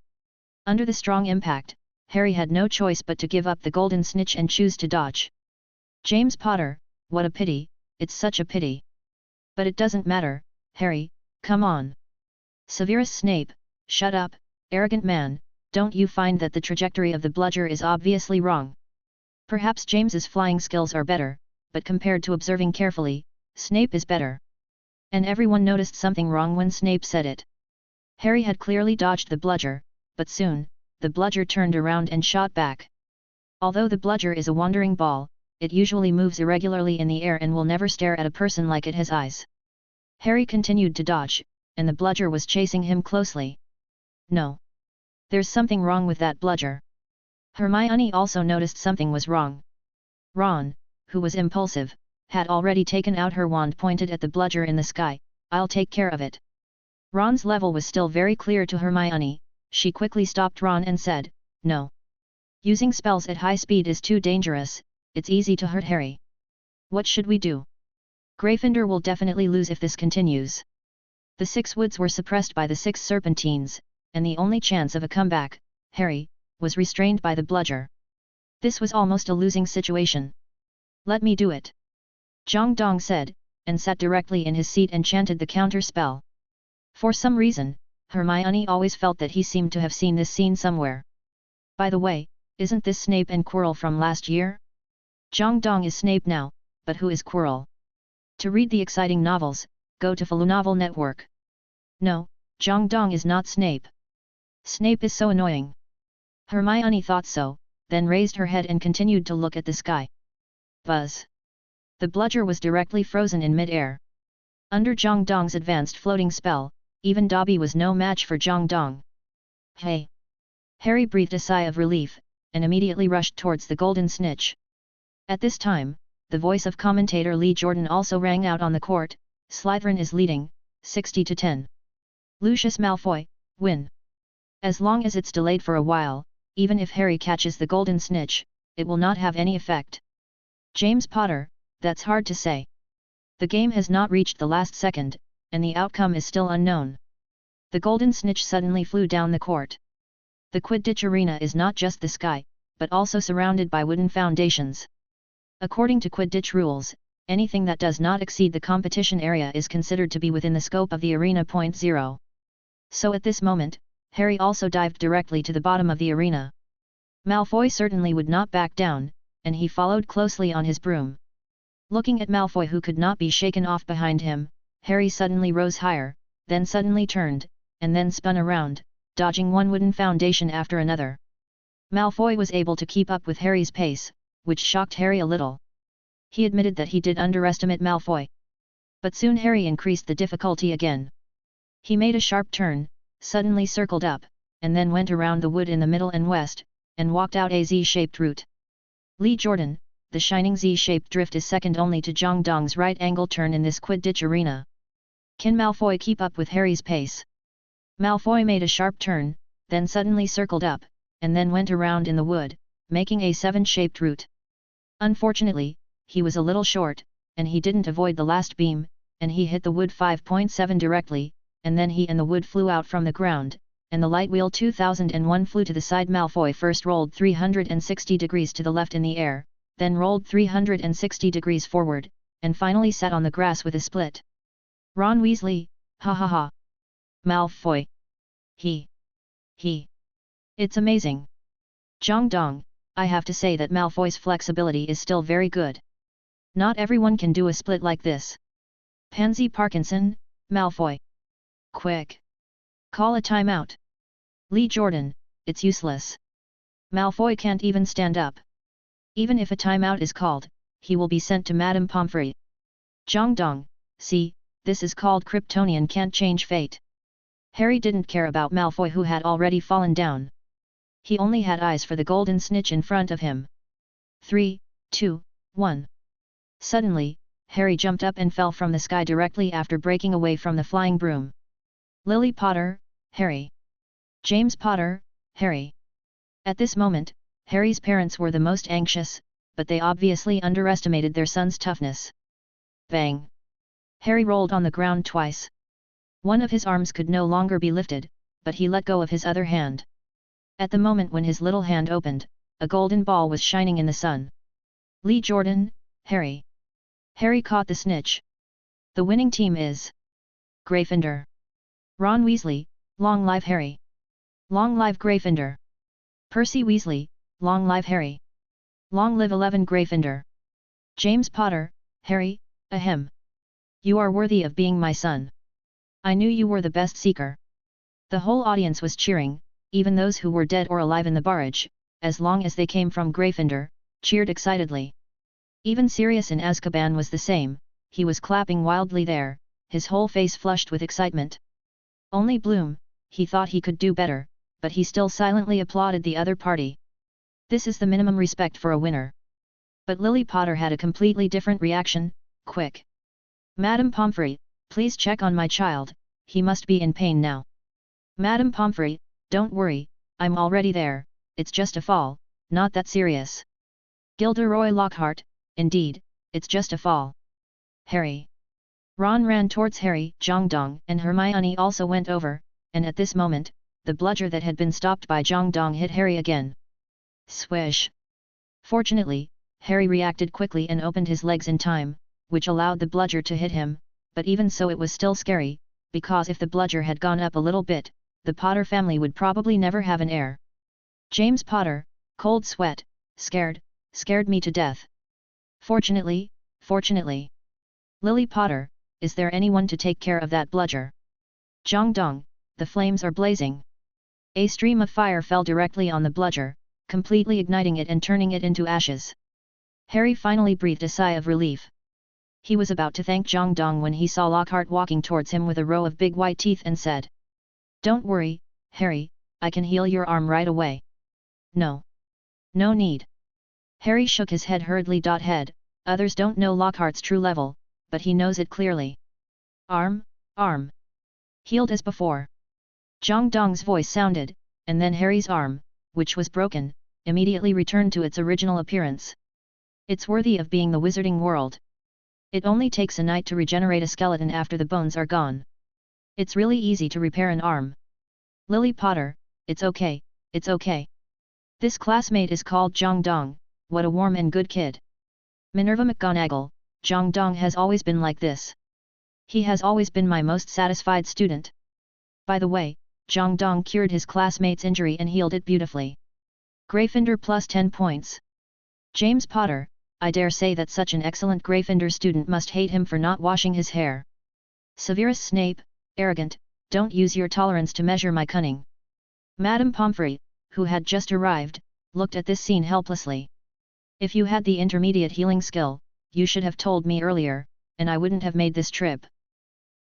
Under the strong impact, Harry had no choice but to give up the golden snitch and choose to dodge. James Potter, what a pity, it's such a pity. But it doesn't matter, Harry, come on. Severus Snape, shut up, arrogant man, don't you find that the trajectory of the bludger is obviously wrong? Perhaps James's flying skills are better, but compared to observing carefully, Snape is better. And everyone noticed something wrong when Snape said it. Harry had clearly dodged the bludger, but soon, the bludger turned around and shot back. Although the bludger is a wandering ball, it usually moves irregularly in the air and will never stare at a person like it has eyes. Harry continued to dodge, and the bludger was chasing him closely. No. There's something wrong with that bludger. Hermione also noticed something was wrong. Ron, who was impulsive, had already taken out her wand pointed at the bludger in the sky. I'll take care of it. Ron's level was still very clear to Hermione. She quickly stopped Ron and said, no. Using spells at high speed is too dangerous, it's easy to hurt Harry. What should we do? Gryffindor will definitely lose if this continues. The 6 woods were suppressed by the 6 serpentines, and the only chance of a comeback, Harry, was restrained by the bludger. This was almost a losing situation. Let me do it. Zhang Dong said, and sat directly in his seat and chanted the counter spell. For some reason, Hermione always felt that he seemed to have seen this scene somewhere. By the way, isn't this Snape and Quirrell from last year? Zhang Dong is Snape now, but who is Quirrell? To read the exciting novels, go to Novel Network. No, Zhang Dong is not Snape. Snape is so annoying. Hermione thought so, then raised her head and continued to look at the sky. Buzz. The bludger was directly frozen in mid-air. Under Zhang Dong's advanced floating spell, even Dobby was no match for Zhang Dong. Hey! Harry breathed a sigh of relief, and immediately rushed towards the golden snitch. At this time, the voice of commentator Lee Jordan also rang out on the court. Slytherin is leading, 60-10. Lucius Malfoy, win. As long as it's delayed for a while, even if Harry catches the golden snitch, it will not have any effect. James Potter, that's hard to say. The game has not reached the last second, and the outcome is still unknown. The golden snitch suddenly flew down the court. The Quidditch arena is not just the sky, but also surrounded by wooden foundations. According to Quidditch rules, anything that does not exceed the competition area is considered to be within the scope of the arena. 0. So at this moment, Harry also dived directly to the bottom of the arena. Malfoy certainly would not back down, and he followed closely on his broom. Looking at Malfoy, who could not be shaken off behind him, Harry suddenly rose higher, then suddenly turned, and then spun around, dodging one wooden foundation after another. Malfoy was able to keep up with Harry's pace, which shocked Harry a little. He admitted that he did underestimate Malfoy. But soon Harry increased the difficulty again. He made a sharp turn, suddenly circled up, and then went around the wood in the middle and west, and walked out a Z-shaped route. Lee Jordan, the shining Z-shaped drift is second only to Zhang Dong's right-angle turn in this Quidditch arena. Can Malfoy keep up with Harry's pace? Malfoy made a sharp turn, then suddenly circled up, and then went around in the wood, making a 7-shaped route. Unfortunately, he was a little short, and he didn't avoid the last beam, and he hit the wood 5.7 directly, and then he and the wood flew out from the ground, and the light wheel 2001 flew to the side. Malfoy first rolled 360 degrees to the left in the air, then rolled 360 degrees forward, and finally sat on the grass with a split. Ron Weasley, ha ha ha. Malfoy. He. It's amazing. Zhang Dong, I have to say that Malfoy's flexibility is still very good. Not everyone can do a split like this. Pansy Parkinson, Malfoy. Quick. Call a timeout. Lee Jordan, it's useless. Malfoy can't even stand up. Even if a timeout is called, he will be sent to Madame Pomfrey. Zhang Dong, see, this is called Kryptonian can't change fate. Harry didn't care about Malfoy, who had already fallen down. He only had eyes for the golden snitch in front of him. 3, 2, 1. Suddenly, Harry jumped up and fell from the sky directly after breaking away from the flying broom. Lily Potter, Harry. James Potter, Harry. At this moment, Harry's parents were the most anxious, but they obviously underestimated their son's toughness. Bang! Harry rolled on the ground twice. One of his arms could no longer be lifted, but he let go of his other hand. At the moment when his little hand opened, a golden ball was shining in the sun. Lee Jordan, Harry. Harry caught the snitch. The winning team is Gryffindor. Ron Weasley, long live Harry. Long live Gryffindor. Percy Weasley, long live Harry. Long live 11 Gryffindor. James Potter, Harry, ahem. You are worthy of being my son. I knew you were the best seeker. The whole audience was cheering, even those who were dead or alive in the barrage, as long as they came from Gryffindor, cheered excitedly. Even Sirius in Azkaban was the same, he was clapping wildly there, his whole face flushed with excitement. Only Bloom, he thought he could do better, but he still silently applauded the other party. This is the minimum respect for a winner. But Lily Potter had a completely different reaction. Quick! Madame Pomfrey, please check on my child, he must be in pain now. Madame Pomfrey, don't worry, I'm already there, it's just a fall, not that serious. Gilderoy Lockhart, indeed, it's just a fall. Harry. Ron ran towards Harry. Zhang Dong and Hermione also went over, and at this moment, the bludger that had been stopped by Zhang Dong hit Harry again. Swish! Fortunately, Harry reacted quickly and opened his legs in time, which allowed the bludger to hit him, but even so it was still scary, because if the bludger had gone up a little bit, the Potter family would probably never have an heir. James Potter, cold sweat, scared me to death. Fortunately. Lily Potter, is there anyone to take care of that bludger? Zhang Dong, the flames are blazing. A stream of fire fell directly on the bludger, completely igniting it and turning it into ashes. Harry finally breathed a sigh of relief. He was about to thank Zhang Dong when he saw Lockhart walking towards him with a row of big white teeth and said, "Don't worry, Harry, I can heal your arm right away." No need. Harry shook his head hurriedly. Head, others don't know Lockhart's true level, but he knows it clearly. Arm. Healed as before. Zhang Dong's voice sounded, and then Harry's arm, which was broken, immediately returned to its original appearance. It's worthy of being the wizarding world. It only takes a night to regenerate a skeleton after the bones are gone. It's really easy to repair an arm. Lily Potter, it's okay. This classmate is called Zhang Dong, what a warm and good kid. Minerva McGonagall, Zhang Dong has always been like this. He has always been my most satisfied student. By the way, Zhang Dong cured his classmate's injury and healed it beautifully. Gryffindor plus 10 points. James Potter, I dare say that such an excellent Gryffindor student must hate him for not washing his hair. Severus Snape, arrogant, don't use your tolerance to measure my cunning. Madame Pomfrey, who had just arrived, looked at this scene helplessly. If you had the intermediate healing skill, you should have told me earlier, and I wouldn't have made this trip.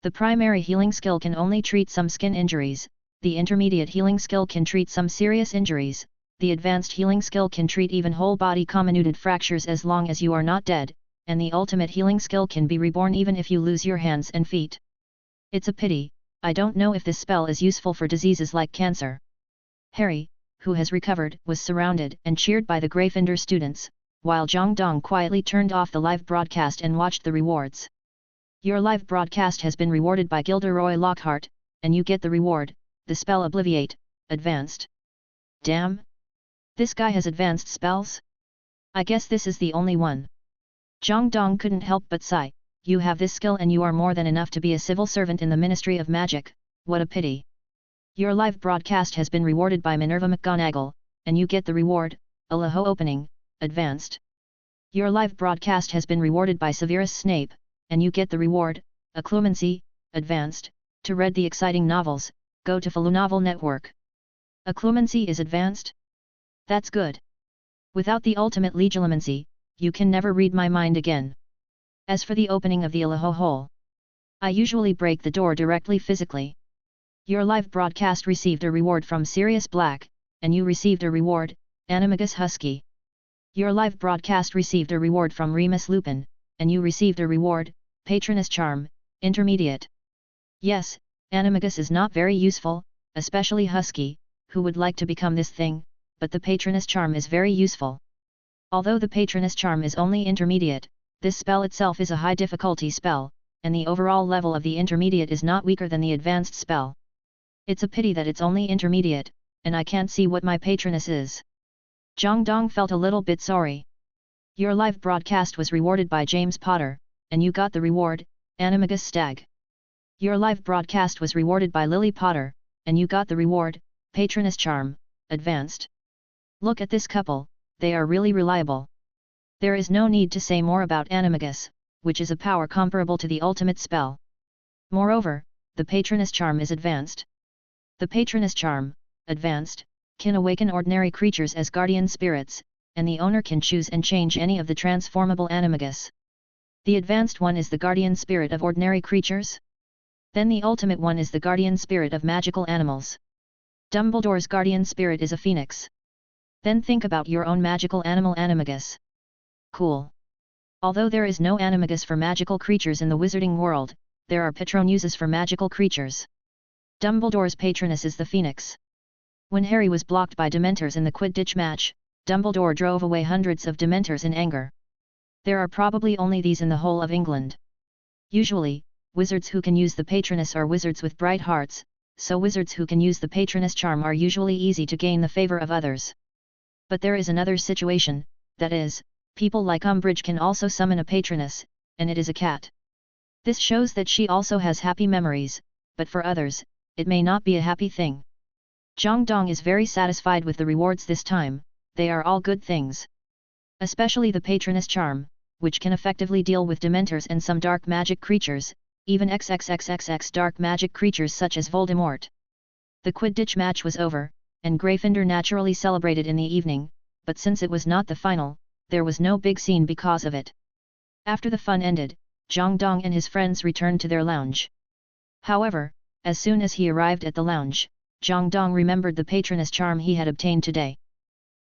The primary healing skill can only treat some skin injuries, the intermediate healing skill can treat some serious injuries, the advanced healing skill can treat even whole body comminuted fractures as long as you are not dead, and the ultimate healing skill can be reborn even if you lose your hands and feet. It's a pity, I don't know if this spell is useful for diseases like cancer. Harry, who has recovered, was surrounded and cheered by the Gryffindor students, while Zhang Dong quietly turned off the live broadcast and watched the rewards. Your live broadcast has been rewarded by Gilderoy Lockhart, and you get the reward, the spell Obliviate, Advanced. Damn! This guy has advanced spells? I guess this is the only one. Zhang Dong couldn't help but sigh, you have this skill and you are more than enough to be a civil servant in the Ministry of Magic, what a pity. Your live broadcast has been rewarded by Minerva McGonagall, and you get the reward, Alaho Opening, Advanced. Your live broadcast has been rewarded by Severus Snape, and you get the reward, Acclumency, Advanced. To read the exciting novels, go to Falu Novel Network. Acclumency is advanced? That's good. Without the ultimate legilimency, you can never read my mind again. As for the opening of the Alaho hole, I usually break the door directly physically. Your live broadcast received a reward from Sirius Black, and you received a reward, Animagus Husky. Your live broadcast received a reward from Remus Lupin, and you received a reward, Patronus Charm, Intermediate. Yes, Animagus is not very useful, especially Husky, who would like to become this thing, but the Patronus Charm is very useful. Although the Patronus Charm is only intermediate, this spell itself is a high difficulty spell, and the overall level of the intermediate is not weaker than the advanced spell. It's a pity that it's only intermediate, and I can't see what my Patronus is. Zhang Dong felt a little bit sorry. Your live broadcast was rewarded by James Potter, and you got the reward, Animagus Stag. Your live broadcast was rewarded by Lily Potter, and you got the reward, Patronus Charm, Advanced. Look at this couple, they are really reliable. There is no need to say more about Animagus, which is a power comparable to the ultimate spell. Moreover, the Patronus Charm is advanced. The Patronus Charm, Advanced, can awaken ordinary creatures as guardian spirits, and the owner can choose and change any of the transformable Animagus. The advanced one is the guardian spirit of ordinary creatures. Then the ultimate one is the guardian spirit of magical animals. Dumbledore's guardian spirit is a phoenix. Then think about your own magical animal Animagus. Cool. Although there is no Animagus for magical creatures in the wizarding world, there are Patronuses for magical creatures. Dumbledore's Patronus is the phoenix. When Harry was blocked by Dementors in the Quidditch match, Dumbledore drove away hundreds of Dementors in anger. There are probably only these in the whole of England. Usually, wizards who can use the Patronus are wizards with bright hearts, so wizards who can use the Patronus charm are usually easy to gain the favor of others. But there is another situation, that is, people like Umbridge can also summon a Patronus, and it is a cat. This shows that she also has happy memories, but for others, it may not be a happy thing. Zhang Dong is very satisfied with the rewards this time, they are all good things. Especially the Patronus charm, which can effectively deal with Dementors and some dark magic creatures, even XXXXX dark magic creatures such as Voldemort. The Quidditch match was over, and Gryffindor naturally celebrated in the evening, but since it was not the final, there was no big scene because of it. After the fun ended, Zhang Dong and his friends returned to their lounge. However, as soon as he arrived at the lounge, Zhang Dong remembered the Patronus charm he had obtained today.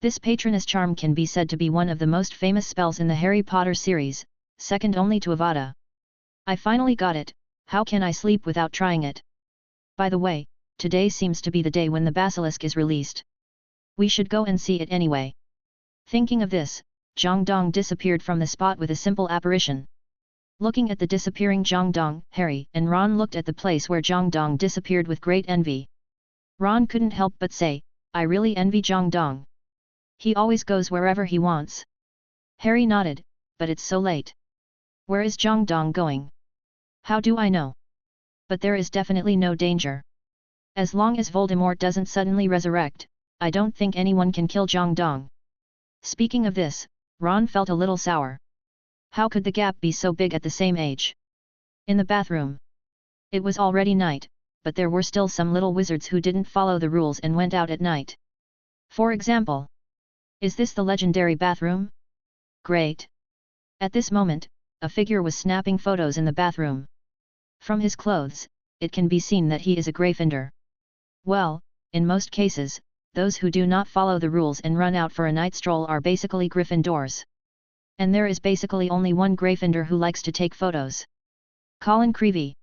This Patronus charm can be said to be one of the most famous spells in the Harry Potter series, second only to Avada. I finally got it, how can I sleep without trying it? By the way, today seems to be the day when the basilisk is released. We should go and see it anyway. Thinking of this, Zhang Dong disappeared from the spot with a simple apparition. Looking at the disappearing Zhang Dong, Harry and Ron looked at the place where Zhang Dong disappeared with great envy. Ron couldn't help but say, I really envy Zhang Dong. He always goes wherever he wants. Harry nodded, but it's so late. Where is Zhang Dong going? How do I know? But there is definitely no danger. As long as Voldemort doesn't suddenly resurrect, I don't think anyone can kill Zhang Dong. Speaking of this, Ron felt a little sour. How could the gap be so big at the same age? In the bathroom. It was already night, but there were still some little wizards who didn't follow the rules and went out at night. For example, is this the legendary bathroom? Great! At this moment, a figure was snapping photos in the bathroom. From his clothes, it can be seen that he is a Gryffindor. Well, in most cases, those who do not follow the rules and run out for a night stroll are basically Gryffindors. And there is basically only one Gryffindor who likes to take photos. Colin Creevey.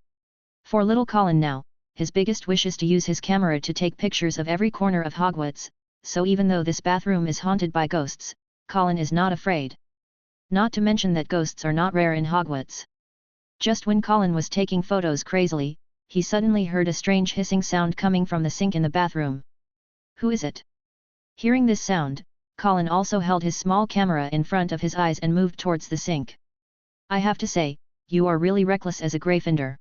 For little Colin now, his biggest wish is to use his camera to take pictures of every corner of Hogwarts, so even though this bathroom is haunted by ghosts, Colin is not afraid. Not to mention that ghosts are not rare in Hogwarts. Just when Colin was taking photos crazily, he suddenly heard a strange hissing sound coming from the sink in the bathroom. Who is it? Hearing this sound, Colin also held his small camera in front of his eyes and moved towards the sink. I have to say, you are really reckless as a Gryffindor.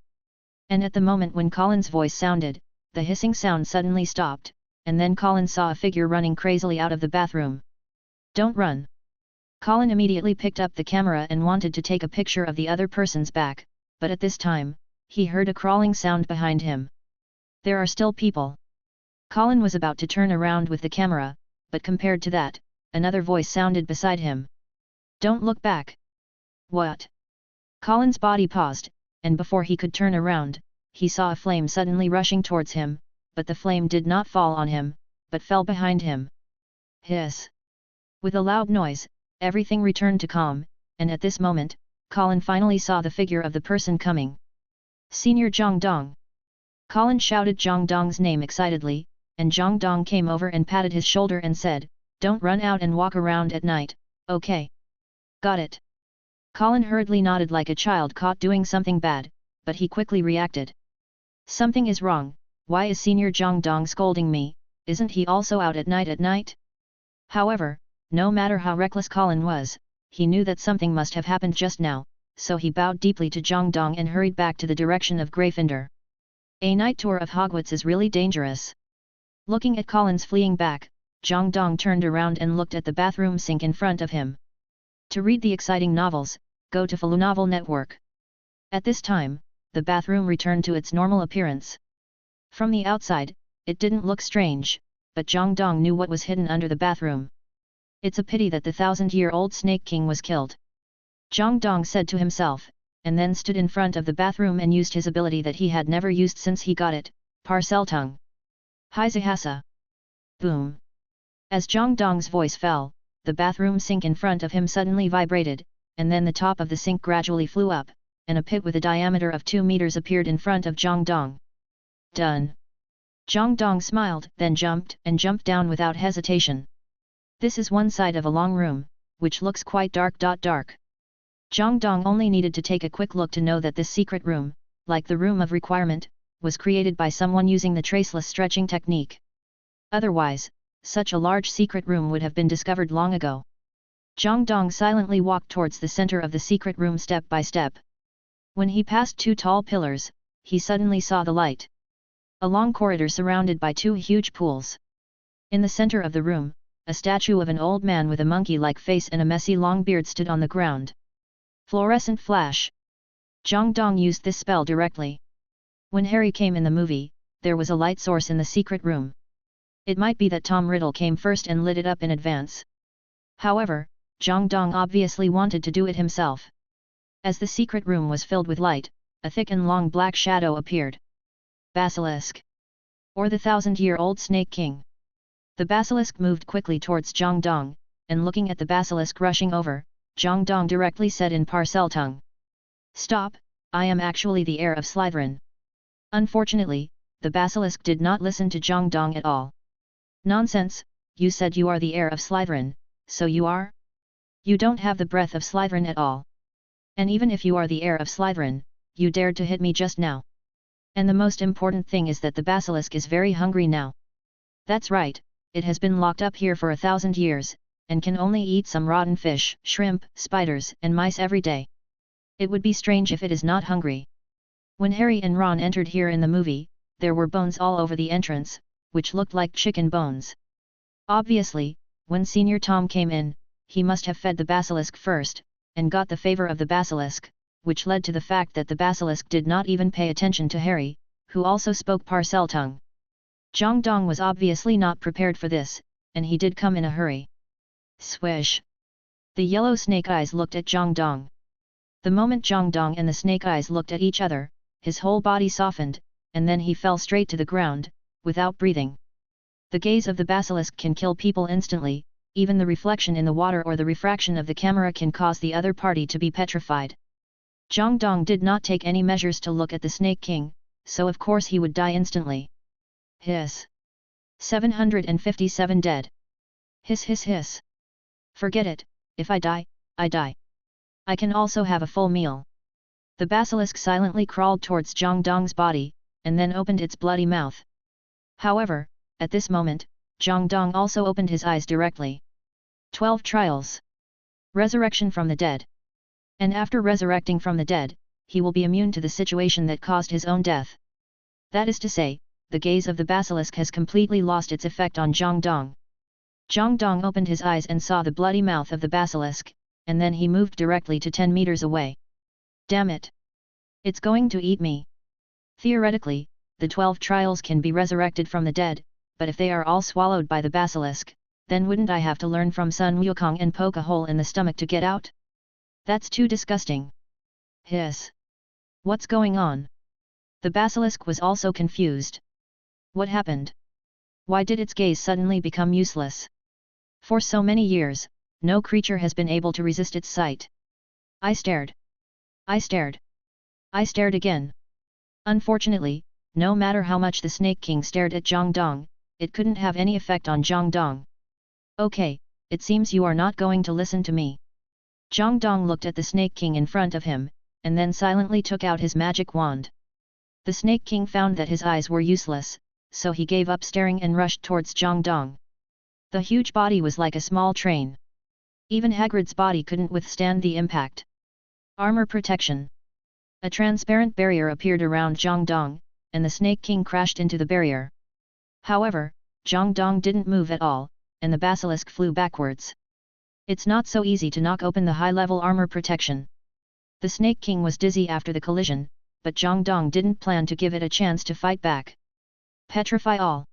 And at the moment when Colin's voice sounded, the hissing sound suddenly stopped, and then Colin saw a figure running crazily out of the bathroom. Don't run! Colin immediately picked up the camera and wanted to take a picture of the other person's back, but at this time, he heard a crawling sound behind him. There are still people. Colin was about to turn around with the camera, but compared to that, another voice sounded beside him. Don't look back! What? Colin's body paused, and before he could turn around, he saw a flame suddenly rushing towards him, but the flame did not fall on him, but fell behind him. Hiss! With a loud noise, everything returned to calm, and at this moment, Colin finally saw the figure of the person coming. Senior Zhang Dong! Colin shouted Zhang Dong's name excitedly, and Zhang Dong came over and patted his shoulder and said, Don't run out and walk around at night, okay? Got it. Colin hurriedly nodded like a child caught doing something bad, but he quickly reacted. Something is wrong, why is Senior Zhang Dong scolding me, isn't he also out at night? However, no matter how reckless Colin was, he knew that something must have happened just now, so he bowed deeply to Zhang Dong and hurried back to the direction of Gryffindor. A night tour of Hogwarts is really dangerous. Looking at Colin's fleeing back, Zhang Dong turned around and looked at the bathroom sink in front of him. To read the exciting novels, go to Follow Novel Network. At this time, the bathroom returned to its normal appearance. From the outside, it didn't look strange, but Zhang Dong knew what was hidden under the bathroom. It's a pity that the 1000-year-old Snake King was killed. Zhang Dong said to himself, and then stood in front of the bathroom and used his ability that he had never used since he got it, Parcel Tongue. Haizahasa! Boom! As Zhang Dong's voice fell, the bathroom sink in front of him suddenly vibrated, and then the top of the sink gradually flew up, and a pit with a diameter of 2 meters appeared in front of Zhang Dong. Done! Zhang Dong smiled, then jumped down without hesitation. This is one side of a long room, which looks quite dark. Zhang Dong only needed to take a quick look to know that this secret room, like the room of requirement, was created by someone using the traceless stretching technique. Otherwise, such a large secret room would have been discovered long ago. Zhang Dong silently walked towards the center of the secret room step by step. When he passed 2 tall pillars, he suddenly saw the light. A long corridor surrounded by 2 huge pools. In the center of the room, a statue of an old man with a monkey-like face and a messy long beard stood on the ground. Fluorescent flash. Zhang Dong used this spell directly. When Harry came in the movie, there was a light source in the secret room. It might be that Tom Riddle came first and lit it up in advance. However, Zhang Dong obviously wanted to do it himself. As the secret room was filled with light, a thick and long black shadow appeared. Basilisk. Or the 1000-year-old Snake King. The basilisk moved quickly towards Zhang Dong, and looking at the basilisk rushing over, Zhang Dong directly said in Parcel Tongue. Stop, I am actually the heir of Slytherin. Unfortunately, the basilisk did not listen to Zhang Dong at all. Nonsense, you said you are the heir of Slytherin, so you are? You don't have the breath of Slytherin at all. And even if you are the heir of Slytherin, you dared to hit me just now. And the most important thing is that the basilisk is very hungry now. That's right, it has been locked up here for 1000 years, and can only eat some rotten fish, shrimp, spiders, and mice every day. It would be strange if it is not hungry. When Harry and Ron entered here in the movie, there were bones all over the entrance, which looked like chicken bones. Obviously, when Senior Tom came in, he must have fed the basilisk first, and got the favor of the basilisk, which led to the fact that the basilisk did not even pay attention to Harry, who also spoke Parcel Tongue. Zhang Dong was obviously not prepared for this, and he did come in a hurry. Swish! The yellow snake eyes looked at Zhang Dong. The moment Zhang Dong and the snake eyes looked at each other, his whole body softened, and then he fell straight to the ground, without breathing. The gaze of the basilisk can kill people instantly, even the reflection in the water or the refraction of the camera can cause the other party to be petrified. Zhang Dong did not take any measures to look at the Snake King, so of course he would die instantly. Hiss. 757 dead. Hiss hiss hiss. Forget it, if I die, I die. I can also have a full meal. The basilisk silently crawled towards Zhang Dong's body, and then opened its bloody mouth. However, at this moment, Zhang Dong also opened his eyes directly. 12 trials. Resurrection from the dead. And after resurrecting from the dead, he will be immune to the situation that caused his own death. That is to say, the gaze of the basilisk has completely lost its effect on Zhang Dong. Zhang Dong opened his eyes and saw the bloody mouth of the basilisk, and then he moved directly to 10 meters away. Damn it! It's going to eat me. Theoretically, the 12 trials can be resurrected from the dead, but if they are all swallowed by the basilisk, then wouldn't I have to learn from Sun Wukong and poke a hole in the stomach to get out? That's too disgusting. Hiss. What's going on? The basilisk was also confused. What happened? Why did its gaze suddenly become useless? For so many years, no creature has been able to resist its sight. I stared. I stared. I stared again. Unfortunately, no matter how much the Snake King stared at Zhang Dong, it couldn't have any effect on Zhang Dong. Okay, it seems you are not going to listen to me. Zhang Dong looked at the Snake King in front of him, and then silently took out his magic wand. The Snake King found that his eyes were useless, so he gave up staring and rushed towards Zhang Dong. The huge body was like a small train. Even Hagrid's body couldn't withstand the impact. Armor protection. A transparent barrier appeared around Zhang Dong, and the Snake King crashed into the barrier. However, Zhang Dong didn't move at all, and the basilisk flew backwards. It's not so easy to knock open the high-level armor protection. The Snake King was dizzy after the collision, but Zhang Dong didn't plan to give it a chance to fight back. Petrify all.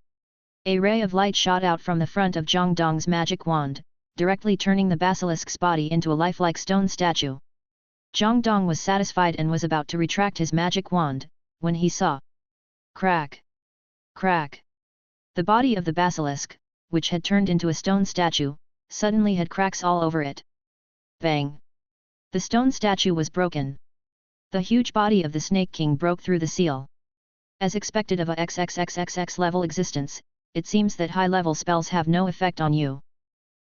A ray of light shot out from the front of Zhang Dong's magic wand, directly turning the basilisk's body into a lifelike stone statue. Zhang Dong was satisfied and was about to retract his magic wand, when he saw. Crack! Crack! The body of the basilisk, which had turned into a stone statue, suddenly had cracks all over it. Bang! The stone statue was broken. The huge body of the Snake King broke through the seal. As expected of a XXXXX level existence, it seems that high-level spells have no effect on you.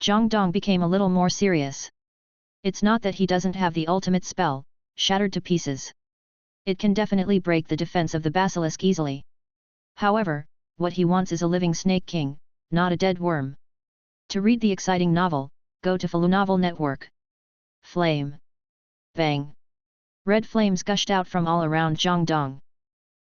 Zhang Dong became a little more serious. It's not that he doesn't have the ultimate spell, shattered to pieces. It can definitely break the defense of the basilisk easily. However, what he wants is a living Snake King, not a dead worm. To read the exciting novel, go to Falu Novel Network. Flame. Bang. Red flames gushed out from all around Zhang Dong.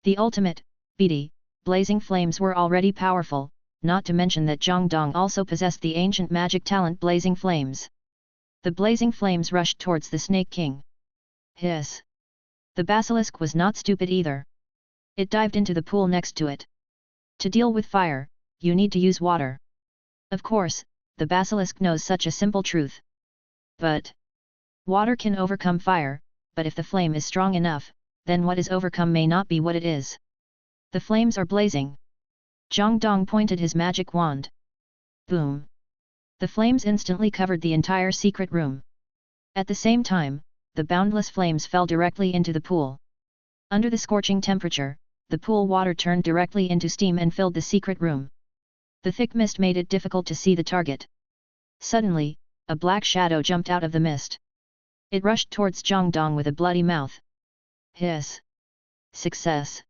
The ultimate, beady, blazing flames were already powerful, not to mention that Zhang Dong also possessed the ancient magic talent Blazing Flames. The blazing flames rushed towards the Snake King. Hiss! The basilisk was not stupid either. It dived into the pool next to it. To deal with fire, you need to use water. Of course, the basilisk knows such a simple truth. But water can overcome fire, but if the flame is strong enough, then what is overcome may not be what it is. The flames are blazing. Zhang Dong pointed his magic wand. Boom! The flames instantly covered the entire secret room. At the same time, the boundless flames fell directly into the pool. Under the scorching temperature, the pool water turned directly into steam and filled the secret room. The thick mist made it difficult to see the target. Suddenly, a black shadow jumped out of the mist. It rushed towards Zhang Dong with a bloody mouth. Hiss! Success!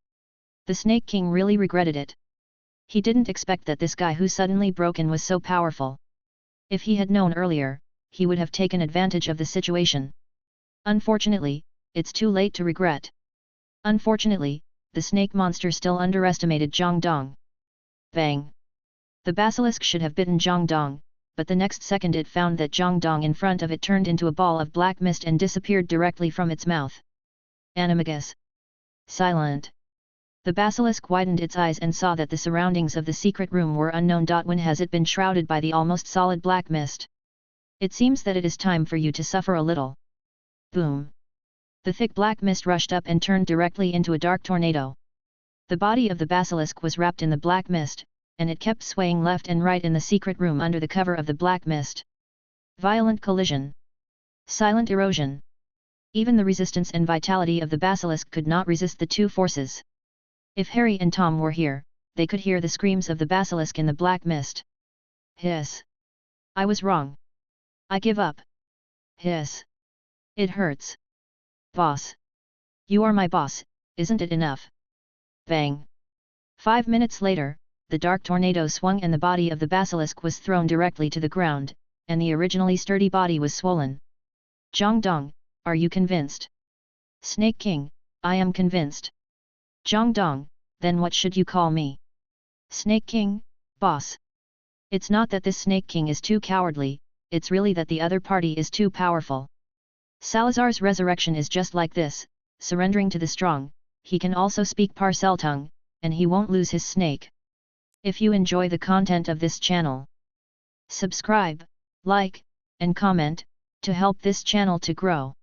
The Snake King really regretted it. He didn't expect that this guy who suddenly broke in was so powerful. If he had known earlier, he would have taken advantage of the situation. Unfortunately, it's too late to regret. Unfortunately, the snake monster still underestimated Zhang Dong. Bang! The basilisk should have bitten Zhang Dong, but the next second it found that Zhang Dong in front of it turned into a ball of black mist and disappeared directly from its mouth. Animagus. Silent. The basilisk widened its eyes and saw that the surroundings of the secret room were unknown. When has it been shrouded by the almost solid black mist? It seems that it is time for you to suffer a little. Boom! The thick black mist rushed up and turned directly into a dark tornado. The body of the basilisk was wrapped in the black mist, and it kept swaying left and right in the secret room under the cover of the black mist. Violent collision. Silent erosion. Even the resistance and vitality of the basilisk could not resist the two forces. If Harry and Tom were here, they could hear the screams of the basilisk in the black mist. Hiss! I was wrong. I give up. Hiss! It hurts. Boss! You are my boss, isn't it enough? Bang! 5 minutes later, the dark tornado swung and the body of the basilisk was thrown directly to the ground, and the originally sturdy body was swollen. Zhang Dong, are you convinced? Snake King, I am convinced. Zhang Dong, then what should you call me? Snake King, boss. It's not that this Snake King is too cowardly, it's really that the other party is too powerful. Salazar's resurrection is just like this, surrendering to the strong. He can also speak Parcel tongue, and he won't lose his snake. If you enjoy the content of this channel, subscribe, like, and comment, to help this channel to grow.